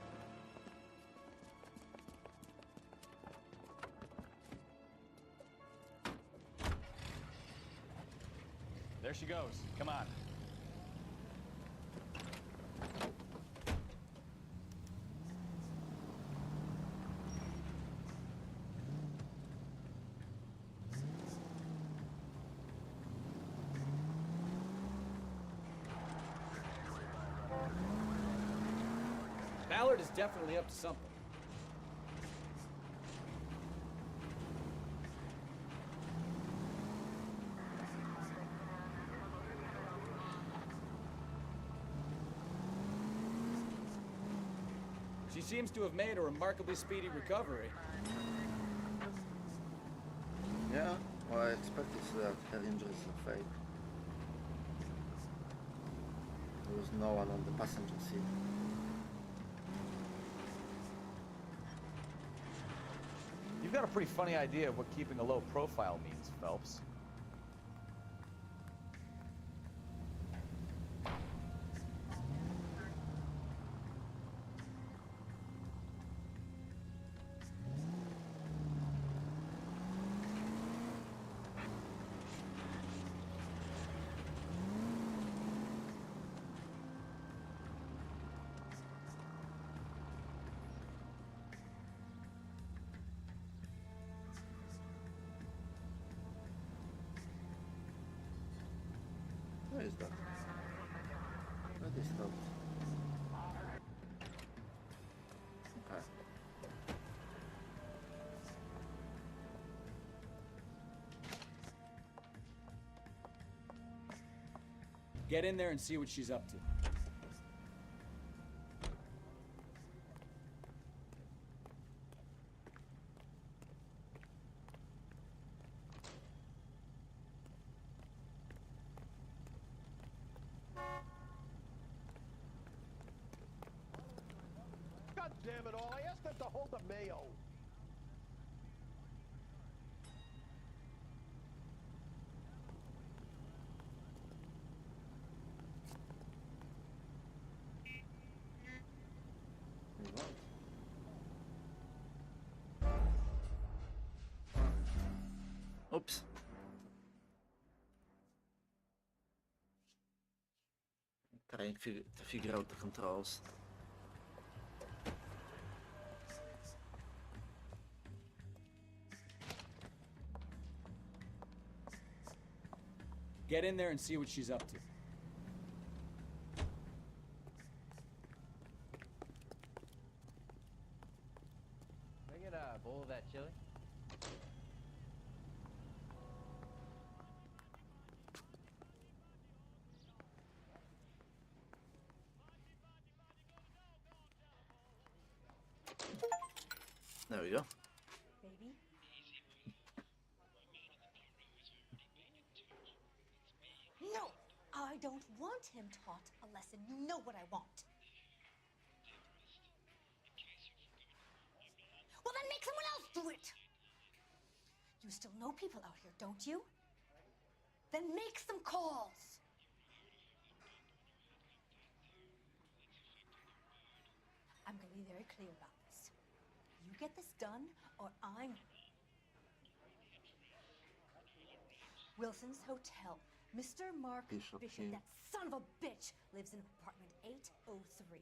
There she goes. Come on. Ballard is definitely up to something. She seems to have made a remarkably speedy recovery. Yeah, well, I expected that her injuries are fake. There was no one on the passenger seat. You've got a pretty funny idea of what keeping a low profile means, Phelps. Where is that? Where they stopped? Okay. Get in there and see what she's up to. God damn it all, I asked them to hold the mayo. Oops. Trying to figure out the controls. Get in there and see what she's up to. Can I get a bowl of that chili? There we go. Baby? No! I don't want him taught a lesson. You know what I want. Well, then make someone else do it! You still know people out here, don't you? Then make some calls! I'm gonna be very clear about this. You get this done, or I'm... Wilson's Hotel. Mr. Mark Bishop, that son of a bitch, lives in apartment 803.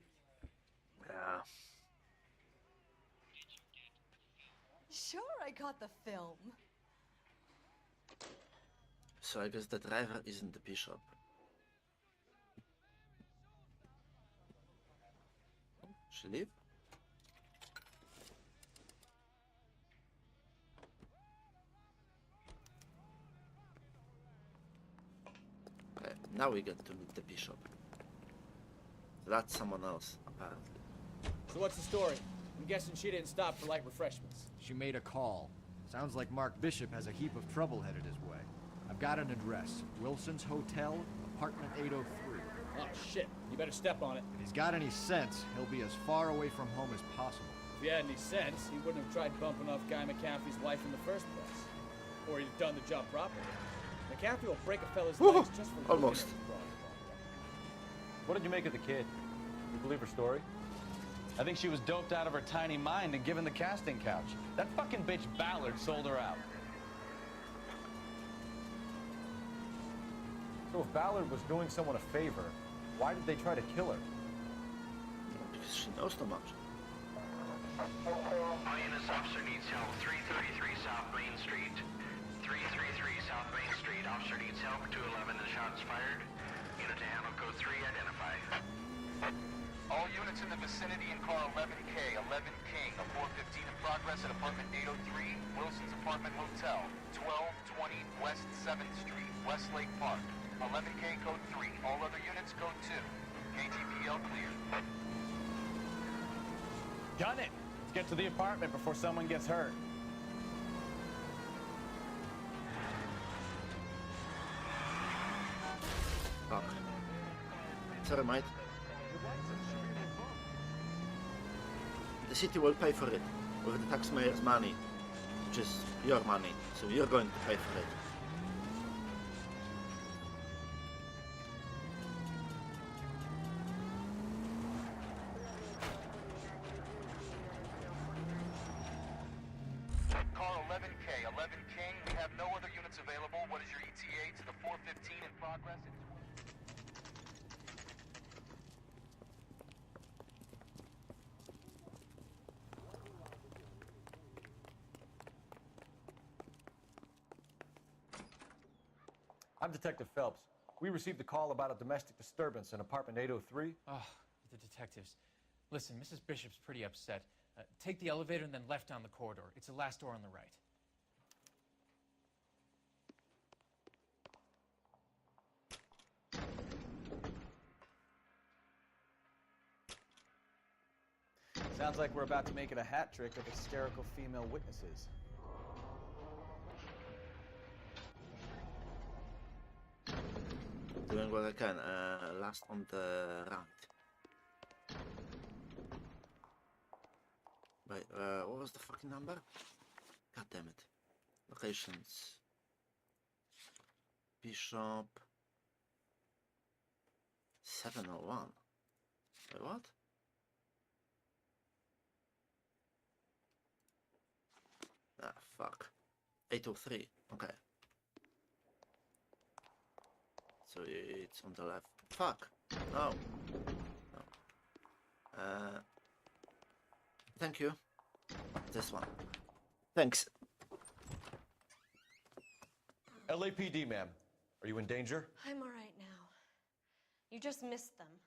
Yeah. Sure, I got the film. So I guess the driver isn't the bishop. She leave? Okay, now we get to meet the bishop. So that's someone else, apparently. So what's the story? I'm guessing she didn't stop for light refreshments. She made a call. Sounds like Mark Bishop has a heap of trouble headed his way. I've got an address. Wilson's Hotel, apartment 803. Oh, shit. You better step on it. If he's got any sense, he'll be as far away from home as possible. If he had any sense, he wouldn't have tried bumping off Guy McCaffrey's wife in the first place. Or he'd have done the job properly. McCaffrey will break a fella's legs just for almost. What did you make of the kid? You believe her story? I think she was doped out of her tiny mind and given the casting couch. That fucking bitch Ballard sold her out. So if Ballard was doing someone a favor, why did they try to kill her? Because she knows so much. All units, officer needs help. 333 South Main Street. 333 South Main Street. Officer needs help. 211 and shots fired. Unit to handle code 3, identify. All units in the vicinity in car 11K, 11 King, a 415 in progress at apartment 803, Wilson's Apartment Hotel, 1220 West 7th Street, Westlake Park. 11K code 3, all other units code 2. KTPL cleared. Gun it! Let's get to the apartment before someone gets hurt. Fuck. Sorry, mate. The city will pay for it with the taxpayers' money, which is your money, so you're going to pay for it. Car 11K, 11 King, we have no other units available. What is your ETA to the 415 in progress? I'm Detective Phelps. We received a call about a domestic disturbance in apartment 803. Oh, the detectives. Listen, Mrs. Bishop's pretty upset. Take the elevator and then left down the corridor. It's the last door on the right. Sounds like we're about to make it a hat trick of hysterical female witnesses. Doing what I can. Last on the right. Wait, what was the fucking number? God damn it. Locations. Bishop. 701. Wait, what? Ah, fuck. 803. Okay. So it's on the left. Fuck. No. No. Thank you. This one. Thanks. LAPD, ma'am. Are you in danger? I'm all right now. You just missed them.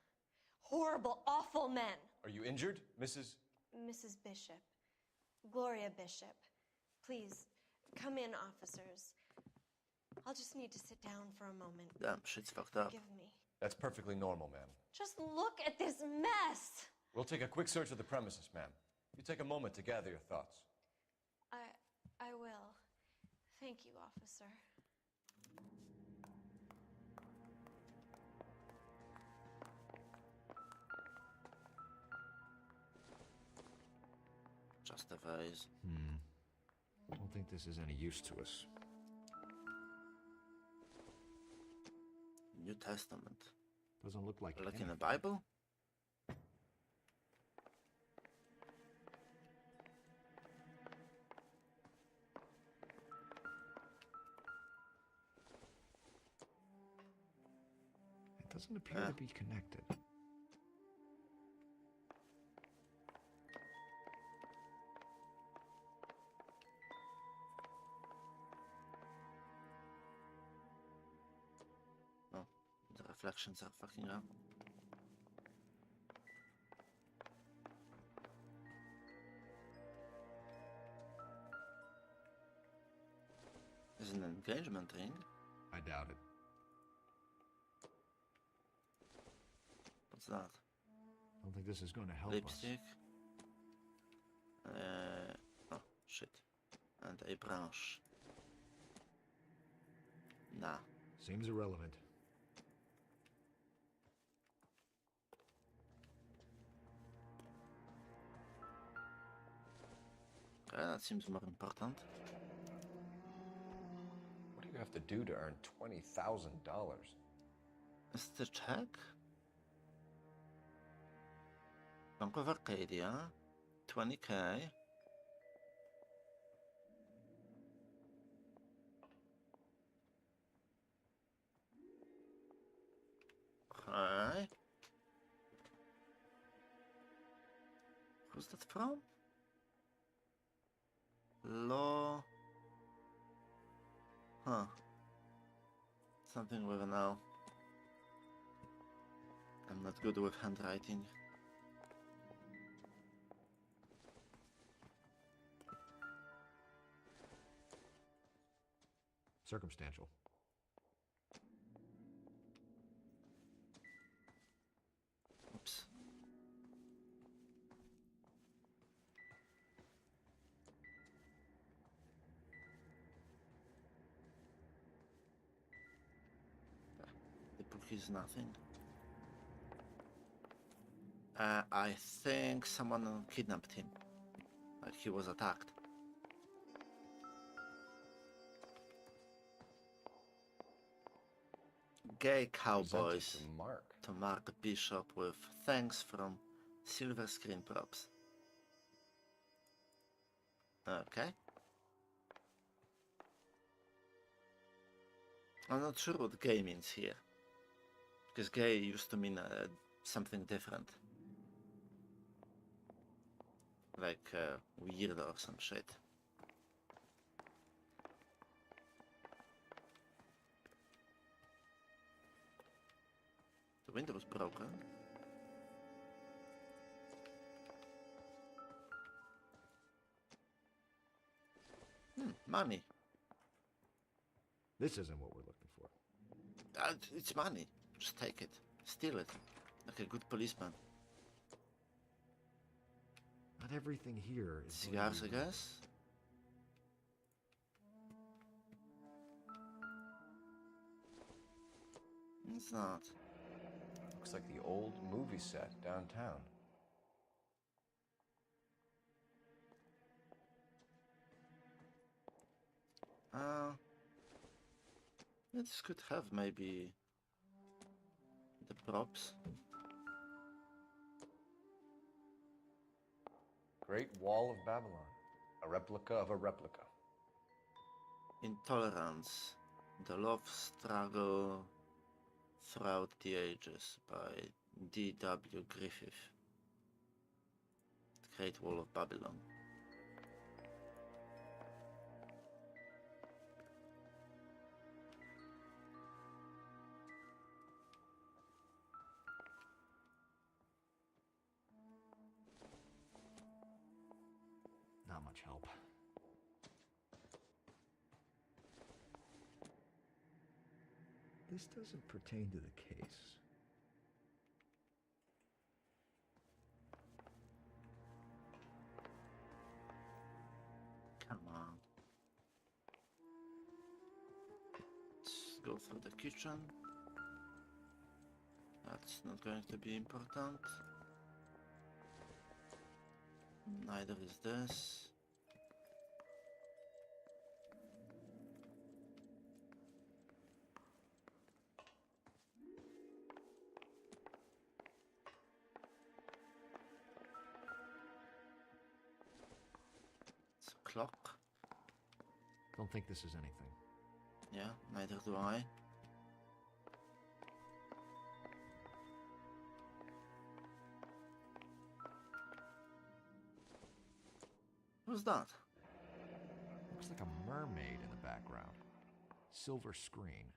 Horrible, awful men. Are you injured, Mrs.? Mrs. Bishop. Gloria Bishop. Please, come in, officers. I'll just need to sit down for a moment. Damn, shit's fucked up. Forgive me. That's perfectly normal, ma'am. Just look at this mess! We'll take a quick search of the premises, ma'am. You take a moment to gather your thoughts. I will. Thank you, officer. Justifies. I don't think this is any use to us. New Testament. Doesn't look like in the Bible? It doesn't appear to be connected. The reflections are fucking up. Is it an engagement ring? I doubt it. What's that? I don't think this is going to help Lipstick. Oh, shit. And a branch. Nah. us. Seems irrelevant. Okay, that seems more important. What do you have to do to earn $20,000? Is the check? Bank of Arcadia. 20K. Okay. Who's that from? Law. Huh. Something with an L. I'm not good with handwriting. Circumstantial. Oops. The book is nothing. I think someone kidnapped him. Like he was attacked. Gay cowboys to mark Bishop with thanks from silver screen props. Okay. I'm not sure what gay means here. Because gay used to mean something different. Like weird or some shit. The window was broken. Money. This isn't what we're looking for. It's money. Just take it. Steal it. Like a good policeman. Not everything here is... Cigars, I guess? It's not. Looks like the old movie set downtown. This could have maybe the props. Great Wall of Babylon. A replica of a replica. Intolerance. The love struggle throughout the ages by D.W. Griffith. The Great Wall of Babylon. Not much help. This doesn't pertain to the case. Come on. Let's go through the kitchen. That's not going to be important. Neither is this. It's a clock. Don't think this is anything. Yeah, neither do I. Who's that? Looks like a mermaid in the background. Silver screen.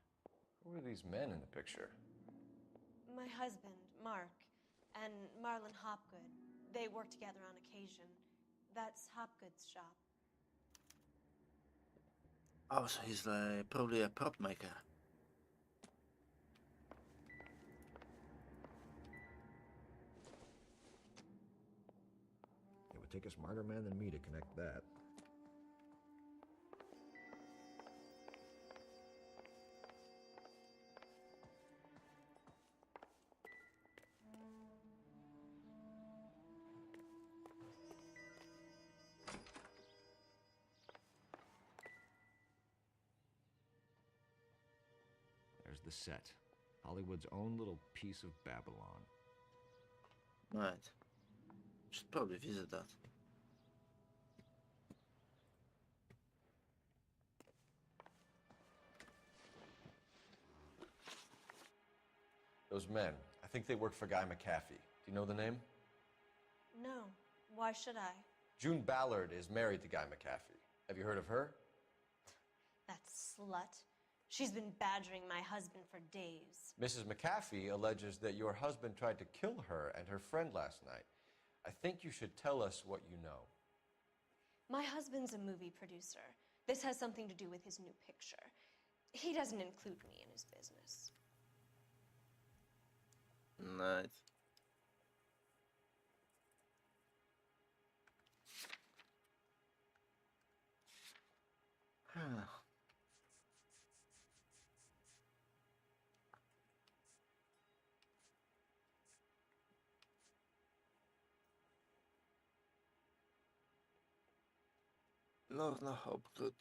Who are these men in the picture? My husband, Mark, and Marlon Hopgood. They work together on occasion. That's Hopgood's shop. Oh, so he's probably a prop maker. It would take a smarter man than me to connect that. There's the set. Hollywood's own little piece of Babylon. Right. Should probably visit that. Those men, I think they work for Guy McAfee. Do you know the name? No. Why should I? June Ballard is married to Guy McAfee. Have you heard of her? That slut. She's been badgering my husband for days. Mrs. McAfee alleges that your husband tried to kill her and her friend last night. I think you should tell us what you know. My husband's a movie producer. This has something to do with his new picture. He doesn't include me in his business. Right. Lorna Hopgood.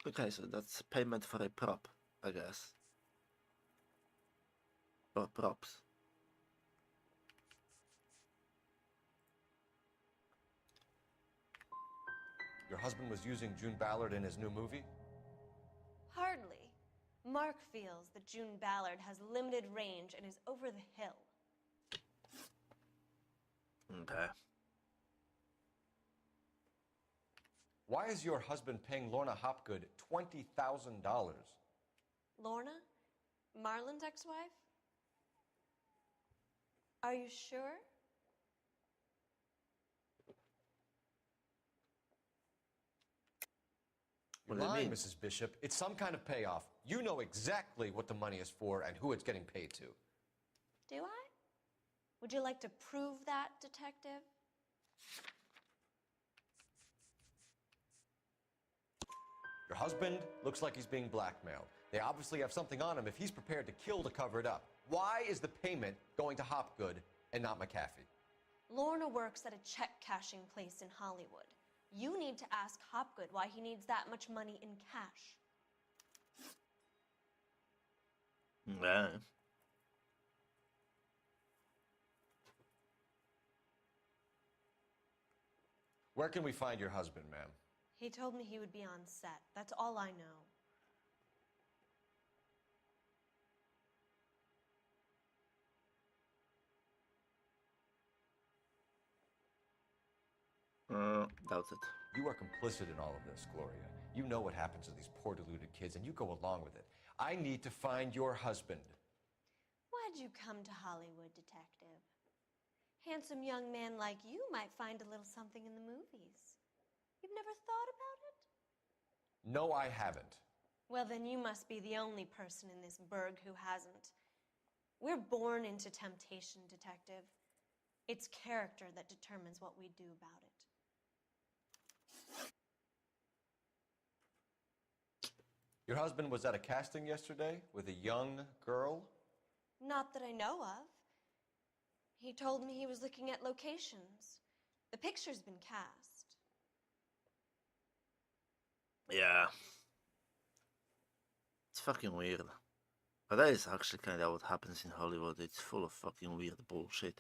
Okay, so that's payment for a prop, I guess. Or props. Your husband was using June Ballard in his new movie? Hardly. Mark feels that June Ballard has limited range and is over the hill. Okay. Why is your husband paying Lorna Hopgood $20,000? Lorna? Marlon's ex-wife? Are you sure? You're lying, Mrs. Bishop. It's some kind of payoff. You know exactly what the money is for and who it's getting paid to. Do I? Would you like to prove that, detective? Your husband looks like he's being blackmailed. They obviously have something on him if he's prepared to kill to cover it up. Why is the payment going to Hopgood and not McAfee? Lorna works at a check-cashing place in Hollywood. You need to ask Hopgood why he needs that much money in cash. Yeah. Where can we find your husband, ma'am? He told me he would be on set. That's all I know. Doubt it. You are complicit in all of this, Gloria. You know what happens to these poor deluded kids, and you go along with it. I need to find your husband. Why'd you come to Hollywood, detective? Handsome young man like you might find a little something in the movies. You've never thought about it? No, I haven't. Well, then you must be the only person in this burg who hasn't. We're born into temptation, detective. It's character that determines what we do about it. Your husband was at a casting yesterday with a young girl? Not that I know of. He told me he was looking at locations. The picture's been cast. Yeah. It's fucking weird. But that is actually kind of what happens in Hollywood. It's full of fucking weird bullshit.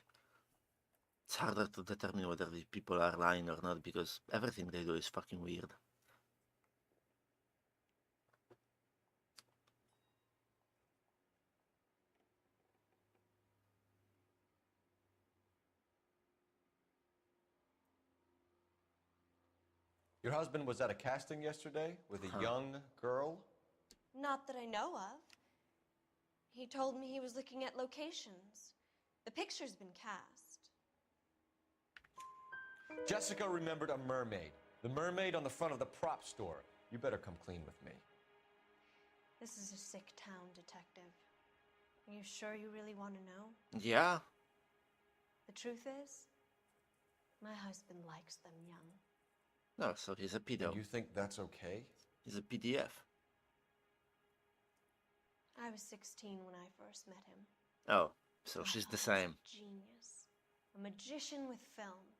It's harder to determine whether these people are lying or not because everything they do is fucking weird. Your husband was at a casting yesterday with a young girl? Not that I know of. He told me he was looking at locations. The picture's been cast. Jessica remembered a mermaid. The mermaid on the front of the prop store. You better come clean with me. This is a sick town, detective. Are you sure you really want to know? Yeah. The truth is, my husband likes them young. No, so he's a pedo. And you think that's okay? He's a PDF. I was 16 when I first met him. Oh, so she's the same. Genius. A magician with film.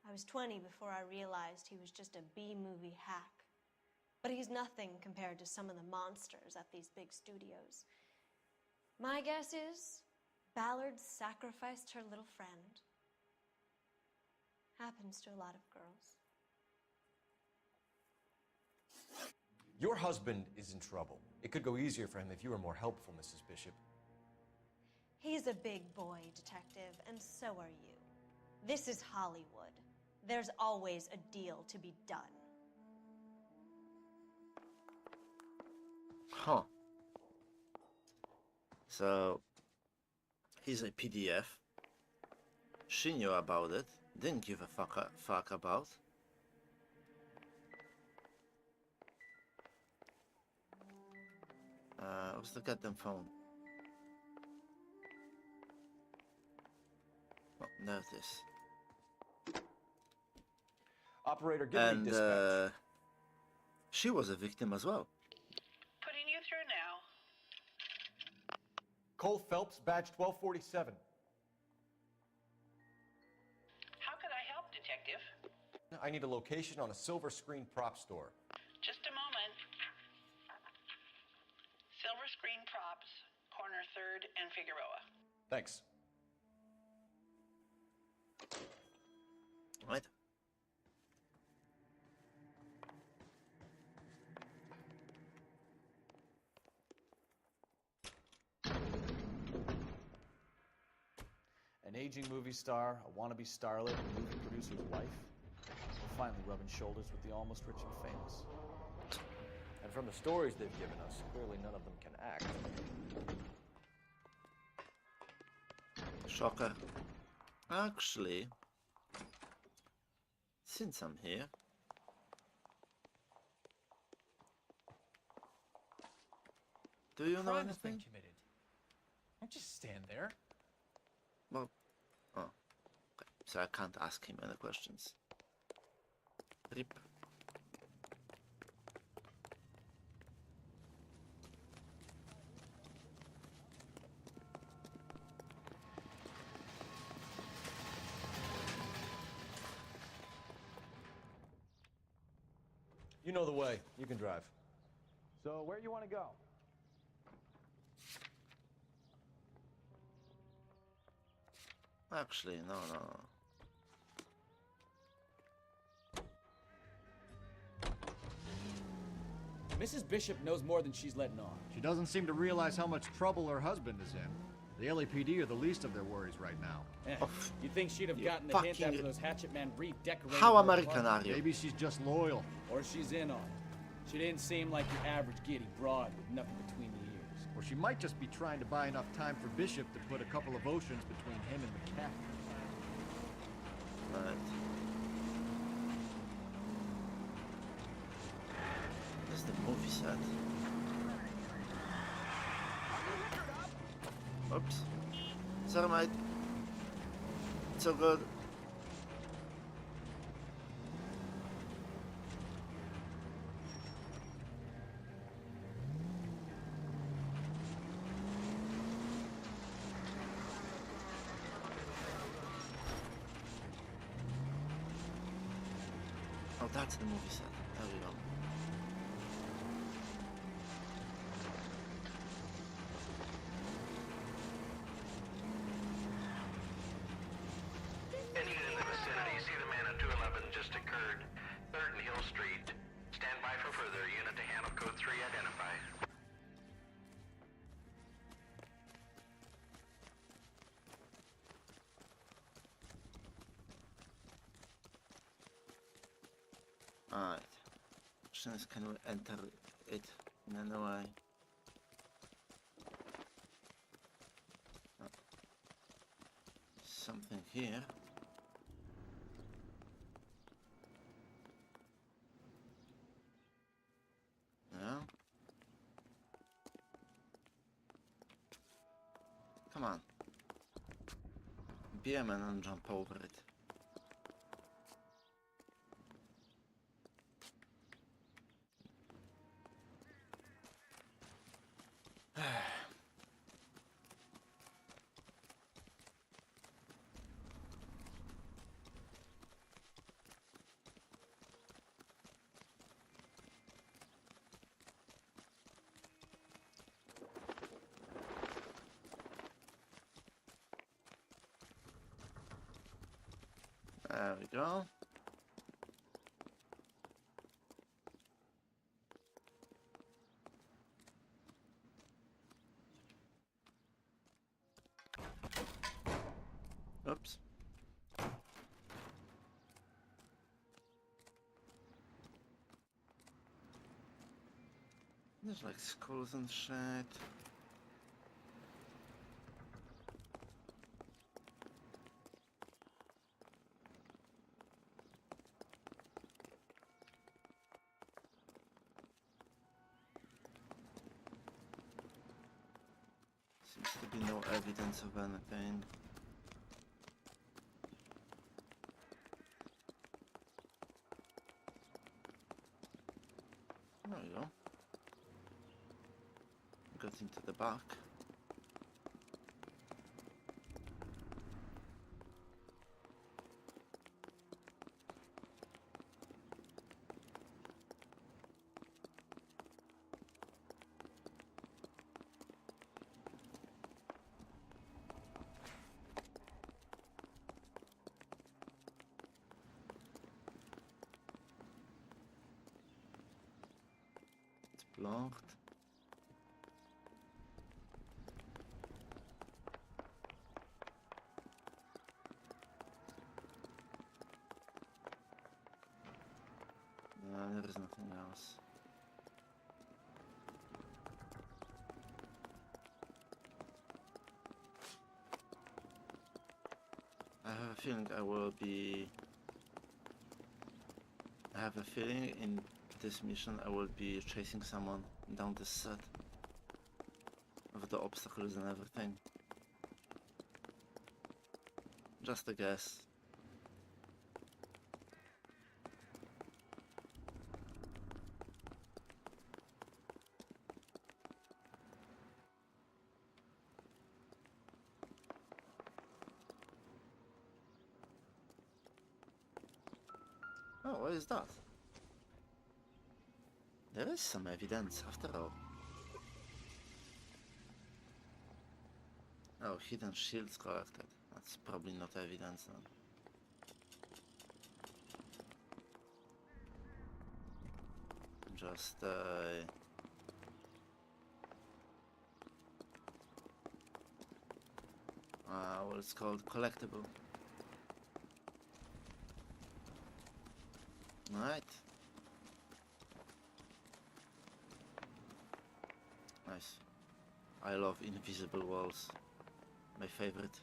I was 20 before I realized he was just a B-movie hack. But he's nothing compared to some of the monsters at these big studios. My guess is Ballard sacrificed her little friend. Happens to a lot of girls. Your husband is in trouble. It could go easier for him if you were more helpful, Mrs. Bishop. He's a big boy, detective, and so are you. This is Hollywood. There's always a deal to be done. Huh. So, he's a PDF. she knew about it. Didn't give a fuck about. What's the goddamn phone? Oh, there it is. Operator, give me dispatch. And she was a victim as well. Putting you through now. Cole Phelps, badge 1247. How could I help, Detective? I need a location on a silver screen prop store. Just a moment. Silver Screen Props, corner 3rd and Figueroa. Thanks. Right. An aging movie star, a wannabe starlet, a movie producer's wife. We're finally rubbing shoulders with the almost rich and famous. And from the stories they've given us, clearly none of them can act. Shocker. Actually, since I'm here, do you know Crime has been anything? committed. Don't just stand there. Well, oh, okay. So I can't ask him any questions. Rip. You know the way. You can drive. So where you want to go? Actually, no. Mrs. Bishop knows more than she's letting on. She doesn't seem to realize how much trouble her husband is in. The LAPD are the least of their worries right now. You think she'd have gotten the hint after those hatchet men redecorated How her American apartment? are you? Maybe she's just loyal. Or she's in on it. She didn't seem like your average giddy broad with nothing between the ears. Or she might just be trying to buy enough time for Bishop to put a couple of oceans between him and the cat. Right. That's the movie set. Oops. Sorry, mate. It's so good. Oh, that's the movie set. There we go. Any in the vicinity, see the man on 211 just occurred. 3rd and Hill Street. Stand by for further. Unit to handle code 3 identify. Alright. Question is, can we enter it in any way? Oh. Something here. Yeah. Come on. Be a man and jump over it. There we go. Oops. There's like skulls and shit. Maybe no evidence of anything. There you go. Got into the back. It's blocked. There is nothing else. I have a feeling in this mission I will be chasing someone down this set with the obstacles and everything. Just a guess. Oh, what is that? There is some evidence after all. Oh, hidden shields collected. That's probably not evidence then. Just what it's called, collectible. Right. Nice. I love invisible walls. My favorite.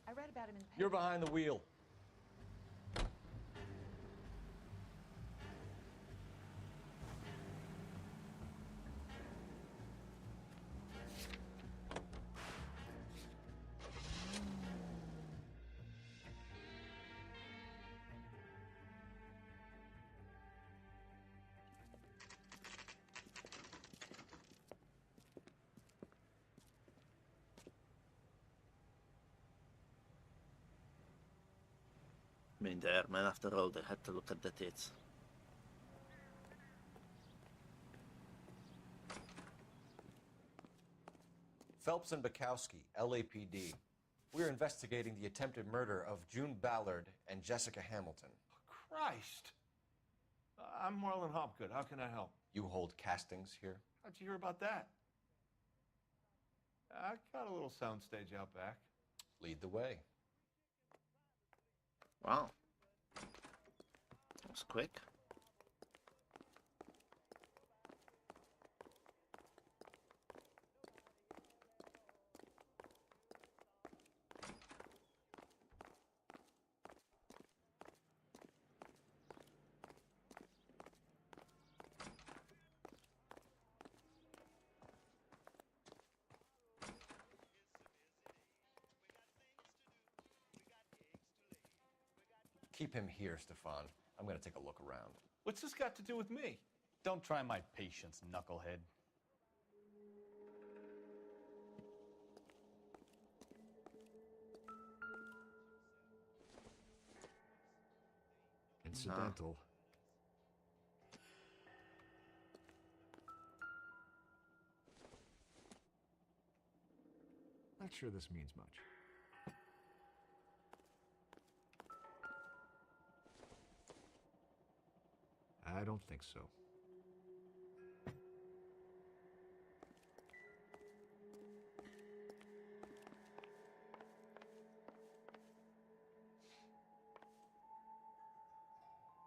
I read about him in the paper. You're behind the wheel. I mean, there, man, after all, they had to look at the tits. Phelps and Bukowski, LAPD. We're investigating the attempted murder of June Ballard and Jessica Hamilton. Christ! I'm Marlon Hopgood. How can I help? You hold castings here? How'd you hear about that? I got a little soundstage out back. Lead the way. Wow. That was quick. Keep him here, Stefan. I'm gonna take a look around. What's this got to do with me? Don't try my patience, knucklehead. Incidental. Not sure this means much. I don't think so.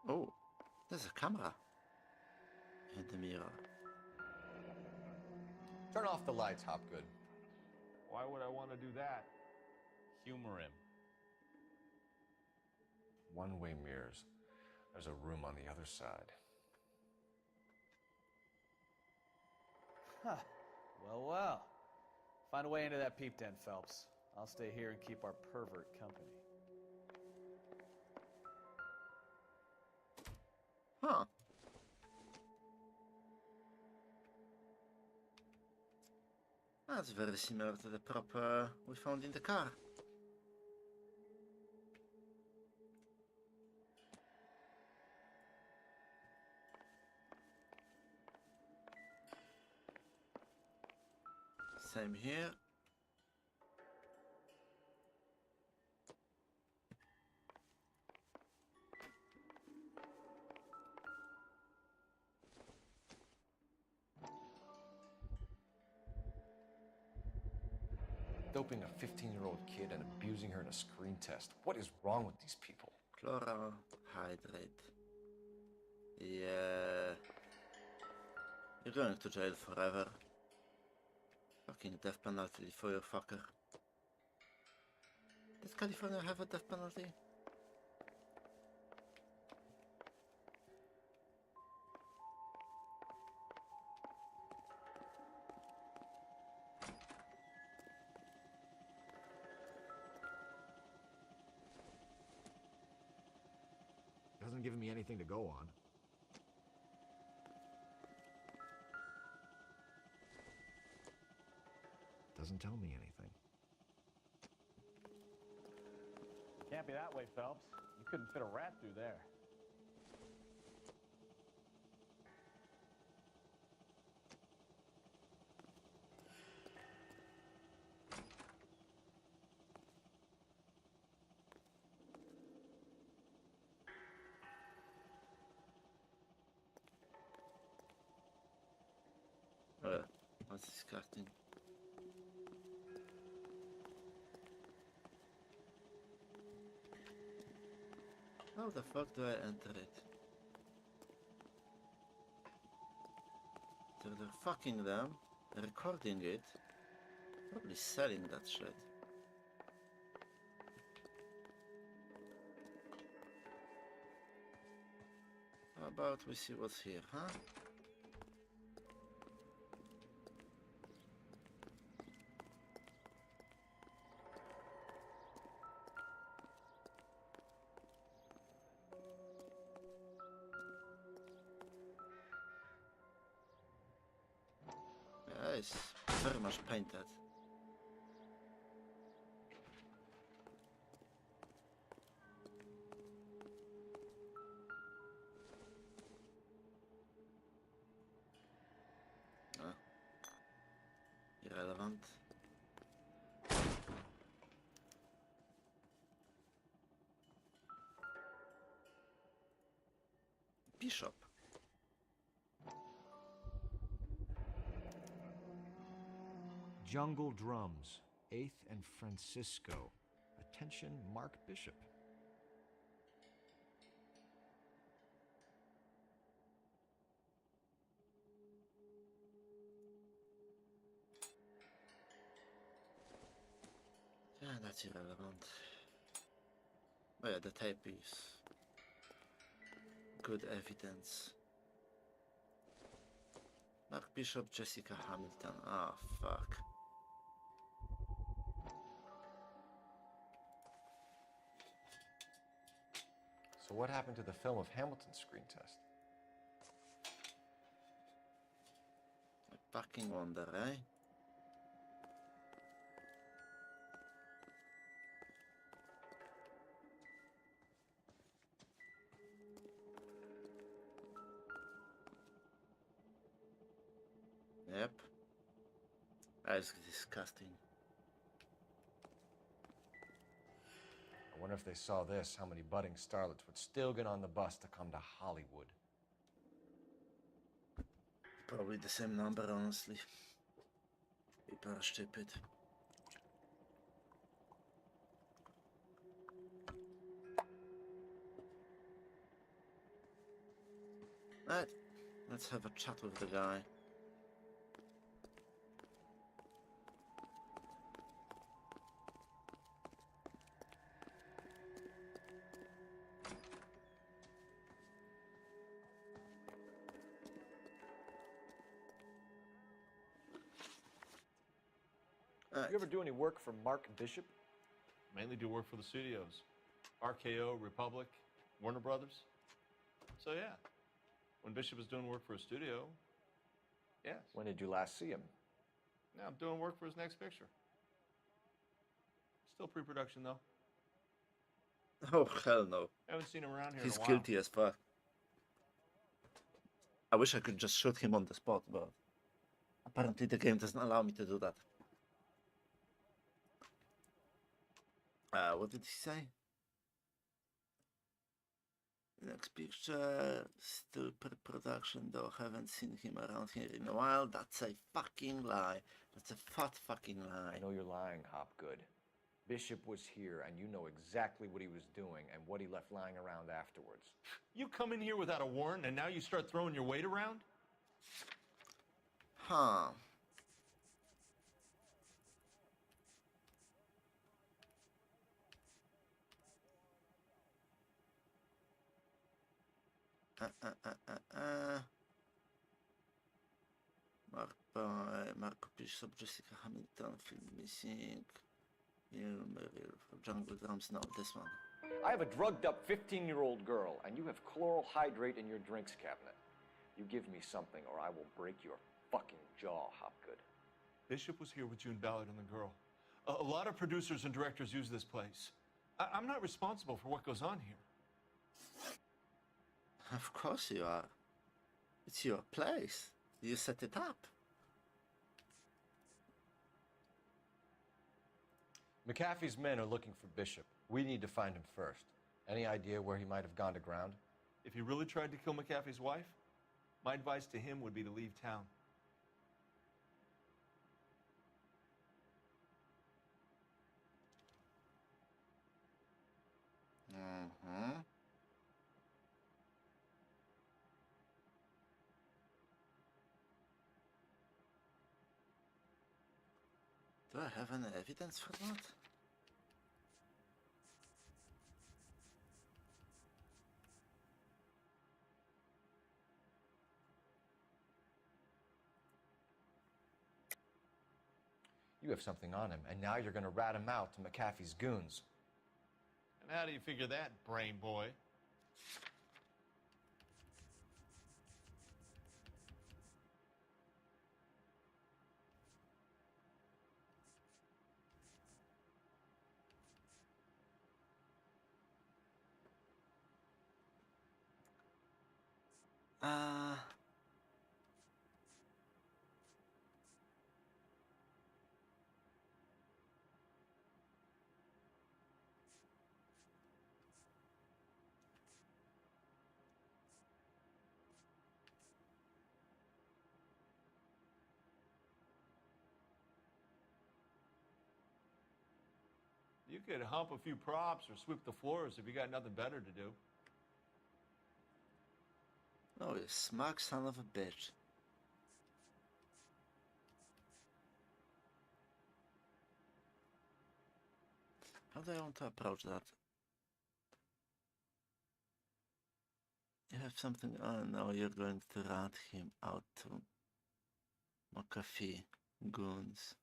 Oh, there's a camera in the mirror. Turn off the lights, Hopgood. Why would I want to do that? Humor him. One-way mirrors. There's a room on the other side. Huh. Well, well. Find a way into that peep den, Phelps. I'll stay here and keep our pervert company. Huh. That's very similar to the prop we found in the car. Same here. Doping a 15-year-old kid and abusing her in a screen test. What is wrong with these people? Chlorohydrate. Yeah. You're going to jail forever. Fucking death penalty for your fucker. Does California have a death penalty? Doesn't give me anything to go on. Doesn't tell me anything. Can't be that way, Phelps. You couldn't fit a rat through there. That's disgusting. How the fuck do I enter it? So they're fucking them, recording it, probably selling that shit. How about we see what's here, huh? Yeah, it's very much painted. Irrelevant. Bishop. Jungle Drums, 8th and Francisco. Attention, Mark Bishop. Yeah, that's irrelevant. Oh yeah, the tape is good evidence. Mark Bishop, Jessica Hamilton. Ah, fuck. So what happened to the film of Hamilton's screen test? I fucking wonder, eh? Yep. That's disgusting. I wonder if they saw this, how many budding starlets would still get on the bus to come to Hollywood. Probably the same number, honestly. People are stupid. Right, let's have a chat with the guy. You ever do any work for Mark Bishop? Mainly do work for the studios. RKO, Republic, Warner Brothers. So yeah, when Bishop was doing work for a studio, yes. When did you last see him? Now I'm doing work for his next picture. Still pre-production though. Oh, hell no. Haven't seen him around here He's in a while. guilty as fuck. I wish I could just shoot him on the spot, but apparently the game doesn't allow me to do that. What did he say? Next picture, still pre-production though, haven't seen him around here in a while. That's a fucking lie. That's a fat fucking lie. I know you're lying, Hopgood. Bishop was here, and you know exactly what he was doing and what he left lying around afterwards. You come in here without a warrant, and now you start throwing your weight around? Huh. Marco Bishop, Jessica Hamilton, film missing. Jungle Drums, no, this one. I have a drugged-up 15-year-old girl, and you have chloral hydrate in your drinks cabinet. You give me something, or I will break your fucking jaw, Hopgood. Bishop was here with June Ballard and the girl. A lot of producers and directors use this place. I'm not responsible for what goes on here. Of course you are. It's your place. You set it up. McAfee's men are looking for Bishop. We need to find him first. Any idea where he might have gone to ground? If he really tried to kill McAfee's wife, my advice to him would be to leave town. Mm-hmm. Do I have any evidence for that? You have something on him, and now you're going to rat him out to McAfee's goons. And how do you figure that, brain boy? You could hump a few props or sweep the floors if you got nothing better to do. Oh, you smug son of a bitch. How do I want to approach that? You have something on now, you're going to rat him out to McAfee goons.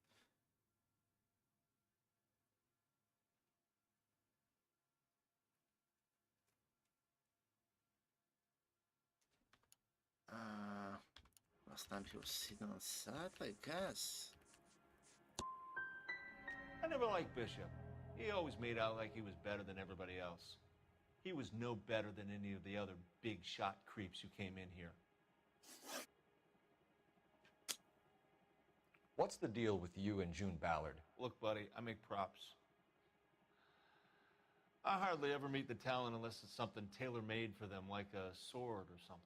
Last time he was sitting on set, I guess. I never liked Bishop. He always made out like he was better than everybody else. He was no better than any of the other big shot creeps who came in here. What's the deal with you and June Ballard? Look, buddy, I make props. I hardly ever meet the talent unless it's something tailor-made for them, like a sword or something.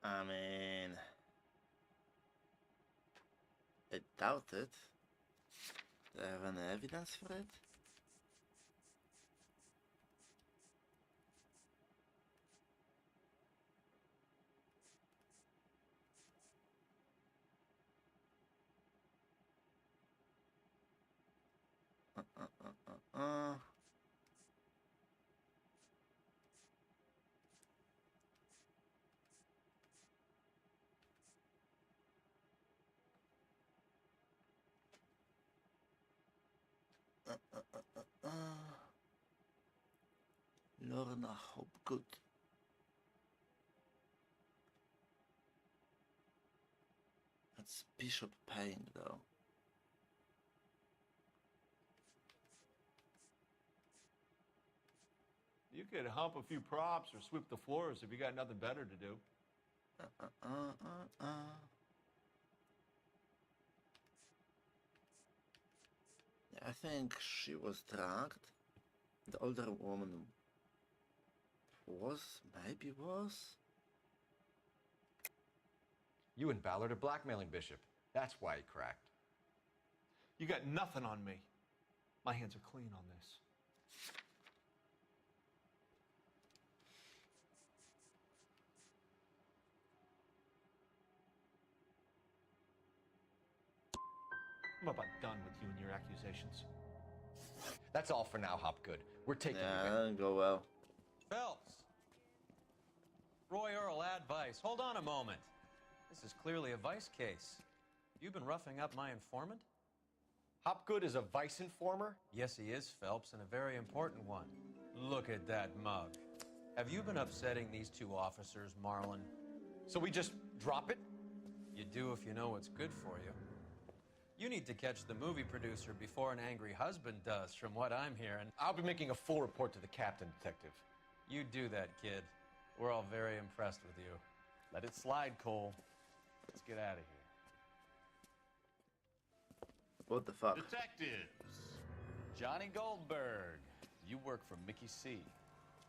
I mean, I doubt it. Do I have any evidence for it? Lorna Hopgood. That's Bishop paying though. You could hump a few props or sweep the floors if you got nothing better to do. I think she was drugged. The older woman maybe was. You and Ballard are blackmailing Bishop. That's why he cracked. You got nothing on me. My hands are clean on this. I'm about done with you and your accusations. That's all for now, Hopgood. We're taking you Yeah, in. that didn't go well. Phelps! Roy Earl, Ad Vice. Hold on a moment. This is clearly a vice case. You've been roughing up my informant? Hopgood is a vice informer? Yes, he is, Phelps, and a very important one. Look at that mug. Have you been upsetting these two officers, Marlin? So we just drop it? You do if you know what's good for you. You need to catch the movie producer before an angry husband does, from what I'm hearing. I'll be making a full report to the captain, Detective. You do that, kid. We're all very impressed with you. Let it slide, Cole. Let's get out of here. What the fuck? Detectives. Johnny Goldberg. You work for Mickey C.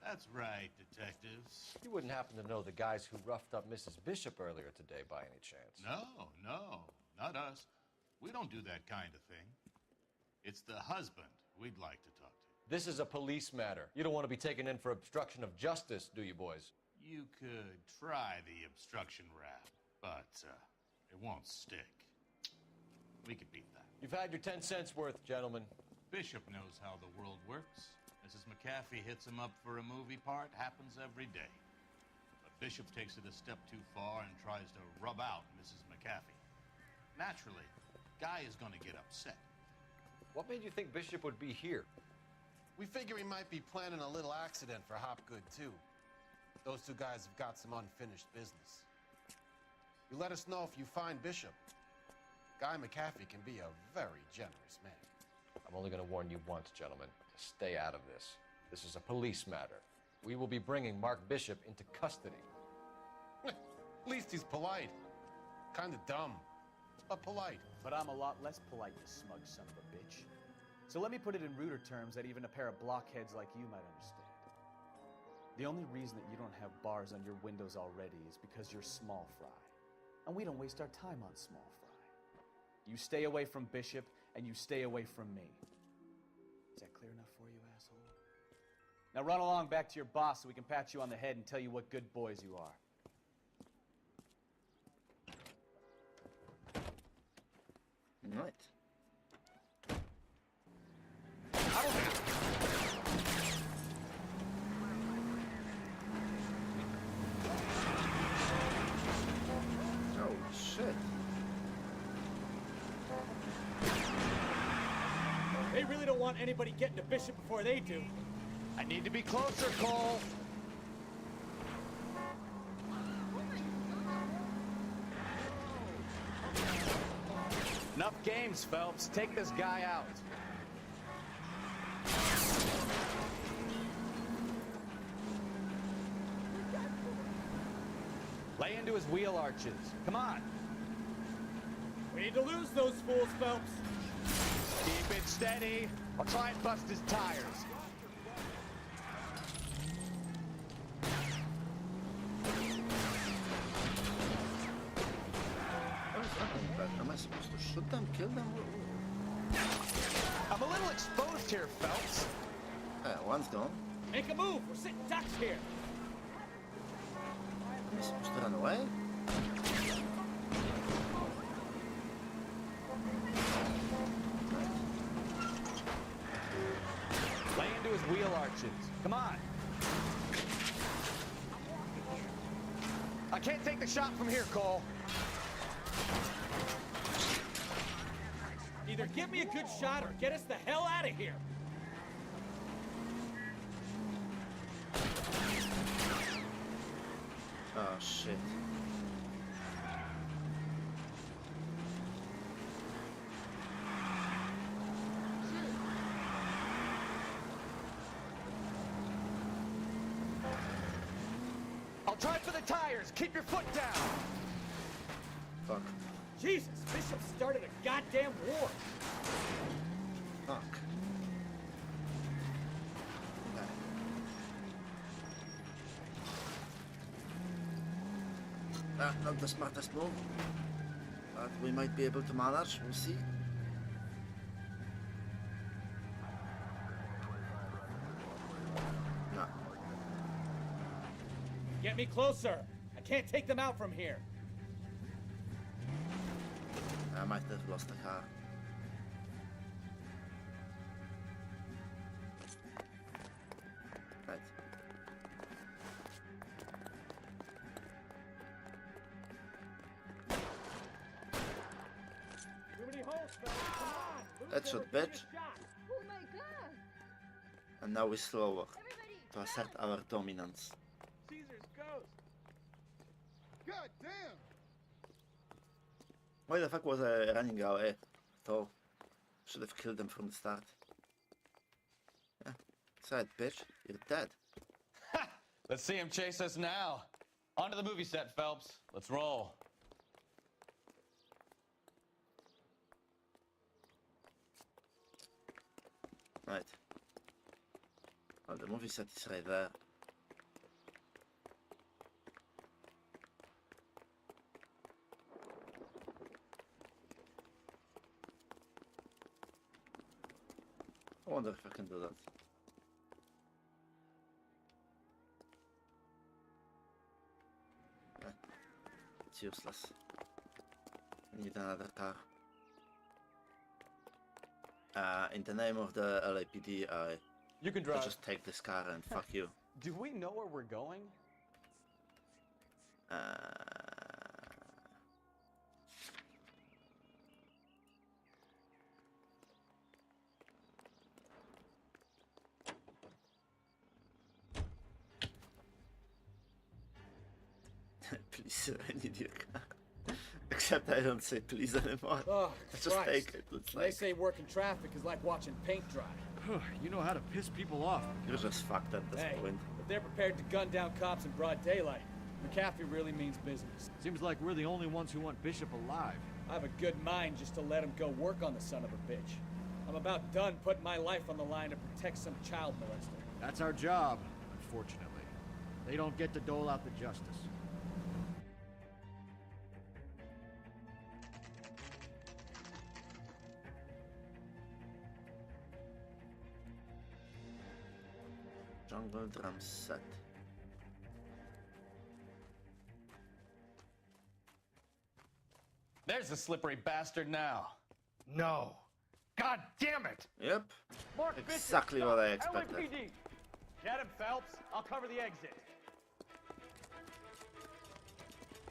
That's right, detectives. You wouldn't happen to know the guys who roughed up Mrs. Bishop earlier today by any chance? No, not us. We don't do that kind of thing. It's the husband we'd like to talk to. This is a police matter. You don't want to be taken in for obstruction of justice, do you, boys? You could try the obstruction rap, but it won't stick. We could beat that. You've had your 10 cents worth, gentlemen. Bishop knows how the world works. Mrs. McAfee hits him up for a movie part. Happens every day. But Bishop takes it a step too far and tries to rub out Mrs. McAfee. Naturally, Guy is going to get upset. What made you think Bishop would be here? We figure he might be planning a little accident for Hopgood, too. Those two guys have got some unfinished business. You let us know if you find Bishop. Guy McAfee can be a very generous man. I'm only going to warn you once, gentlemen, to stay out of this. This is a police matter. We will be bringing Mark Bishop into custody. At least he's polite. Kind of dumb, but polite. But I'm a lot less polite, you smug son of a bitch. So let me put it in ruder terms that even a pair of blockheads like you might understand. The only reason that you don't have bars on your windows already is because you're small fry. And we don't waste our time on small fry. You stay away from Bishop, and you stay away from me. Is that clear enough for you, asshole? Now run along back to your boss so we can pat you on the head and tell you what good boys you are. Right. Oh shit. They really don't want anybody getting to Bishop before they do. I need to be closer, Cole. Enough games, Phelps. Take this guy out. Lay into his wheel arches. Come on. We need to lose those fools, Phelps. Keep it steady. I'll try and bust his tires. kill them? I'm a little exposed here, Phelps. One's gone. Make a move. We're sitting ducks here. Am I supposed to run away? Lay into his wheel arches. Come on. I can't take the shot from here, Cole. Either give me a good shot or get us the hell out of here. Oh shit. I'll try for the tires. Keep your foot down. Fuck. Jesus, Bishop started a goddamn war. Fuck. Okay. Not the smartest move, but we might be able to manage. We'll see. No. Get me closer. I can't take them out from here. I might have lost the car. Right. That's what, bitch. Oh my god! And now we're slower to assert our dominance. Caesar's ghost. God damn! Why the fuck was I running away? So, should have killed them from the start. Yeah, that's right, bitch. You're dead. Let's see him chase us now. On to the movie set, Phelps. Let's roll. Right. Well, the movie set is right there. I wonder if I can do that. It's useless. I need another car. In the name of the LAPD, You can I'll drive. just take this car and fuck you. Do we know where we're going? Please, I need your car. Except I don't say please anymore. Oh, Just Christ. take it. It's They like, say working traffic is like watching paint dry. You know how to piss people off. you're just fucked at this Hey, point. if they're prepared to gun down cops in broad daylight, McAfee really means business. Seems like we're the only ones who want Bishop alive. I have a good mind just to let him go work on the son of a bitch. I'm about done putting my life on the line to protect some child molester. That's our job, unfortunately. They don't get to dole out the justice. Jungle drum set. There's the slippery bastard now. No. God damn it! Yep. Mark Exactly what I expected. LAPD. Get him, Phelps. I'll cover the exit.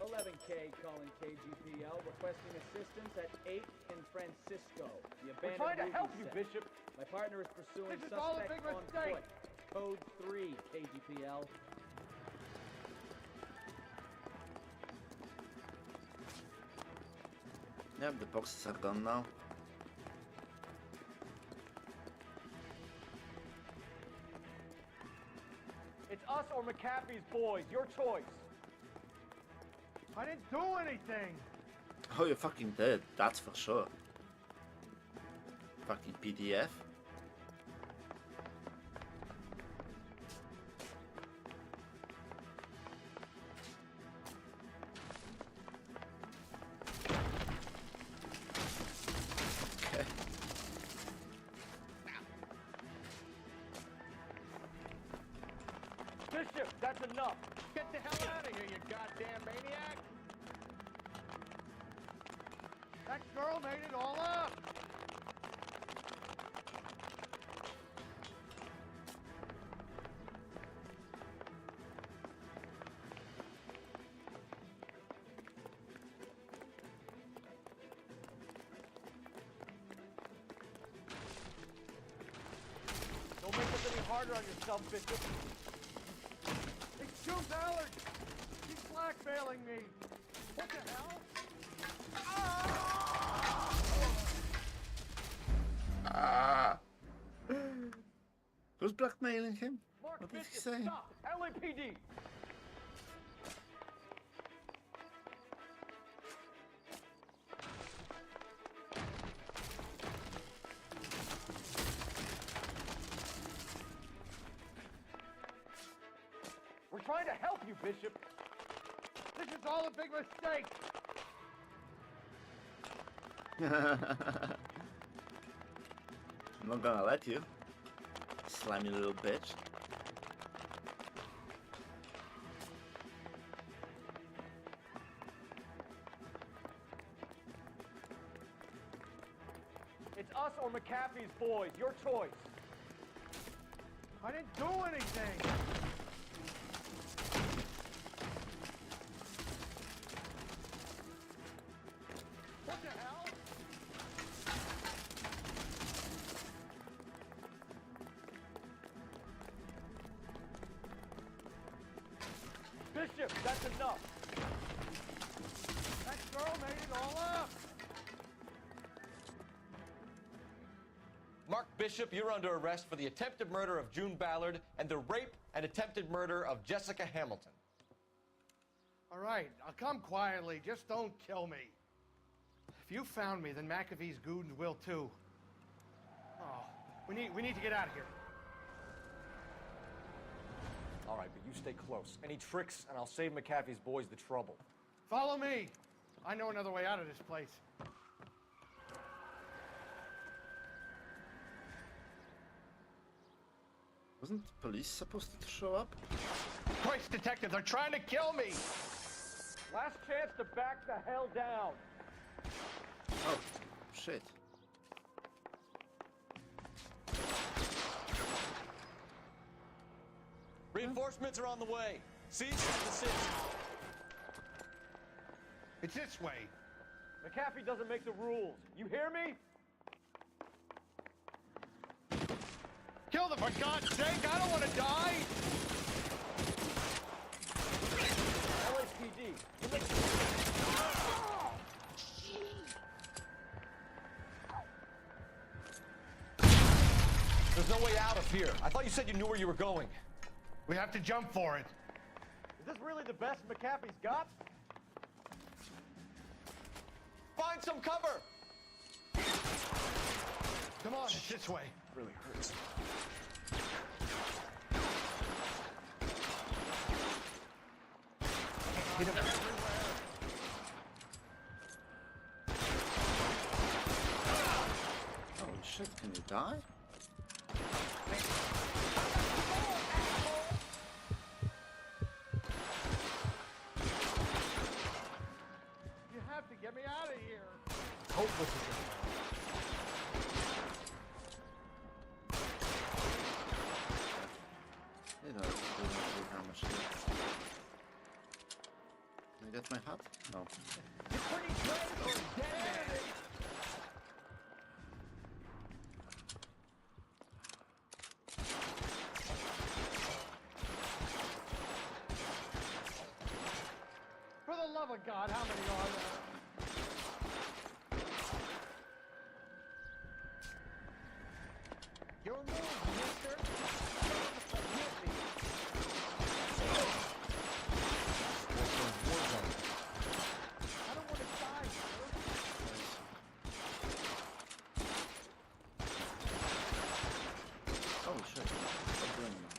11K calling KGPL, requesting assistance at 8 in Francisco. The We're abandoned trying to movie help you, set. Bishop. My partner is pursuing This is all a suspect big on mistake. foot. Code 3, KGPL. Yep, the boxes are gone now. It's us or McAfee's boys. Your choice. I didn't do anything. Oh, you're fucking dead, that's for sure. Fucking PDF. Bishop, that's enough. Get the hell out of here, you goddamn maniac! That girl made it all up! Don't make this any harder on yourself, Bishop. It's June Ballard! She's blackmailing me! What the hell? Who's blackmailing him? Mark What did he Bishop, say? stop! LAPD! We're trying to help you, Bishop. This is all a big mistake! I'm not gonna let you. Slimy little bitch. It's us or McAfee's boys. Your choice. I didn't do anything! What the hell? Bishop, that's enough. That girl made it all up! Mark Bishop, you're under arrest for the attempted murder of June Ballard and the rape and attempted murder of Jessica Hamilton. All right, I'll come quietly. Just don't kill me. If you found me, then McAfee's goons will too. Oh, we need to get out of here. All right, but you stay close. Any tricks, and I'll save McAfee's boys the trouble. Follow me. I know another way out of this place. Wasn't the police supposed to show up? Christ, detective, they're trying to kill me! Last chance to back the hell down. Oh, shit. Reinforcements are on the way. Cease and desist. It's this way. McAfee doesn't make the rules. You hear me? Kill them, for God's sake! I don't want to die! LAPD. There's no way out of here. I thought you said you knew where you were going. We have to jump for it. Is this really the best McAfee's got? Find some cover! Come on, it's this way. Really hurts. Hit him everywhere. Holy shit, can you die? You have to get me out of here. Hopeless. They don't do how much left. Can I get my hat? No. You're pretty good for a dead man. For the love of God, how many are there? Your move, mister. Hit me. I don't want to die, sir. Holy shit. Stop doing that.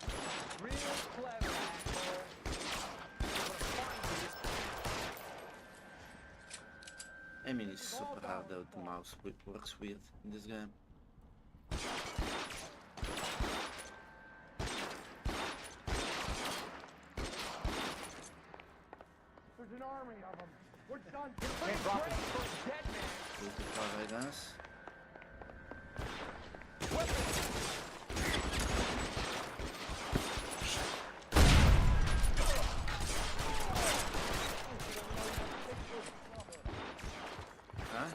Real clever, asshole. I mean, it's super hard though, the mouse works weird in this game. army of them. We're done. Can't drop it. Dead man. With the car, I guess. Huh?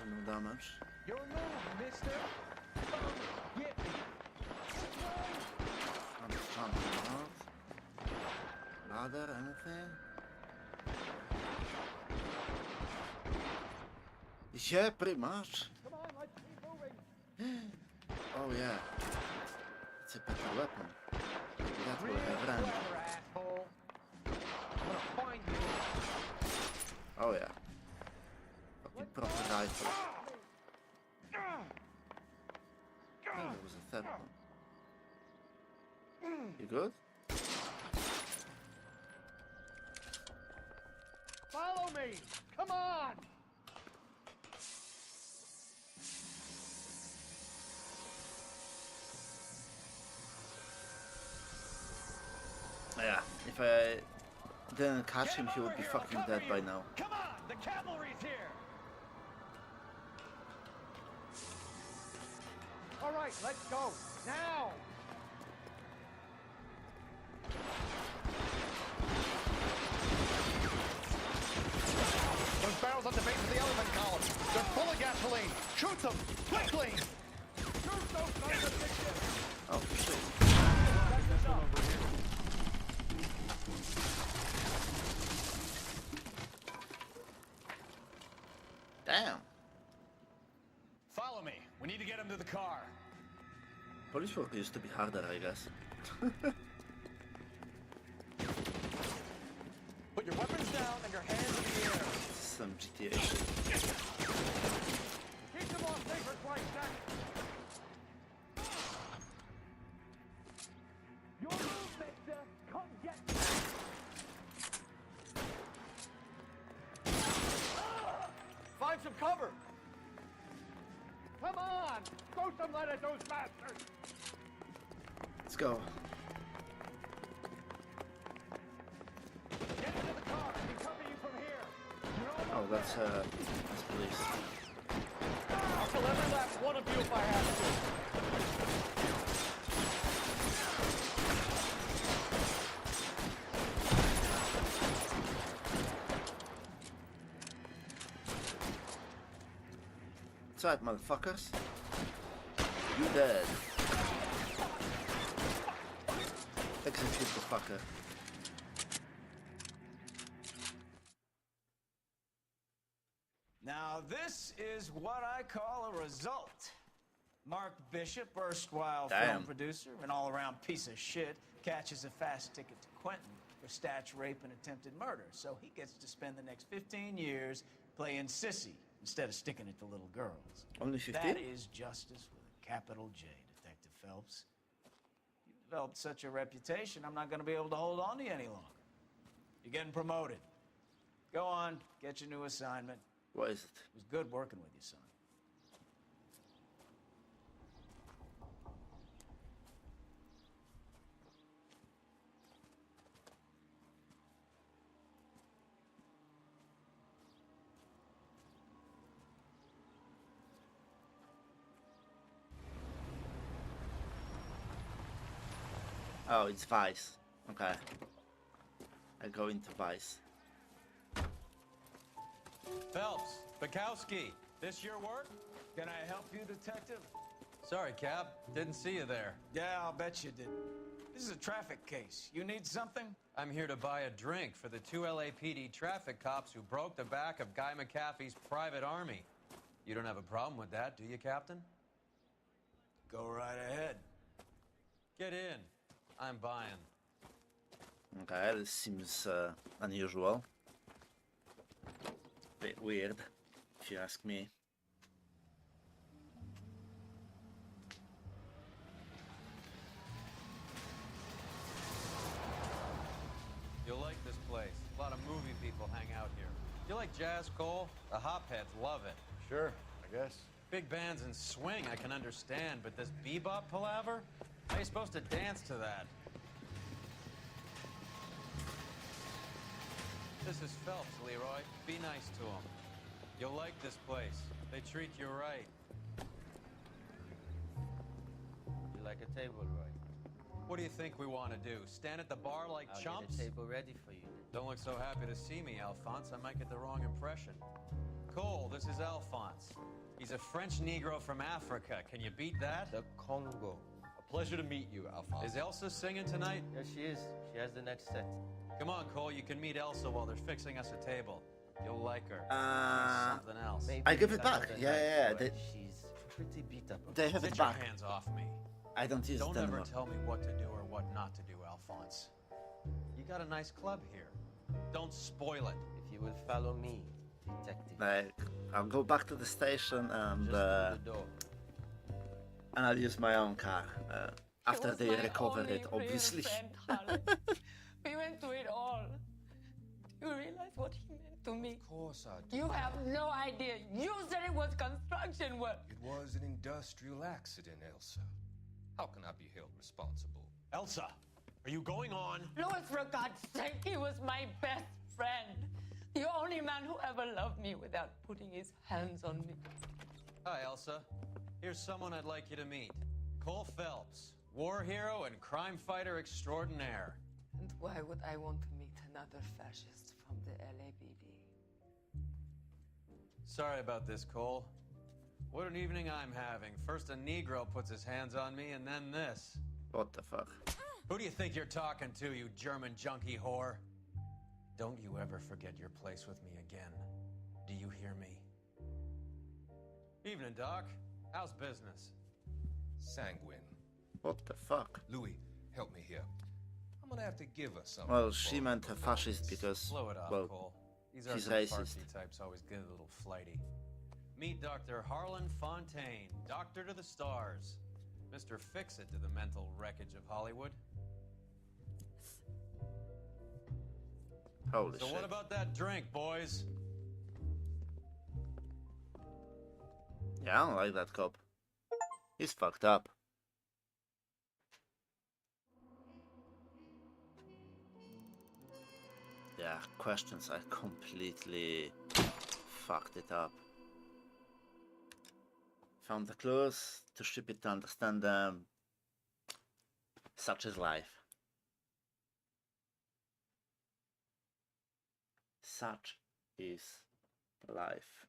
No damage. Your move, mister. Get me. I'm jumping out. Ladder, anything? Yeah, pretty much. Come on, let's keep moving. Oh yeah. It's a better weapon. Maybe that will have range. Asshole. I'm gonna find you. Oh yeah. Fucking proper rifle. Oh, there was a third one. You good? Follow me. Come on. Yeah, if I didn't catch him, he would be fucking dead by now. Come on, the cavalry's here. All right, let's go now. Those barrels on the base of the elephant column. They're full of gasoline. Shoot them quickly. Shoot those sons of bitches. Oh shit. Damn. Follow me. We need to get him to the car. Police work used to be harder, I guess. Put your weapons down and your hands in the air. Some GTA shit. Keep them off safer flight, Jack. Your move, mister. Come get me. Find some cover. Come on. Throw some lead at those bastards. Let's go. Get into the car. I can cover you from here. Oh, that's police. I'll kill every last one of you if I have to. That's right, motherfuckers. You dead. Execute the fucker. Now, this is what I call a result. Mark Bishop, erstwhile film producer, an all-around piece of shit, catches a fast ticket to Quentin for statch rape and attempted murder. So he gets to spend the next 15 years playing sissy instead of sticking it to little girls. Only 15? That is justice with a capital J, Detective Phelps. You've developed such a reputation, I'm not going to be able to hold on to you any longer. You're getting promoted. Go on, get your new assignment. What is it? It was good working with you, son. Oh, it's Vice. Okay. I go into Vice. Phelps, Bukowski, this your work? Can I help you, Detective? Sorry, Cap. Didn't see you there. Yeah, I'll bet you did. This is a traffic case. You need something? I'm here to buy a drink for the 2 LAPD traffic cops who broke the back of Guy McAfee's private army. You don't have a problem with that, do you, Captain? Go right ahead. Get in. I'm buying. Okay, this seems unusual. Bit weird, if you ask me. You'll like this place. A lot of movie people hang out here. You like jazz, Cole? The hopheads love it. Sure, I guess. Big bands and swing I can understand, but this bebop palaver? How are you supposed to dance to that? This is Phelps, Leroy. Be nice to him. You'll like this place. They treat you right. You like a table, Roy? What do you think we want to do? Stand at the bar like I'll chumps? get a table ready for you. Don't look so happy to see me, Alphonse. I might get the wrong impression. Cole, this is Alphonse. He's a French Negro from Africa. Can you beat that? The Congo. A pleasure to meet you, Alphonse. Is Elsa singing tonight? Yes, she is. She has the next set. Come on, Cole. You can meet Elsa while they're fixing us a table. You'll like her. She's something else. Maybe I give it another back. night, Yeah. but she's pretty beat up. They have Get it your back. hands off me. I don't use Don't it ever anymore. tell me what to do or what not to do, Alphonse. You got a nice club here. Don't spoil it. If you will follow me, detective. Like, I'll go back to the station and Just through the door. and I'll use my own car after was they my recover only it, obviously. real friend, Harlan. We went through it all. Do you realize what he meant to me? Of course I do. You have no idea. You said it was construction work. It was an industrial accident, Elsa. How can I be held responsible? Elsa, are you going on? Louis, for God's sake, he was my best friend. The only man who ever loved me without putting his hands on me. Hi, Elsa. Here's someone I'd like you to meet. Cole Phelps, war hero and crime fighter extraordinaire. And why would I want to meet another fascist from the LAPD? Sorry about this, Cole. What an evening I'm having. First a Negro puts his hands on me, and then this. What the fuck? Who do you think you're talking to, you German junkie whore? Don't you ever forget your place with me again. Do you hear me? Evening, Doc. How's business? Sanguine. What the fuck? Louis, help me here. I'm gonna have to give us something. Well, she meant a fascist because, Slow it off, well, Cole. These she's are racist. Farsi types always get a little flighty. Meet Dr. Harlan Fontaine, doctor to the stars. Mr. Fix-It to the mental wreckage of Hollywood. Holy So shit. what about that drink, boys? Yeah, I don't like that cop. He's fucked up. Yeah, questions, I completely fucked it up. Found the clues, to ship it to understand them. Such is life. Such is life.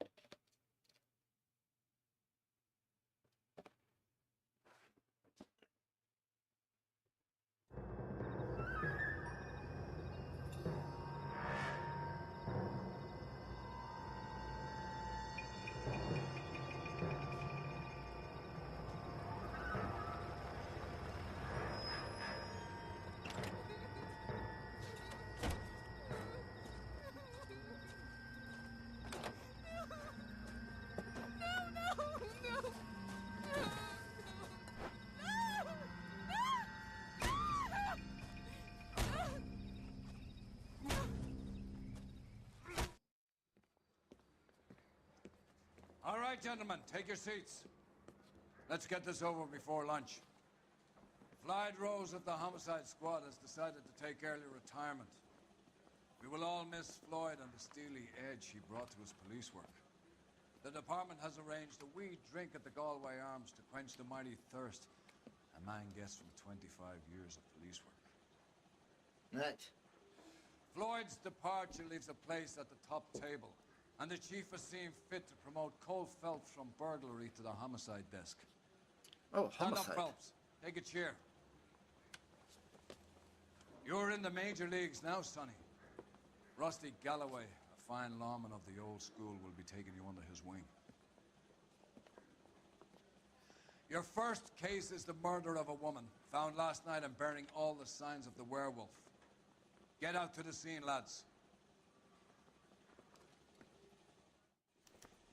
All right, gentlemen, take your seats. Let's get this over before lunch. Clyde Rose of the Homicide Squad has decided to take early retirement. We will all miss Floyd and the steely edge he brought to his police work. The department has arranged a wee drink at the Galway Arms to quench the mighty thirst a man gets from 25 years of police work. Right. Floyd's departure leaves a place at the top table, and the chief has seen fit to promote Cole Phelps from burglary to the homicide desk. Oh, Stand homicide. up, Phelps. Take a chair. You're in the major leagues now, Sonny. Rusty Galloway, a fine lawman of the old school, will be taking you under his wing. Your first case is the murder of a woman, found last night and bearing all the signs of the werewolf. Get out to the scene, lads.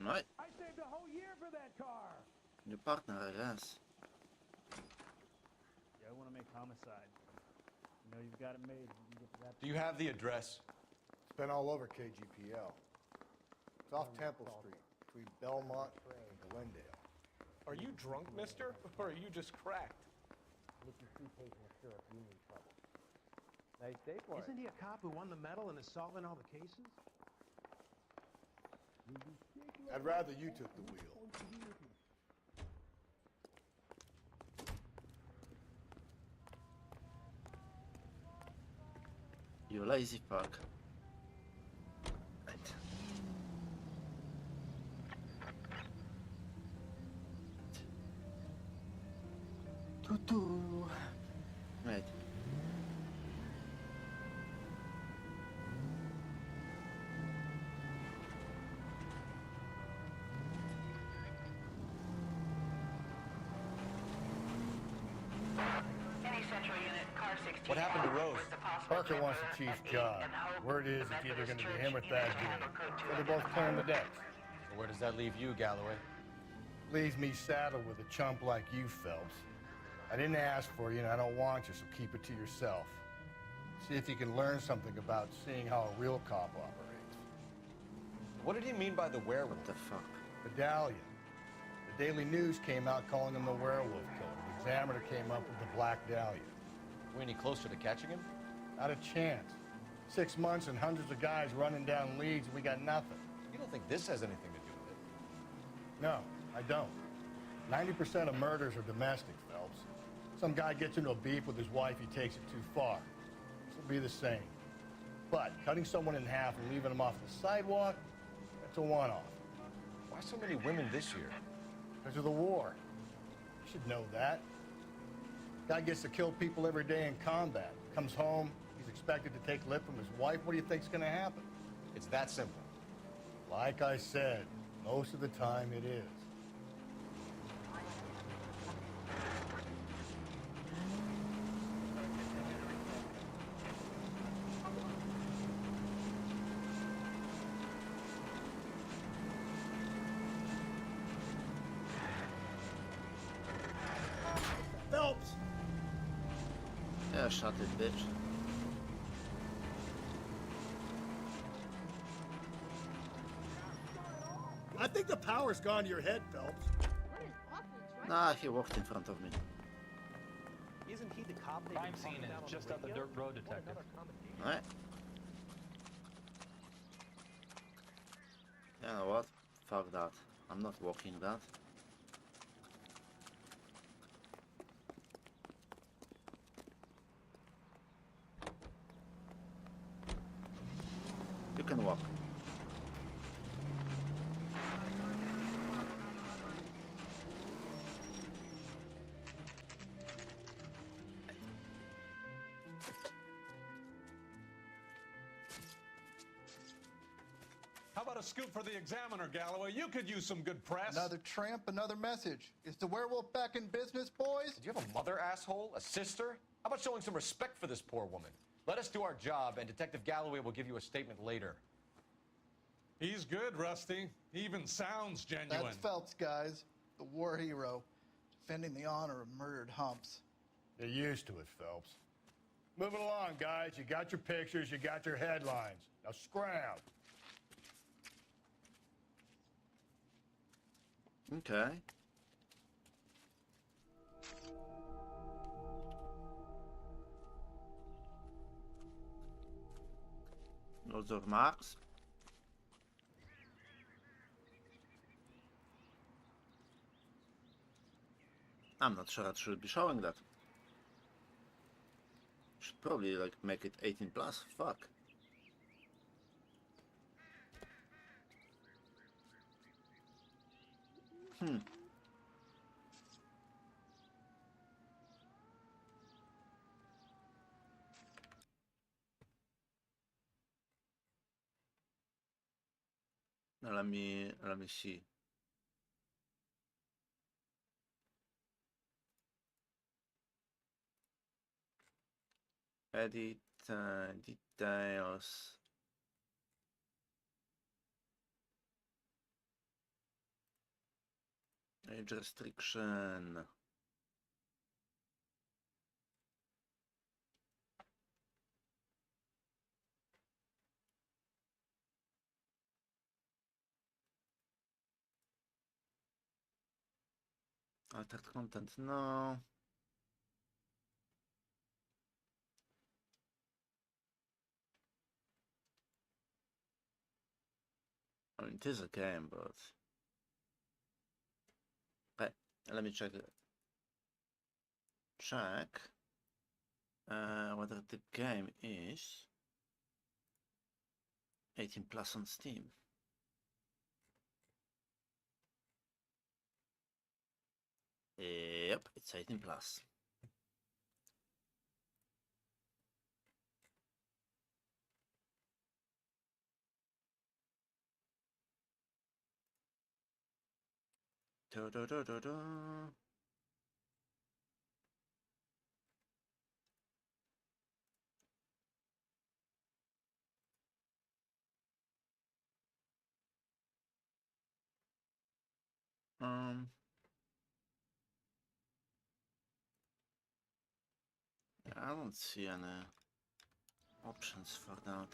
Right. I saved a whole year for that car. Your partner, I guess. Yeah, I want to make homicide. You know you've got it made. You can get to that. Do you have the address? It's been all over KGPL. It's off Temple Street, between Belmont and Glendale. Are you drunk, mister? Or are you just cracked? Missing toothpaste in a syrup, you in trouble. Nice day for Isn't he a cop who won the medal and is solving all the cases? I'd rather you took the wheel. You lazy fuck. Right. Tutu. Right. What happened to Rose? Parker wants the chief's job. Word is it's either going to be him or Thad Dean. So they're both clearing the decks. So where does that leave you, Galloway? Leaves me saddled with a chump like you, Phelps. I didn't ask for you, and I don't want you, so keep it to yourself. See if you can learn something about seeing how a real cop operates. What did he mean by the werewolf? What the fuck? Medallion. The Daily News came out calling him the werewolf killer. The Examiner came up with the Black Dahlia. Are we any closer to catching him? Not a chance. 6 months and hundreds of guys running down leads, and we got nothing. You don't think this has anything to do with it? No, I don't. 90% of murders are domestic, Phelps. Some guy gets into a beef with his wife, he takes it too far. This will be the same. But cutting someone in half and leaving them off the sidewalk, that's a one-off. Why so many women this year? Because of the war. You should know that. Guy gets to kill people every day in combat. Comes home, he's expected to take lip from his wife. What do you think's gonna happen? It's that simple. Like I said, most of the time it is. Phelps! Yeah, shut it, bitch. I think the power's gone to your head, Phelps. Nah, he walked in front of me. Isn't he the cop? Crime scene is just up the dirt road, detective. Alright. You know what? Fuck that. I'm not walking that. You can walk. How about a scoop for the Examiner, Galloway? You could use some good press. Another tramp, another message. Is the werewolf back in business, boys? Do you have a mother, asshole? A sister? How about showing some respect for this poor woman? Let us do our job, and Detective Galloway will give you a statement later. He's good, Rusty. He even sounds genuine. That's Phelps, guys. The war hero. Defending the honor of murdered humps. You're used to it, Phelps. Moving along, guys. You got your pictures, you got your headlines. Now scram. Okay. Loads of marks. I'm not sure I should be showing that. Should probably like make it 18 plus. Fuck. Now let me see. Edit details. Age restriction. Altered content, no. I mean, it is a game, but... Okay, let me check it. Check whether the game is 18 plus on Steam. Yep, it's 18 plus. Da, da, da, da, da. I don't see any options for that.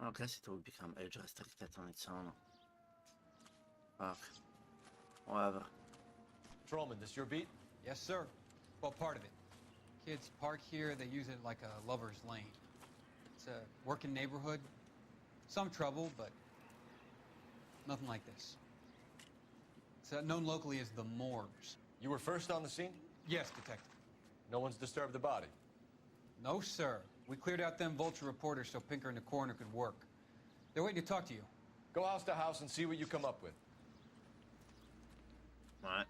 I guess it will become age restricted on its own. Fuck. Whatever. Patrolman, this your beat? Yes, sir. Well, part of it. Kids park here, they use it like a lover's lane. It's a working neighborhood. Some trouble, but nothing like this. It's known locally as the Moors. You were first on the scene? Yes, detective. No one's disturbed the body? No, sir. We cleared out them vulture reporters so Pinker and the coroner could work. They're waiting to talk to you. Go house to house and see what you come up with. Alright.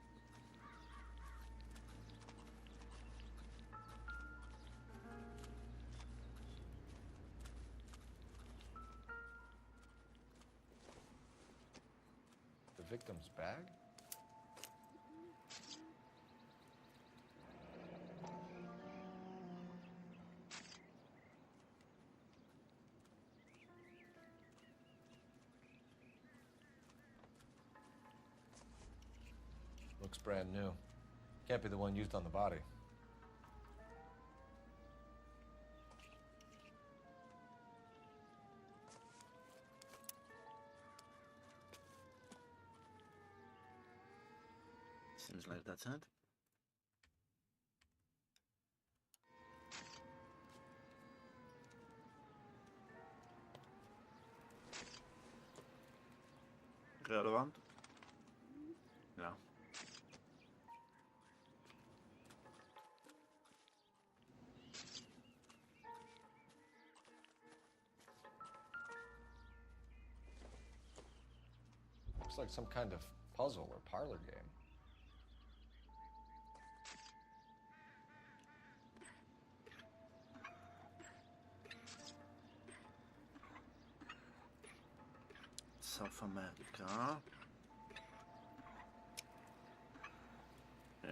The victim's bag? Looks brand new. Can't be the one used on the body. Seems like that's it. Relevant? No. Looks like some kind of puzzle or parlor game. South America. Yeah.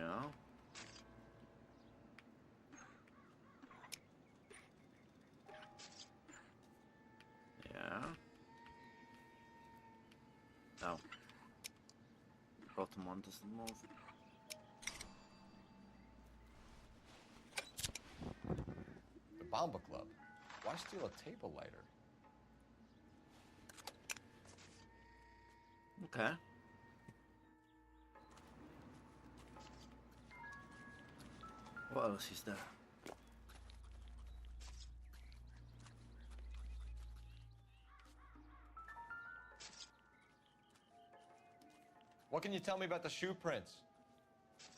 Yeah. Oh. Bottom one doesn't move. The Bomba Club. Why steal a table lighter? Okay. What else is there? What can you tell me about the shoe prints?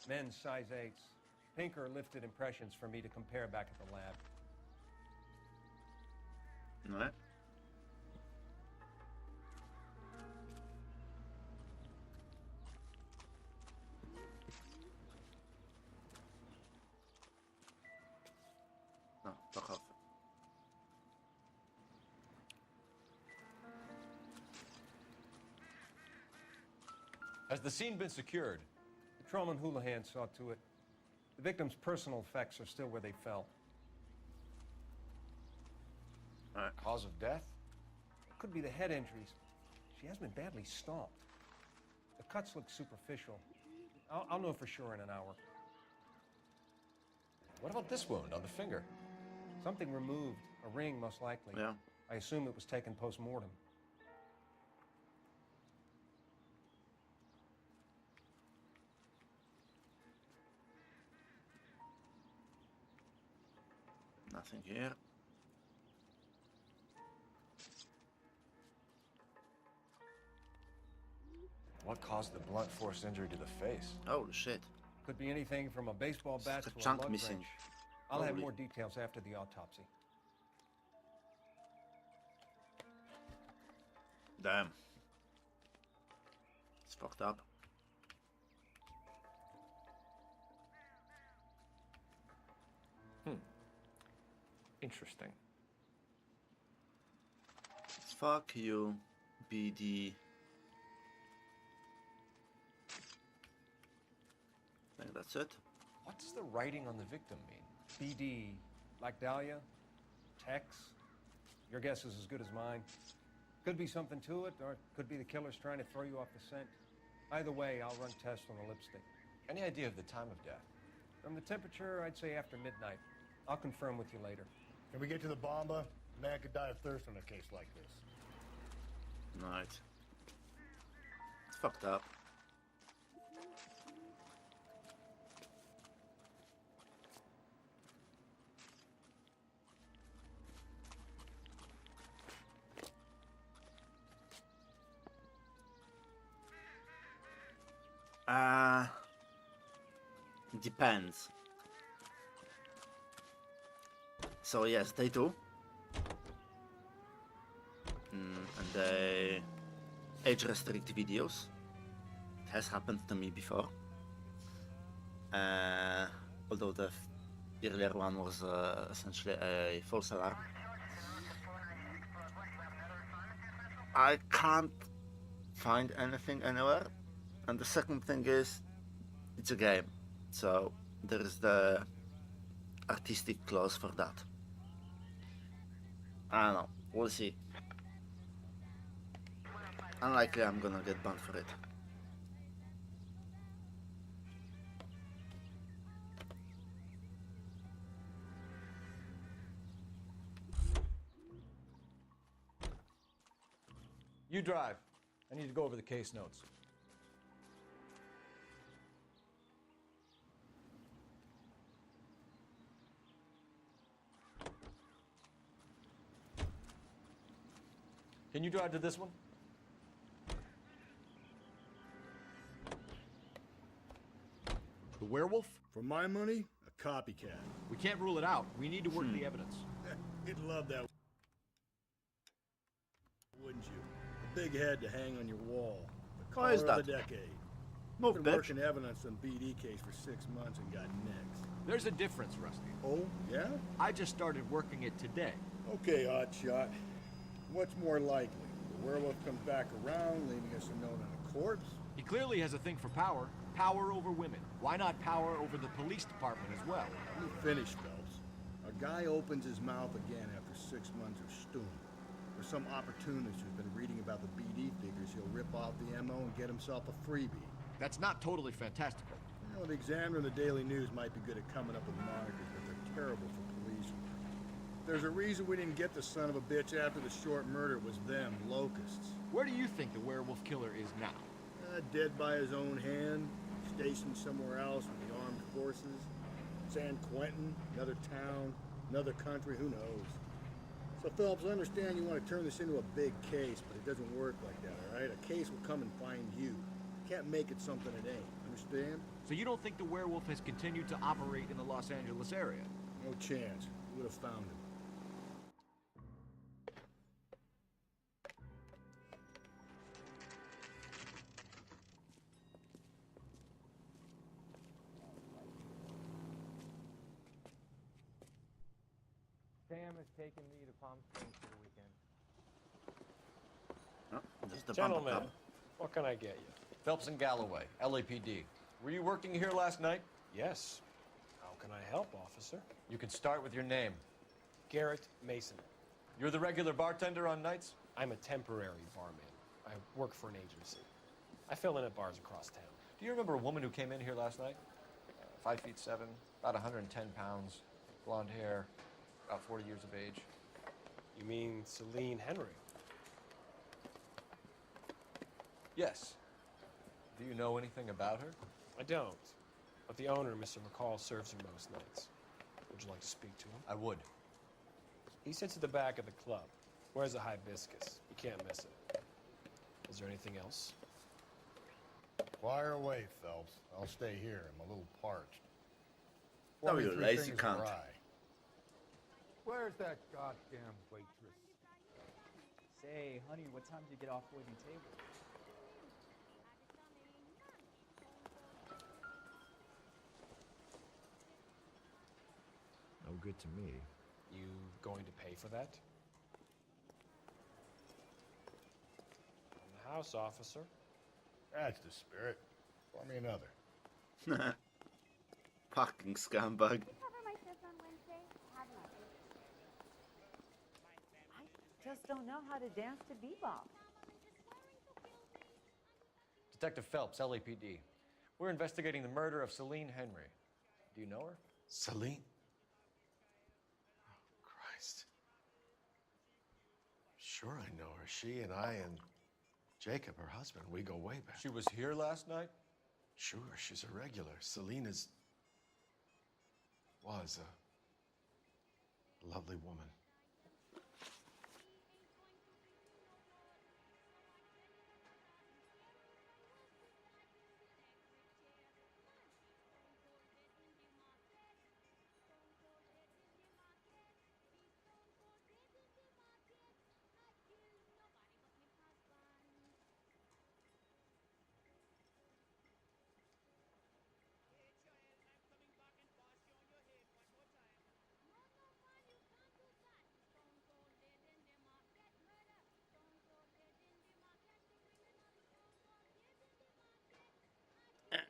Men's size 8s. Pinker lifted impressions for me to compare back at the lab. Alright. No, fuck off. Has the scene been secured? Patrolman Houlihan saw to it. The victim's personal effects are still where they fell. Cause of death? It could be the head injuries. She has been badly stomped. The cuts look superficial. I'll know for sure in an hour. What about this wound on the finger? Something removed. A ring, most likely. Yeah. I assume it was taken post-mortem. Nothing here. What caused the blunt force injury to the face? Holy shit. Could be anything from a baseball bat A to a chunk lug missing. wrench. I'll have Holy. more details after the autopsy. Damn. It's fucked up. Interesting. Fuck you, BD. I think that's it. What does the writing on the victim mean? BD, like Dahlia? Tex? Your guess is as good as mine. Could be something to it, or it could be the killer's trying to throw you off the scent. Either way, I'll run tests on the lipstick. Any idea of the time of death? From the temperature, I'd say after midnight. I'll confirm with you later. Can we get to the bomba? A man could die of thirst in a case like this. Right. It's fucked up. Depends. So yes, they do. And they age restrict videos. It has happened to me before. Although the earlier one was essentially a false alarm. I can't find anything anywhere. And the second thing is, it's a game. So there is the artistic clause for that. I don't know. We'll see. Unlikely I'm gonna get banned for it. You drive. I need to go over the case notes. Can you drive to this one? The werewolf? For my money, a copycat. We can't rule it out. We need to work the evidence. You'd love that, wouldn't you? A big head to hang on your wall. The Why is caller of that? the decade. Move, Been bitch. working evidence on BD case for 6 months and got next. There's a difference, Rusty. Oh, yeah? I just started working it today. Okay, Hotshot. What's more likely? The werewolf comes back around, leaving us a note on a corpse? He clearly has a thing for power. Power over women. Why not power over the police department as well? Let me finish, Phelps. A guy opens his mouth again after 6 months of stewing. For some opportunist who's been reading about the BD figures, he'll rip off the MO and get himself a freebie. That's not totally fantastical. You know, the Examiner and the Daily News might be good at coming up with monikers, but they're terrible for police work. There's a reason we didn't get the son of a bitch after the short murder. It was them, locusts. Where do you think the werewolf killer is now? Dead by his own hand, stationed somewhere else with the armed forces. San Quentin, another town, another country, who knows? So Phelps, I understand you want to turn this into a big case, but it doesn't work like that, all right? A case will come and find you. Can't make it something it ain't, understand? So you don't think the werewolf has continued to operate in the Los Angeles area? No chance. We would have found him. Sam is taking me to Palm Springs for the weekend. Oh, there's the Gentlemen, bumper what can I get you? Phelps and Galloway, LAPD. Were you working here last night? Yes. How can I help, officer? You can start with your name. Garrett Mason. You're the regular bartender on nights? I'm a temporary barman. I work for an agency. I fill in at bars across town. Do you remember a woman who came in here last night? 5'7", about 110 pounds, blonde hair, about 40 years of age. You mean Celine Henry? Yes. Do you know anything about her? I don't. But the owner, Mr. McCall, serves her most nights. Would you like to speak to him? I would. He sits at the back of the club. Wears a hibiscus. You can't miss it. Is there anything else? Fire away, Phelps. I'll stay here. I'm a little parched. No, you lazy cunt. Where's that goddamn waitress? Say, honey, what time did you get off waiting table? No good to me. You going to pay for that? On the house, officer. That's the spirit. Pour me another. Fucking scumbag. I just don't know how to dance to bebop. Detective Phelps, LAPD. We're investigating the murder of Celine Henry. Do you know her? Celine? Oh, Christ. Sure I know her. She and I and Jacob, her husband, we go way back. She was here last night? Sure, she's a regular. Celine was a lovely woman.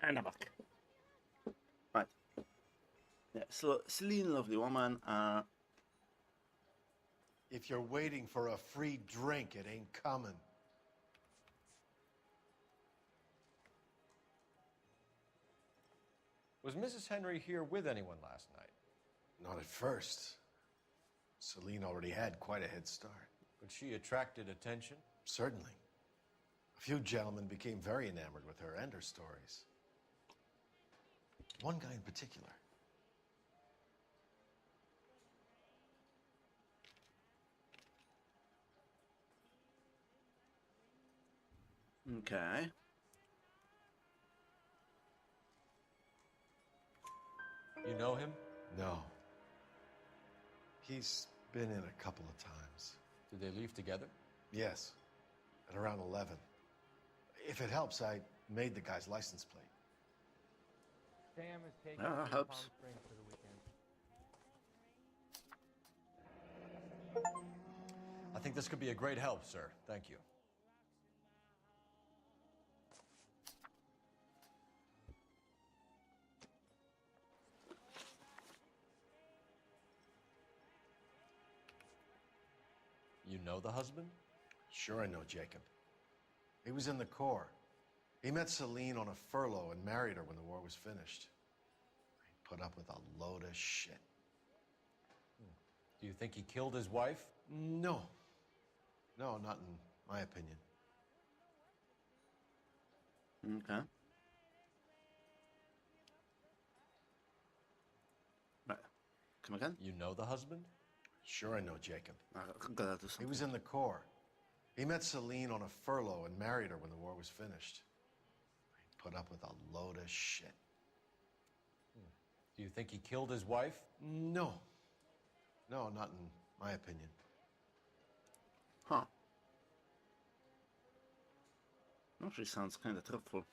And I'm back. Right. Yeah, so Celine, lovely woman. If you're waiting for a free drink, it ain't coming. Was Mrs. Henry here with anyone last night? Not at first. Celine already had quite a head start. But she attracted attention? Certainly. A few gentlemen became very enamored with her and her stories. One guy in particular. Okay. You know him? No. He's been in a couple of times. Did they leave together? Yes. At around 11. If it helps, I made the guy's license plate. Sam is taking That me to helps. Palm Springs for the weekend. I think this could be a great help, sir. Thank you. You know the husband? Sure I know Jacob. He was in the Corps. He met Celine on a furlough and married her when the war was finished. He put up with a load of shit. Do you think he killed his wife? No. No, not in my opinion. Okay. Right. Come again? You know the husband? Sure I know Jacob. I'm gonna do He something. was in the Corps. He met Celine on a furlough and married her when the war was finished. He put up with a load of shit. Do you think he killed his wife? No. No, not in my opinion. Huh. Actually sounds kind of truthful.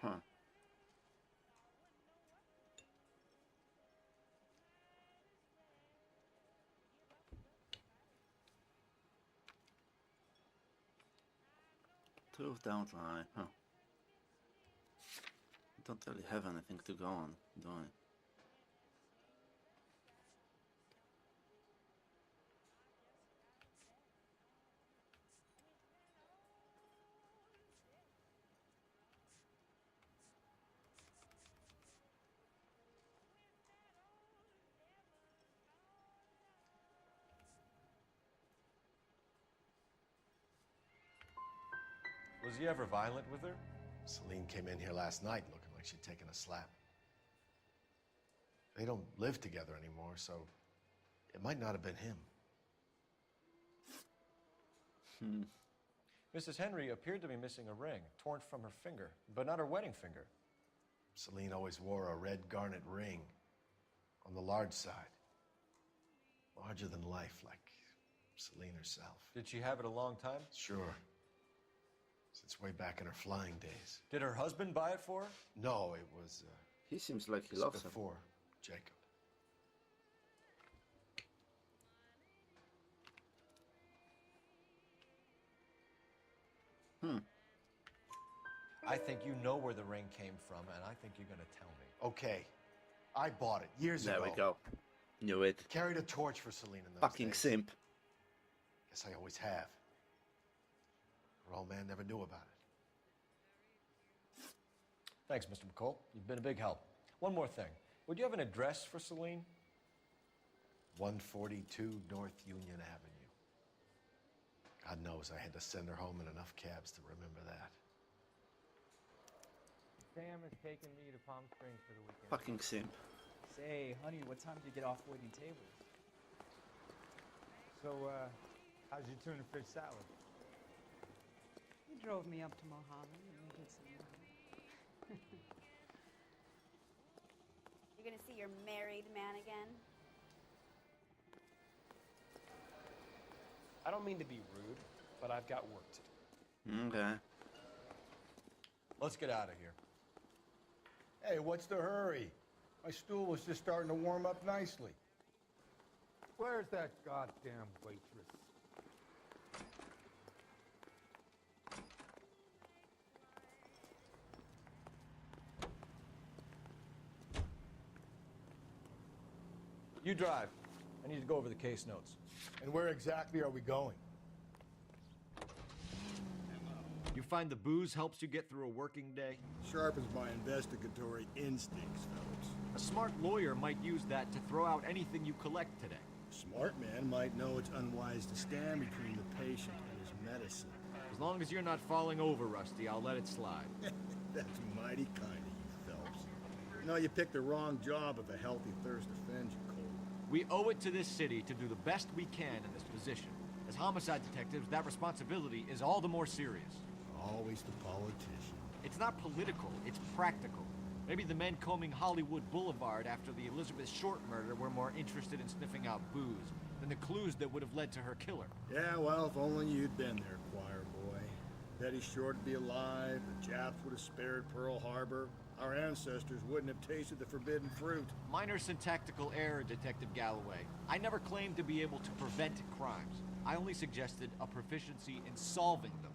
Huh. Truth don't lie, huh. Don't really have anything to go on, do I? Was he ever violent with her? Celine came in here last night looking like like she'd taken a slap. They don't live together anymore, so it might not have been him. Mrs. Henry appeared to be missing a ring, torn from her finger, but not her wedding finger. Celine always wore a red garnet ring on the large side. Larger than life, like Celine herself. Did she have it a long time? Sure. Since way back in her flying days. Did her husband buy it for her? No, it was... he seems like he loves her. Before Jacob. I think you know where the ring came from, and I think you're gonna tell me. Okay. I bought it years ago. There we go. Knew it. Carried a torch for Celine in those Fucking days. simp. Guess I always have. Her old man never knew about it. Thanks, Mr. McCall. You've been a big help. One more thing. Would you have an address for Celine? 142 North Union Avenue. God knows I had to send her home in enough cabs to remember that. Sam is taking me to Palm Springs for the weekend. Fucking simp. Say, honey, what time did you get off waiting tables? So, how's your tuna fish salad? He drove me up to Mojave and we did some. You're gonna see your married man again? I don't mean to be rude, but I've got work to do. Okay. Let's get out of here. Hey, what's the hurry? My stool was just starting to warm up nicely. Where's that goddamn waitress? You drive. I need to go over the case notes. And where exactly are we going? You find the booze helps you get through a working day? Sharpens my investigatory instincts, Phelps. A smart lawyer might use that to throw out anything you collect today. A smart man might know it's unwise to stand between the patient and his medicine. As long as you're not falling over, Rusty, I'll let it slide. That's mighty kind of you, Phelps. You know, you picked the wrong job if a healthy thirst offends you, Cole. We owe it to this city to do the best we can in this position. As homicide detectives, that responsibility is all the more serious. Always the politician. It's not political, it's practical. Maybe the men combing Hollywood Boulevard after the Elizabeth Short murder were more interested in sniffing out booze than the clues that would have led to her killer. Yeah, well, if only you'd been there, choir boy. Betty Short would be alive, the Japs would have spared Pearl Harbor, our ancestors wouldn't have tasted the forbidden fruit. Minor syntactical error, Detective Galloway. I never claimed to be able to prevent crimes. I only suggested a proficiency in solving them.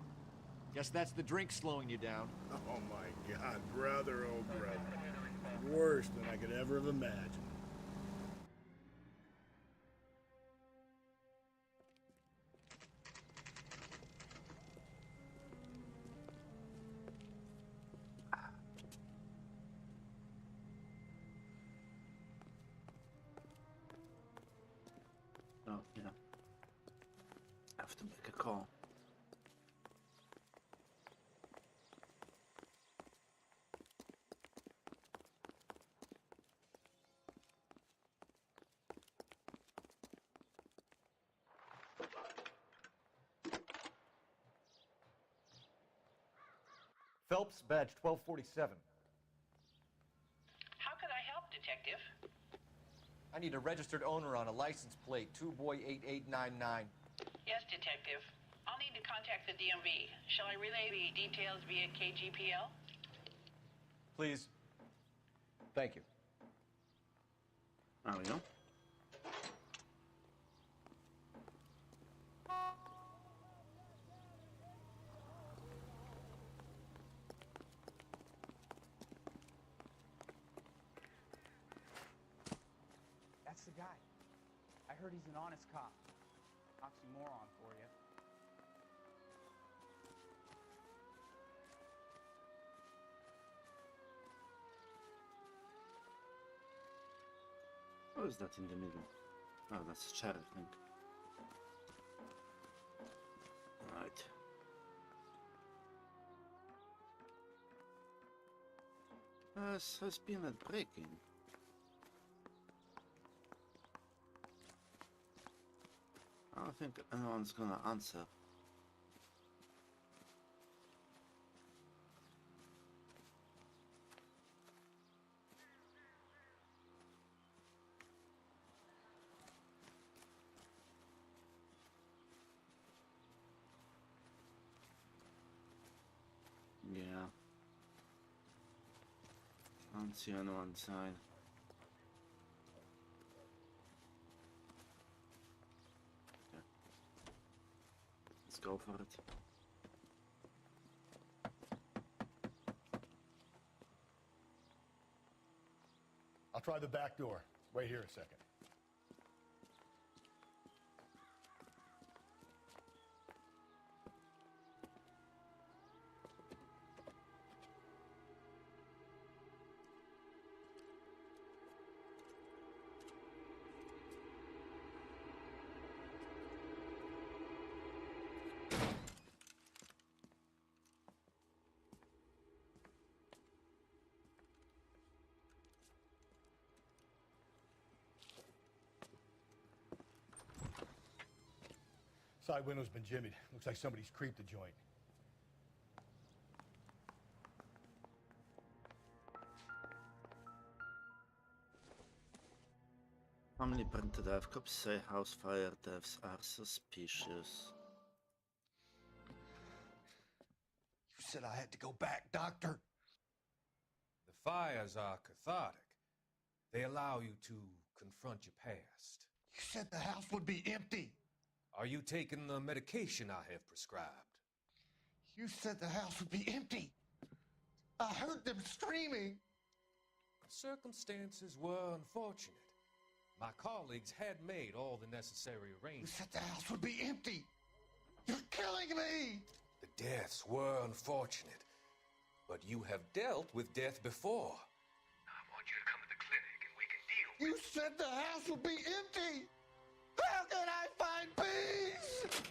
Guess that's the drink slowing you down. Oh my God, brother, oh brother. Worse than I could ever have imagined. Oh, yeah. I have to make a call. Phelps, badge 1247. How could I help, Detective? I need a registered owner on a license plate, 2boy8899. Yes, Detective. I'll need to contact the DMV. Shall I relay the details via KGPL? Please. Thank you. There we go. That's the guy. I heard he's an honest cop. Oxymoron for you. What is that in the middle? Oh, that's a chair, I think. Right. Has been a break-in. I don't think anyone's gonna answer. Yeah. I don't see anyone inside. Okay. Let's go for it. I'll try the back door. Wait here a second. Side window's been jimmied. Looks like somebody's creeped the joint. How many burnt to death? Cops say house fire deaths are suspicious. You said I had to go back, Doctor. The fires are cathartic. They allow you to confront your past. You said the house would be empty. Are you taking the medication I have prescribed? You said the house would be empty. I heard them screaming. Circumstances were unfortunate. My colleagues had made all the necessary You arrangements. said the house would be empty. You're killing me. The deaths were unfortunate, but you have dealt with death before. I want you to come to the clinic and we can deal with it. You said the house would be empty. How can I find peace?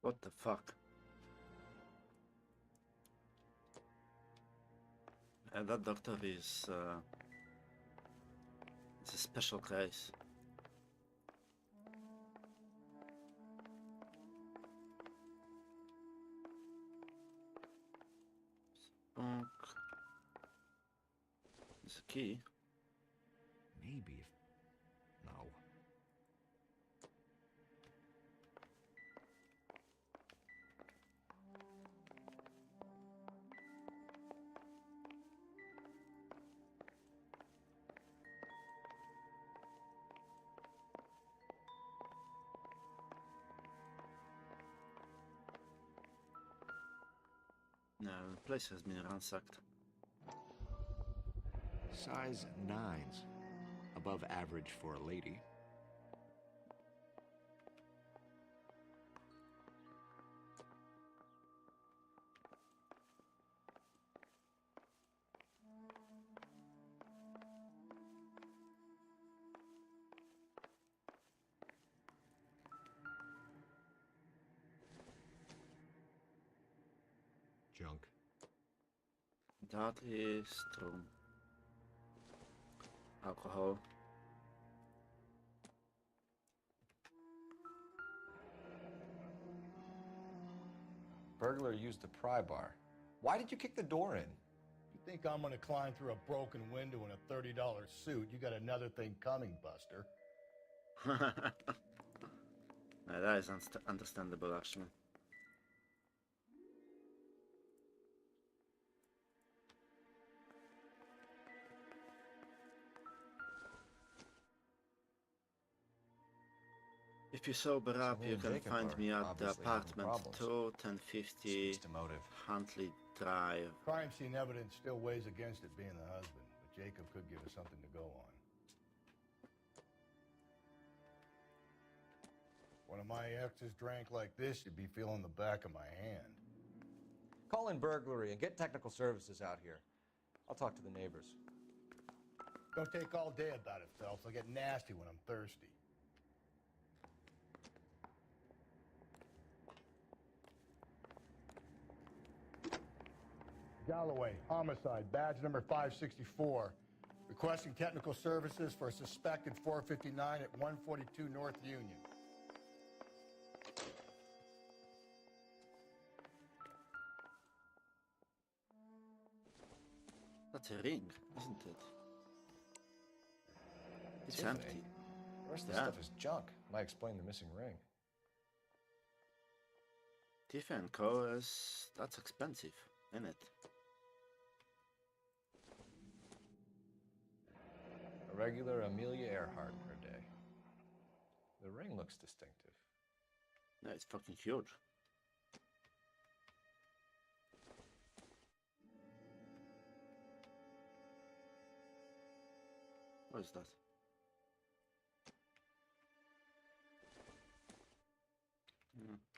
What the fuck? That doctor is it's a special case. Spunk. There's a key. Maybe if... No. No, the place has been ransacked. Size 9s. Above average for a lady. Junk. That is true. Alcohol. Burglar used the pry bar. Why did you kick the door in? You think I'm gonna climb through a broken window in a $30 suit? You got another thing coming, Buster. That is understandable, actually. If you sober up, you can find me at the apartment 21050 Huntley Drive. Crime scene evidence still weighs against it being the husband, but Jacob could give us something to go on. One of my exes drank like this, you'd be feeling the back of my hand. Call in burglary and get technical services out here. I'll talk to the neighbors. Don't take all day about it, Phelps. I'll get nasty when I'm thirsty. Galloway, homicide, badge number 564. Requesting technical services for a suspected 459 at 142 North Union. That's a ring, isn't it? It's Tiffany. empty. The rest of the Yeah. stuff is junk. Might explain the missing ring. Tiffany & Co. is... that's expensive, isn't it? A regular Amelia Earhart per day. The ring looks distinctive. Yeah, it's fucking huge. What is that?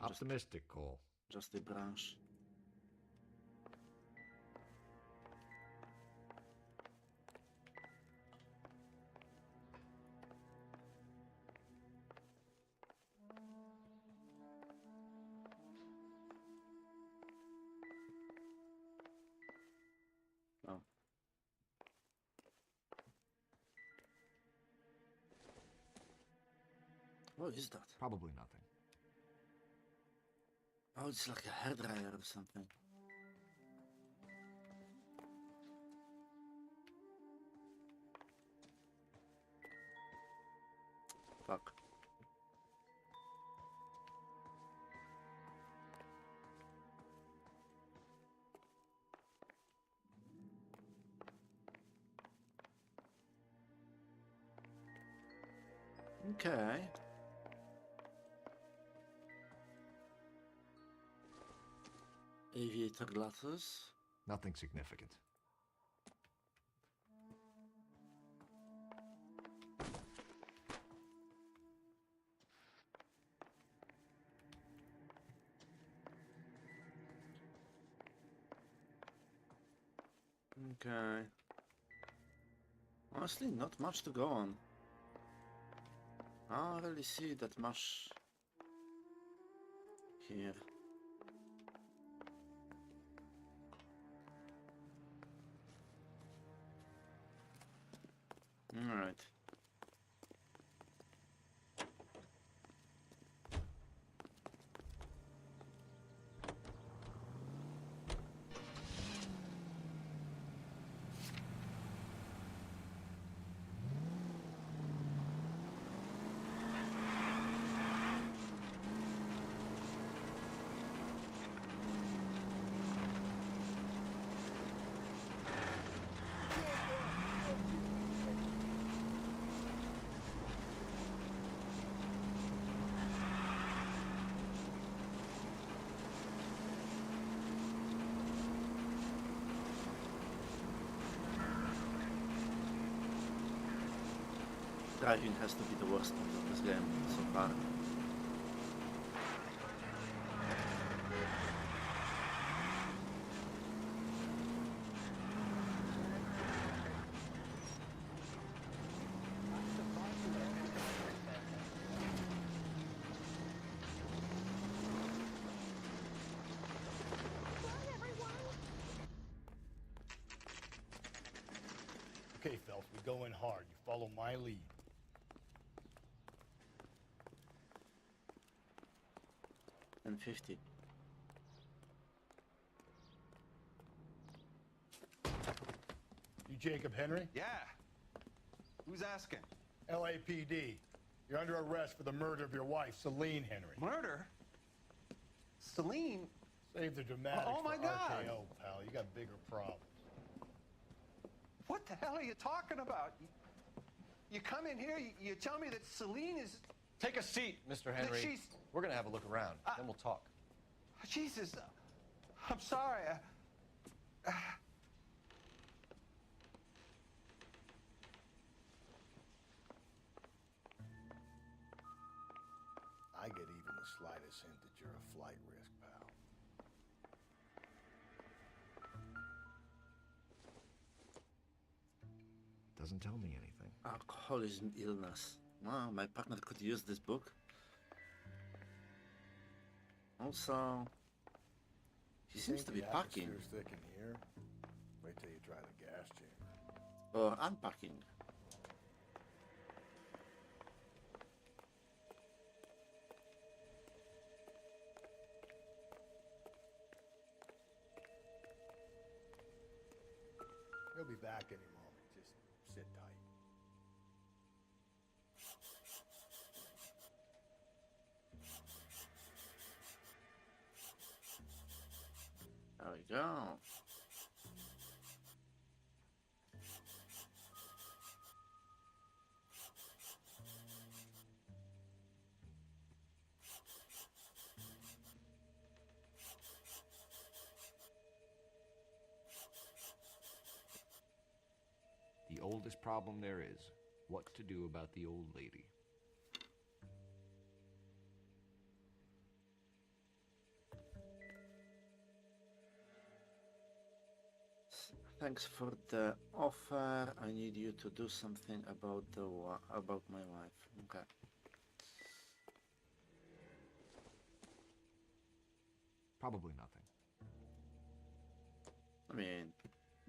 Optimistic, Cole. Just a branch. Oh. What is that? Probably nothing. Oh, it's like a hairdryer or something. Fuck. Okay. Aviator glasses. Nothing significant. Okay. Honestly, not much to go on. I don't really see that much here. All right. Driving has to be the worst part of this game so far. Okay, Phelps, we go in hard. You follow my lead. And 50. You Jacob Henry? Yeah. Who's asking? LAPD. You're under arrest for the murder of your wife, Celine Henry. Murder? Celine? Save the dramatics Oh, my for God. RKO, pal. You got bigger problems. What the hell are you talking about? You come in here, you tell me that Celine is... Take a seat, Mr. Henry. she's... We're gonna have a look around, then we'll talk. Jesus, I'm sorry. I get even the slightest hint that you're a flight risk, pal. Doesn't tell me anything. Alcoholism illness. Wow, my partner could use this book. Also, He seems to be packing. Thick in here. Wait till you try the gas chamber. Or unpacking. He'll be back any moment. Just sit tight. There we go. The oldest problem there is, what to do about the old lady. Thanks for the offer. I need you to do something about my wife. Okay. Probably nothing. I mean,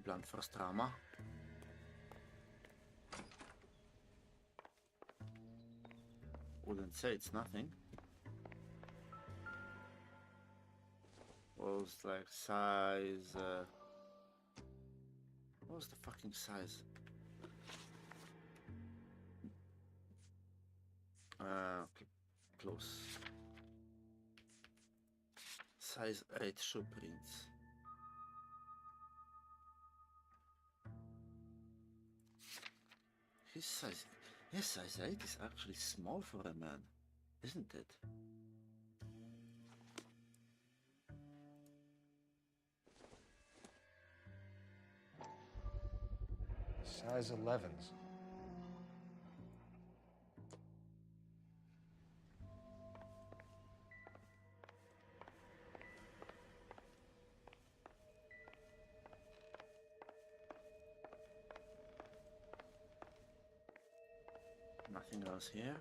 blunt force trauma. Wouldn't say it's nothing. What was like size? What was the fucking size? Close. Size 8 shoe prints. His size size 8 is actually small for a man, isn't it? Size 11s. Nothing else here.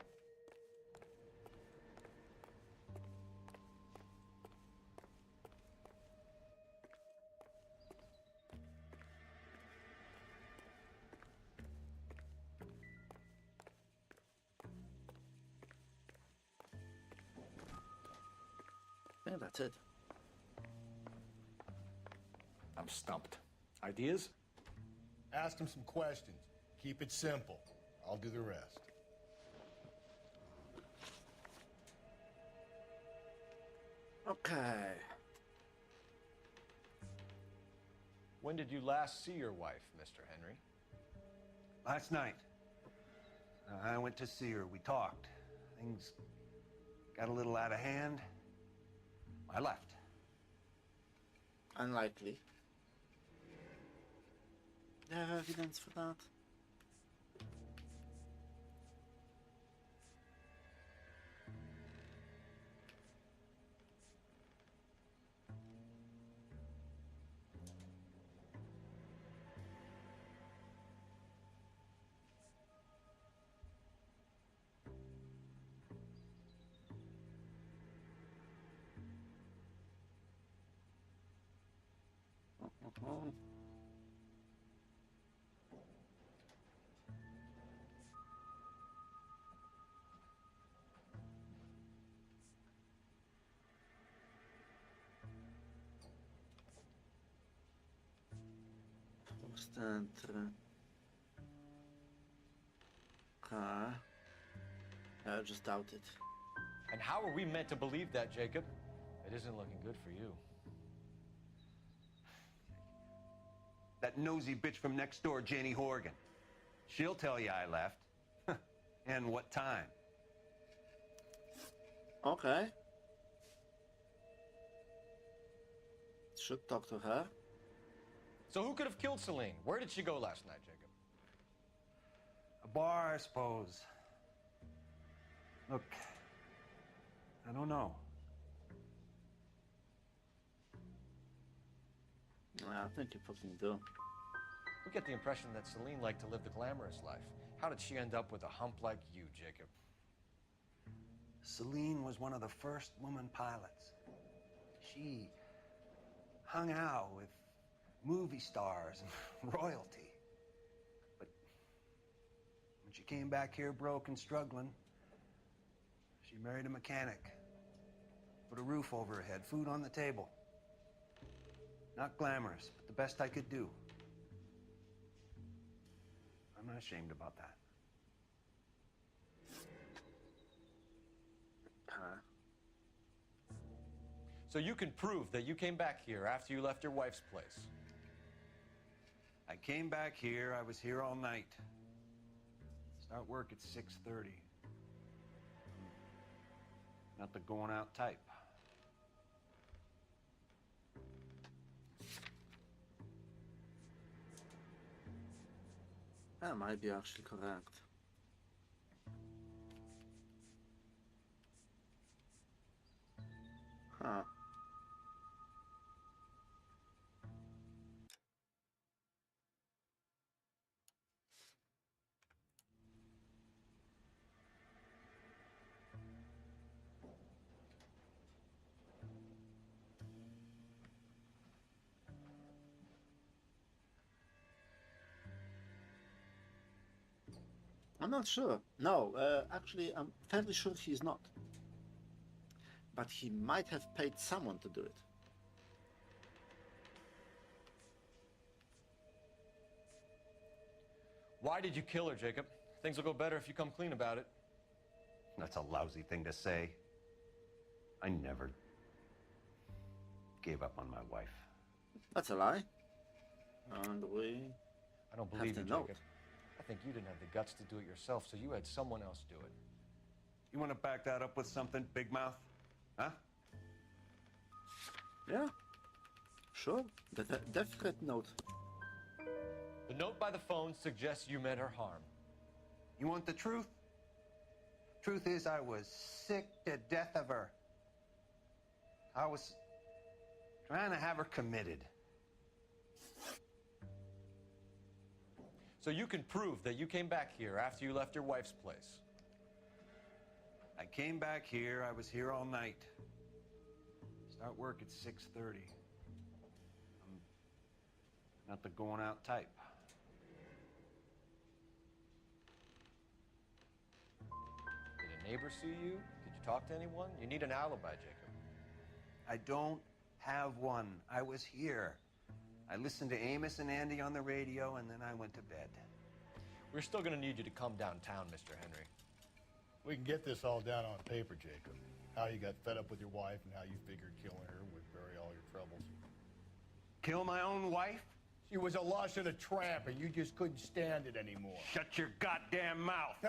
Yeah, that's it. I'm stumped. Ideas? Ask him some questions. Keep it simple. I'll do the rest. Okay. When did you last see your wife, Mr. Henry? Last night. I went to see her. We talked. Things got a little out of hand. I left. Unlikely. Do you have evidence for that? Enter. I just doubt it. And how are we meant to believe that, Jacob? It isn't looking good for you. That nosy bitch from next door, Janie Horgan. She'll tell you I left. And what time. Okay. Should talk to her. So who could have killed Celine? Where did she go last night, Jacob? A bar, I suppose. Look, I don't know. I think you fucking do. We get the impression that Celine liked to live the glamorous life. How did she end up with a hump like you, Jacob? Celine was one of the first woman pilots. She hung out with movie stars and royalty. But when she came back here broke and struggling, she married a mechanic. Put a roof over her head, food on the table. Not glamorous, but the best I could do. I'm not ashamed about that. So you can prove that you came back here after you left your wife's place. I came back here. I was here all night. Start work at 6:30. Not the going out type. That might be actually correct. Huh. I'm not sure. No, actually, I'm fairly sure he's not. But he might have paid someone to do it. Why did you kill her, Jacob? Things will go better if you come clean about it. That's a lousy thing to say. I never gave up on my wife. That's a lie. And we I don't have believe the you, note. Jacob. I think you didn't have the guts to do it yourself, so you had someone else do it. You want to back that up with something, Big Mouth? Huh? Yeah. Sure. The death threat note. The note by the phone suggests you meant her harm. You want the truth? Truth is, I was sick to death of her. I was trying to have her committed. So you can prove that you came back here after you left your wife's place. I came back here. I was here all night. Start work at 6:30. I'm not the going out type. Did a neighbor see you? Did you talk to anyone? You need an alibi, Jacob. I don't have one. I was here. I listened to Amos and Andy on the radio, and then I went to bed. We're still going to need you to come downtown, Mr. Henry. We can get this all down on paper, Jacob. How you got fed up with your wife and how you figured killing her would bury all your troubles. Kill my own wife? She was a lush and a tramp, and you just couldn't stand it anymore. Shut your goddamn mouth.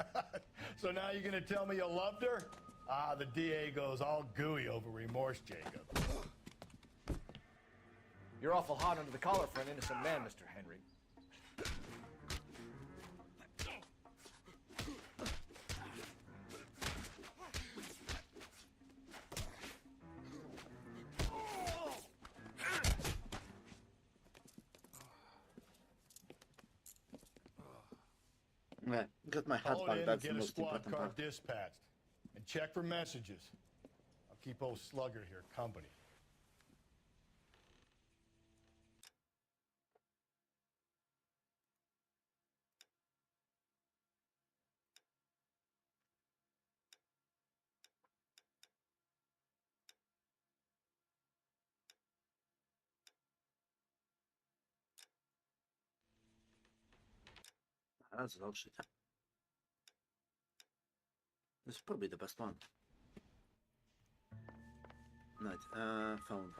So now you're going to tell me you loved her? Ah, the DA goes all gooey over remorse, Jacob. You're awful hot under the collar for an innocent man, Mr. Henry. Yeah, got my hat Call back. it in That's and the get a most squad important car part. dispatched. And check for messages. I'll keep old Slugger here company. That's dog shit. This is probably the best one. Right, phone.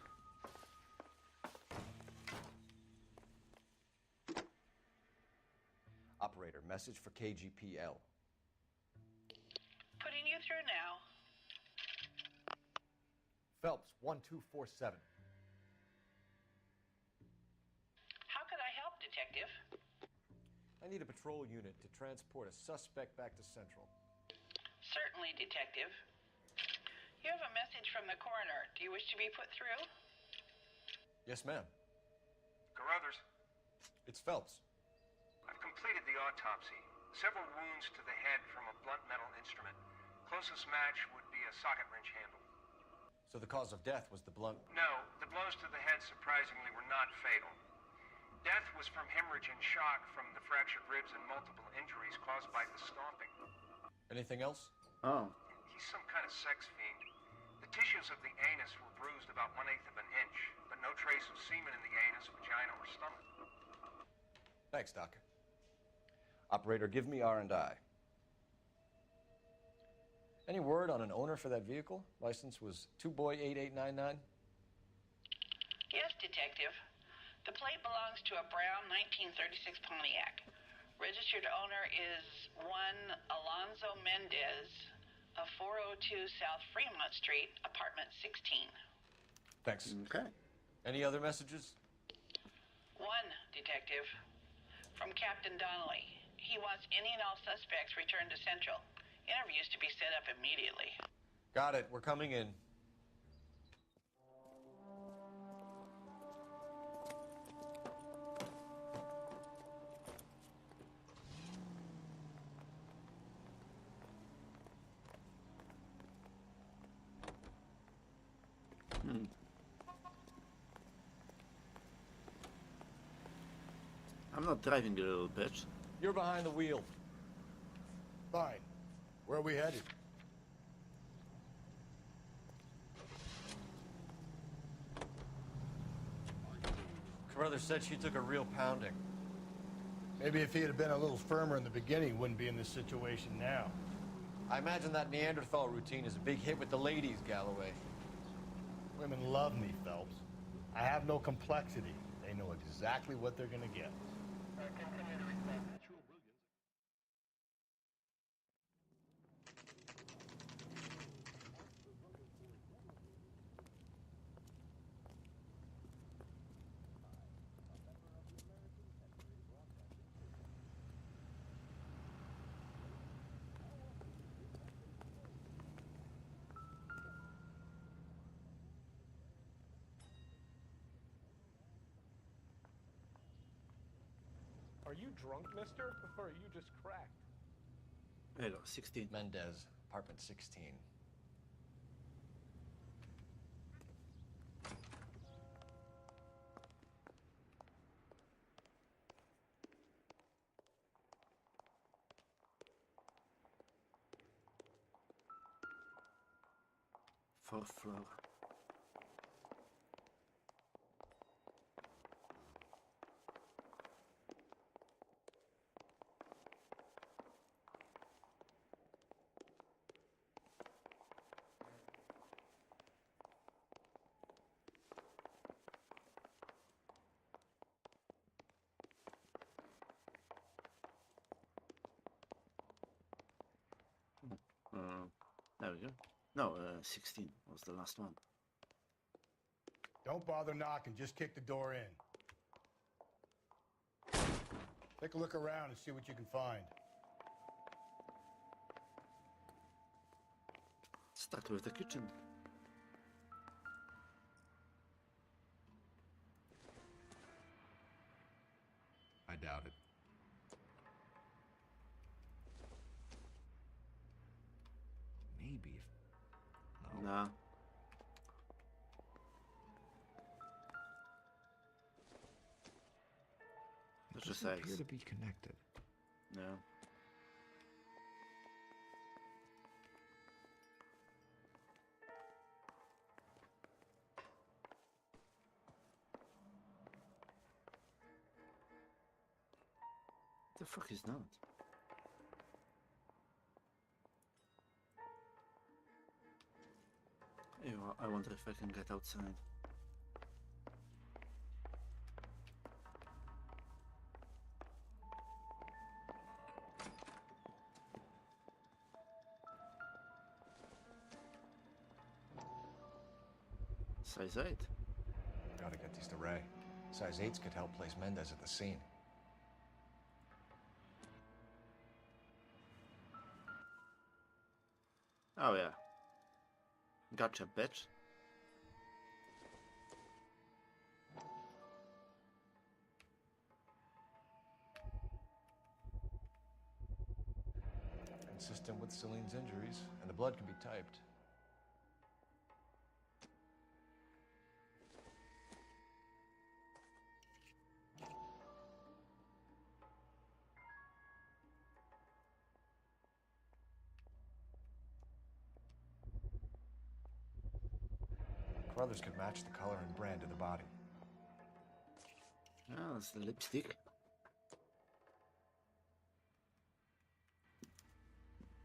Operator, message for KGPL. Putting you through now. Phelps, 1247. How could I help, Detective? I need a patrol unit to transport a suspect back to Central. Certainly, Detective. You have a message from the coroner. Do you wish to be put through? Yes, ma'am. Carruthers, It's Phelps. I've completed the autopsy. Several wounds to the head from a blunt metal instrument. Closest match would be a socket wrench handle. So the cause of death was the blunt... No, the blows to the head surprisingly were not fatal. Death was from hemorrhage and shock from the fractured ribs and multiple injuries caused by the stomping. Anything else? Oh. He's some kind of sex fiend. The tissues of the anus were bruised about 1/8 of an inch, but no trace of semen in the anus, vagina, or stomach. Thanks, Doctor. Operator, give me R&I. Any word on an owner for that vehicle? License was 2boy8899. Yes, Detective. The plate belongs to a brown 1936 Pontiac. Registered owner is one Alonzo Mendez of 402 South Fremont Street, apartment 16. Thanks. Okay. Any other messages? One, Detective. From Captain Donnelly. He wants any and all suspects returned to Central. Interviews to be set up immediately. Got it. We're coming in. I'm not driving, you little bitch. You're behind the wheel. Fine. Where are we headed? Carruthers said she took a real pounding. Maybe if he had been a little firmer in the beginning, he wouldn't be in this situation now. I imagine that Neanderthal routine is a big hit with the ladies, Galloway. Women love me, Phelps. I have no complexity. They know exactly what they're gonna get. Are you drunk, mister? Or are you just cracked? Hello, 16. Mendez, apartment 16. Fourth floor. There we go. No, 16 was the last one. Don't bother knocking, just kick the door in. Take a look around and see what you can find. Start with the kitchen. I doubt it. Maybe if... No. Nah. That's just eggs. appear to be connected. No. The fuck is that? Ew, I wonder if I can get outside. Size 8. Gotta get these to Ray. Size 8s could help place Mendez at the scene. Oh yeah. Gotcha, bitch. Consistent with Celine's injuries, and the blood can be typed. Brothers could match the color and brand of the body. Oh, it's the lipstick.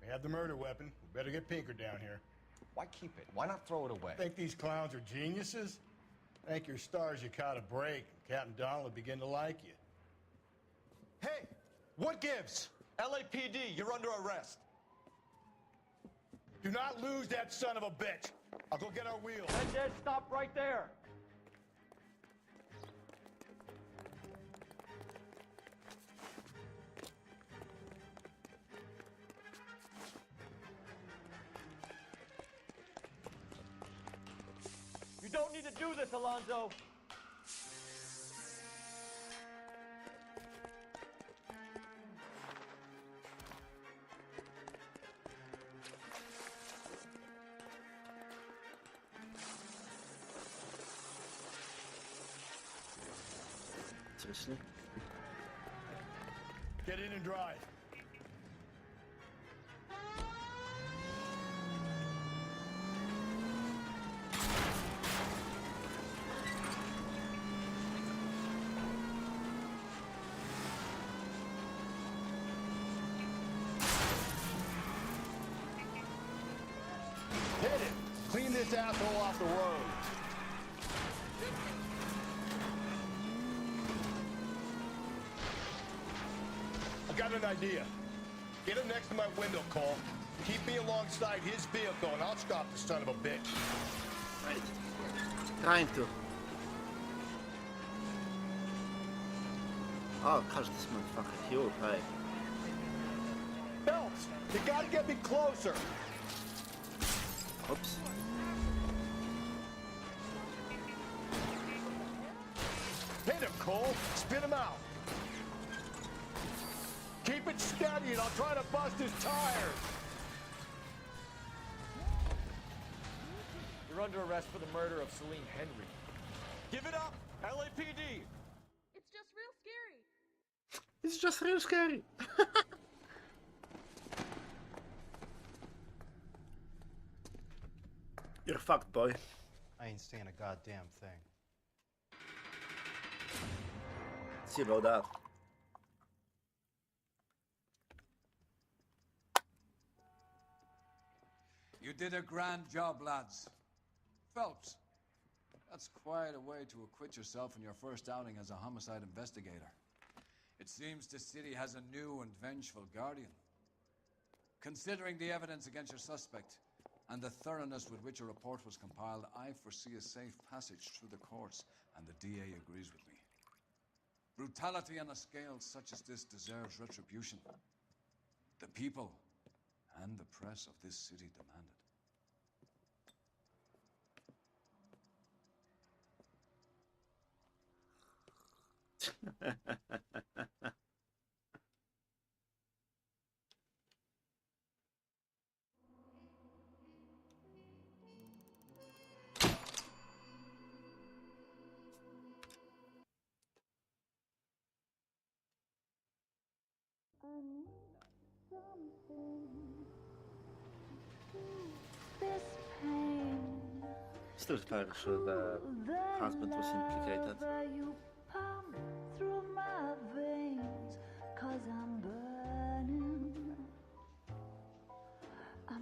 We have the murder weapon. We better get Pinker down here. Why keep it? Why not throw it away? Think these clowns are geniuses? Thank your stars you caught a break. Captain Donald will begin to like you. Hey, what gives? LAPD, you're under arrest. Do not lose that son of a bitch. I'll go get our wheels. Mendez, stop right there. You don't need to do this, Alonzo. Seriously? Get in and drive. Hit it! Clean this asshole off the road. I got an idea. Get him next to my window, Cole. Keep me alongside his vehicle, and I'll stop the son of a bitch. Right. Trying to. Oh, catch this motherfucker. He'll pay. Phelps, you gotta get me closer. Oops. Hit him, Cole. Spin him out. Keep it steady, and I'll try to bust his tires. You're under arrest for the murder of Celine Henry. Give it up, LAPD. It's just real scary. It's just real scary. You're fucked, boy. I ain't saying a goddamn thing. See about that. You did a grand job, lads. Phelps, that's quite a way to acquit yourself in your first outing as a homicide investigator. It seems the city has a new and vengeful guardian. Considering the evidence against your suspect and the thoroughness with which a report was compiled, I foresee a safe passage through the courts, and the DA agrees with me. Brutality on a scale such as this deserves retribution. The people and the press of this city demand it. Still very sure the husband was implicated. Through my veins, 'cause I'm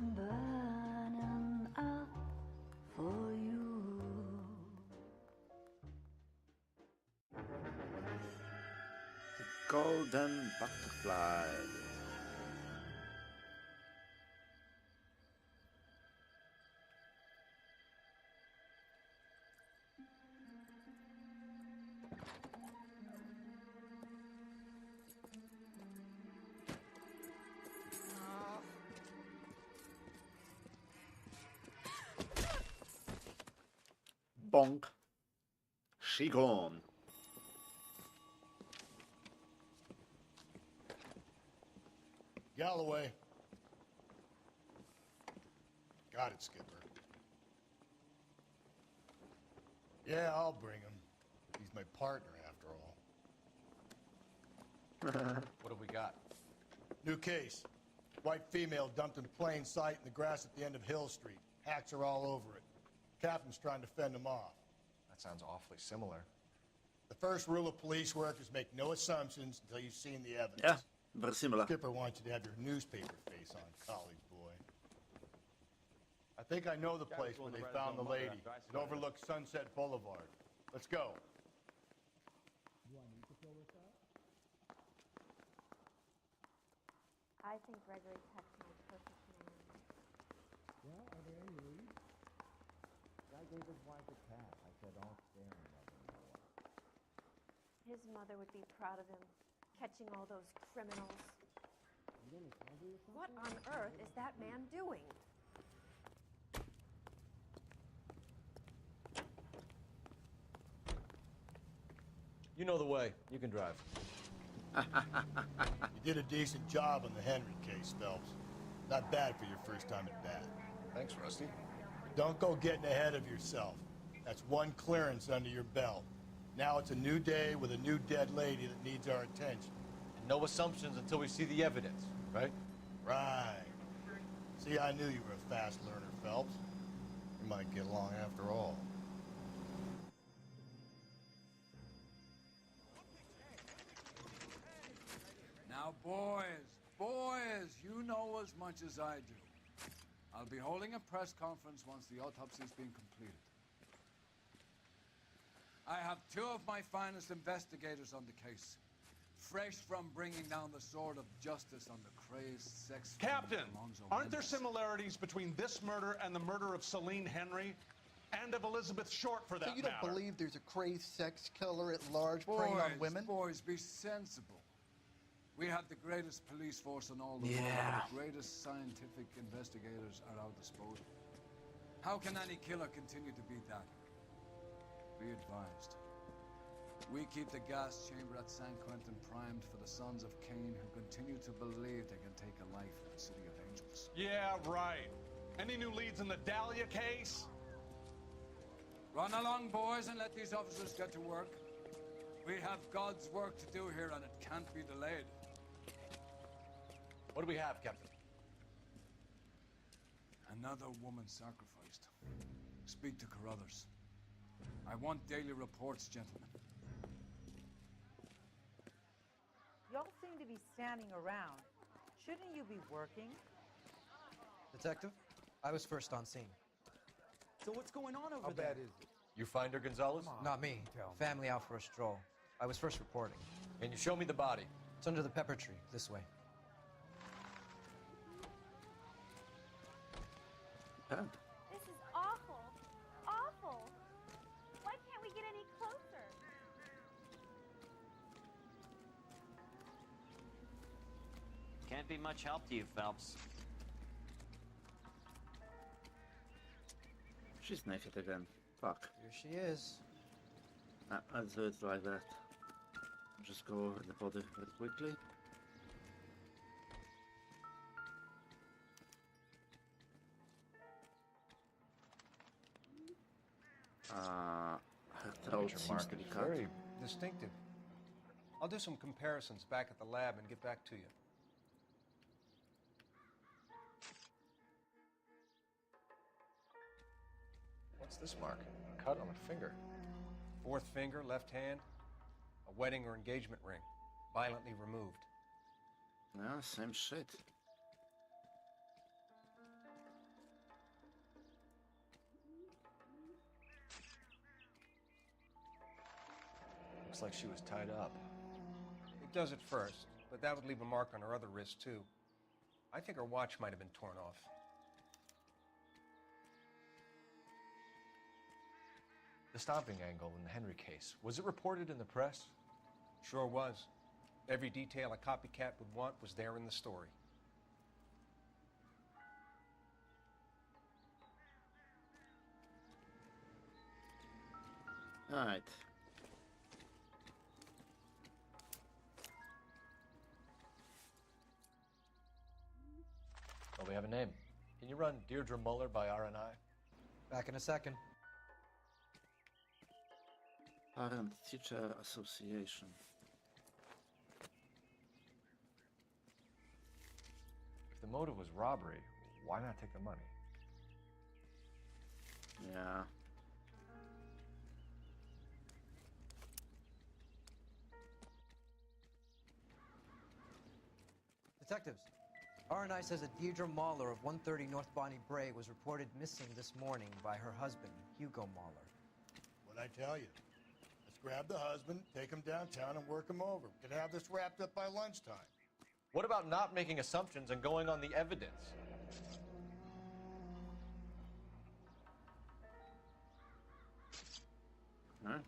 burning up for you. The golden butterfly. Bonk. She gone. Galloway. Got it, Skipper. Yeah, I'll bring him. He's my partner, after all. What have we got? New case. White female dumped in plain sight in the grass at the end of Hill Street. Hacks are all over it. Captain's trying to fend them off. That sounds awfully similar. The first rule of police work is make no assumptions until you've seen the evidence. Yeah, very similar. Skipper wants you to have your newspaper face on, college boy. I think I know the place where they found the lady. It overlooks Sunset Boulevard. Let's go. I think Gregory Peck's my perfect man. Well, are there any leads? I gave his wife a cat. I said, don't stare at him anymore. His mother would be proud of him, catching all those criminals. You gonna cover yourself? What on earth is that man doing? You know the way. You can drive. You did a decent job on the Henry case, Phelps. Not bad for your first time at bat. Thanks, Rusty. Don't go getting ahead of yourself. That's one clearance under your belt. Now it's a new day with a new dead lady that needs our attention. And no assumptions until we see the evidence, right? Right. See, I knew you were a fast learner, Phelps. You might get along after all. Now, boys, you know as much as I do. I'll be holding a press conference once the autopsy's been completed. I have two of my finest investigators on the case, fresh from bringing down the sword of justice on the crazed sex... Captain, Alonzo aren't there Mendes. similarities between this murder and the murder of Celine Henry? And of Elizabeth Short, for that So you don't matter? believe there's a crazed sex killer at large preying on women? Boys, be sensible. We have the greatest police force in all the world. Yeah. The greatest scientific investigators at our disposal. How can any killer continue to beat that? Be advised. We keep the gas chamber at San Quentin primed for the sons of Cain who continue to believe they can take a life in the City of Angels. Yeah, right. Any new leads in the Dahlia case? Run along, boys, and let these officers get to work. We have God's work to do here, and it can't be delayed. What do we have, Captain? Another woman sacrificed. Speak to Carruthers. I want daily reports, gentlemen. Y'all seem to be standing around. Shouldn't you be working? Detective, I was first on scene. So what's going on over How there? bad is it? You find her, Gonzalez? Not me. Family out for a stroll. I was first reporting. Can you show me the body? It's under the pepper tree, this way. This is awful. Awful. Why can't we get any closer? Can't be much help to you, Phelps. She's naked again. Fuck. Here she is. I'll do it like that. Just go over the body very quickly. Her throat seems to be cut. Very distinctive. I'll do some comparisons back at the lab and get back to you. What's this mark? Cut on a finger. Fourth finger, left hand, a wedding or engagement ring, violently removed. Yeah, same shit. Looks like she was tied up. It does at first, but that would leave a mark on her other wrist, too. I think her watch might have been torn off. The stomping angle in the Henry case, was it reported in the press? Sure was. Every detail a copycat would want was there in the story. All right. Oh, we have a name. Can you run Deirdre Muller by RNI? Back in a second. Parent Teacher Association. If the motive was robbery, why not take the money? Yeah. Detectives, R&I says that Deirdre Mahler of 130 North Bonnie Bray was reported missing this morning by her husband, Hugo Mahler. What'd I tell you? Let's grab the husband, take him downtown, and work him over. We could have this wrapped up by lunchtime. What about not making assumptions and going on the evidence? Huh?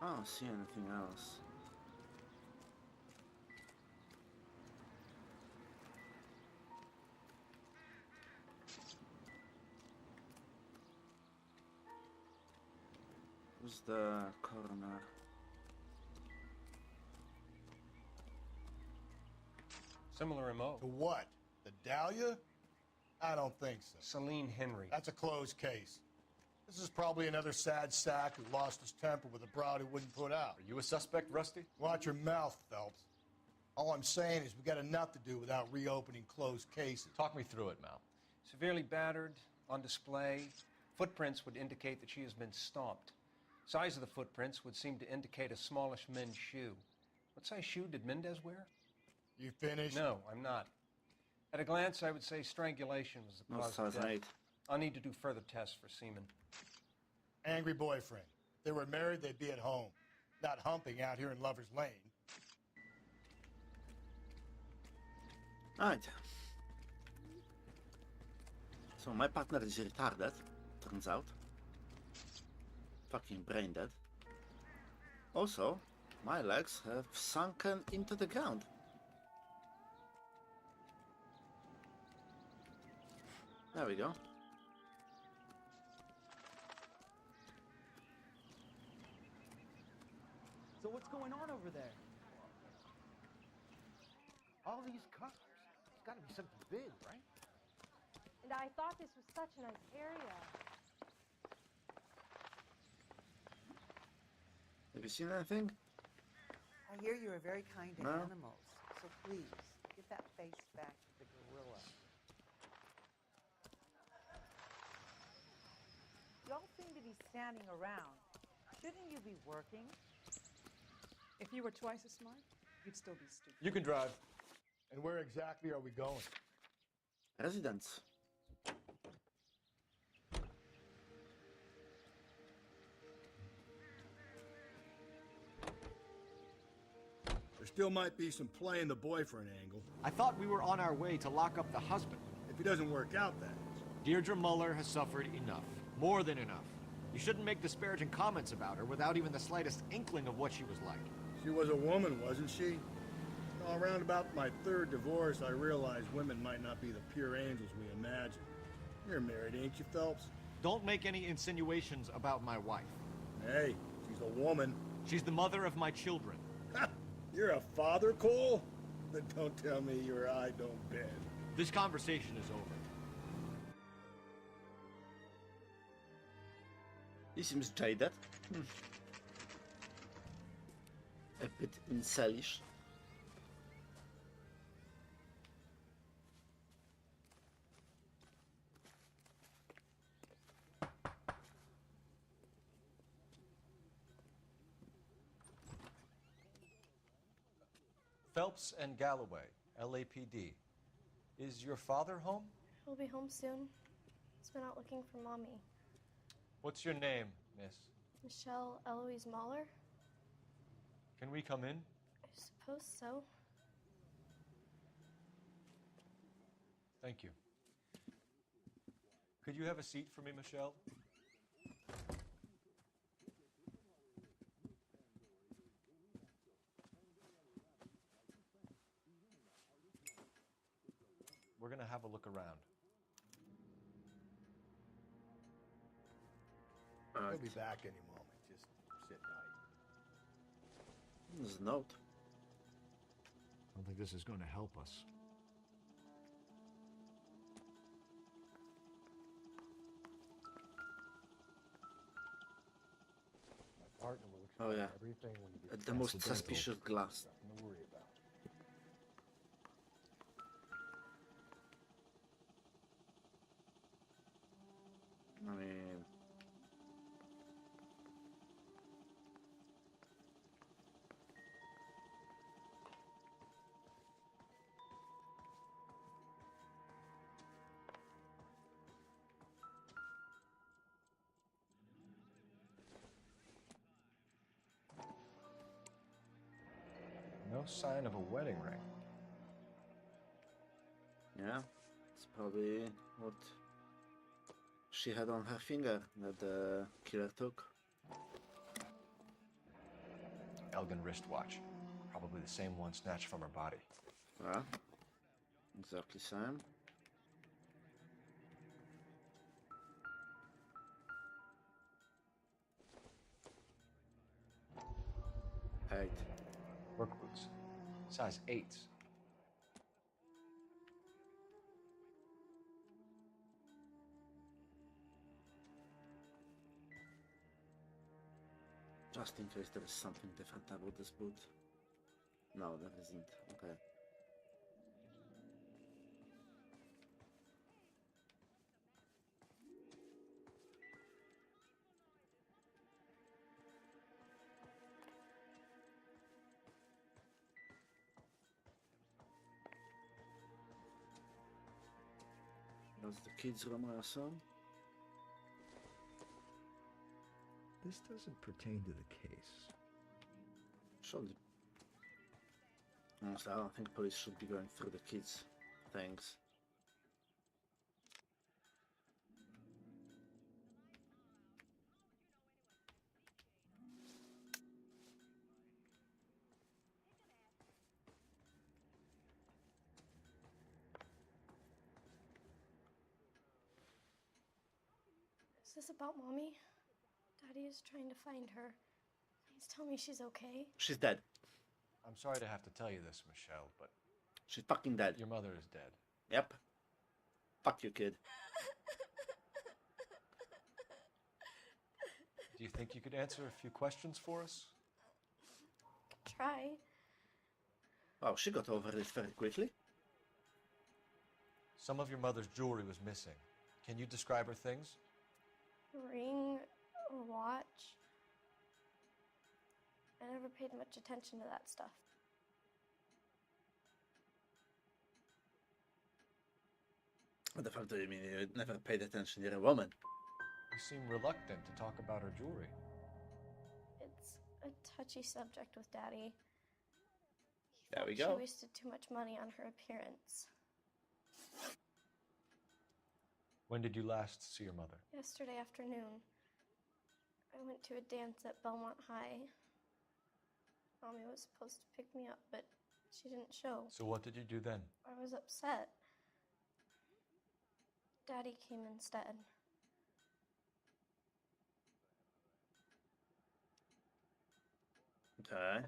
I don't see anything else. Who's the coroner? Similar MO. To what? The Dahlia? I don't think so. Celine Henry. That's a closed case. This is probably another sad sack who lost his temper with a broad he wouldn't put out. Are you a suspect, Rusty? Watch your mouth, Phelps. All I'm saying is we got enough to do without reopening closed cases. Talk me through it, Mal. Severely battered, on display. Footprints would indicate that she has been stomped. Size of the footprints would seem to indicate a smallish men's shoe. What size shoe did Mendez wear? You finished? No, I'm not. At a glance, I would say strangulation was the cause of death. I'll need to do further tests for semen. Angry boyfriend. If they were married, they'd be at home, not humping out here in Lover's Lane. Alright. So my partner is retarded, turns out. Fucking brain dead. Also, my legs have sunken into the ground. There we go. So what's going on over there? All these cars. It's got to be something big, right? And I thought this was such a nice area. Have you seen anything? I hear you are very kind to No? animals, so please, give that face back to the gorilla. Y'all seem to be standing around. Shouldn't you be working? If you were twice as smart, you'd still be stupid. You can drive. And where exactly are we going? Residence. There still might be some playing the boyfriend angle. I thought we were on our way to lock up the husband. If he doesn't work out, that is. Deirdre Muller has suffered enough. More than enough. You shouldn't make disparaging comments about her without even the slightest inkling of what she was like. She was a woman, wasn't she? All around about my third divorce, I realized women might not be the pure angels we imagine. You're married, ain't you, Phelps? Don't make any insinuations about my wife. Hey, she's a woman. She's the mother of my children. You're a father, Cole? Then don't tell me your eye don't bend. This conversation is over. He seems jaded. A bit incelish. Phelps and Galloway, LAPD. Is your father home? He'll be home soon. He's been out looking for Mommy. What's your name, miss? Michelle Eloise Mahler? Can we come in? I suppose so. Thank you. Could you have a seat for me, Michelle? We're gonna have a look around. He'll be back any moment. Just sit tight. There's a note. I don't think this is going to help us. Oh yeah. Everything will be The most accidental. suspicious glass. Nothing to worry about. I mean, No sign of a wedding ring. yeah, it's probably what she had on her finger that the killer took. Elgin wristwatch. Probably the same one snatched from her body. Yeah, exactly same. Eight. Work boots. Size 8s. Just in case there is something different about this boot. No, there isn't. Okay. That's the kids' room, I assume. This doesn't pertain to the case. Surely. Honestly, I don't think police should be going through the kids' things. Is this about Mommy? Daddy is trying to find her. Please tell me she's okay. She's dead. I'm sorry to have to tell you this, Michelle, but She's fucking dead. your mother is dead. Yep. Fuck you, kid. Do you think you could answer a few questions for us? Try. Wow, she got over it very quickly. Some of your mother's jewelry was missing. Can you describe her things? Ring, a watch. I never paid much attention to that stuff. What the fuck do you mean? You never paid attention, you're a woman. You seem reluctant to talk about her jewelry. It's a touchy subject with Daddy. There we She go. wasted too much money on her appearance. When did you last see your mother? Yesterday afternoon, I went to a dance at Belmont High. Mommy was supposed to pick me up, but she didn't show. So what did you do then? I was upset. Daddy came instead. Okay.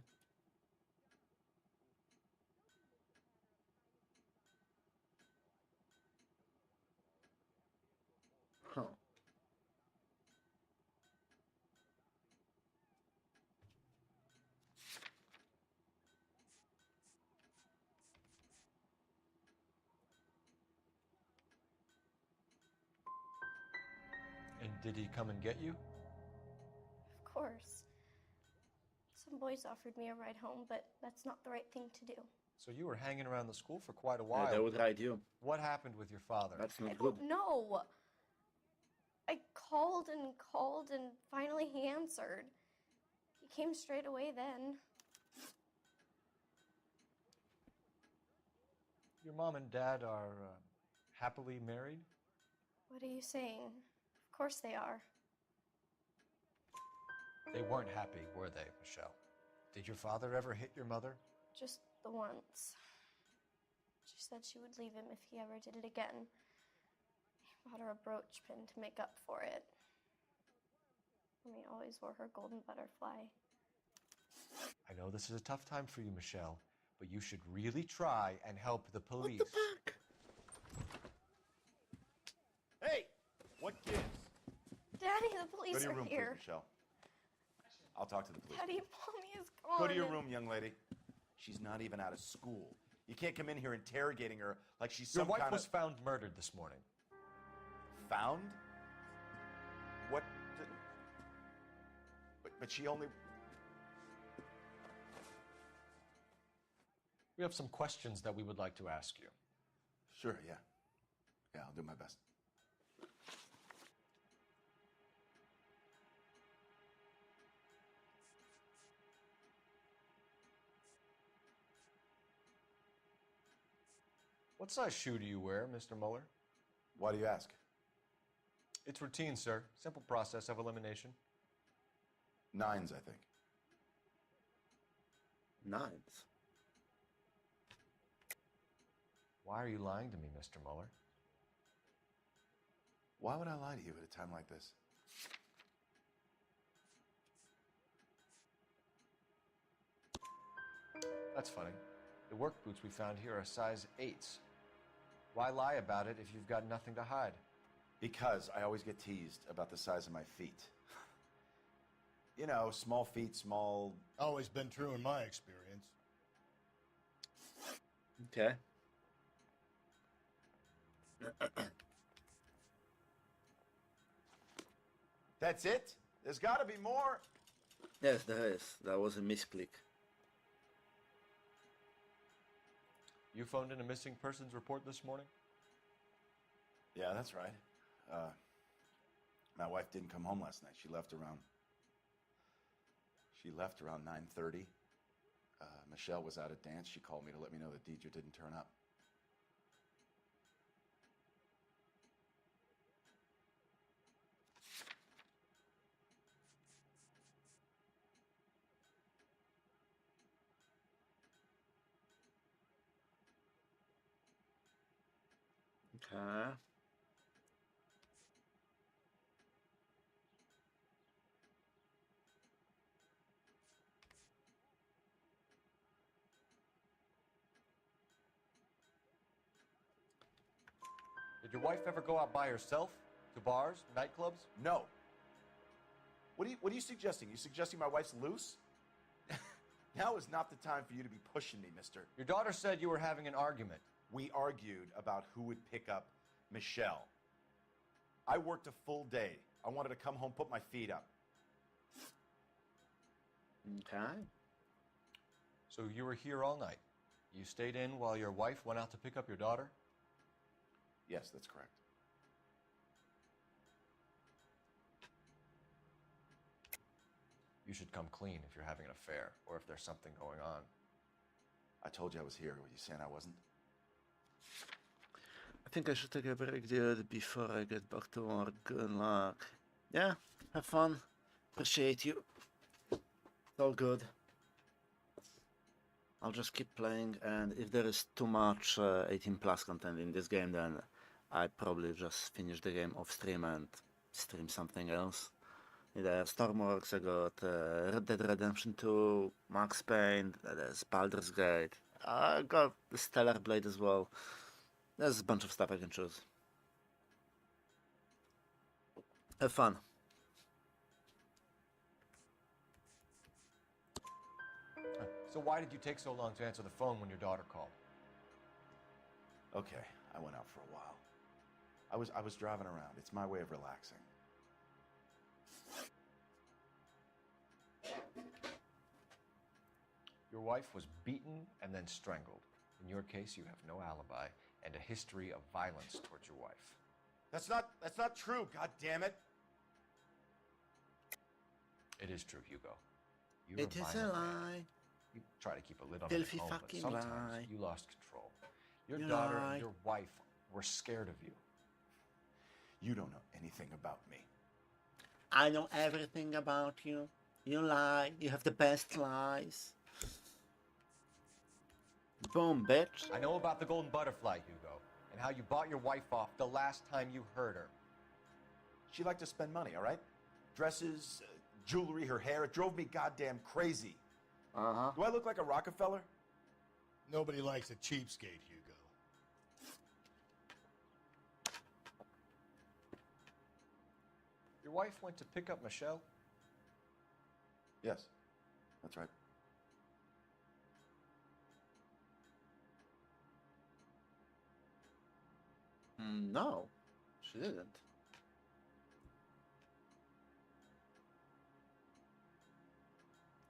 Huh. And did he come and get you? Of course. Some boys offered me a ride home, but that's not the right thing to do. So you were hanging around the school for quite a while. They would ride you. What happened with your father? That's I not good. don't know. I called and finally he answered. He came straight away then. Your mom and dad are happily married? What are you saying? Of course they are. They weren't happy, were they, Michelle? Did your father ever hit your mother? Just the once. She said she would leave him if he ever did it again. He bought her a brooch pin to make up for it. Mommy always wore her golden butterfly. I know this is a tough time for you, Michelle, but you should really try and help the police. What the fuck? Hey! What gives? Daddy, the police Go to your are room, here. please, Michelle. I'll talk to the police. Daddy, Mommy is gone. Go to your room, young lady. She's not even out of school. You can't come in here interrogating her like she's Your some wife kind was of... found murdered this morning. Found? What? But she only... We have some questions that we would like to ask you. Sure, yeah. Yeah, I'll do my best. What size shoe do you wear, Mr. Mueller? Why do you ask? It's routine, sir. Simple process of elimination. 9s, I think. 9s? Why are you lying to me, Mr. Mueller? Why would I lie to you at a time like this? That's funny. The work boots we found here are size 8s. Why lie about it if you've got nothing to hide? Because I always get teased about the size of my feet. You know, small feet, small... Always been true in my experience. Okay. That's it? There's got to be more. Yes, there is. That was a misclick. You phoned in a missing persons report this morning? Yeah, that's right. My wife didn't come home last night. She left around 9:30. Michelle was out at dance. She called me to let me know that Deidre didn't turn up. Okay. Did your wife ever go out by herself? To bars, nightclubs? No. What are you suggesting? You suggesting my wife's loose? Now is not the time for you to be pushing me, mister. Your daughter said you were having an argument. We argued about who would pick up Michelle. I worked a full day. I wanted to come home, put my feet up. Okay. So you were here all night. You stayed in while your wife went out to pick up your daughter? Yes, that's correct. You should come clean if you're having an affair or if there's something going on. I told you I was here. Were you saying I wasn't? I think I should take a break, dude, before I get back to work. Good luck. Yeah, have fun. Appreciate you. It's all good. I'll just keep playing, and if there is too much 18 plus content in this game, then I probably just finish the game off stream and stream something else. Either Stormworks, I got Red Dead Redemption 2, Max Payne, there's Baldur's Gate, I got the Stellar Blade as well. There's a bunch of stuff I can choose. Have fun. So why did you take so long to answer the phone when your daughter called? Okay, I went out for a while. I was driving around. It's my way of relaxing. Your wife was beaten and then strangled. In your case, you have no alibi and a history of violence towards your wife. That's not true, god damn it. It is true, Hugo. You It is a lie. You try to keep a lid on Filthy it at home, but fucking sometimes lie. you lost control. Your You daughter lie. and your wife were scared of you. You don't know anything about me. I know everything about you. You lie. You have the best lies. Boom, bitch. I know about the golden butterfly, Hugo, and how you bought your wife off the last time you heard her. She liked to spend money, all right? Dresses, jewelry, her hair. It drove me goddamn crazy. Uh-huh. Do I look like a Rockefeller? Nobody likes a cheapskate, Hugo. Your wife went to pick up Michelle? Yes, that's right. No, she didn't.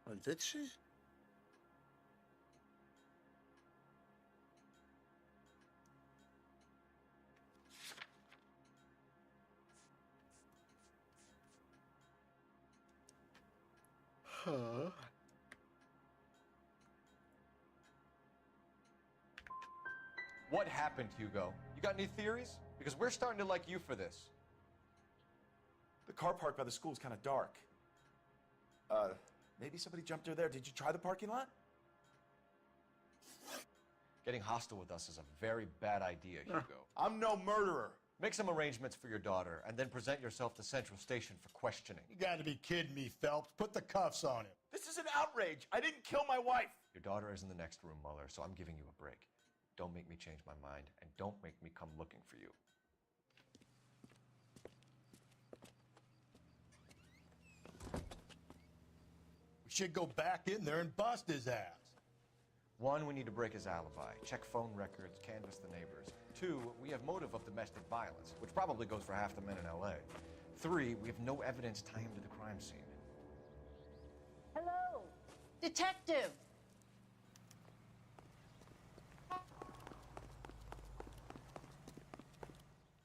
Or did she? Huh. What happened, Hugo? You got any theories? Because we're starting to like you for this. The car park by the school is kind of dark. Maybe somebody jumped her there. Did you try the parking lot? Getting hostile with us is a very bad idea, Hugo. I'm no murderer. Make some arrangements for your daughter, and then present yourself to Central Station for questioning. You gotta be kidding me, Phelps. Put the cuffs on him. This is an outrage. I didn't kill my wife. Your daughter is in the next room, Mueller, so I'm giving you a break. Don't make me change my mind, and don't make me come looking for you. We should go back in there and bust his ass. 1, we need to break his alibi, check phone records, canvass the neighbors. 2, we have motive of domestic violence, which probably goes for half the men in LA. 3, we have no evidence tying him to the crime scene. Hello, detective.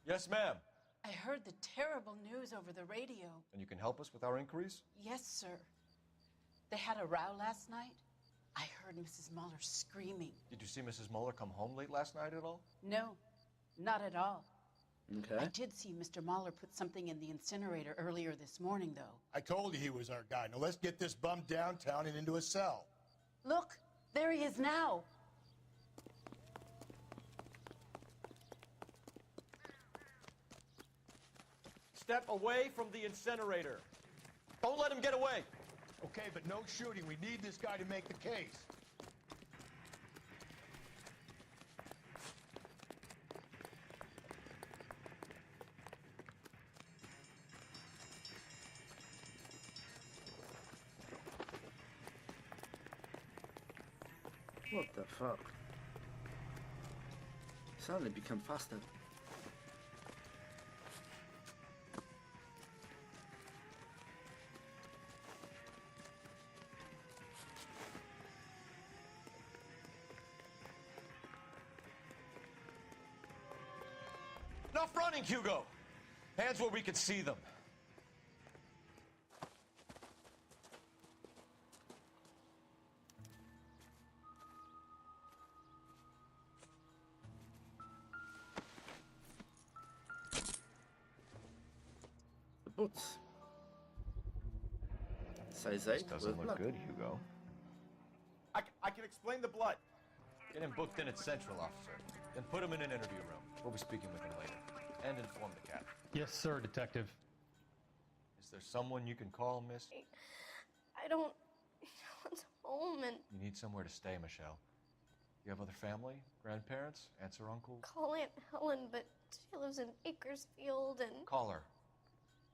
Yes, ma'am. I heard the terrible news over the radio. And you can help us with our inquiries? Yes, sir. They had a row last night. I heard Mrs. Mueller screaming. Did you see Mrs. Mueller come home late last night at all? No, not at all. Okay. I did see Mr. Mueller put something in the incinerator earlier this morning, though. I told you he was our guy. Now let's get this bum downtown and into a cell. Look, there he is now. Step away from the incinerator. Don't let him get away. Okay, but no shooting. We need this guy to make the case. What the fuck? Suddenly become faster. Enough running, Hugo! Hands where we can see them. The boots. Size 8. Doesn't look good, Hugo. I can explain the blood. Get him booked in at Central, officer. Then put him in an interview room. We'll be speaking with him later. And inform the captain. Yes, sir, Detective. Is there someone you can call, miss? I don't want home and You need somewhere to stay, Michelle. You have other family? Grandparents? Aunts or uncles? call Aunt Helen, but she lives in Bakersfield and Call her.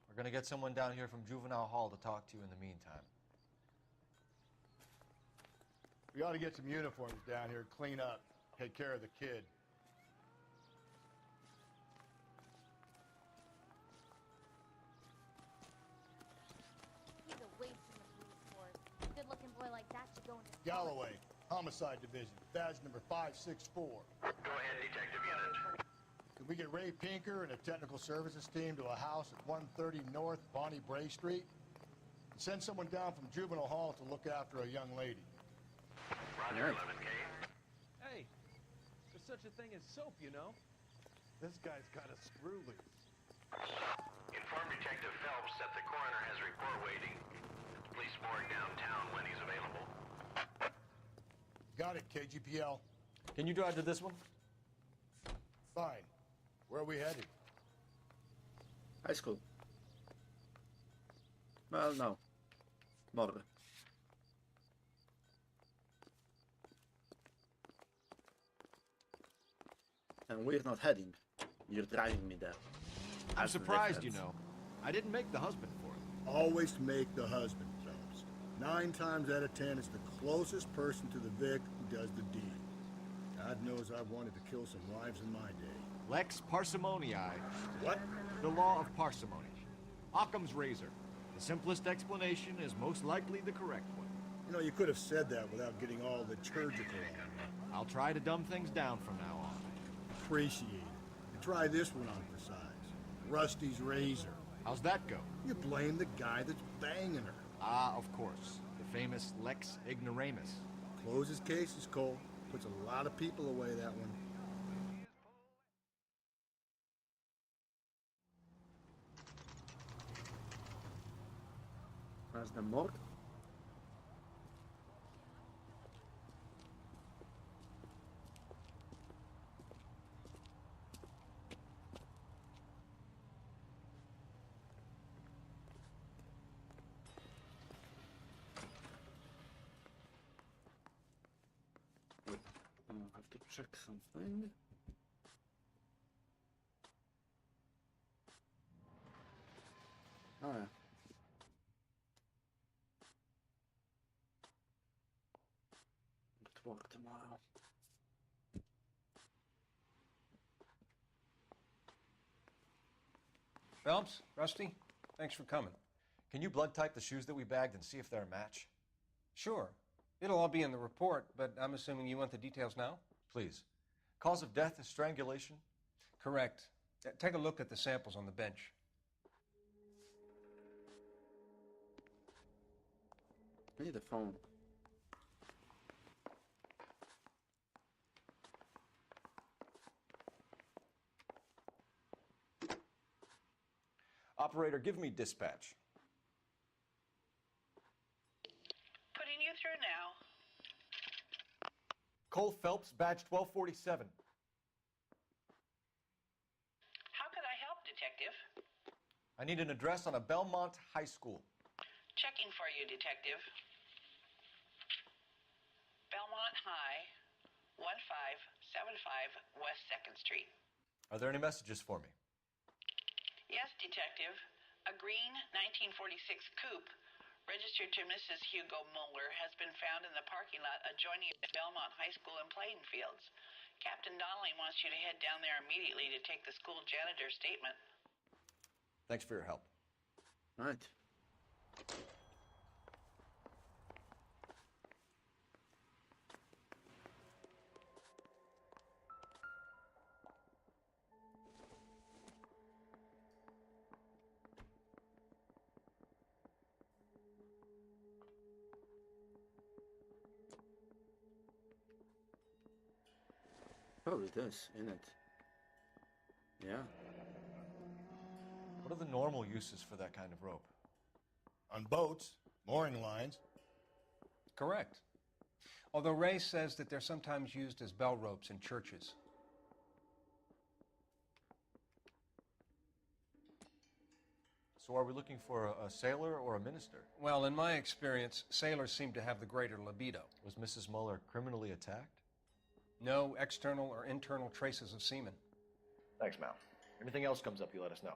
We're gonna get someone down here from Juvenile Hall to talk to you in the meantime. We ought to get some uniforms down here, clean up, take care of the kid. He's a waste in the police force. A good-looking boy like that should go into Galloway, Homicide Division, badge number 564. Go ahead, Detective Unit. Can we get Ray Pinker and a technical services team to a house at 130 North Bonnie Bray Street? And send someone down from Juvenile Hall to look after a young lady. Roger, 11K. Hey, there's such a thing as soap, you know? This guy's got a screw loose. Inform Detective Phelps that the coroner has a report waiting at the police morgue downtown when he's available. Got it, KGPL. Can you drive to this one? Fine. Where are we headed? High school. Well, no. More. And we're not heading. You're driving me there. I'm As the surprised, difference. you know. I didn't make the husband for it. Always make the husband, Phelps. 9 times out of 10, it's the closest person to the Vic who does the deed. God knows I've wanted to kill some wives in my day. Lex parsimoniae. What? The law of parsimony. Occam's razor. The simplest explanation is most likely the correct one. You know, you could have said that without getting all liturgical on me. I'll try to dumb things down from now on. Appreciate it. And try this one on for size. Rusty's razor. How's that go? You blame the guy that's banging her. Ah, of course. The famous Lex ignoramus. Closes cases, Cole. Puts a lot of people away, that one. That's the morgue. Wait, I have to check something. Oh yeah. Work tomorrow. Phelps, Rusty, thanks for coming. Can you blood type the shoes that we bagged and see if they're a match? Sure. It'll all be in the report, but I'm assuming you want the details now? Please. Cause of death is strangulation? Correct. Take a look at the samples on the bench. I need a phone. Operator, give me dispatch. Putting you through now. Cole Phelps, badge 1247. How could I help, Detective? I need an address on a Belmont High School. Checking for you, Detective. Belmont High, 1575 West 2nd Street. Are there any messages for me? Yes, Detective. A green 1946 coupe registered to Mrs. Hugo Mueller has been found in the parking lot adjoining Belmont High School and playing fields. Captain Donnelly wants you to head down there immediately to take the school janitor's statement. Thanks for your help. All right. Probably does, isn't it? Yeah. What are the normal uses for that kind of rope? On boats, mooring lines. Correct. Although Ray says that they're sometimes used as bell ropes in churches. So are we looking for a sailor or a minister? Well, in my experience, sailors seem to have the greater libido. Was Mrs. Mueller criminally attacked? No external or internal traces of semen. Thanks, Mal. Anything else comes up, you let us know.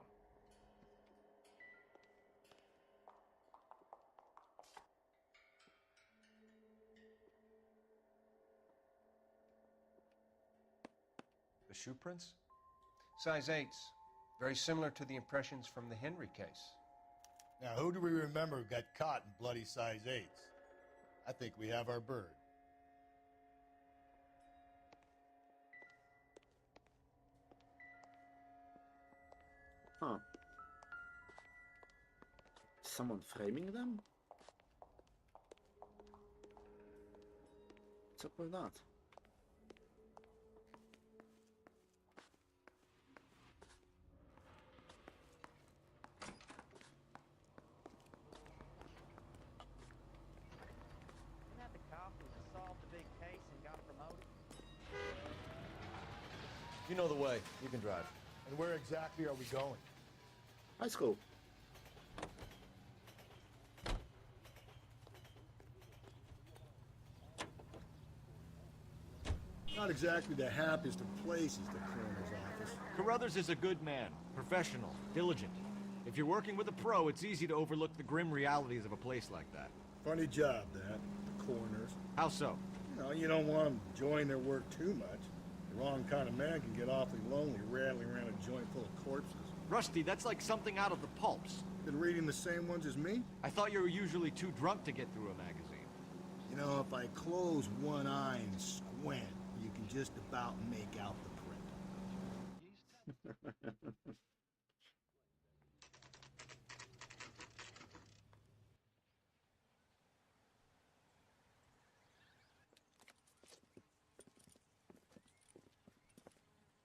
The shoe prints? Size 8s. Very similar to the impressions from the Henry case. Now, who do we remember got caught in bloody size 8s? I think we have our bird. Huh. Someone framing them? What's up with that? Isn't that the cop who solved the big case and got promoted? You know the way. You can drive. And where exactly are we going? High school. Not exactly the happiest of places, the coroner's office. Carruthers is a good man, professional, diligent. If you're working with a pro, it's easy to overlook the grim realities of a place like that. Funny job, that. The coroners. How so? You know, you don't want them enjoying their work too much. The wrong kind of man can get awfully lonely rattling around a joint full of corpses. Rusty, that's like something out of the pulps. Been reading the same ones as me? I thought you were usually too drunk to get through a magazine. You know, if I close one eye and squint, you can just about make out the print.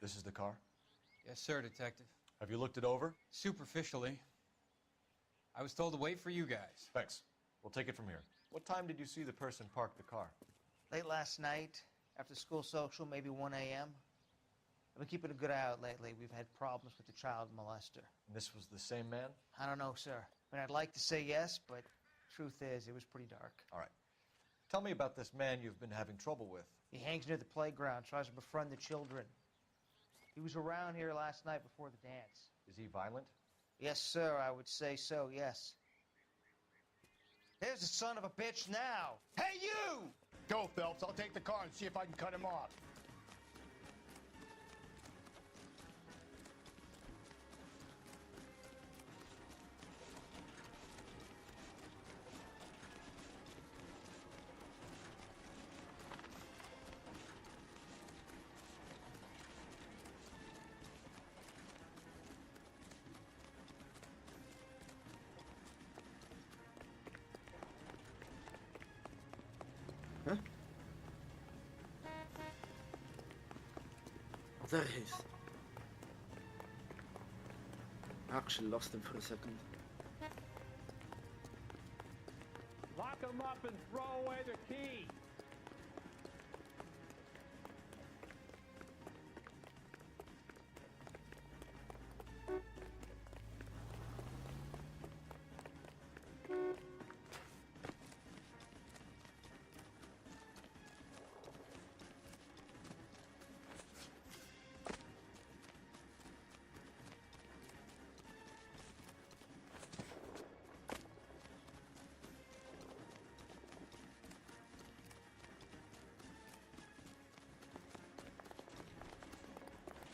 This is the car? Yes, sir, Detective. Have you looked it over? Superficially. I was told to wait for you guys. Thanks. We'll take it from here. What time did you see the person park the car? Late last night, after school social, maybe 1 a.m. I've been keeping a good eye out lately. We've had problems with the child molester. And this was the same man? I don't know, sir. I mean, I'd like to say yes, but truth is, it was pretty dark. All right. Tell me about this man you've been having trouble with. He hangs near the playground, tries to befriend the children. He was around here last night before the dance. Is he violent? Yes, sir, I would say so, yes. There's the son of a bitch now. Hey, you! Go, Phelps. I'll take the car and see if I can cut him off. Huh? There he is. I actually lost him for a second. Lock him up and throw away the key.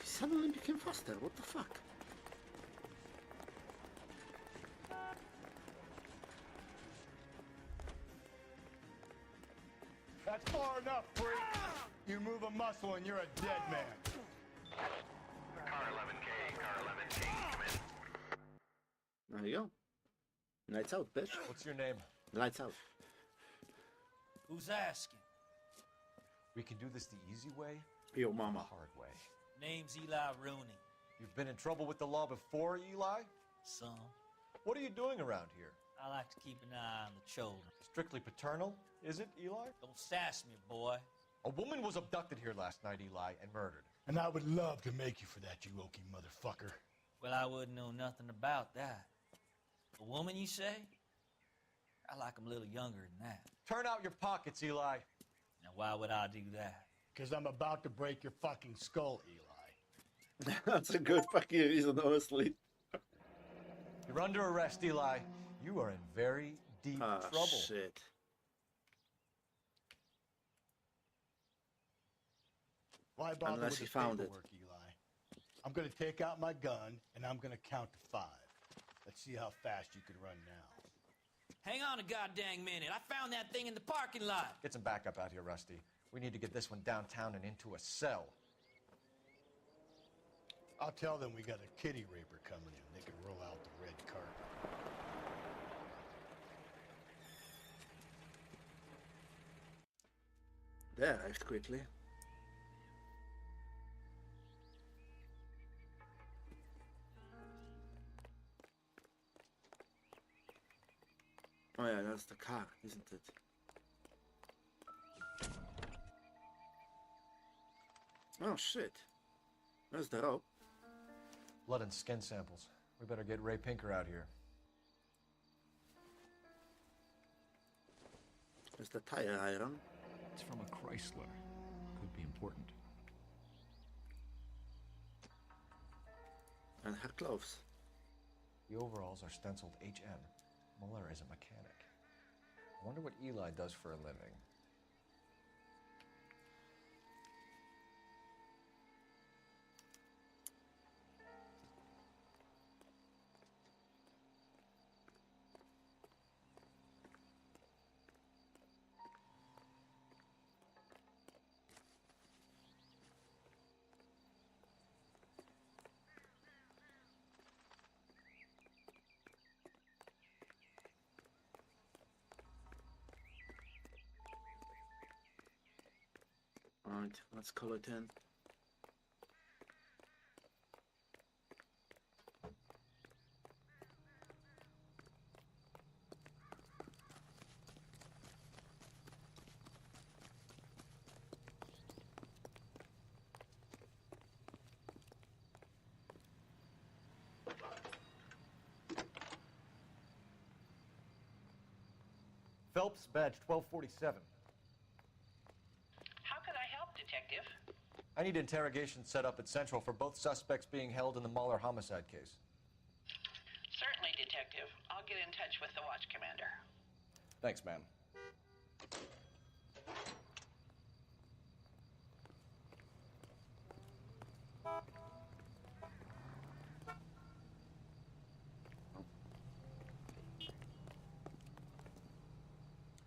He suddenly became faster. What the fuck? That's far enough, freak. You move a muscle and you're a dead man. Car 11K, car 11K, come in. There you go. Lights out, bitch. What's your name? Lights out. Who's asking? We can do this the easy way. Your mama. The hard way. Name's Eli Rooney. You've been in trouble with the law before, Eli? Some. What are you doing around here? I like to keep an eye on the children. Strictly paternal, is it, Eli? Don't sass me, boy. A woman was abducted here last night, Eli, and murdered. And I would love to make you for that, you okie motherfucker. Well, I wouldn't know nothing about that. A woman, you say? I like 'em a little younger than that. Turn out your pockets, Eli. Now, why would I do that? Because I'm about to break your fucking skull, Eli. That's a good fucking reason, honestly. You're under arrest, Eli. You are in very deep trouble. Shit. Why bother Unless with he the found it. paperwork, Eli? I'm going to take out my gun, and I'm going to count to 5. Let's see how fast you can run now. Hang on a goddamn minute. I found that thing in the parking lot. Get some backup out here, Rusty. We need to get this one downtown and into a cell. I'll tell them we got a kitty raper coming in. They can roll out the red carpet. They arrived quickly. Oh yeah, that's the car, isn't it? Oh shit. There's the rope. Blood and skin samples. We better get Ray Pinker out here. There's the tire iron. It's from a Chrysler. Could be important. And her clothes. The overalls are stenciled HM. Muller is a mechanic. I wonder what Eli does for a living. Alright, let's call it in. Phelps, badge 1247. How could I help, Detective? I need interrogation set up at Central for both suspects being held in the Muller homicide case. Certainly, Detective. I'll get in touch with the watch commander. Thanks, ma'am.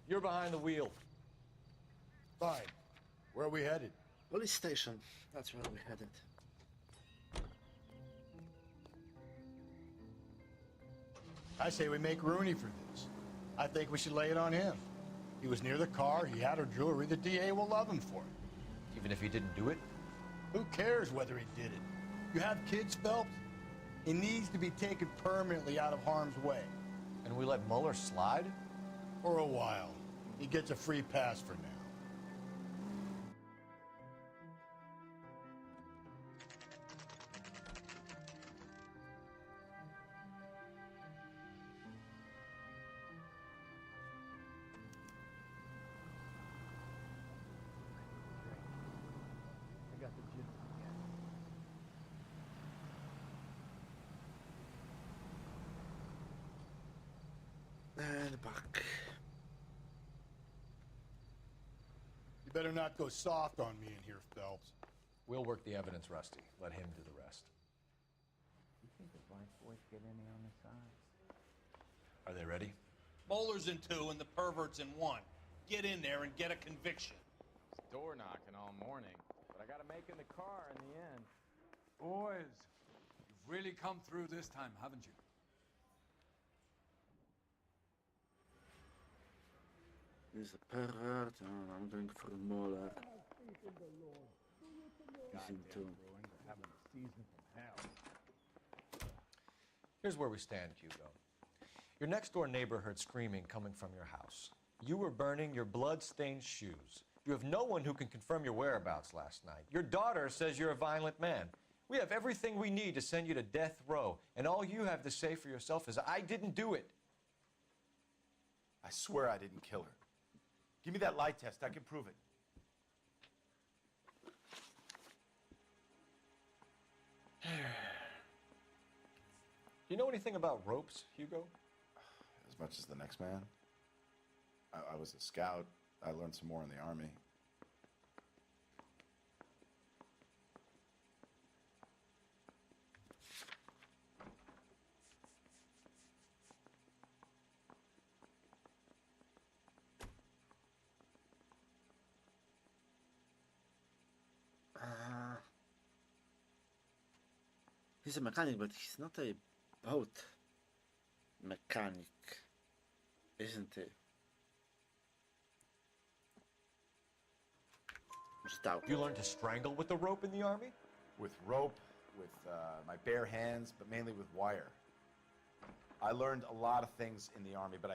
You're behind the wheel. Fine. Where are we headed? Police station. That's where we're headed. I say we make Rooney for this. I think we should lay it on him. He was near the car, he had her jewelry, the DA will love him for it. Even if he didn't do it? Who cares whether he did it? You have kids, Phelps? He needs to be taken permanently out of harm's way. And we let Muller slide? For a while. He gets a free pass for now. I got the gist again. And back. You better not go soft on me in here, Phelps. We'll work the evidence, Rusty. Let him do the rest. You think the black boys get any on the side? Are they ready? Moeller's in 2 and the pervert's in 1. Get in there and get a conviction. It's door knocking all morning, but I gotta make in the car in the end. Boys, you've really come through this time, haven't you? He's a pervert. Oh, I'm going for a Muller. He's in too. Having a season from hell. Here's where we stand, Hugo. Your next-door neighbor heard screaming coming from your house. You were burning your blood-stained shoes. You have no one who can confirm your whereabouts last night. Your daughter says you're a violent man. We have everything we need to send you to death row, and all you have to say for yourself is, I didn't do it. I swear I didn't kill her. Give me that lie test. I can prove it. Do you know anything about ropes, Hugo? As much as the next man. I was a scout. I learned some more in the Army. He's a mechanic, but he's not a boat mechanic, isn't he? Just doubt. You learned to strangle with the rope in the Army? With rope, with my bare hands, but mainly with wire. I learned a lot of things in the Army, but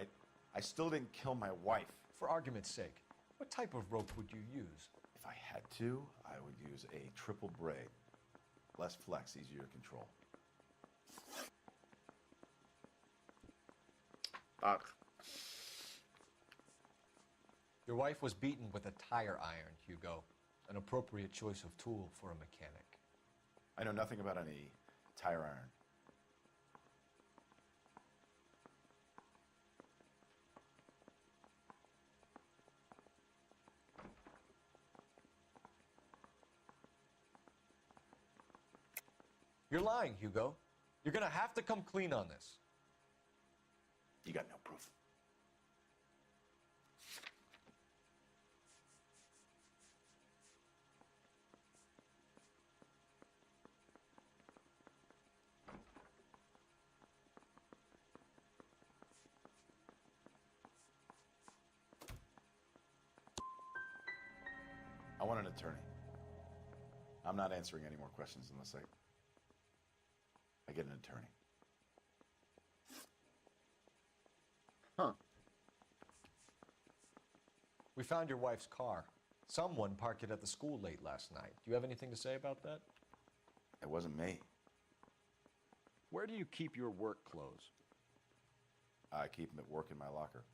I still didn't kill my wife. For argument's sake, what type of rope would you use? If I had to, I would use a triple braid. Less flex, easier to control. Back. Your wife was beaten with a tire iron, Hugo. An appropriate choice of tool for a mechanic. I know nothing about any tire iron. You're lying, Hugo. You're gonna have to come clean on this. You got no proof. I want an attorney. I'm not answering any more questions unless I get an attorney. Huh. We found your wife's car. Someone parked it at the school late last night. Do you have anything to say about that? It wasn't me. Where do you keep your work clothes? I keep them at work in my locker.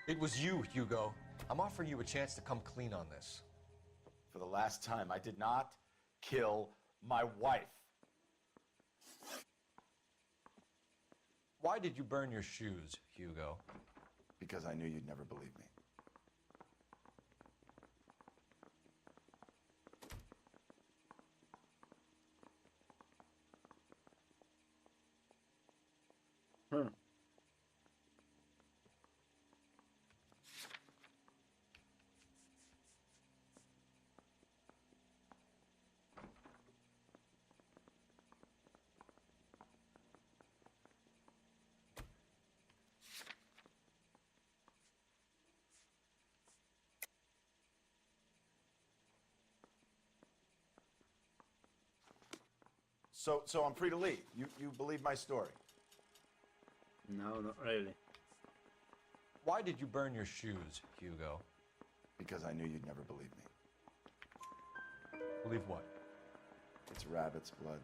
It was you, Hugo. I'm offering you a chance to come clean on this. For the last time, I did not kill my wife. Why did you burn your shoes, Hugo? Because I knew you'd never believe me. So I'm free to leave. You believe my story? No, not really. Why did you burn your shoes, Hugo? Because I knew you'd never believe me. Believe what? It's rabbit's blood.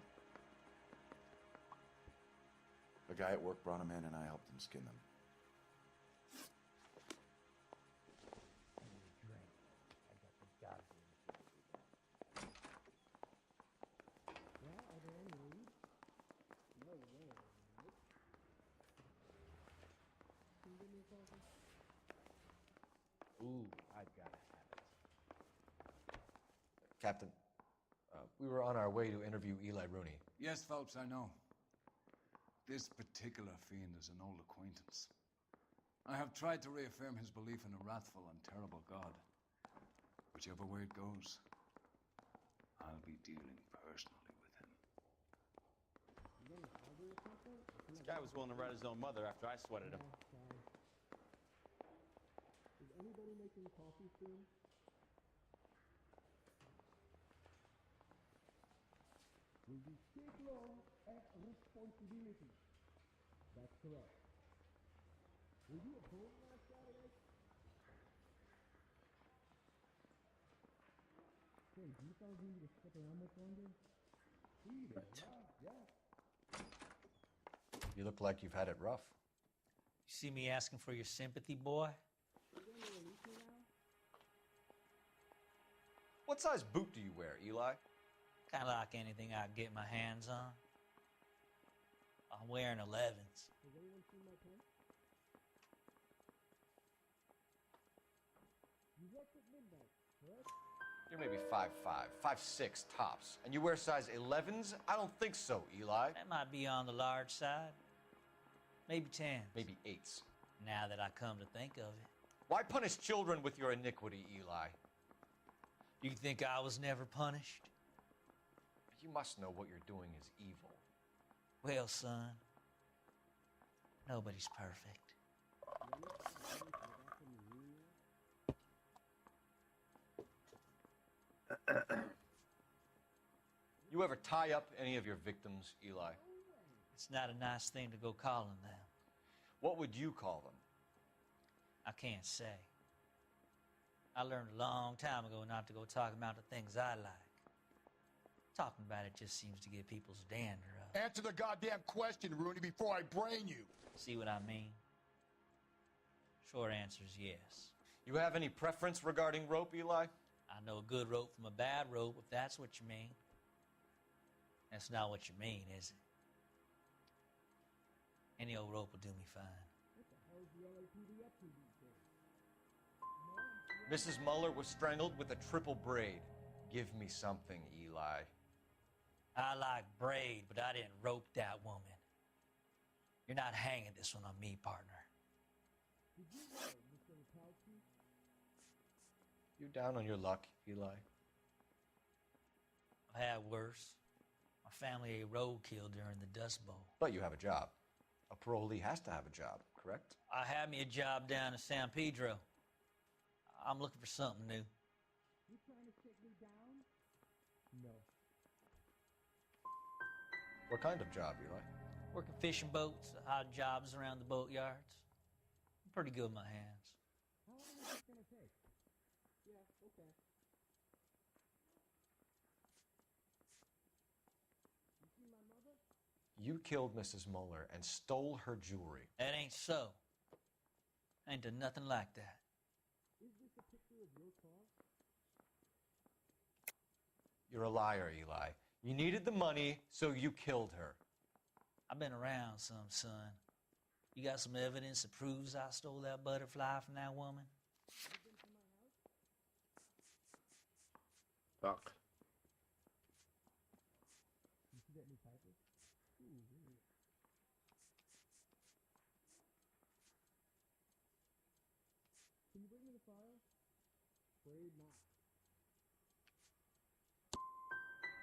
A guy at work brought him in and I helped him skin them. Ooh, I've got to have it. Captain, we were on our way to interview Eli Rooney. Yes, Phelps, I know. This particular fiend is an old acquaintance. I have tried to reaffirm his belief in a wrathful and terrible God. Whichever way it goes, I'll be dealing personally with him. This guy was willing to write his own mother after I sweated him. Is anybody making coffee soon? Will you take long and responsibility? That's correct. Were you at home last Saturday? Hey, do you fellas need me to stick around much longer? Yeah. You look like you've had it rough. You see me asking for your sympathy, boy? What size boot do you wear, Eli? Kind of like anything I get my hands on. I'm wearing 11s. Has anyone seen my pen? You left at midnight, correct? You're maybe 5'5", 5'6" tops. And you wear size 11s? I don't think so, Eli. That might be on the large side. Maybe 10s. Maybe 8s. Now that I come to think of it. Why punish children with your iniquity, Eli? You think I was never punished? You must know what you're doing is evil. Well, son, nobody's perfect. You ever tie up any of your victims, Eli? It's not a nice thing to go calling them. What would you call them? I can't say. I learned a long time ago not to go talking about the things I like. Talking about it just seems to get people's dander up. Answer the goddamn question, Rooney, before I brain you. See what I mean? Short answer is yes. You have any preference regarding rope, Eli? I know a good rope from a bad rope, if that's what you mean. That's not what you mean, is it? Any old rope will do me fine. What the hell is the LAPD up to these days? Mrs. Muller was strangled with a triple braid. Give me something, Eli. I like braid, but I didn't rope that woman. You're not hanging this one on me, partner. Did you know, Mr. Electrician? You down on your luck, Eli? I had worse. My family ate roadkill during the Dust Bowl. But you have a job. A parolee has to have a job, correct? I had me a job down in San Pedro. I'm looking for something new. You trying to take me down? No. What kind of job, Eli? Working fishing boats, odd jobs around the boatyards. I'm pretty good with my hands. How long is this gonna take? Yeah, okay. You see my mother? You killed Mrs. Muller and stole her jewelry. That ain't so. I ain't done nothing like that. Is this a picture of your car? You're a liar, Eli. You needed the money, so you killed her. I've been around some, son. You got some evidence that proves I stole that butterfly from that woman? Fuck. You see that new Piper? Ooh, yeah. Can you bring me the file? Afraid not.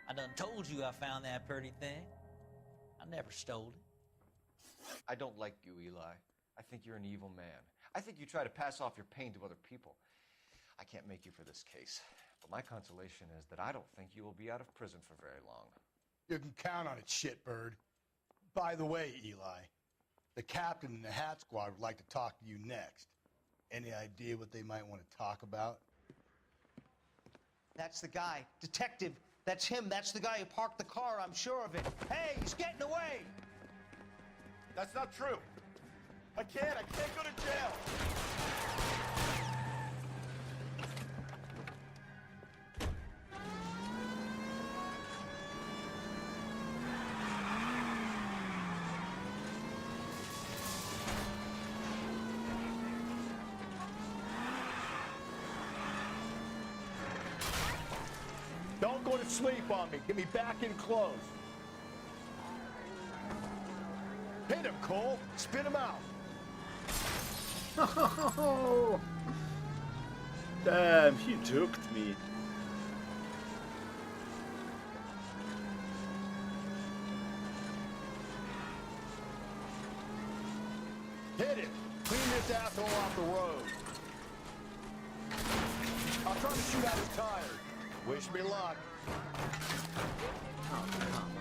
I done told you I found that pretty thing. I never stole it. I don't like you, Eli. I think you're an evil man. I think you try to pass off your pain to other people. I can't make you for this case, but my consolation is that I don't think you will be out of prison for very long. You can count on it, shitbird. By the way, Eli, the captain and the Hat Squad would like to talk to you next. Any idea what they might want to talk about? That's the guy. Detective, that's him. That's the guy who parked the car, I'm sure of it. Hey, he's getting away! That's not true. I can't go to jail. Don't go to sleep on me. Get me back in close. Hit him, Cole. Spit him out. Damn, he juked me. Hit him. Clean this asshole off the road. I'll try to shoot out his tires. Wish me luck. Oh, come on.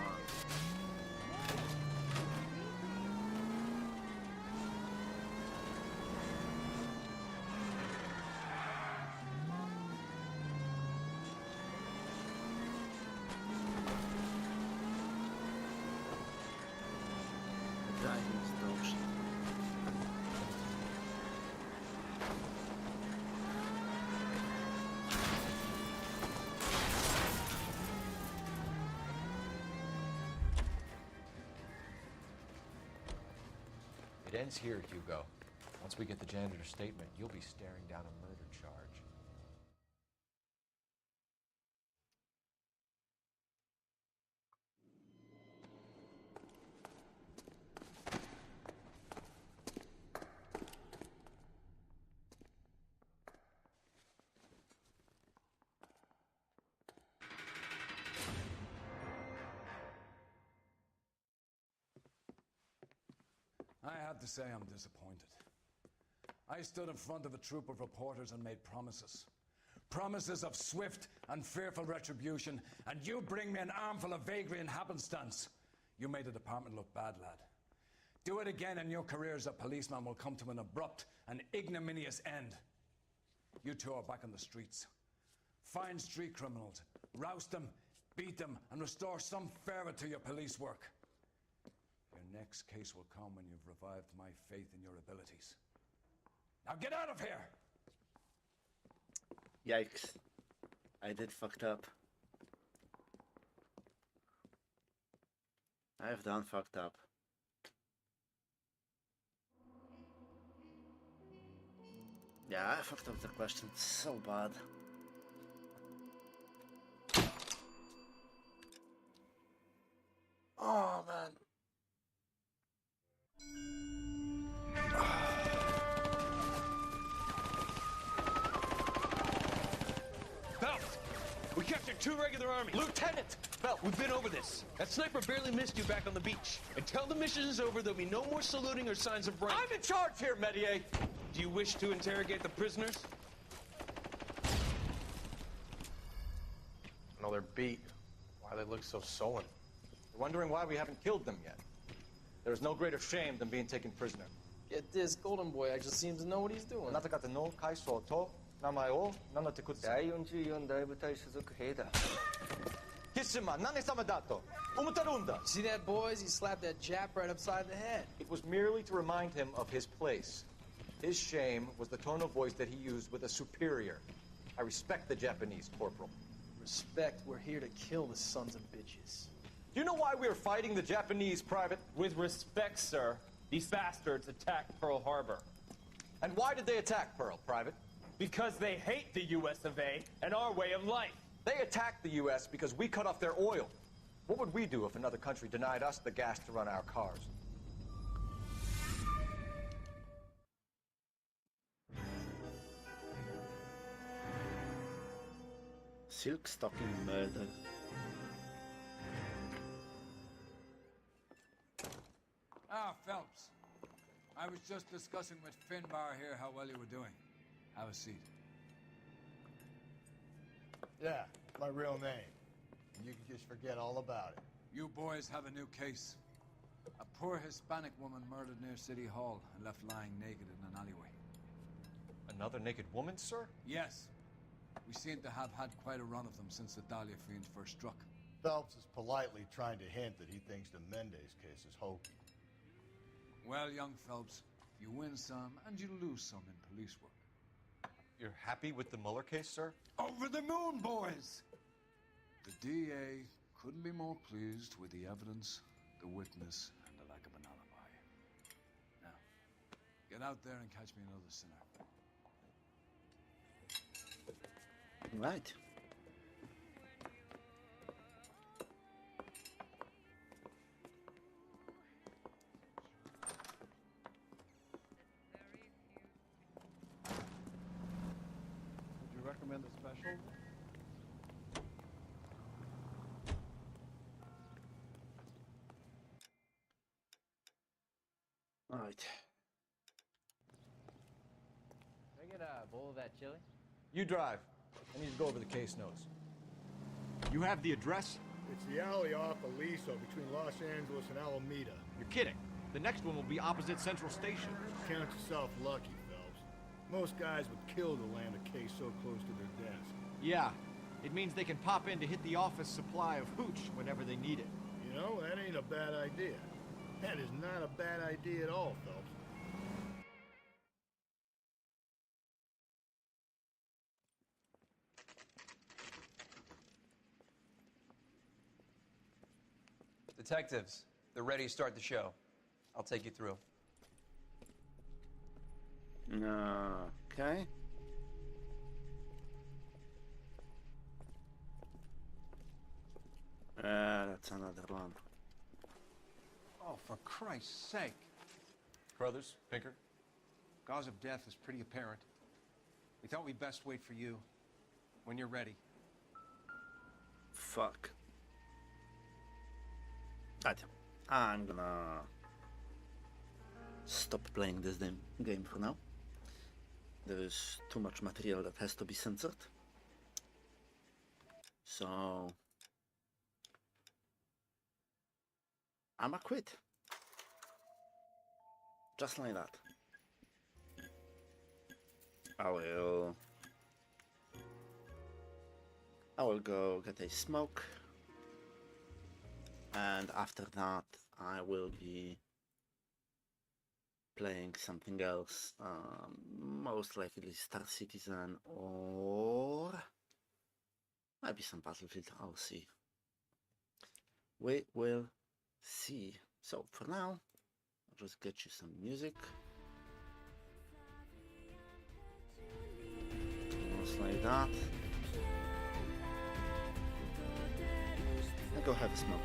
Driving is dobrze. It ends here, Hugo. Once we get the janitor's statement, you'll be staring down a murder charge. I have to say I'm disappointed. I stood in front of a troop of reporters and made promises. Promises of swift and fearful retribution, and you bring me an armful of vagary and happenstance. You made the department look bad, lad. Do it again and your career as a policeman will come to an abrupt and ignominious end. You two are back on the streets. Find street criminals, roust them, beat them, and restore some fervor to your police work. Your next case will come when you've revived my faith in your abilities. Now get out of here! Yikes. I did fucked up. I've done fucked up. Yeah, I fucked up the question so bad. Oh man. Phelps, we captured 2 regular army. Lieutenant! Phelps, we've been over this. That sniper barely missed you back on the beach. Until the mission is over, there'll be no more saluting or signs of rank. I'm in charge here, Medier! Do you wish to interrogate the prisoners? No, they're beat. Why they look so sullen? They're wondering why we haven't killed them yet. There is no greater shame than being taken prisoner. Get this, Golden Boy actually seems to know what he's doing. あなた方の会社と名前を名乗ってください。第44大部隊所属兵だ。貴様、何様だと思ってるんだ。 See that, boys? He slapped that Jap right upside the head. It was merely to remind him of his place. His shame was the tone of voice that he used with a superior. I respect the Japanese, Corporal. Respect, we're here to kill the sons of bitches. Do you know why we are fighting the Japanese, Private? With respect, sir, these bastards attacked Pearl Harbor. And why did they attack Pearl, Private? Because they hate the US of A and our way of life. They attacked the U.S. because we cut off their oil. What would we do if another country denied us the gas to run our cars? Silk stocking murder. Ah, Phelps. I was just discussing with Finbar here how well you were doing. Have a seat. Yeah, my real name. And you can just forget all about it. You boys have a new case. A poor Hispanic woman murdered near City Hall and left lying naked in an alleyway. Another naked woman, sir? Yes. We seem to have had quite a run of them since the Dahlia fiend first struck. Phelps is politely trying to hint that he thinks the Mendez case is hokey. Well, young Phelps, you win some and you lose some in police work. You're happy with the Mueller case, sir? Over the moon, boys! The DA couldn't be more pleased with the evidence, the witness, and the lack of an alibi. Now, get out there and catch me another sinner. Right. Would you recommend the special? Right. Can I get a bowl of that chili? You drive. I need to go over the case notes. You have the address? It's the alley off Aliso between Los Angeles and Alameda. You're kidding. The next one will be opposite Central Station. Count yourself lucky, Phelps. Most guys would kill to land a case so close to their desk. Yeah. It means they can pop in to hit the office supply of hooch whenever they need it. You know, that ain't a bad idea. That is not a bad idea at all, Phelps. Detectives, they're ready to start the show. I'll take you through. Okay. That's another one. Oh, for Christ's sake. Brothers, Pinker? Cause of death is pretty apparent. We thought we'd best wait for you. When you're ready. Fuck. Right. I'm gonna stop playing this game for now. There is too much material that has to be censored. So I'ma quit. Just like that. I will go get a smoke, and after that I will be playing something else, most likely Star Citizen or maybe some Battlefield. I'll see. We will see. So for now, I'll just get you some music. Almost like that. And go have a smoke.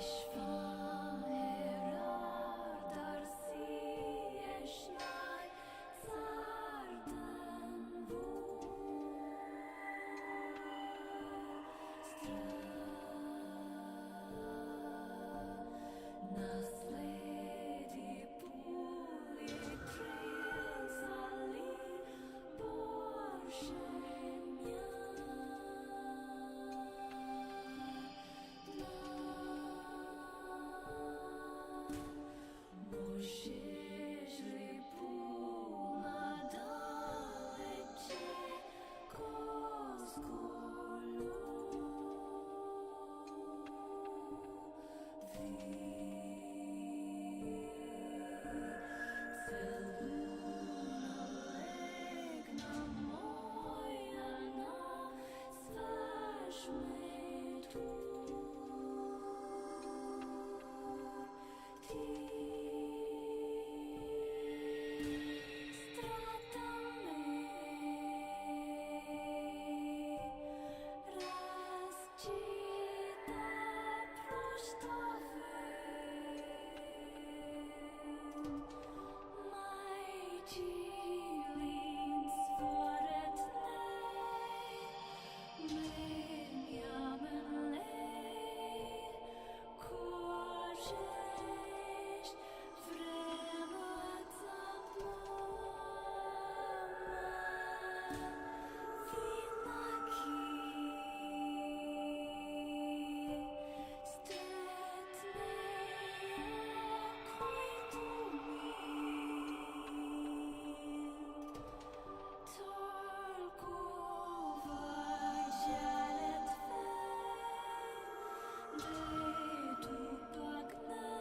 Day to back now.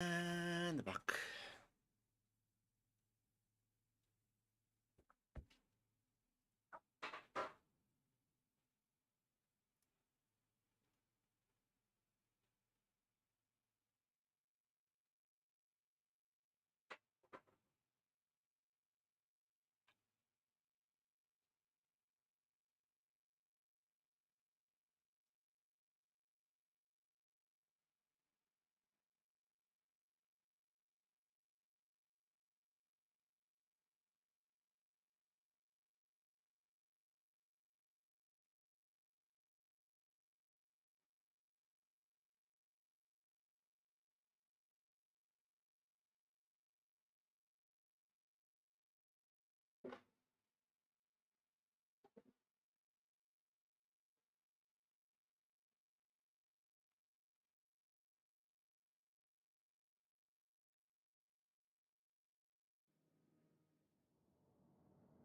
And back.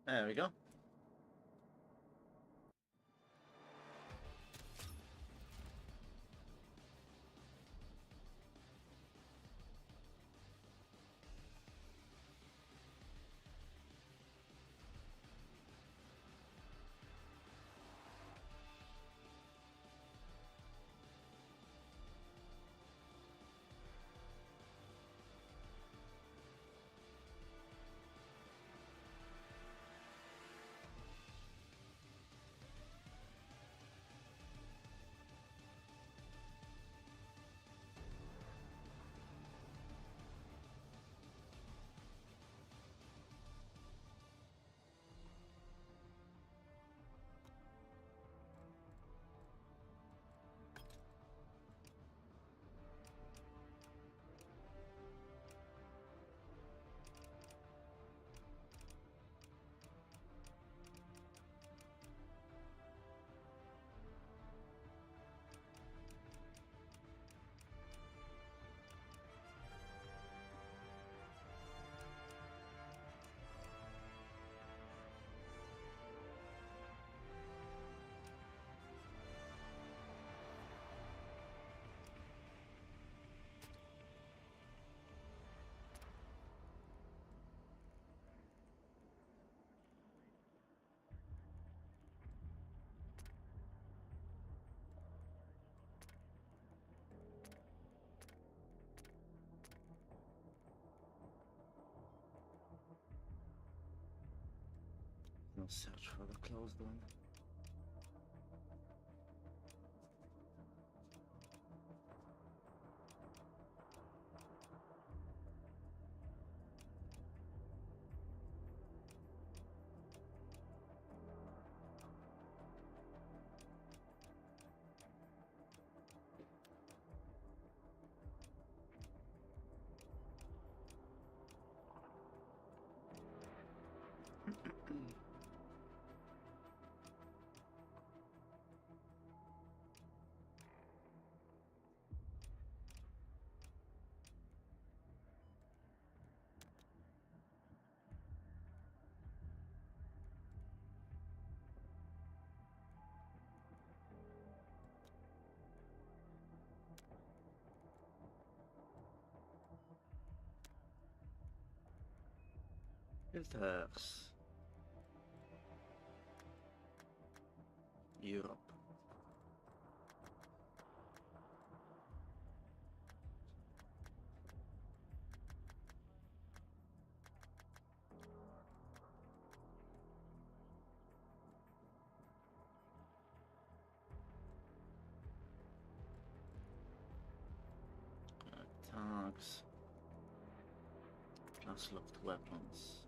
There we go. No search for the closed one. Filters. Europe. Tanks. Plus locked weapons.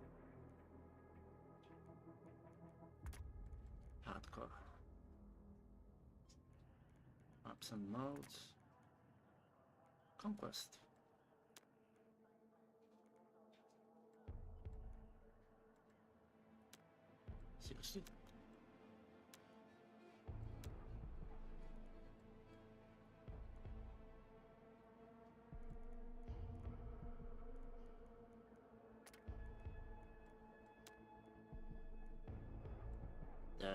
Hardcore. Maps and modes. Conquest. Seriously? Damn.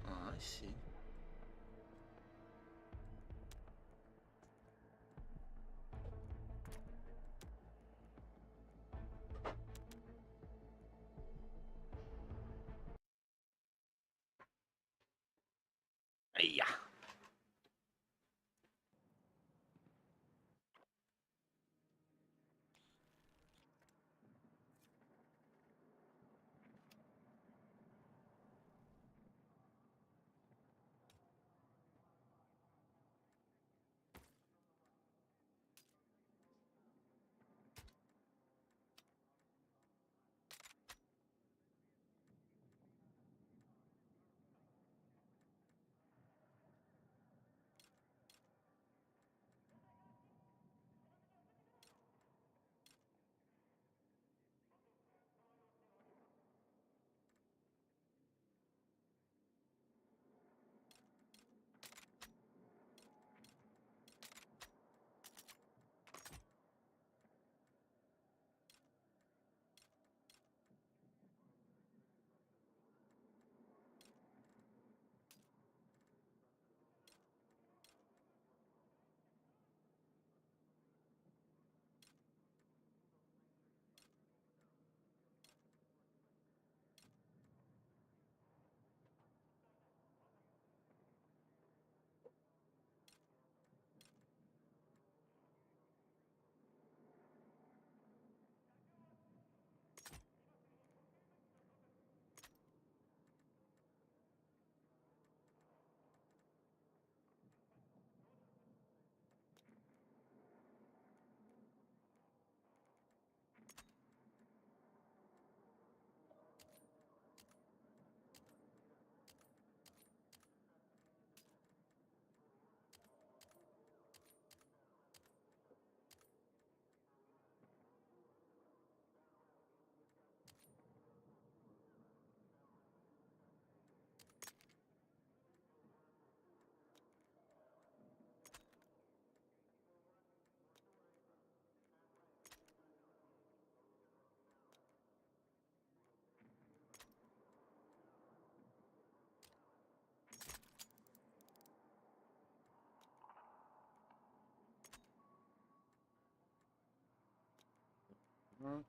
Oh, I see. Yeah. What?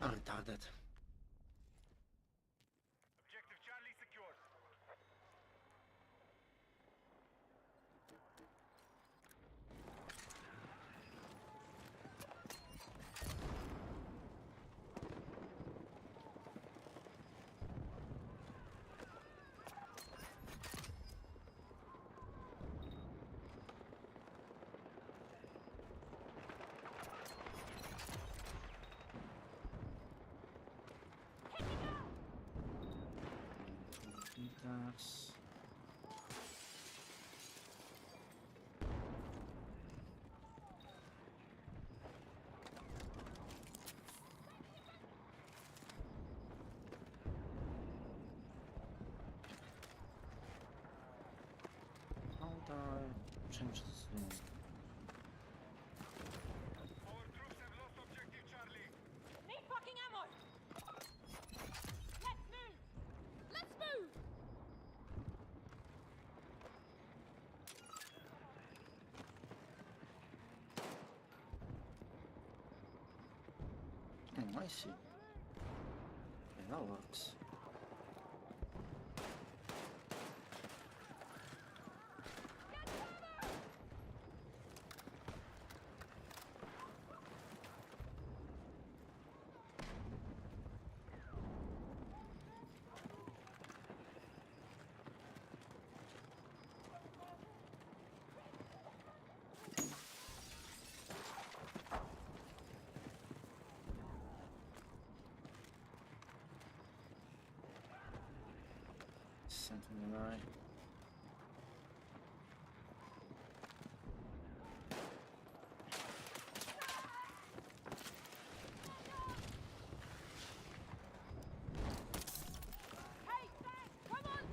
retarded. Objective Charlie secured. That's... How do I change this thing? Our troops have lost objective Charlie. Need fucking ammo! Let's move! Let's move! Oh, I see. Okay, that works. Something right. Hey, Sam, come on!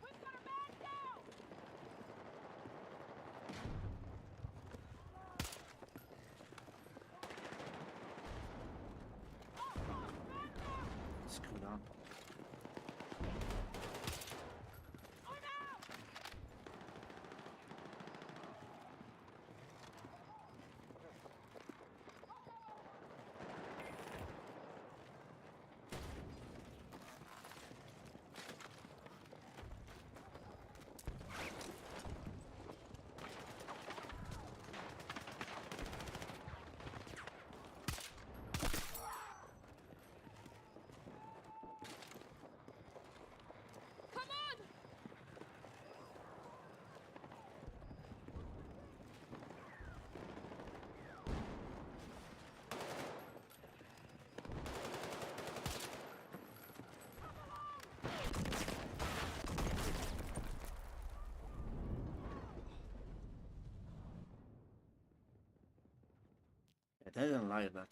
We've got a man down! Screwed up. Come on! I didn't like that.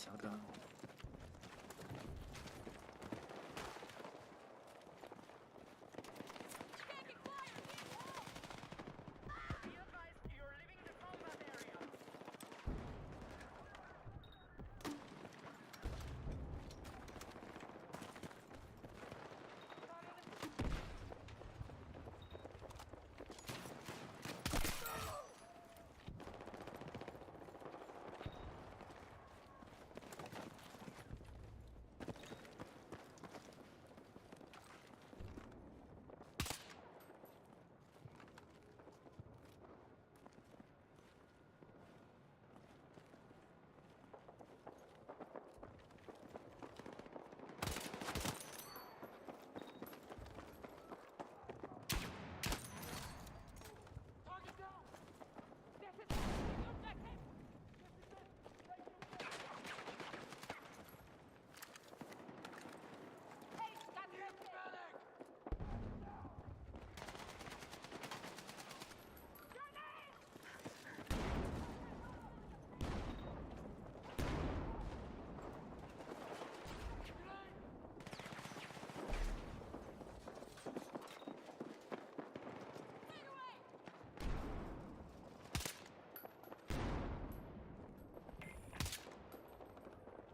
Saga. Taking fire! Need help!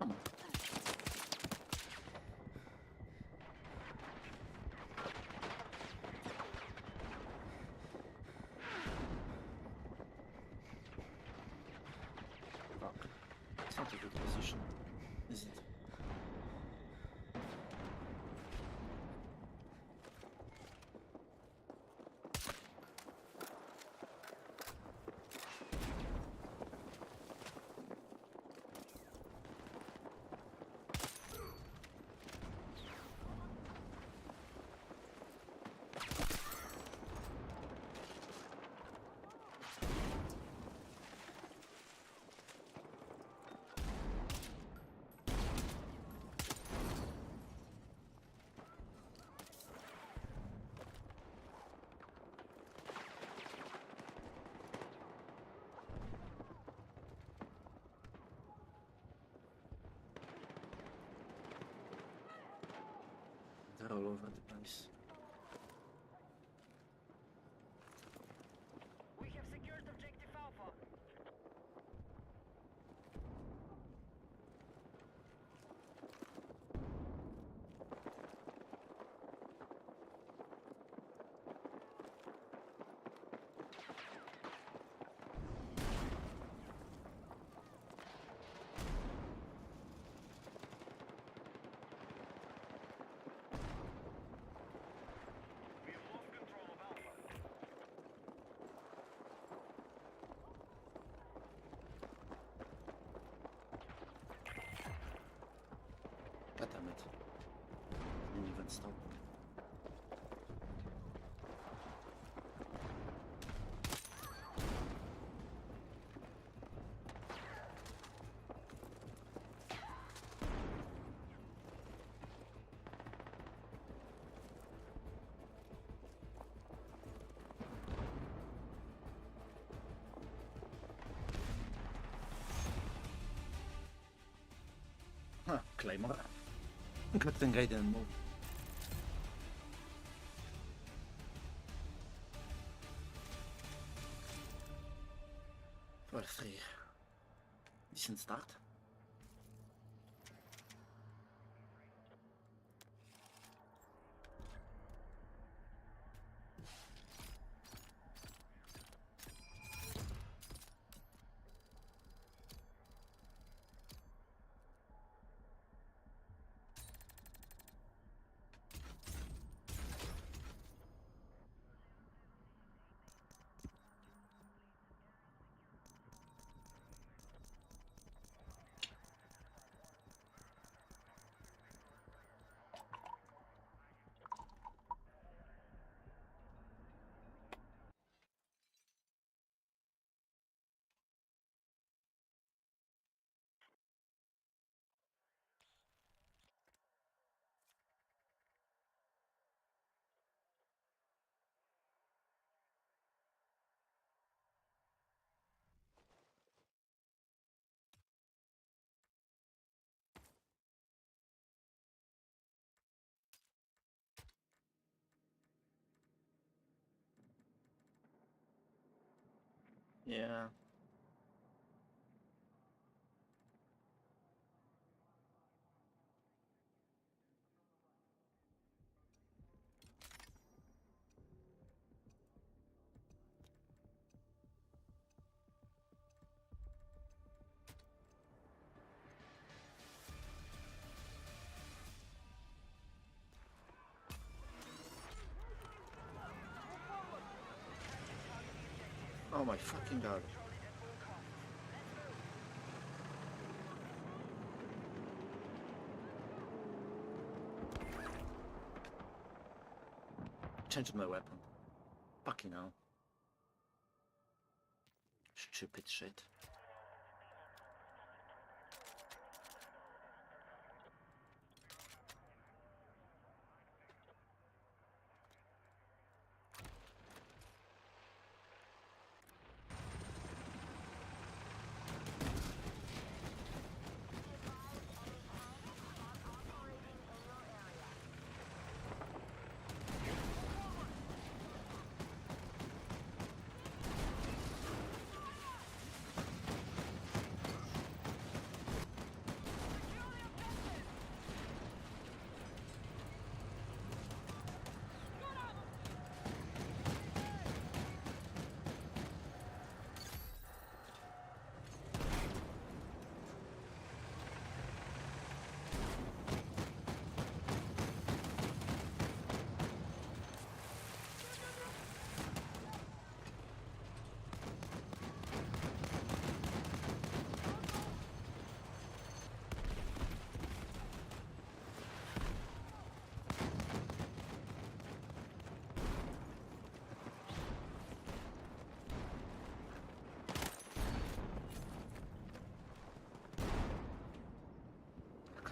Come on. Fuck. It's not a good position, is it? They're all over the place. We have secured objective Alpha. God damn it. Didn't even stop. Huh, Claymore. Good thing I didn't move. For 3. Decent start. Yeah. Oh my fucking god. Changed my weapon. Fucking hell. Stupid shit.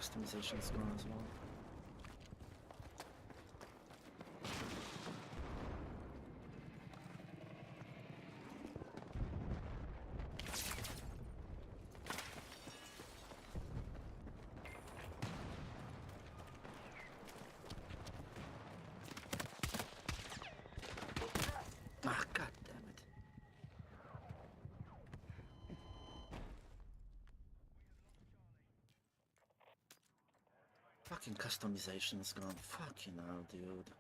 customization is gone as well. Ah, god damn it. Fucking customization is gone. Fucking hell, dude.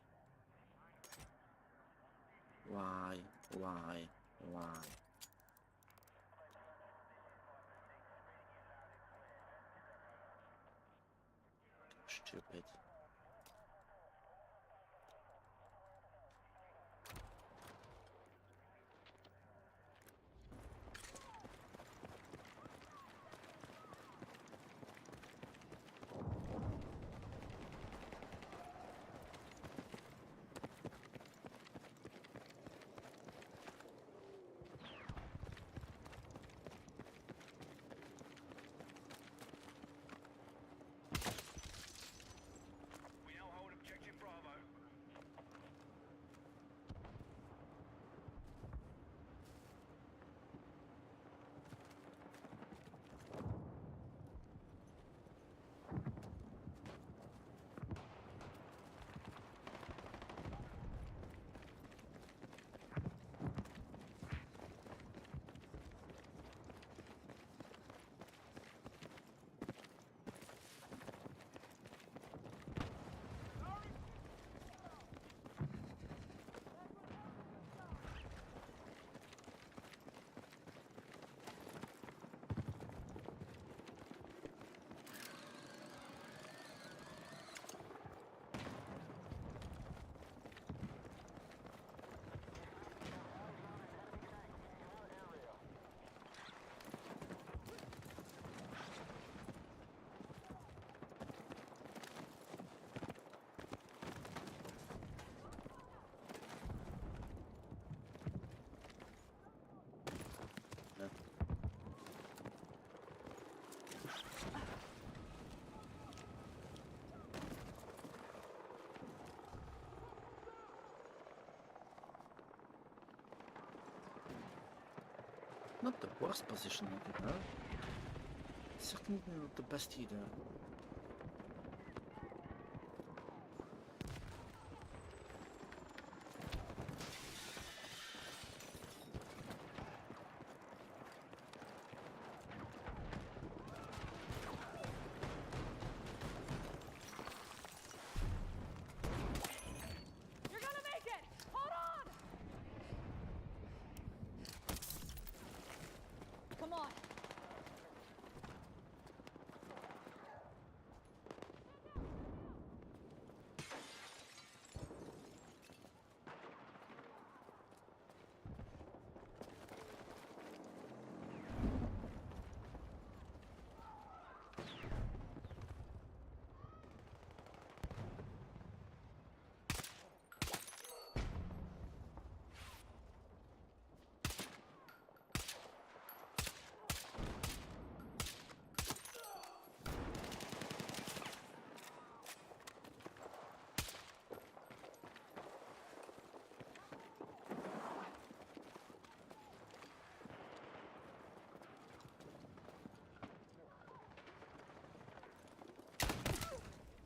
Why? Why? Why? Stupid. Not the worst position I could have. Certainly not the best either. You're gonna make it! Hold on! Come on.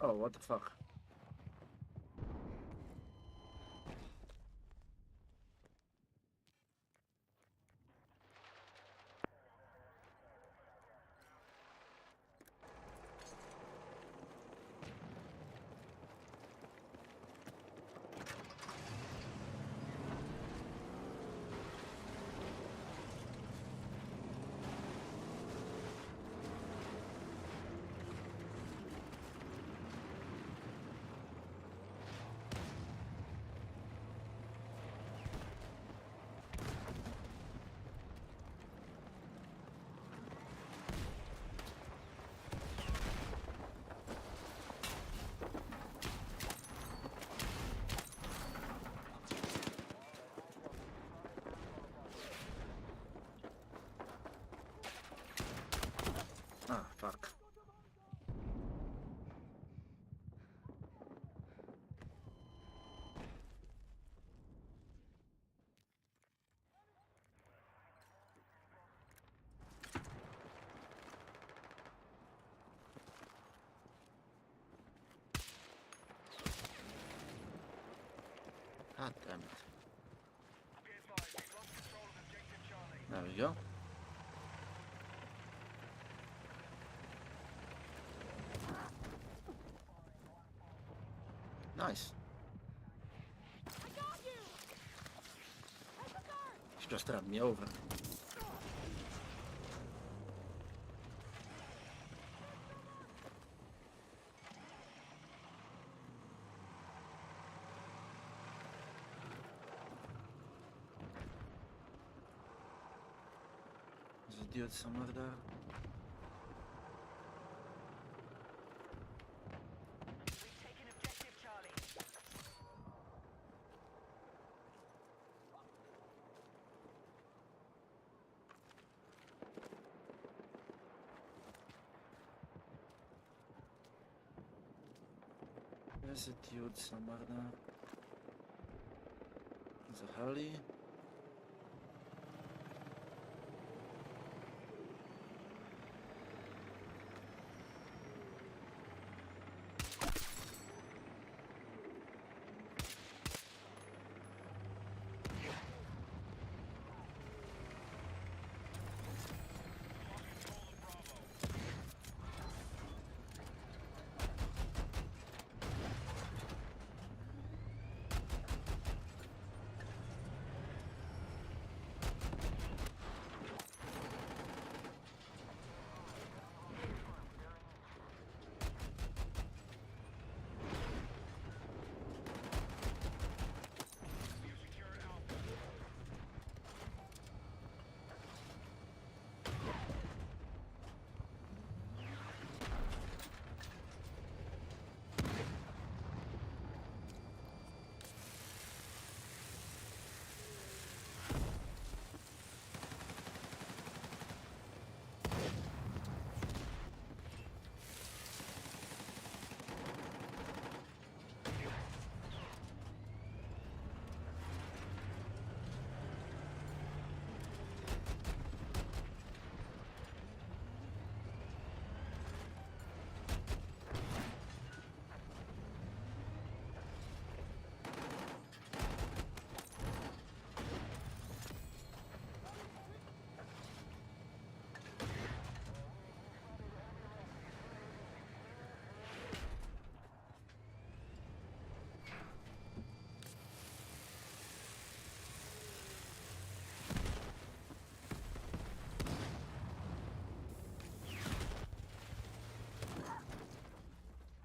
Oh, what the fuck? God damn it. There we go. Nice. She just ran me over. There's a dude somewhere there. There's a dude somewhere there. There's a heli.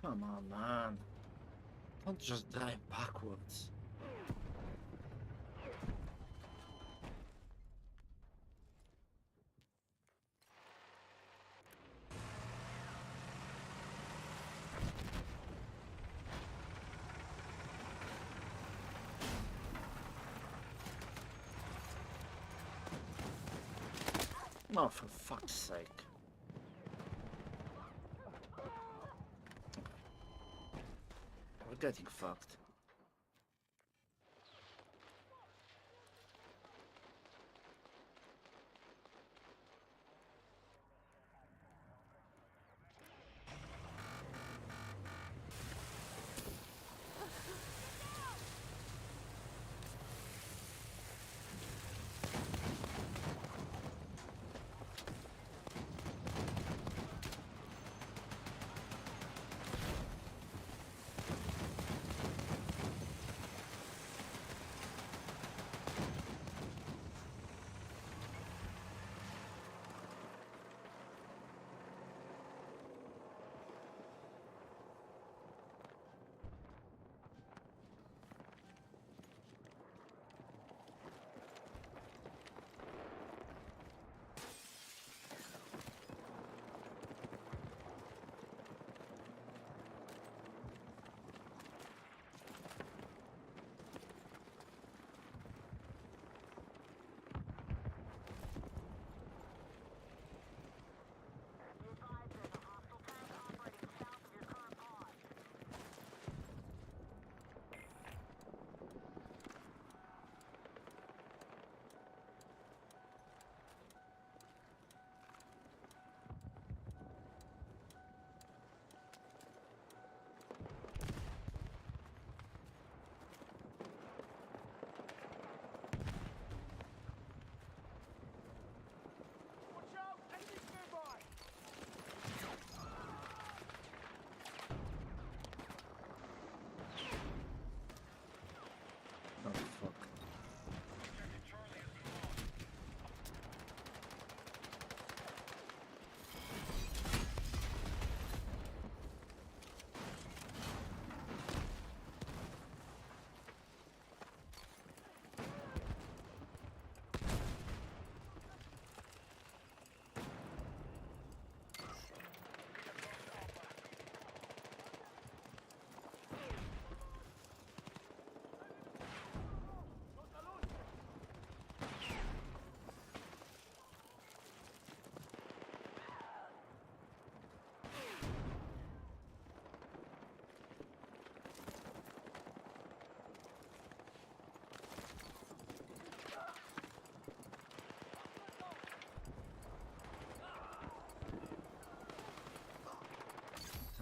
Come on, man. Don't just drive backwards. Oh, for fuck's sake. We're getting fucked.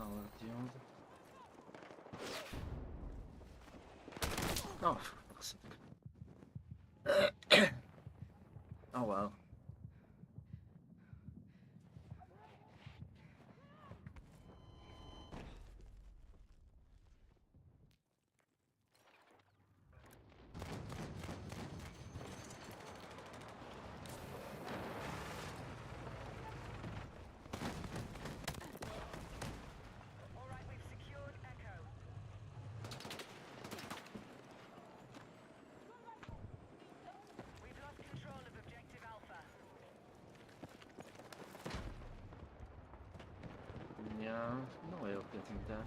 tower, dude. Oh, for fuck's sake. Oh well. Yeah, no way of getting that.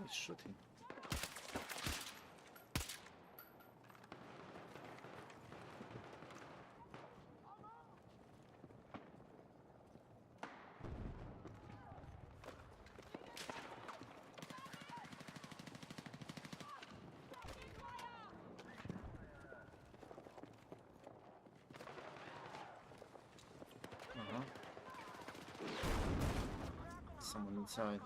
He's shooting. Someone inside.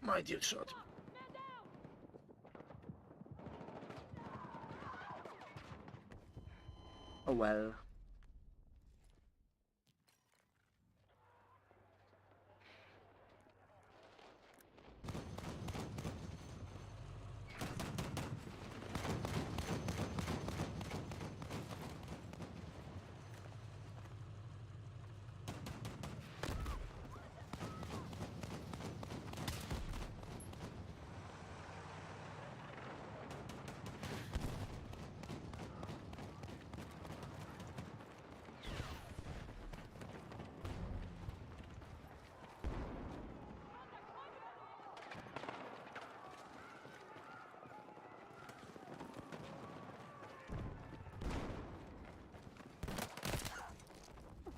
My dude shot. Oh well.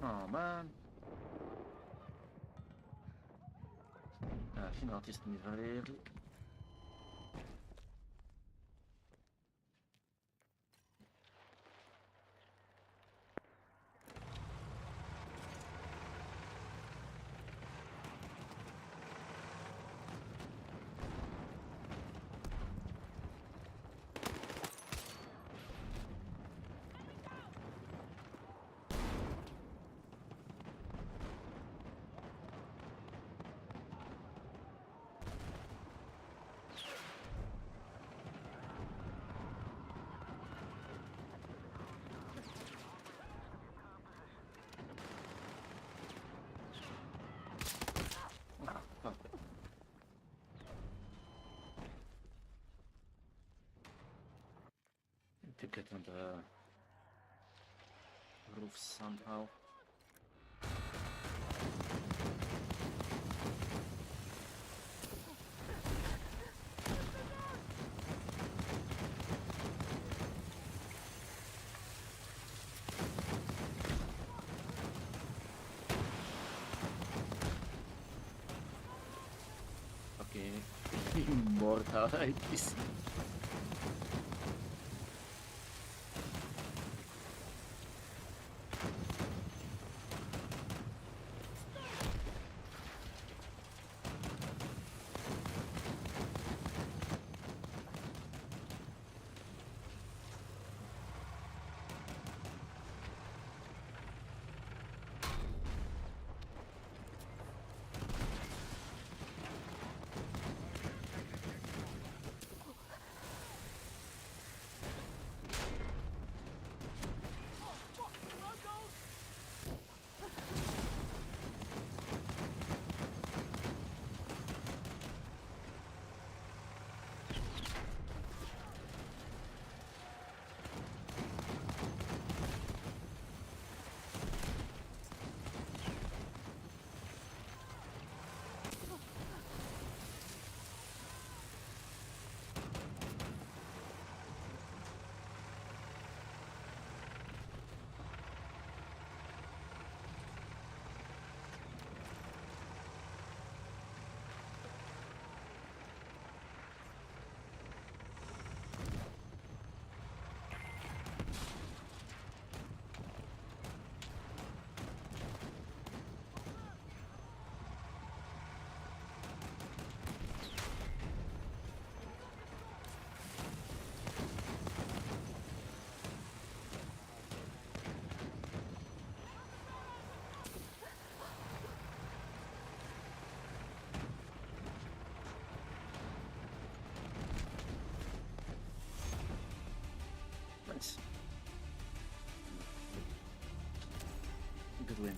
Oh man. Fino att just nivelleri. To get on the roof somehow. morta ai PC. Nice. Good win.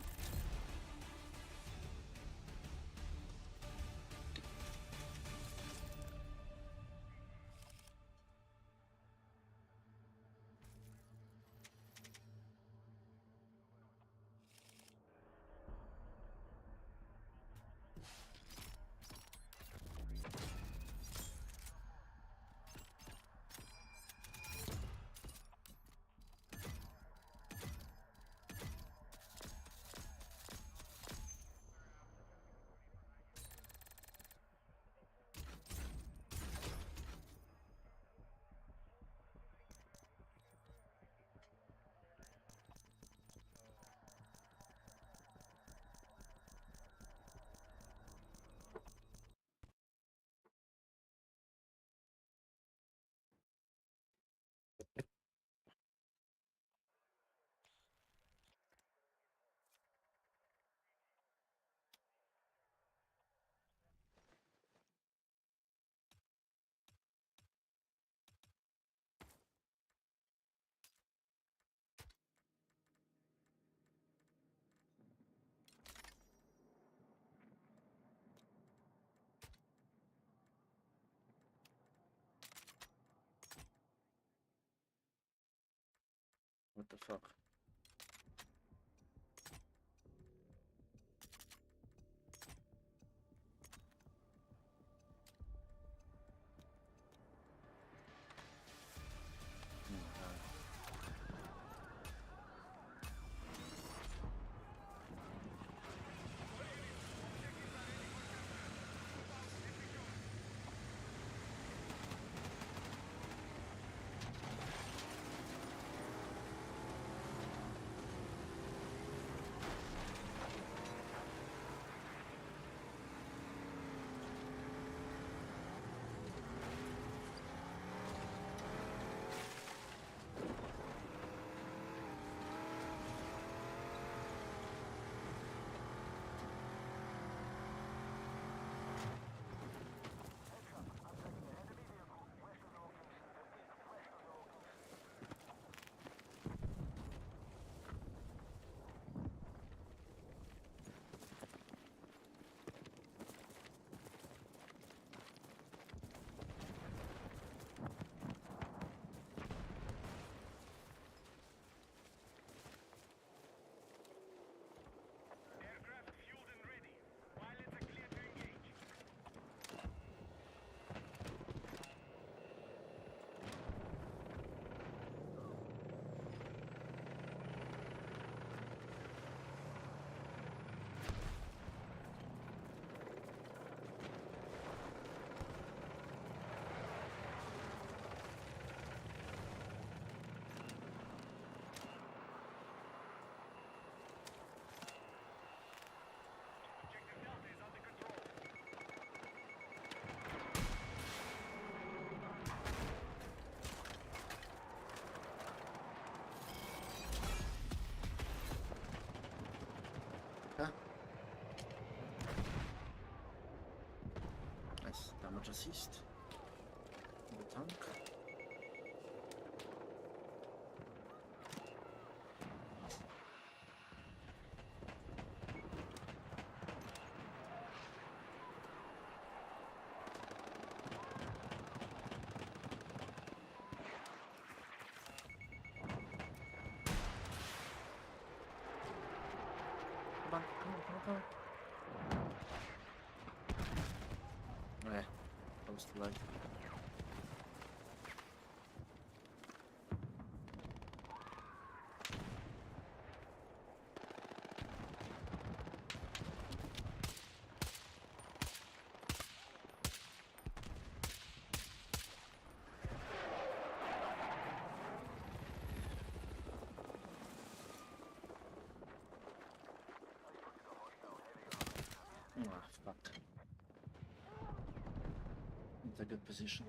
What the fuck? Charge assist. The tank. Come on. Yeah, close to light. Ah, fuck. It's a good position.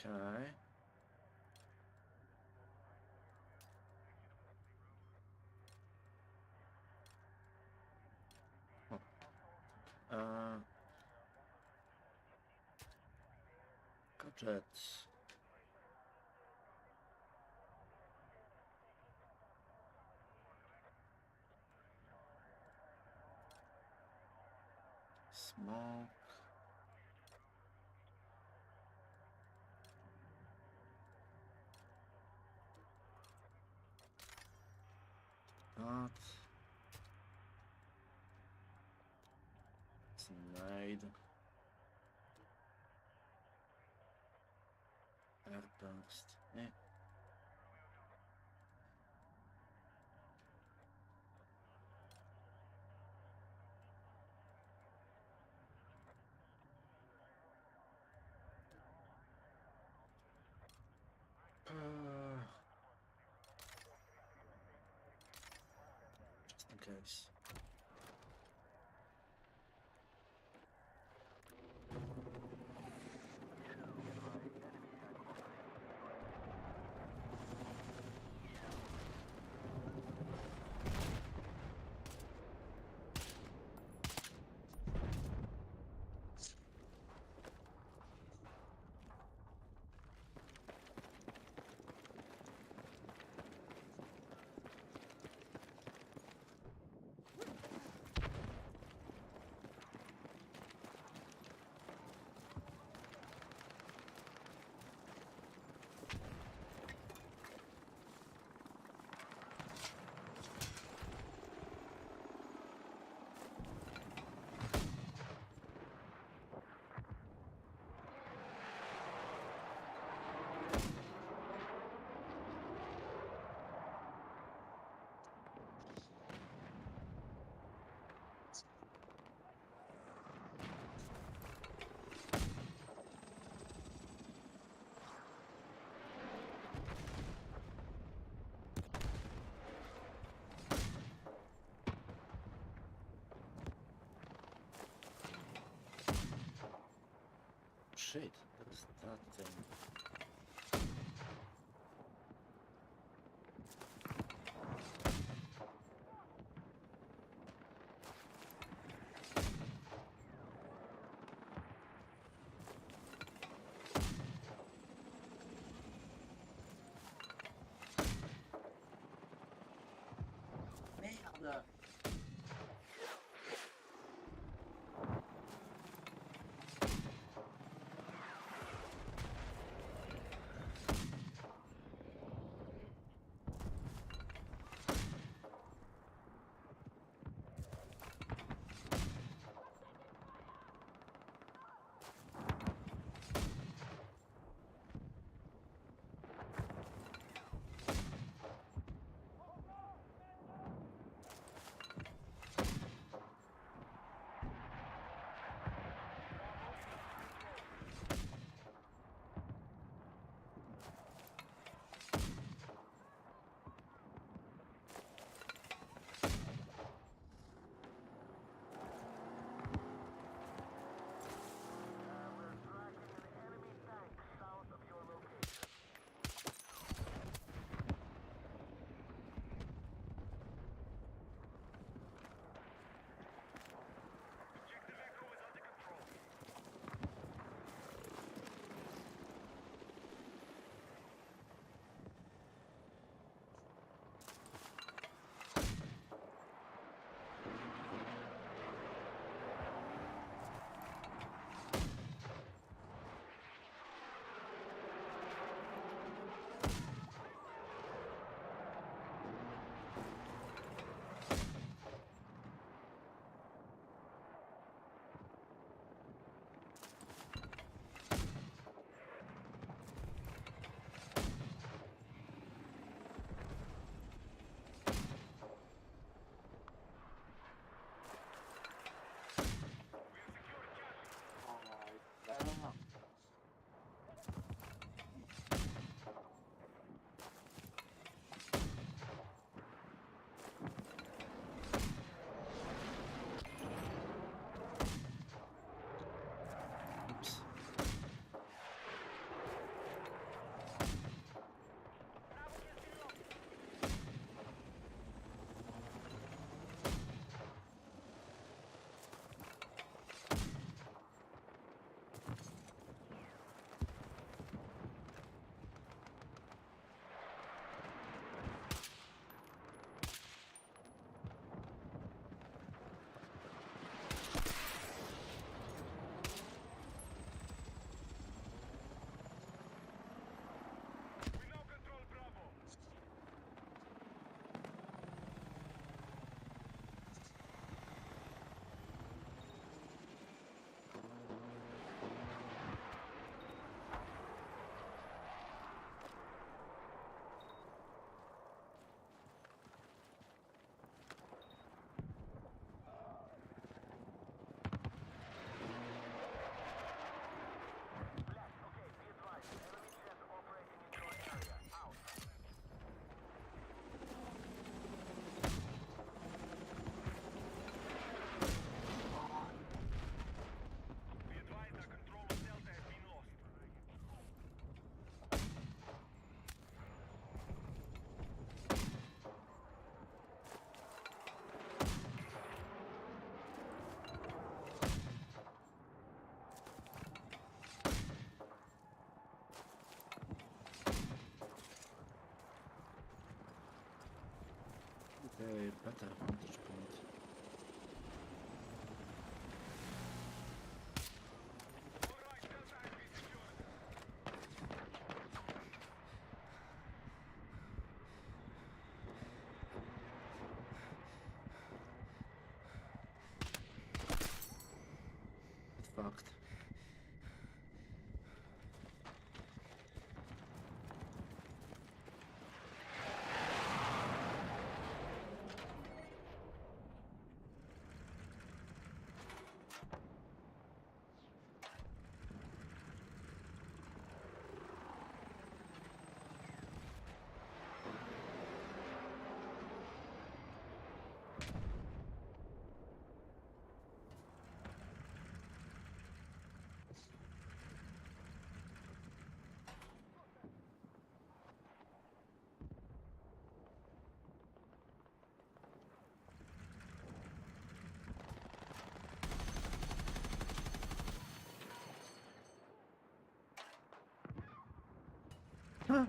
Okay. Gadgets. Smoke. That. Snide. Airburst. Eh. Just in case. Shit, what's that thing? Merde! a better vantage point. Get fucked. Huh.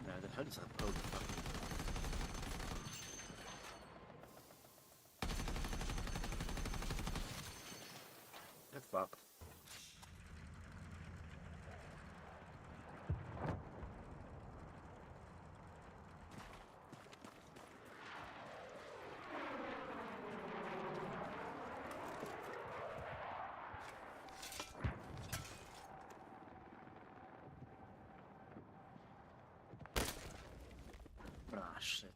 Nou, de huid is rood. Get fucked. Ah, shit.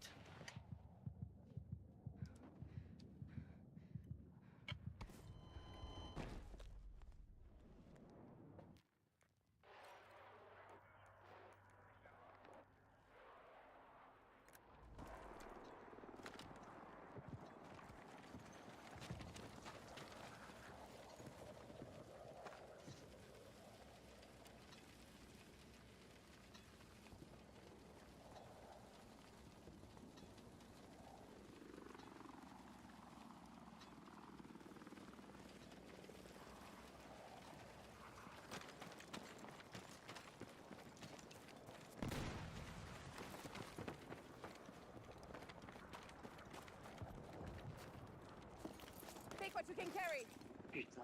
Take what you can carry. Putain.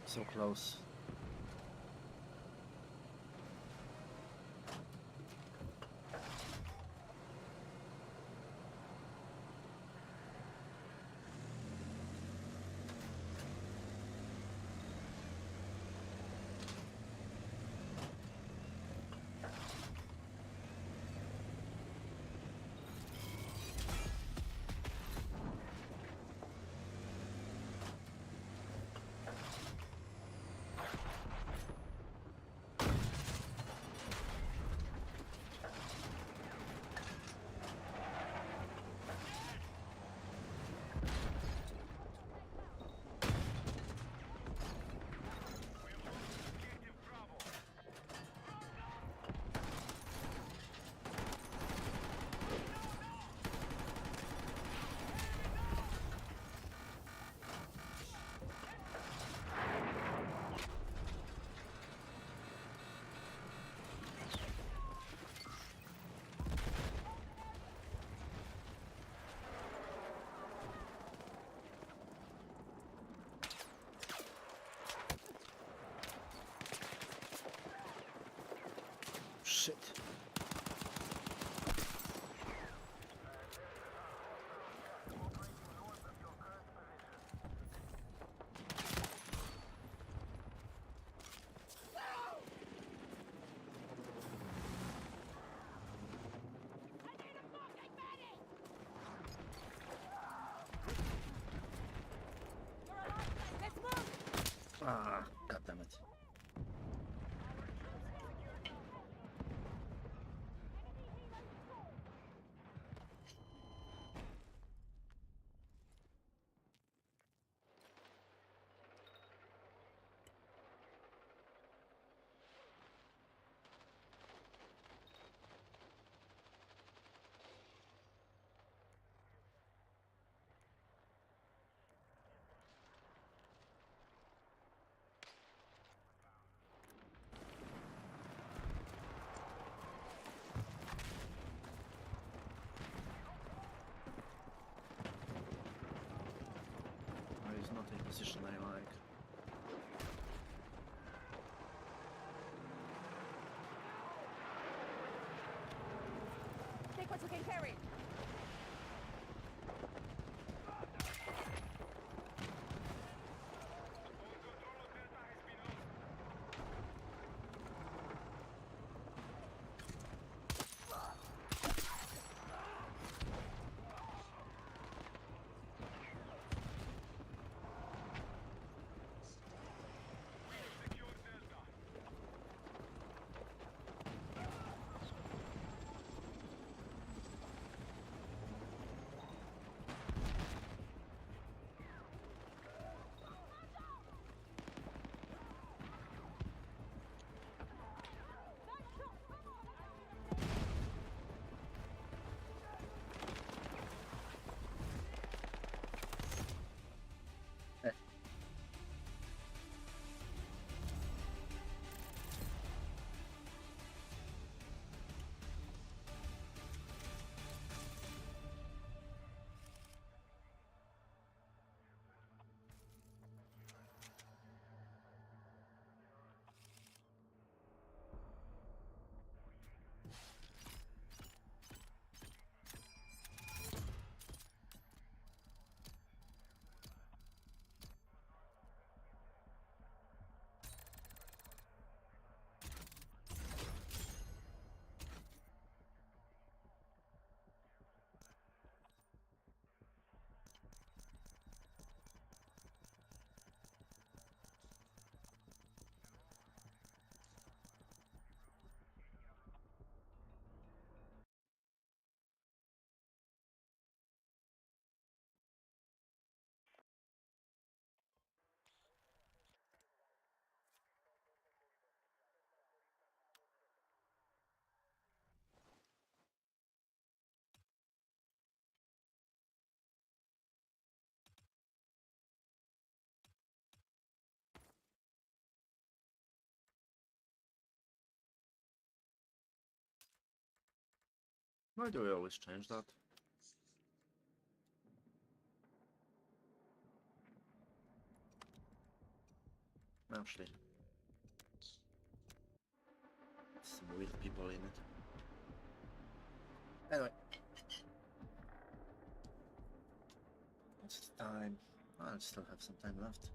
So close. Shit. Ah, god damn it. It's not a position I like. Take what you can carry. Why do we always change that? Actually, some weird people in it. Anyway, what's the time? I still have some time left.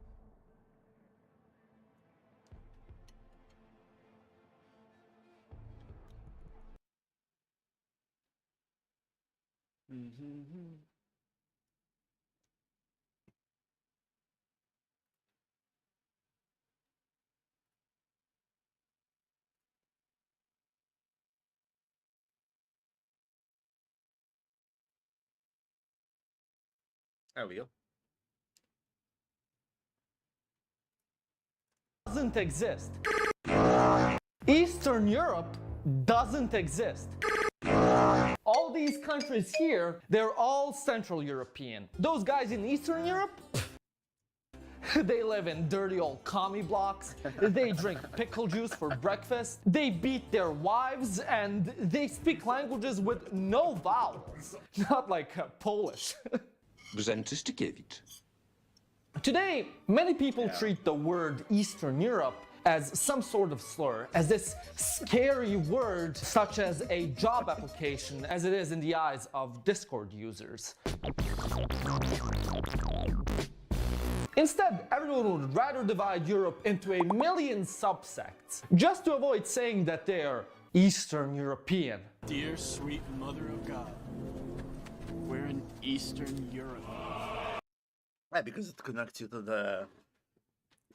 There we go. Doesn't exist. Eastern Europe doesn't exist. All these countries here, they're all Central European. Those guys in Eastern Europe, they live in dirty old commie blocks, they drink pickle juice for breakfast, they beat their wives, and they speak languages with no vowels. Not like Polish. Today, many people treat the word Eastern Europe as some sort of slur, as this scary word such as a job application, as it is in the eyes of Discord users. Instead, everyone would rather divide Europe into a million subsects, just to avoid saying that they're Eastern European. Dear sweet mother of God, we're in Eastern Europe. Yeah, because it connects you to the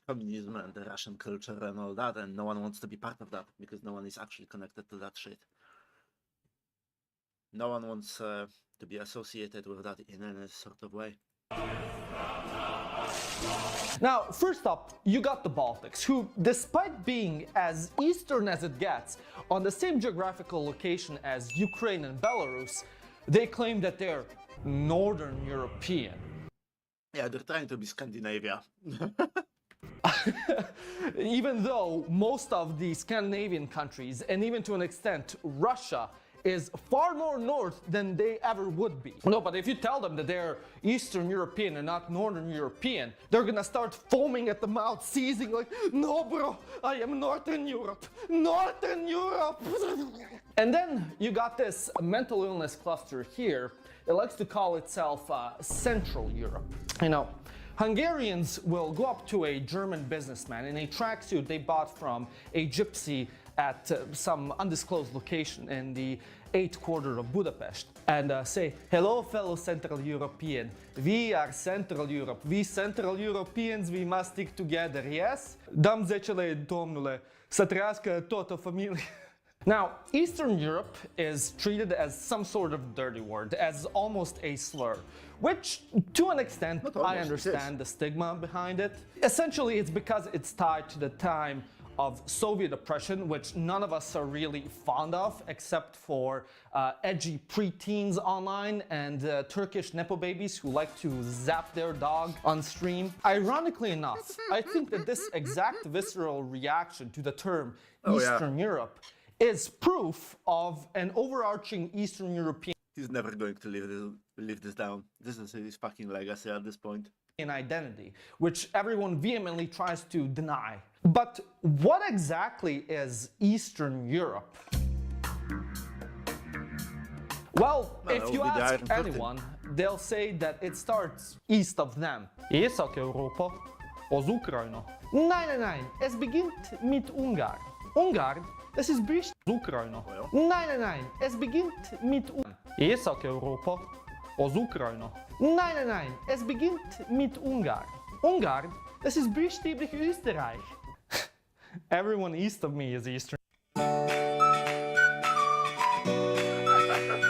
communism and the Russian culture and all that, and no one wants to be part of that because no one is actually connected to that shit. No one wants to be associated with that in any sort of way. Now, first up, you got the Baltics, who, despite being as eastern as it gets, on the same geographical location as Ukraine and Belarus, they claim that they're Northern European. Yeah, they're trying to be Scandinavia. Even though most of the Scandinavian countries, and even to an extent Russia, is far more north than they ever would be. No, but if you tell them that they're Eastern European and not Northern European, they're gonna start foaming at the mouth, seizing like, no bro, I am Northern Europe, Northern Europe. And then you got this mental illness cluster here. It likes to call itself Central Europe. You know, Hungarians will go up to a German businessman in a tracksuit they bought from a gypsy at some undisclosed location in the 8th quarter of Budapest and say, hello fellow Central European, we are Central Europe, we Central Europeans, we must stick together, yes? Dam zecele domnule, să trăiască toată familia. Now, Eastern Europe is treated as some sort of dirty word, as almost a slur, which, to an extent, I understand the stigma behind it. Essentially, it's because it's tied to the time of Soviet oppression, which none of us are really fond of, except for edgy preteens online and Turkish nepo babies who like to zap their dog on stream. Ironically enough, I think that this exact visceral reaction to the term Eastern Europe is proof of an overarching Eastern European. He's never going to live this down. This is his fucking legacy at this point. Identity, which everyone vehemently tries to deny. But what exactly is Eastern Europe? Well, if you ask anyone, they'll say that it starts east of them. Észak-Europa, az Ukrajna. Nein, es beginnt mit Ungarn. Ungarn, das ist Brist. Ukrajna. Nein, es beginnt mit Ungarn. Észak-Europa, az Ukrajna. Nein, es beginnt mit Ungarn. Ungarn, das ist buchstäblich Österreich. Everyone east of me is Eastern.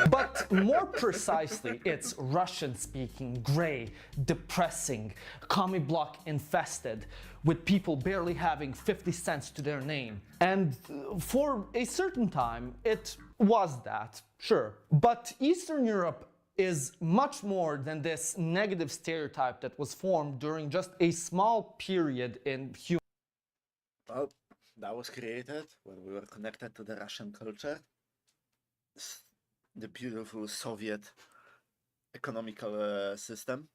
But more precisely, it's Russian-speaking, gray, depressing, commie block infested, with people barely having 50 cents to their name. And for a certain time, it was that, sure. But Eastern Europe is much more than this negative stereotype that was formed during just a small period in human. Well, that was created when we were connected to the Russian culture. The beautiful Soviet economical system,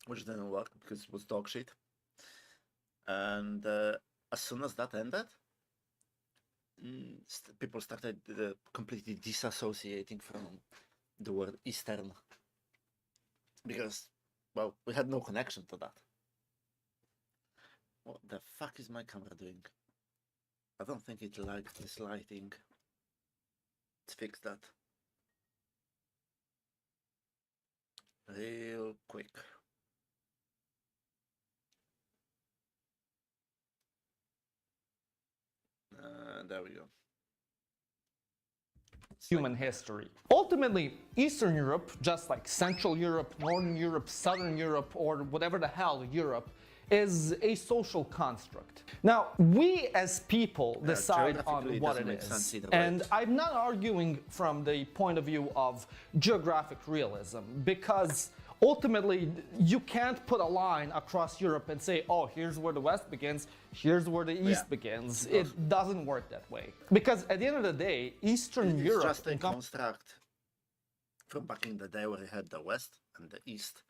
which didn't work because it was dog shit. And as soon as that ended, people started completely disassociating from the word Eastern because, well, we had no connection to that. What the fuck is my camera doing? I don't think it likes this lighting. Let's fix that real quick. There we go. Human history. Ultimately, Eastern Europe, just like Central Europe, Northern Europe, Southern Europe, or whatever the hell Europe, is a social construct. Now, we as people decide on what it is. And I'm not arguing from the point of view of geographic realism, because ultimately, you can't put a line across Europe and say, oh, here's where the West begins, here's where the East begins. It doesn't work that way. Because at the end of the day, Eastern Europe... It's just a construct from back in the day where you had the West and the East,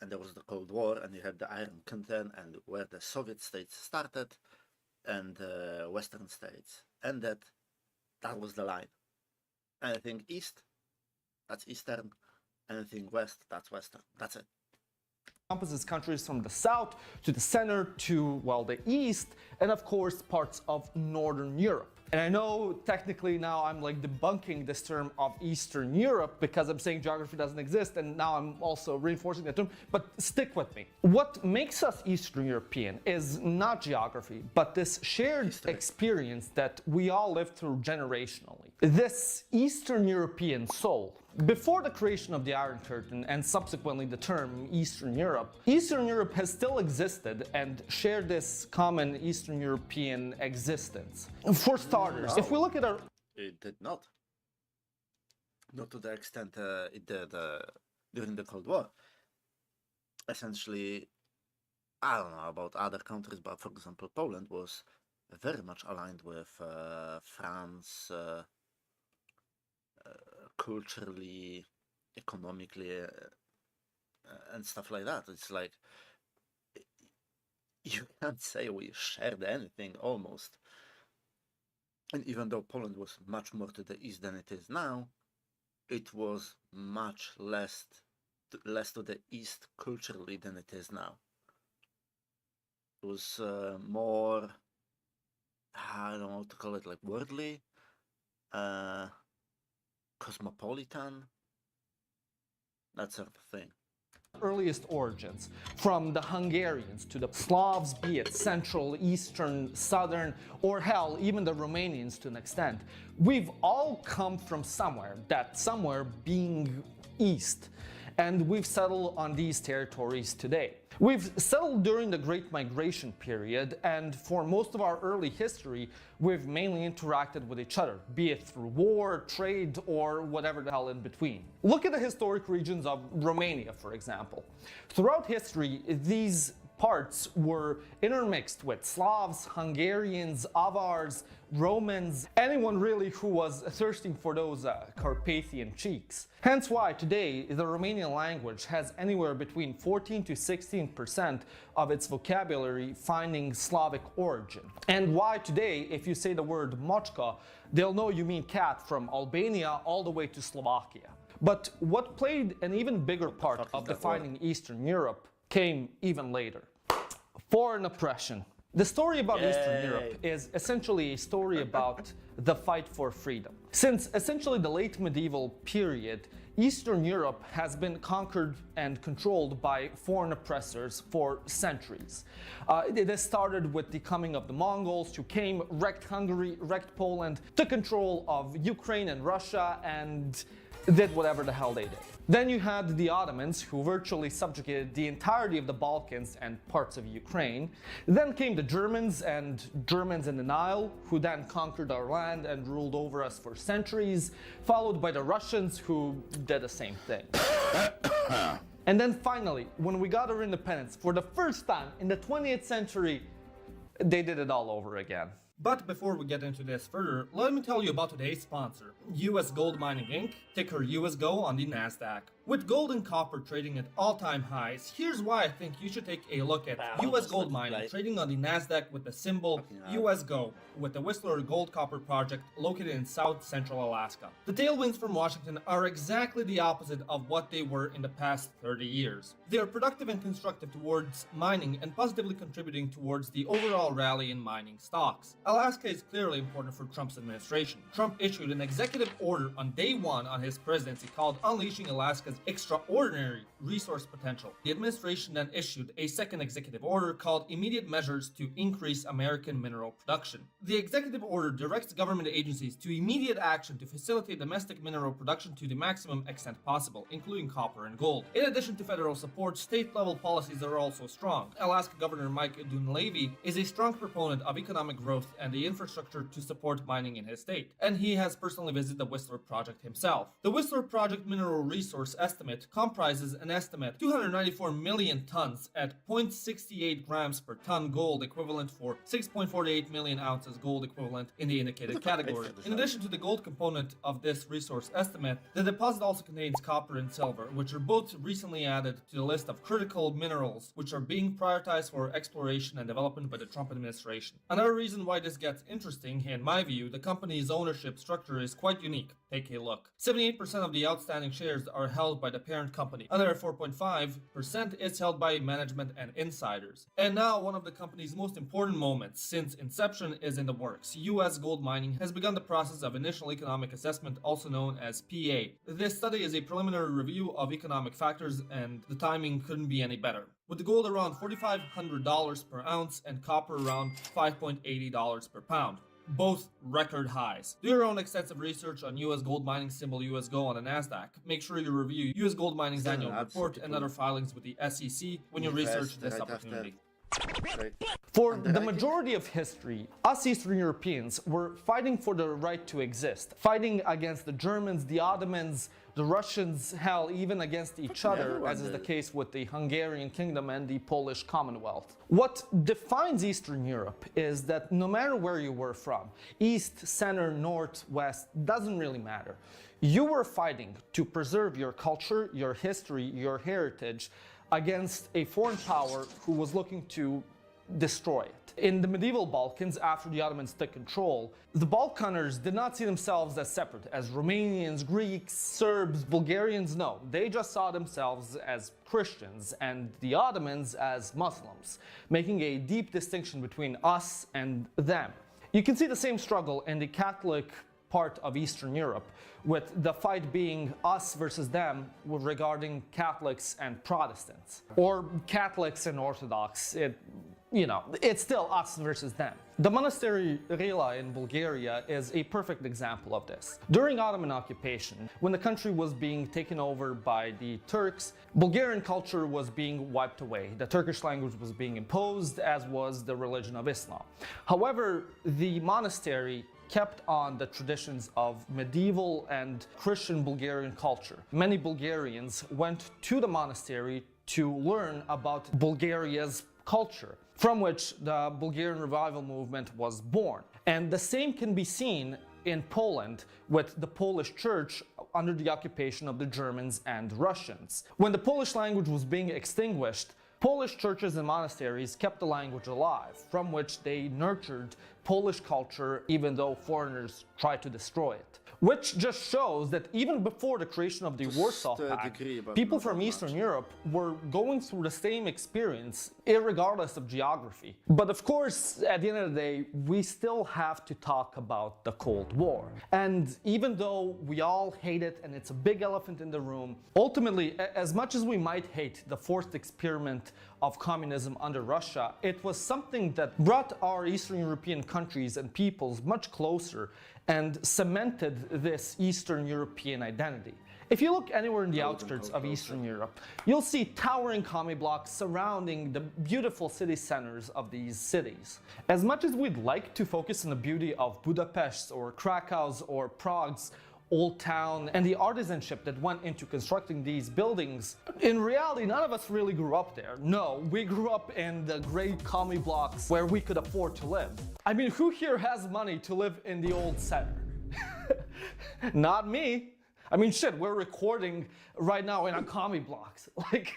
and there was the Cold War, and you had the Iron Curtain, and where the Soviet states started, and the Western states ended. That was the line. Anything East, that's Eastern. Anything West, that's Western. That's it. Encompasses countries from the south to the center to, well, the east, and of course parts of Northern Europe. And I know technically now I'm like debunking this term of Eastern Europe because I'm saying geography doesn't exist, and now I'm also reinforcing that term, but stick with me. What makes us Eastern European is not geography, but this shared experience that we all live through generationally. This Eastern European soul. Before the creation of the Iron Curtain and subsequently the term Eastern Europe has still existed and shared this common Eastern European existence. For starters, if we look at our... It did not. Not to the extent it did during the Cold War. Essentially, I don't know about other countries, but for example, Poland was very much aligned with France, culturally, economically, and stuff like that. It's like, you can't say we shared anything almost. And even though Poland was much more to the east than it is now, it was much less to the east culturally than it is now. It was more, I don't know what to call it, like worldly, cosmopolitan, that sort of thing. Earliest origins, from the Hungarians to the Slavs, be it Central, Eastern, Southern, or hell, even the Romanians to an extent. We've all come from somewhere, that somewhere being East, and we've settled on these territories today. We've settled during the Great Migration period, and for most of our early history, we've mainly interacted with each other, be it through war, trade, or whatever the hell in between. Look at the historic regions of Romania, for example. Throughout history, these parts were intermixed with Slavs, Hungarians, Avars, Romans, anyone really who was thirsting for those Carpathian cheeks. Hence why today the Romanian language has anywhere between 14 to 16% of its vocabulary finding Slavic origin. And why today, if you say the word mochka, they'll know you mean cat from Albania all the way to Slovakia. But what played an even bigger part of defining Eastern Europe came even later. Foreign oppression. The story about Eastern Europe is essentially a story about the fight for freedom. Since essentially the late medieval period, Eastern Europe has been conquered and controlled by foreign oppressors for centuries. It has started with the coming of the Mongols, who came, wrecked Hungary, wrecked Poland, took control of Ukraine and Russia, and did whatever the hell they did. Then you had the Ottomans, who virtually subjugated the entirety of the Balkans and parts of Ukraine. Then came the Germans and Germans in the Nile, who then conquered our land and ruled over us for centuries, followed by the Russians, who did the same thing. And then finally, when we got our independence, for the first time in the 20th century, they did it all over again. But before we get into this further, let me tell you about today's sponsor, US Gold Mining Inc., ticker USGO on the NASDAQ. With gold and copper trading at all-time highs, here's why I think you should take a look at US Gold Mining trading on the Nasdaq with the symbol USGO with the Whistler Gold Copper project located in South Central Alaska. The tailwinds from Washington are exactly the opposite of what they were in the past 30 years. They are productive and constructive towards mining and positively contributing towards the overall rally in mining stocks. Alaska is clearly important for Trump's administration. Trump issued an executive order on day one on his presidency called Unleashing Alaska's Extraordinary Resource Potential. The administration then issued a second executive order called Immediate Measures to Increase American Mineral Production. The executive order directs government agencies to immediate action to facilitate domestic mineral production to the maximum extent possible, including copper and gold. In addition to federal support, state-level policies are also strong. Alaska Governor Mike Dunleavy is a strong proponent of economic growth and the infrastructure to support mining in his state, and he has personally visited the Whistler project himself. The Whistler project mineral resource estimate comprises an estimate 294 million tons at 0.68 grams per ton gold equivalent for 6.48 million ounces gold equivalent in the indicated category. In addition to the gold component of this resource estimate, the deposit also contains copper and silver, which are both recently added to the list of critical minerals which are being prioritized for exploration and development by the Trump administration. Another reason why this gets interesting, in my view, the company's ownership structure is quite unique. Take a look. 78% of the outstanding shares are held by the parent company. Another 4.5% is held by management and insiders. And now one of the company's most important moments since inception is in the works. US Gold Mining has begun the process of initial economic assessment, also known as PA. This study is a preliminary review of economic factors, and the timing couldn't be any better. With the gold around $4,500 per ounce and copper around $5.80 per pound. Both record highs. Do your own extensive research on US Gold Mining symbol USGO on the Nasdaq. Make sure you review US Gold Mining's annual report and other filings with the SEC when you research this opportunity. For the majority of history, us Eastern Europeans were fighting for the right to exist, fighting against the Germans, the Ottomans, the Russians, hell, even against each other, as is the case with the Hungarian Kingdom and the Polish Commonwealth. What defines Eastern Europe is that no matter where you were from, east, center, north, west, doesn't really matter. You were fighting to preserve your culture, your history, your heritage against a foreign power who was looking to destroy it. In the medieval Balkans, after the Ottomans took control, the Balkaners did not see themselves as separate, as Romanians, Greeks, Serbs, Bulgarians. No, they just saw themselves as Christians and the Ottomans as Muslims, making a deep distinction between us and them. You can see the same struggle in the Catholic part of Eastern Europe, with the fight being us versus them regarding Catholics and Protestants, or Catholics and Orthodox. It's still us versus them. The monastery Rila in Bulgaria is a perfect example of this. During Ottoman occupation, when the country was being taken over by the Turks, Bulgarian culture was being wiped away. The Turkish language was being imposed, as was the religion of Islam. However, the monastery kept on the traditions of medieval and Christian Bulgarian culture. Many Bulgarians went to the monastery to learn about Bulgaria's culture, from which the Bulgarian revival movement was born. And the same can be seen in Poland with the Polish church under the occupation of the Germans and Russians. When the Polish language was being extinguished, Polish churches and monasteries kept the language alive, from which they nurtured Polish culture even though foreigners tried to destroy it. Which just shows that even before the creation of the Warsaw Pact, people from Eastern Europe were going through the same experience, irregardless of geography. But of course, at the end of the day, we still have to talk about the Cold War. And even though we all hate it and it's a big elephant in the room, ultimately, as much as we might hate the forced experiment of communism under Russia, it was something that brought our Eastern European countries and peoples much closer and cemented this Eastern European identity. If you look anywhere in the outskirts of Eastern Europe, you'll see towering commie blocks surrounding the beautiful city centers of these cities. As much as we'd like to focus on the beauty of Budapest or Krakow's or Prague's Old Town and the artisanship that went into constructing these buildings, in reality, none of us really grew up there. No, we grew up in the great commie blocks where we could afford to live. I mean, who here has money to live in the old center? Not me. I mean, shit, we're recording right now in a commie blocks. Like,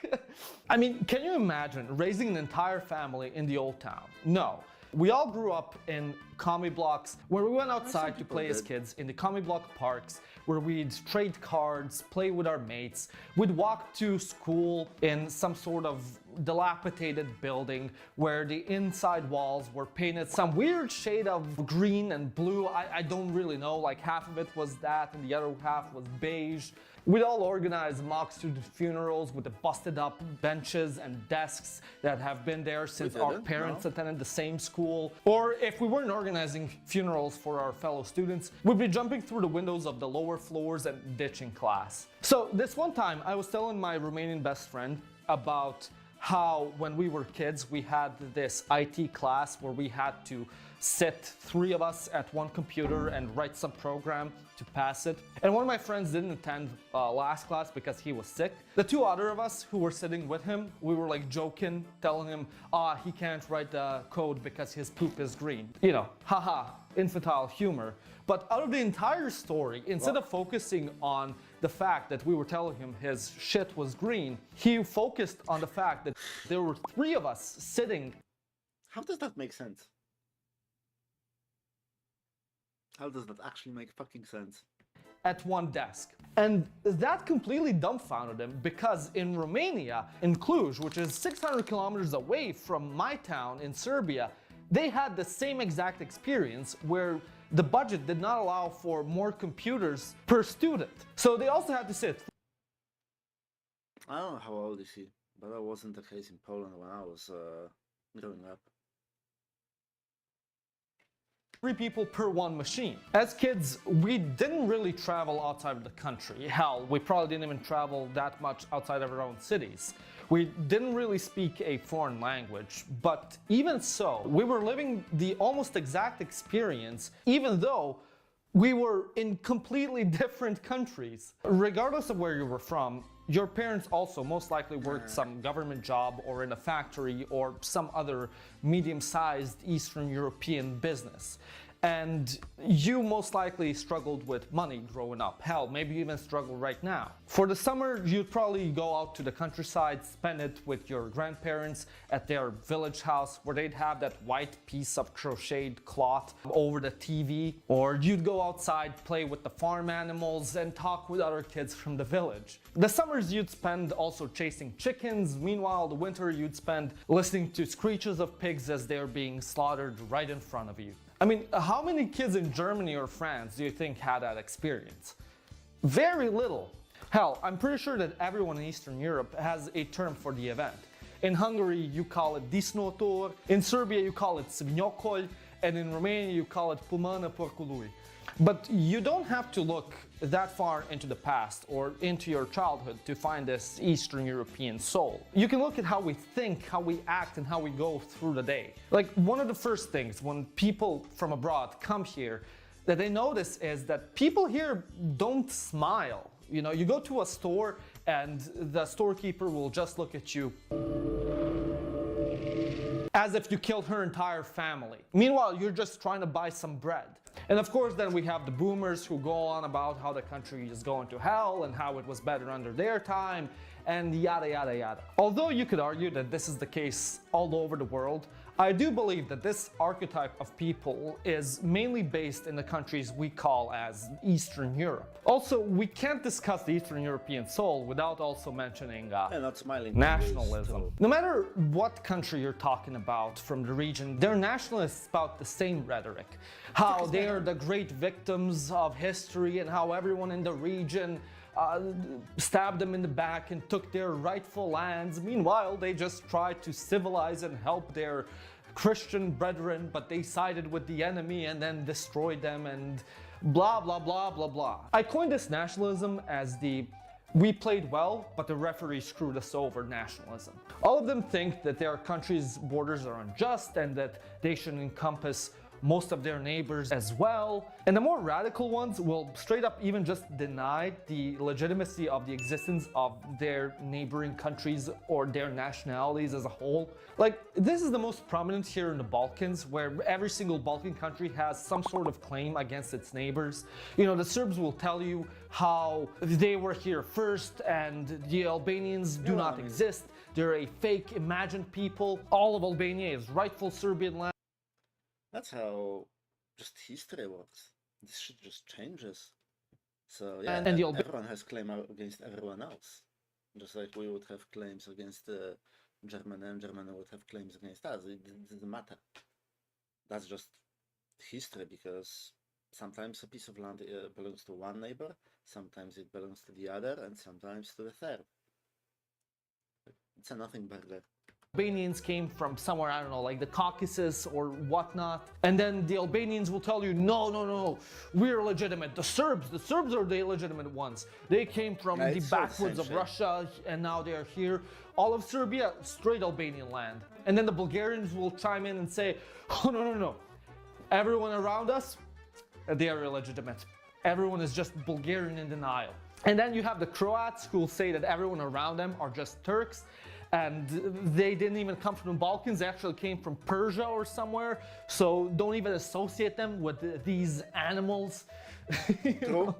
I mean, can you imagine raising an entire family in the old town? No. We all grew up in commie blocks where we went outside to play as kids in the commie block parks, where we'd trade cards, play with our mates. We'd walk to school in some sort of dilapidated building where the inside walls were painted some weird shade of green and blue. I don't really know, like half of it was that and the other half was beige. We'd all organize mock student funerals with the busted up benches and desks that have been there since our parents attended the same school. Or if we weren't organizing funerals for our fellow students, we'd be jumping through the windows of the lower floors and ditching class. So this one time I was telling my Romanian best friend about how when we were kids we had this IT class where we had to sit 3 of us at one computer and write some program to pass it. And one of my friends didn't attend last class because he was sick. The 2 other of us who were sitting with him, we were like joking, telling him, he can't write the code because his poop is green. You know, haha, infantile humor. But out of the entire story, instead of focusing on the fact that we were telling him his shit was green, he focused on the fact that there were 3 of us sitting. How does that make sense? How does that actually make fucking sense? At one desk. And that completely dumbfounded him because in Romania, in Cluj, which is 600 kilometers away from my town in Serbia, they had the same exact experience where the budget did not allow for more computers per student. So they also had to sit. I don't know how old is he, but that wasn't the case in Poland when I was growing up. 3 people per one machine. As kids, we didn't really travel outside of the country. Hell, we probably didn't even travel that much outside of our own cities. We didn't really speak a foreign language, but even so, we were living the almost exact experience, even though we were in completely different countries. Regardless of where you were from, your parents also most likely worked some government job or in a factory or some other medium-sized Eastern European business. And you most likely struggled with money growing up. Hell, maybe you even struggle right now. For the summer, you'd probably go out to the countryside, spend it with your grandparents at their village house where they'd have that white piece of crocheted cloth over the TV. Or you'd go outside, play with the farm animals, and talk with other kids from the village. The summers you'd spend also chasing chickens. Meanwhile, the winter you'd spend listening to screeches of pigs as they're being slaughtered right in front of you. I mean, how many kids in Germany or France do you think had that experience? Very little. Hell, I'm pretty sure that everyone in Eastern Europe has a term for the event. In Hungary, you call it disnotor, in Serbia, you call it svinjokol, and in Romania, you call it pulmana porcului. But you don't have to look that far into the past or into your childhood to find this Eastern European soul. You can look at how we think, how we act, and how we go through the day. Like, one of the first things when people from abroad come here that they notice is that people here don't smile. You know, you go to a store and the storekeeper will just look at you as if you killed her entire family. Meanwhile, you're just trying to buy some bread. And of course, then we have the boomers who go on about how the country is going to hell and how it was better under their time and yada yada yada. Although you could argue that this is the case all over the world, I do believe that this archetype of people is mainly based in the countries we call as Eastern Europe. Also, we can't discuss the Eastern European soul without also mentioning nationalism. No matter what country you're talking about from the region, they're nationalists about the same rhetoric. How they are the great victims of history and how everyone in the region stabbed them in the back and took their rightful lands. Meanwhile, they just tried to civilize and help their Christian brethren, but they sided with the enemy and then destroyed them and blah, blah, blah, blah, blah. I coined this nationalism as the "we played well, but the referee screwed us over" nationalism. All of them think that their country's borders are unjust and that they should encompass most of their neighbors as well. And the more radical ones will straight up even just deny the legitimacy of the existence of their neighboring countries or their nationalities as a whole. Like, this is the most prominent here in the Balkans, where every single Balkan country has some sort of claim against its neighbors. You know, the Serbs will tell you how they were here first and the Albanians do not exist. They're a fake, imagined people. All of Albania is rightful Serbian land. That's how just history works. This shit just changes. So yeah, And everyone has claim against everyone else. Just like we would have claims against Germany, and Germany would have claims against us. It doesn't matter. That's just history, because sometimes a piece of land belongs to one neighbor, sometimes it belongs to the other, and sometimes to the third. It's a nothing burger. Albanians came from somewhere, I don't know, like the Caucasus or whatnot. And then the Albanians will tell you, no, we're legitimate. The Serbs are the illegitimate ones. They came from the backwoods of Russia and now they are here. All of Serbia, straight Albanian land. And then the Bulgarians will chime in and say, oh, no. Everyone around us, they are illegitimate. Everyone is just Bulgarian in denial. And then you have the Croats who will say that everyone around them are just Turks. And they didn't even come from the Balkans, they actually came from Persia or somewhere. So don't even associate them with these animals. You know?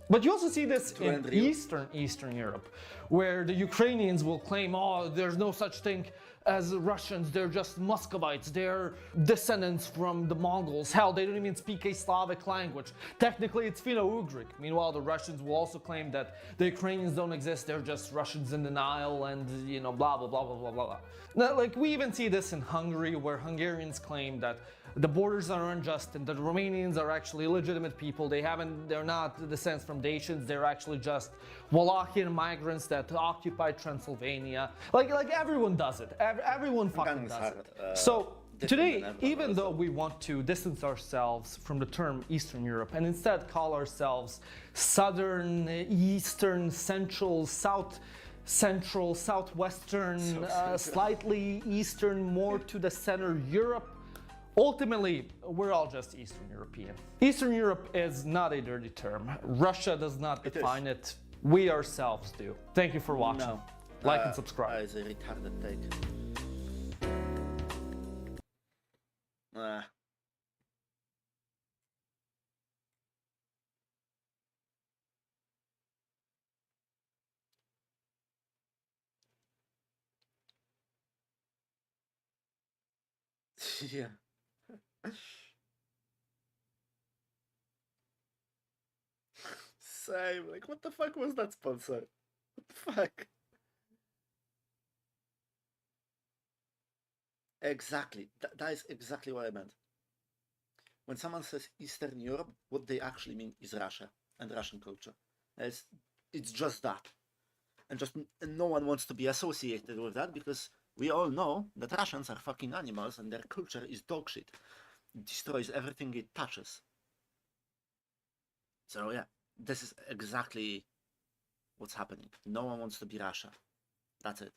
But you also see this in Eastern Europe, where the Ukrainians will claim, oh, there's no such thing as Russians, they're just Muscovites, they're descendants from the Mongols. Hell, they don't even speak a Slavic language. Technically, it's Finno-Ugric. Meanwhile, the Russians will also claim that the Ukrainians don't exist, they're just Russians in denial and, you know, blah, blah, blah, blah, blah, blah. Now, like, we even see this in Hungary, where Hungarians claim that the borders are unjust and the Romanians are actually legitimate people. They're not descendants from Dacians, they're actually just Wallachian migrants that occupied Transylvania. Like everyone does it. Everyone fucking does it. So today, even though we want to distance ourselves from the term Eastern Europe and instead call ourselves Southern, Eastern, Central, Southwestern, slightly Eastern, more to the center Europe, ultimately, we're all just Eastern European. Eastern Europe is not a dirty term. Russia does not define it. We ourselves do. Thank you for watching. No. Like and subscribe. It's a retarded take. Yeah. Same. Like, what the fuck was that sponsor? What the fuck? Exactly. That is exactly what I meant. When someone says Eastern Europe, what they actually mean is Russia and Russian culture. It's just that. And no one wants to be associated with that, because we all know that Russians are fucking animals and their culture is dog shit. It destroys everything it touches. So yeah, this is exactly what's happening. No one wants to be Russia. That's it.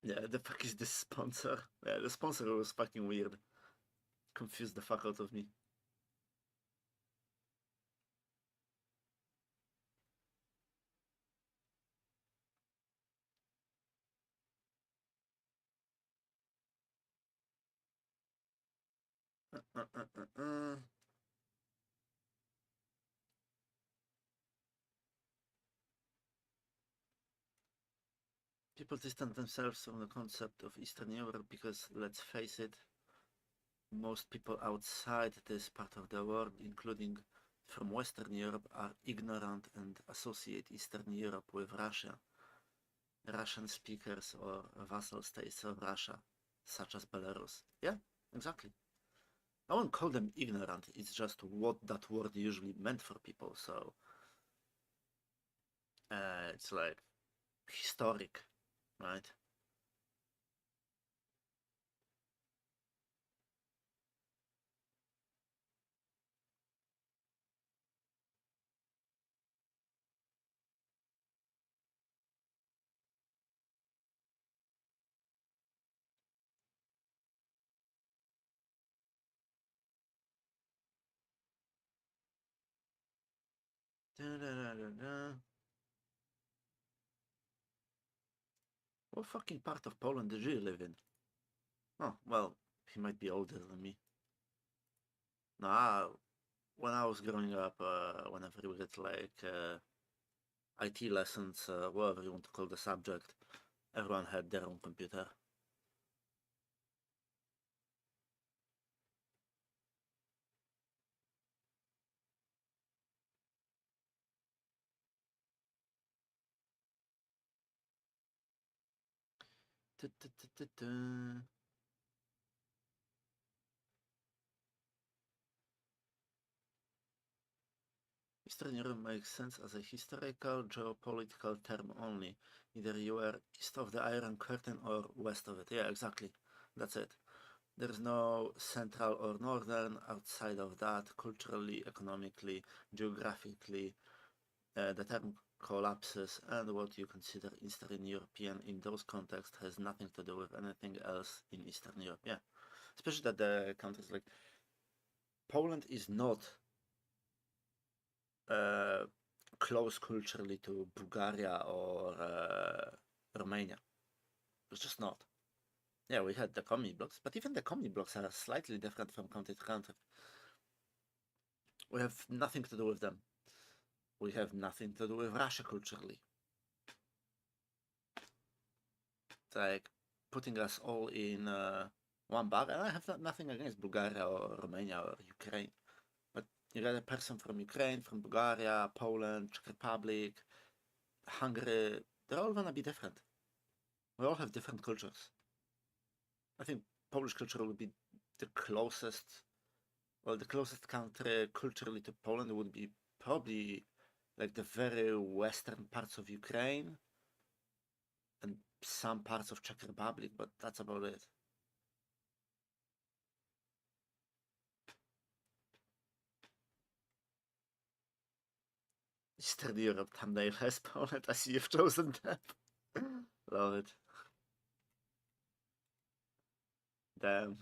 Yeah, the fuck is this sponsor? Yeah, the sponsor was fucking weird. Confused the fuck out of me. People distance themselves from the concept of Eastern Europe because, let's face it, most people outside this part of the world, including from Western Europe, are ignorant and associate Eastern Europe with Russia. Russian speakers or vassal states of Russia, such as Belarus. Yeah, exactly. I won't call them ignorant, it's just what that word usually meant for people, so it's like historic, right? What fucking part of Poland did you live in? Oh, well, he might be older than me. Nah, when I was growing up, whenever we had like IT lessons, whatever you want to call the subject, everyone had their own computer. Eastern Europe makes sense as a historical, geopolitical term only. Either you are east of the Iron Curtain or west of it. Yeah, exactly. That's it. There is no central or northern outside of that. Culturally, economically, geographically, the term collapses, and what you consider Eastern European in those contexts has nothing to do with anything else in Eastern Europe. Yeah, especially that the countries like Poland is not close culturally to Bulgaria or Romania. It's just not. Yeah, we had the commie blocks, but even the commie blocks are slightly different from country to country. We have nothing to do with them. We have nothing to do with Russia culturally. It's like putting us all in one bag, and I have nothing against Bulgaria or Romania or Ukraine. But you got a person from Ukraine, from Bulgaria, Poland, Czech Republic, Hungary, they're all gonna be different. We all have different cultures. I think Polish culture would be the closest, well, the closest country culturally to Poland would be probably like the very western parts of Ukraine and some parts of Czech Republic, but that's about it. Eastern Europe thumbnail has Poland. I see you've chosen that. Love it. Damn.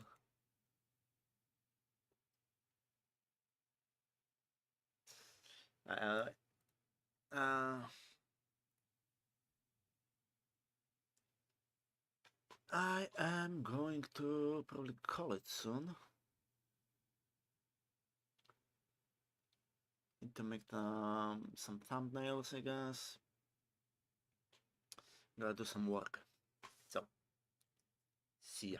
I am going to probably call it soon. Need to make some thumbnails, I guess. Gotta do some work. So, see ya.